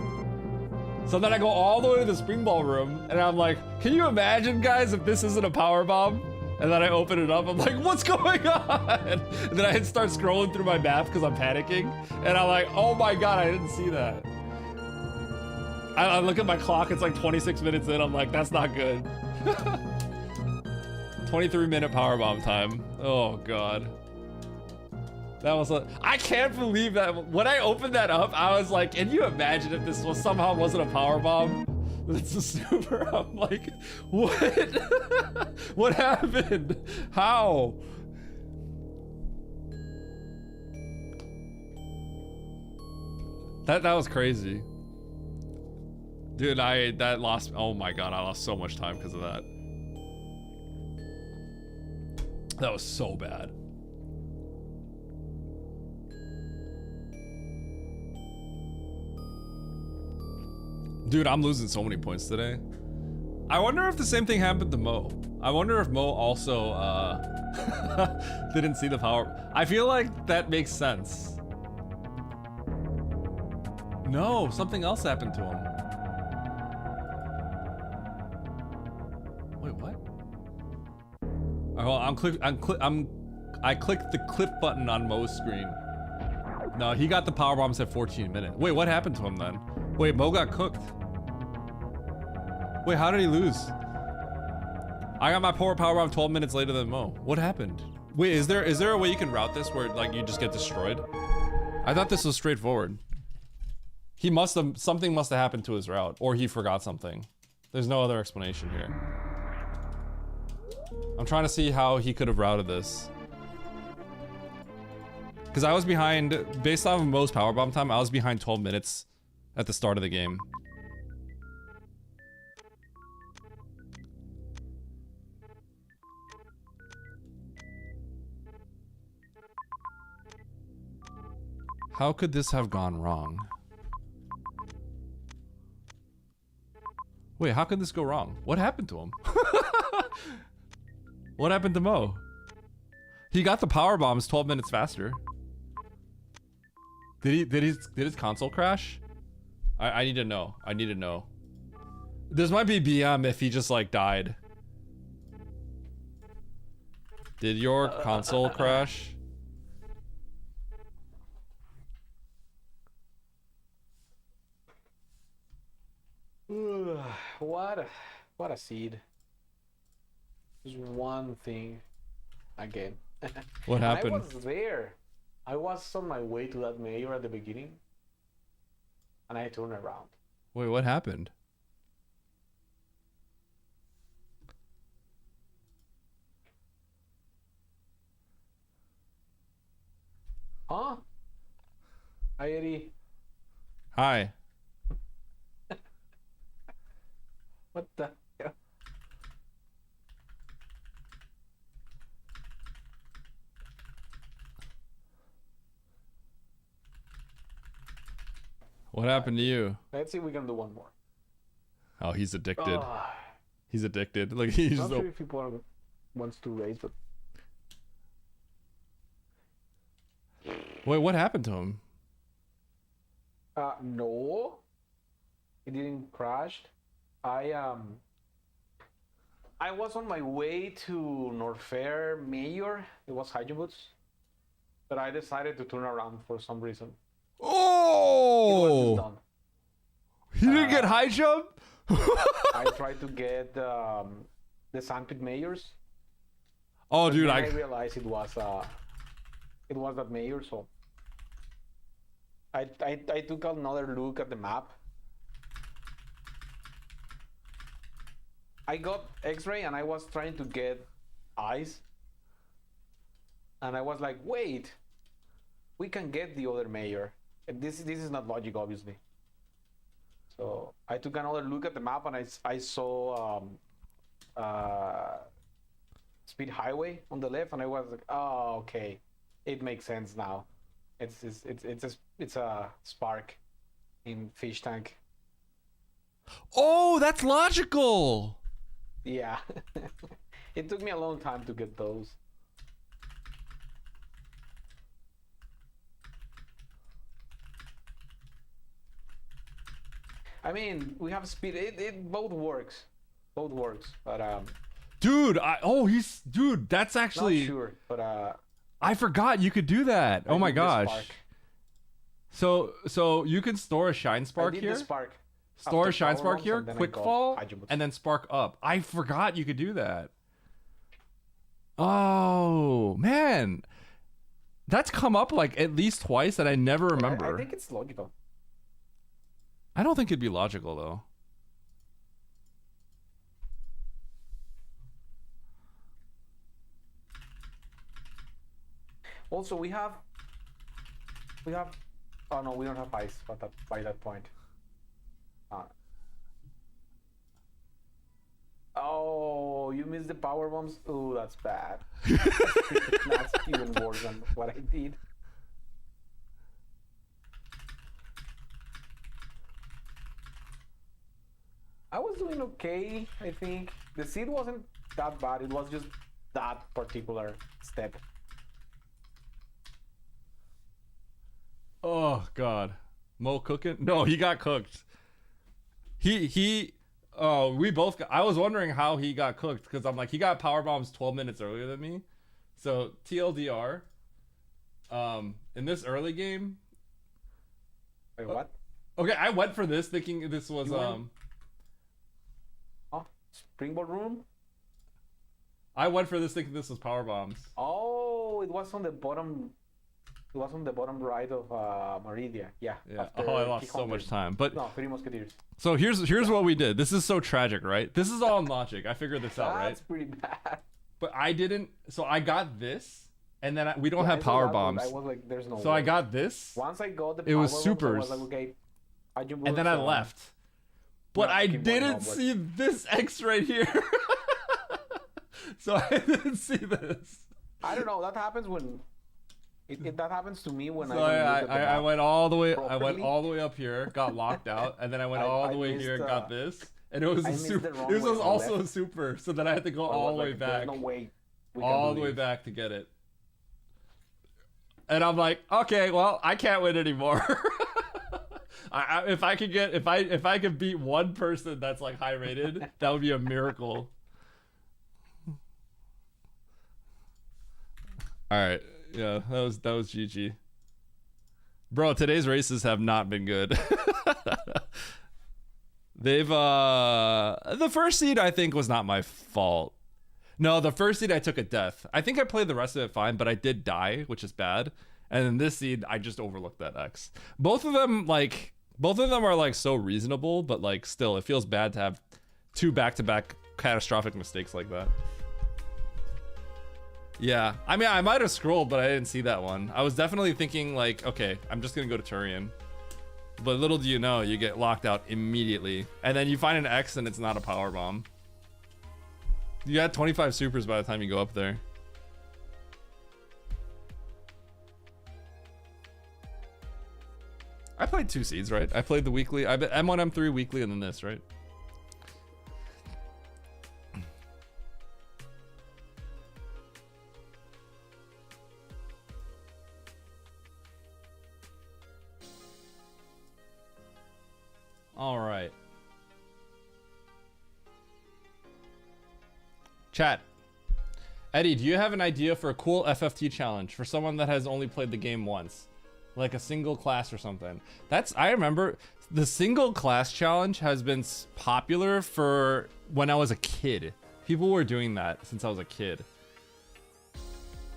[SPEAKER 4] So then I go all the way to the Spring Ball room, and I'm like, can you imagine, guys, if this isn't a power bomb? And then I open it up, I'm like, what's going on? And then I start scrolling through my map because I'm panicking, and I'm like, oh my god, I didn't see that. I look at my clock, it's like 26 minutes in, I'm like, that's not good. 23-minute powerbomb time. Oh god. That was I can't believe that. When I opened that up, I was like, can you imagine if this was somehow wasn't a powerbomb? It's a super. I'm like, what? What happened? How? That was crazy. Dude, that lost, oh my god, I lost so much time because of that. That was so bad. Dude, I'm losing so many points today. I wonder if the same thing happened to Mo. I wonder if Mo also didn't see the power. I feel like that makes sense. No, something else happened to him. Wait, what? Oh, I clicked the clip button on Mo's screen. No, he got the power bombs at 14 minutes. Wait, what happened to him then? Wait, Mo got cooked. Wait, how did he lose? I got my power bomb 12 minutes later than Mo. What happened? Wait, is there a way you can route this where like you just get destroyed? I thought this was straightforward. He something must have happened to his route, or he forgot something. There's no other explanation here. I'm trying to see how he could have routed this. Because I was behind, based off of Mo's powerbomb time, I was behind 12 minutes at the start of the game. How could this have gone wrong? Wait, how could this go wrong? What happened to him? What happened to Mo? He got the power bombs 12 minutes faster. Did his console crash? I need to know. I need to know. This might be BM if he just like died. Did your console crash?
[SPEAKER 8] What a seed. Just one thing again.
[SPEAKER 4] What happened?
[SPEAKER 8] I was there. I was on my way to that mayor at the beginning, and I turned around.
[SPEAKER 4] Wait, what happened?
[SPEAKER 8] Huh? Hi, Eddie.
[SPEAKER 4] Hi.
[SPEAKER 8] What the hell?
[SPEAKER 4] What happened to you?
[SPEAKER 8] Let's see if we can do one more.
[SPEAKER 4] Oh, he's addicted. He's addicted. Like he's
[SPEAKER 8] Not sure if people wants to raise, but
[SPEAKER 4] wait, what happened to him?
[SPEAKER 8] no, it didn't crash. I was on my way to North Fair Mayor. It was Hydroboots, but I decided to turn around for some reason. It was
[SPEAKER 4] Oh!
[SPEAKER 8] done.
[SPEAKER 4] He didn't get high jump?
[SPEAKER 8] I tried to get the Sandpit Mayors.
[SPEAKER 4] Oh,
[SPEAKER 8] but
[SPEAKER 4] dude,
[SPEAKER 8] then I realized it was that mayor, so I took another look at the map. I got X-ray and I was trying to get ice, and I was like, wait, we can get the other mayor. And this is not logic, obviously. So I took another look at the map and I saw Speed Highway on the left, and I was like, oh, okay, it makes sense now. It's a spark in Fish Tank.
[SPEAKER 4] Oh, that's logical.
[SPEAKER 8] Yeah. It took me a long time to get those. I mean, we have speed. It both works. Both works. But
[SPEAKER 4] Dude, dude, that's actually
[SPEAKER 8] not sure, but
[SPEAKER 4] I forgot you could do that. Oh my
[SPEAKER 8] did the
[SPEAKER 4] gosh.
[SPEAKER 8] spark.
[SPEAKER 4] So you can store a shine
[SPEAKER 8] I
[SPEAKER 4] spark
[SPEAKER 8] did
[SPEAKER 4] here?
[SPEAKER 8] the spark.
[SPEAKER 2] Store
[SPEAKER 8] After
[SPEAKER 2] Shine
[SPEAKER 8] power
[SPEAKER 2] Spark
[SPEAKER 8] bombs,
[SPEAKER 2] here,
[SPEAKER 8] and then I
[SPEAKER 2] Quick
[SPEAKER 8] got
[SPEAKER 2] Fall,
[SPEAKER 8] Ajimuts.
[SPEAKER 2] and then Spark Up. I forgot you could do that. Oh, man. That's come up like at least twice and I never remember.
[SPEAKER 8] I think it's logical.
[SPEAKER 2] I don't think it'd be logical though.
[SPEAKER 8] Also, we have. Oh no, we don't have ice. But by that point. Oh, you missed the power bombs. Oh, that's bad. That's even worse than what I did. I was doing okay, I think. The seed wasn't that bad. It was just that particular step.
[SPEAKER 2] Oh God, Mo cooking? No, he got cooked. We both got, I was wondering how he got cooked because I'm like, he got power bombs 12 minutes earlier than me. So TLDR, in this early game.
[SPEAKER 8] Wait, what?
[SPEAKER 2] Okay, I went for this thinking this was
[SPEAKER 8] Oh, springboard room?
[SPEAKER 2] I went for this thinking this was power bombs.
[SPEAKER 8] Oh, it was on the bottom. It was on the bottom right of Meridia. Yeah.
[SPEAKER 2] Yeah. Oh, I lost so much time. But
[SPEAKER 8] no, Three Musketeers.
[SPEAKER 2] so here's what we did. This is so tragic, right? This is all in logic. I figured this out, right?
[SPEAKER 8] That's pretty bad.
[SPEAKER 2] But I didn't. So I got this, and then we don't
[SPEAKER 8] Yeah,
[SPEAKER 2] have
[SPEAKER 8] I saw
[SPEAKER 2] power
[SPEAKER 8] that, but
[SPEAKER 2] bombs.
[SPEAKER 8] I was like, there's no
[SPEAKER 2] So
[SPEAKER 8] way.
[SPEAKER 2] I got this,
[SPEAKER 8] Once I got the
[SPEAKER 2] It was
[SPEAKER 8] power bombs,
[SPEAKER 2] supers.
[SPEAKER 8] I was like, okay,
[SPEAKER 2] and then I left. But
[SPEAKER 8] Yeah,
[SPEAKER 2] I
[SPEAKER 8] keep going
[SPEAKER 2] didn't
[SPEAKER 8] onward.
[SPEAKER 2] see this X right here. So I didn't see this.
[SPEAKER 8] I don't know. That happens when. That happens to me when
[SPEAKER 2] So
[SPEAKER 8] I don't
[SPEAKER 2] I
[SPEAKER 8] use the
[SPEAKER 2] I
[SPEAKER 8] map
[SPEAKER 2] went all the way. I went
[SPEAKER 8] properly.
[SPEAKER 2] all the way up here, got locked out, and then I went
[SPEAKER 8] I
[SPEAKER 2] all the way
[SPEAKER 8] missed,
[SPEAKER 2] here and got this. And it was
[SPEAKER 8] I
[SPEAKER 2] a
[SPEAKER 8] missed
[SPEAKER 2] super.
[SPEAKER 8] the wrong
[SPEAKER 2] This
[SPEAKER 8] way
[SPEAKER 2] was
[SPEAKER 8] on
[SPEAKER 2] also
[SPEAKER 8] left.
[SPEAKER 2] a super. So then I had to go
[SPEAKER 8] I was
[SPEAKER 2] all the way
[SPEAKER 8] like,
[SPEAKER 2] back.
[SPEAKER 8] There's no way. We can
[SPEAKER 2] All
[SPEAKER 8] do
[SPEAKER 2] the way
[SPEAKER 8] this.
[SPEAKER 2] back to get it. And I'm like, okay, well, I can't win anymore. If I could beat one person that's like high rated, that would be a miracle. All right, yeah, that was GG. Bro, today's races have not been good. They've the first seed I think was not my fault. No, the first seed I took a death. I think I played the rest of it fine, but I did die, which is bad. And then this seed, I just overlooked that X. Both of them are like so reasonable, but like still, it feels bad to have two back-to-back catastrophic mistakes like that. Yeah, I mean, I might have scrolled, but I didn't see that one. I was definitely thinking like, okay, I'm just gonna go to Turian. But little do you know, you get locked out immediately. And then you find an X and it's not a power bomb. You had 25 supers by the time you go up there. I played 2 seeds, right? I played the weekly. I bet M1, M3 weekly, and then this, right? All right. Chat. Eddie, do you have an idea for a cool FFT challenge for someone that has only played the game once? Like a single class or something. I remember the single class challenge has been popular for when I was a kid. People were doing that since I was a kid.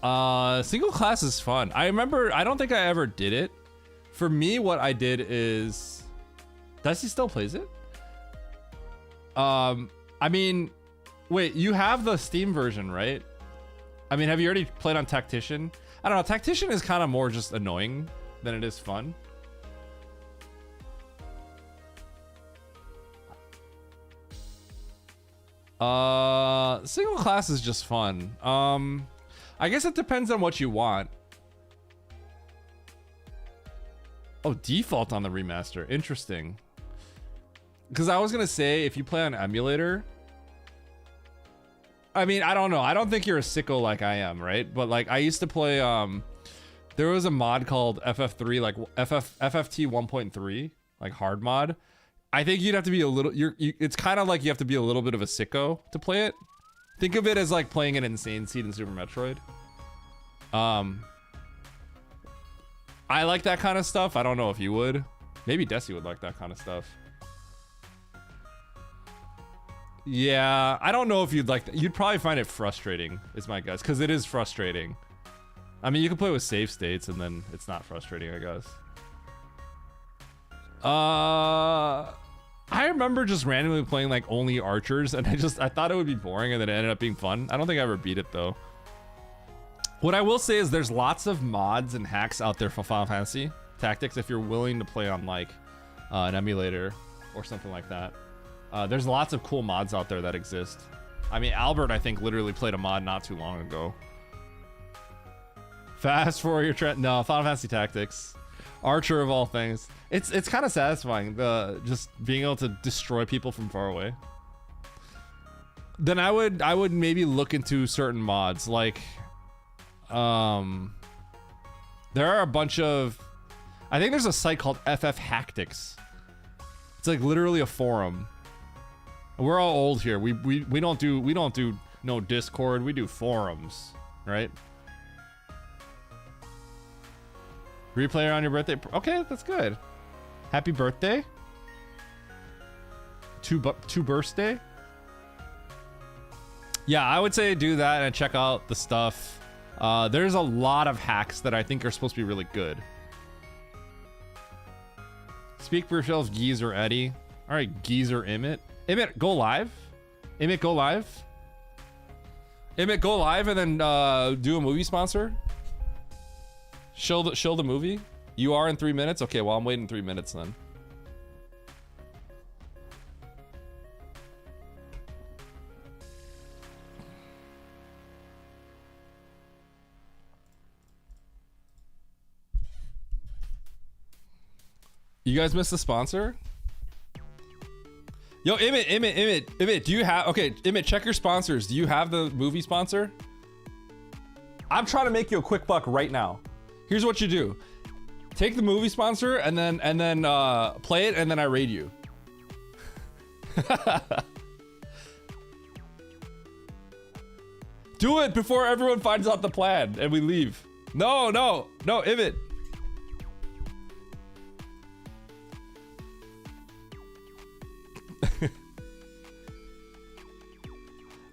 [SPEAKER 2] Single class is fun. I remember, I don't think I ever did it. For me, what I did is, does he still plays it? I mean, wait, you have the Steam version, right? I mean, have you already played on Tactician? I don't know, Tactician is kind of more just annoying than it is fun. Single class is just fun. I guess it depends on what you want. Oh, default on the remaster. Interesting. Because I was gonna say, if you play on emulator, I mean, I don't know. I don't think you're a sicko like I am, right? But like, I used to play, there was a mod called FF3, like FFT 1.3, like hard mod. I think you'd have to be a little, it's kind of like you have to be a little bit of a sicko to play it. Think of it as like playing an insane seed in Super Metroid. I like that kind of stuff. I don't know if you would. Maybe Desi would like that kind of stuff.
[SPEAKER 4] Yeah, I don't know if you'd like that. You'd probably find it frustrating, is my guess, because it is frustrating. I mean, you can play with save states and then it's not frustrating, I guess. I remember just randomly playing like only archers, and I thought it would be boring, and then it ended up being fun. I don't think I ever beat it though. What I will say is there's lots of mods and hacks out there for Final Fantasy Tactics if you're willing to play on like an emulator or something like that. There's lots of cool mods out there that exist. I mean, Albert, I think, literally played a mod not too long ago. Fast for your no, Final Fantasy Tactics. Archer of all things. It's kind of satisfying, just being able to destroy people from far away. Then I would maybe look into certain mods, like there are a bunch of, I think there's a site called FF Hactics. It's like literally a forum. We're all old here. We don't do no Discord. We do forums, right? Replay on your birthday. Okay, that's good. Happy birthday. Two birthday. Yeah, I would say do that and check out the stuff. There's a lot of hacks that I think are supposed to be really good. Speak for yourself, Geezer Eddie. All right, Geezer Emmett. Emmett, go live. Emmett, go live. Emmett, go live and then do a movie sponsor. Show the movie. You are in 3 minutes. Okay, well I'm waiting 3 minutes then. You guys missed the sponsor? Yo, Emmett, do you have, okay, Emmett, check your sponsors. Do you have the movie sponsor? I'm trying to make you a quick buck right now. Here's what you do. Take the movie sponsor and then play it, and then I raid you. Do it before everyone finds out the plan and we leave. No, Emmett.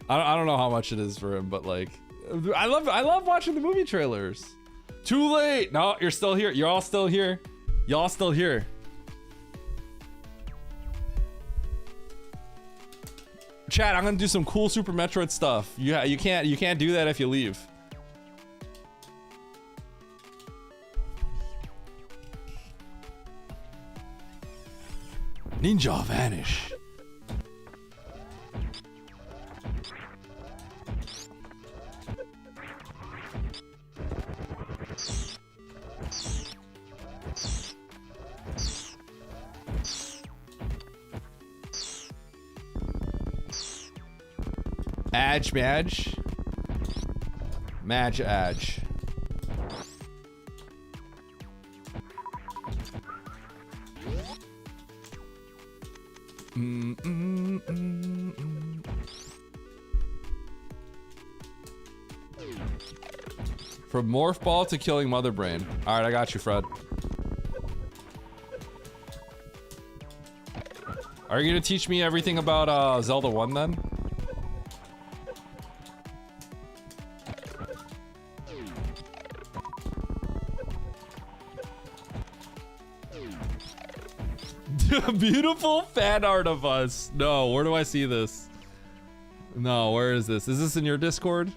[SPEAKER 4] I don't know how much it is for him, but like, I love watching the movie trailers. Too late. No, you're still here. You're all still here. Y'all still here. Chat, I'm gonna do some cool Super Metroid stuff. You can't do that if you leave. Ninja vanish. Madge. From Morph Ball to killing Mother Brain. Alright, I got you, Fred. Are you gonna teach me everything about Zelda 1 then? Beautiful fan art of us. No, where do I see this? No, where is this? Is this in your Discord?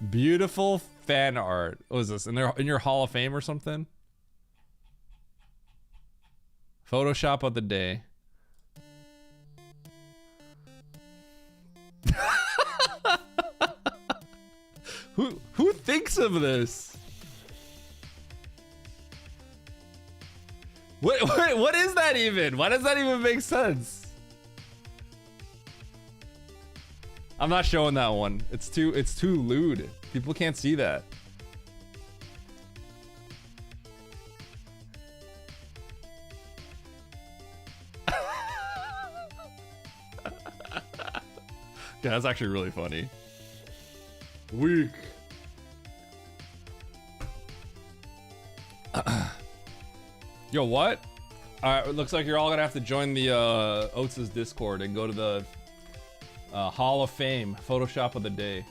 [SPEAKER 4] Beautiful fan art. What is this? In your Hall of Fame or something? Photoshop of the day. Who thinks of this? What is that even? Why does that even make sense? I'm not showing that one. It's too lewd. People can't see that. Yeah, that's actually really funny. Weak. Yo, what? Alright, it looks like you're all gonna have to join the Oates' Discord and go to the Hall of Fame Photoshop of the day.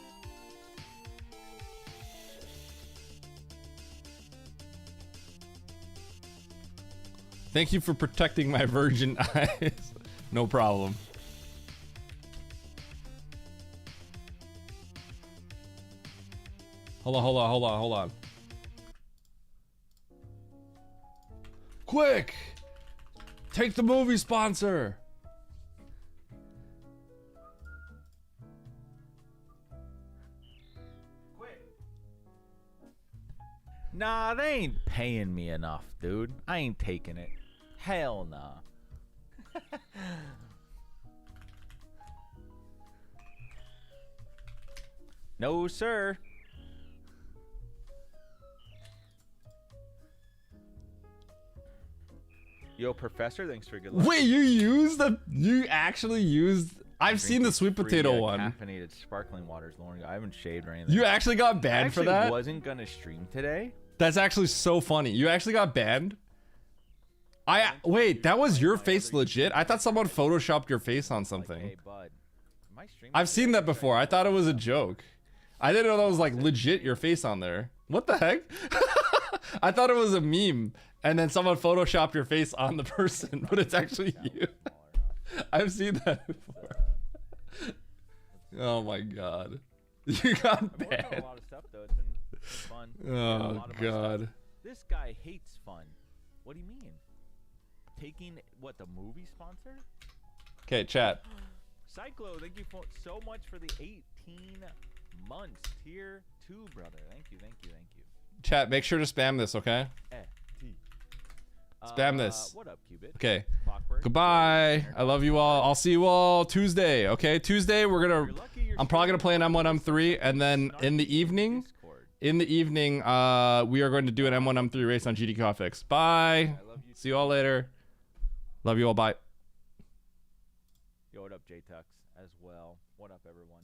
[SPEAKER 4] Thank you for protecting my virgin eyes. No problem. Hold on. Quick! Take the movie sponsor!
[SPEAKER 9] Nah, they ain't paying me enough, dude. I ain't taking it. Hell nah. No, sir. Yo, Professor, thanks for good luck.
[SPEAKER 4] Wait, you actually used... I've seen the sweet potato one.
[SPEAKER 9] Caffeinated sparkling waters, Lauren. I haven't shaved or anything.
[SPEAKER 4] You actually got banned for that?
[SPEAKER 9] I wasn't gonna stream today.
[SPEAKER 4] That's actually so funny. You actually got banned? Wait, that was your face legit? I thought someone photoshopped your face on something.
[SPEAKER 9] Hey, bud. Am I streaming
[SPEAKER 4] I've seen that before. I thought it was a joke. I didn't know that was like legit your face on there. What the heck? I thought it was a meme and then someone photoshopped your face on the person, but it's actually you. I've seen that before. Oh my god. You got banned.
[SPEAKER 9] I've worked on a lot of stuff though. It's been fun.
[SPEAKER 4] Oh god.
[SPEAKER 9] This guy hates fun. What do you mean? Taking what, the movie sponsor?
[SPEAKER 4] Okay, chat.
[SPEAKER 9] Cyclo, thank you so much for the 18 months. Tier 2, brother. Thank you.
[SPEAKER 4] Chat, make sure to spam this, okay? Spam this.
[SPEAKER 9] What up, Cubit?
[SPEAKER 4] Okay.
[SPEAKER 9] Clockwork.
[SPEAKER 4] Goodbye. I love you all. I'll see you all Tuesday, okay? Tuesday, I'm probably gonna play an M1 M3, and then in the evening, we are going to do an M1 M3 race on GD Graphics. Bye. See you all later. Love you all. Bye.
[SPEAKER 9] Yo, what up, J-Tux, as well. What up, everyone?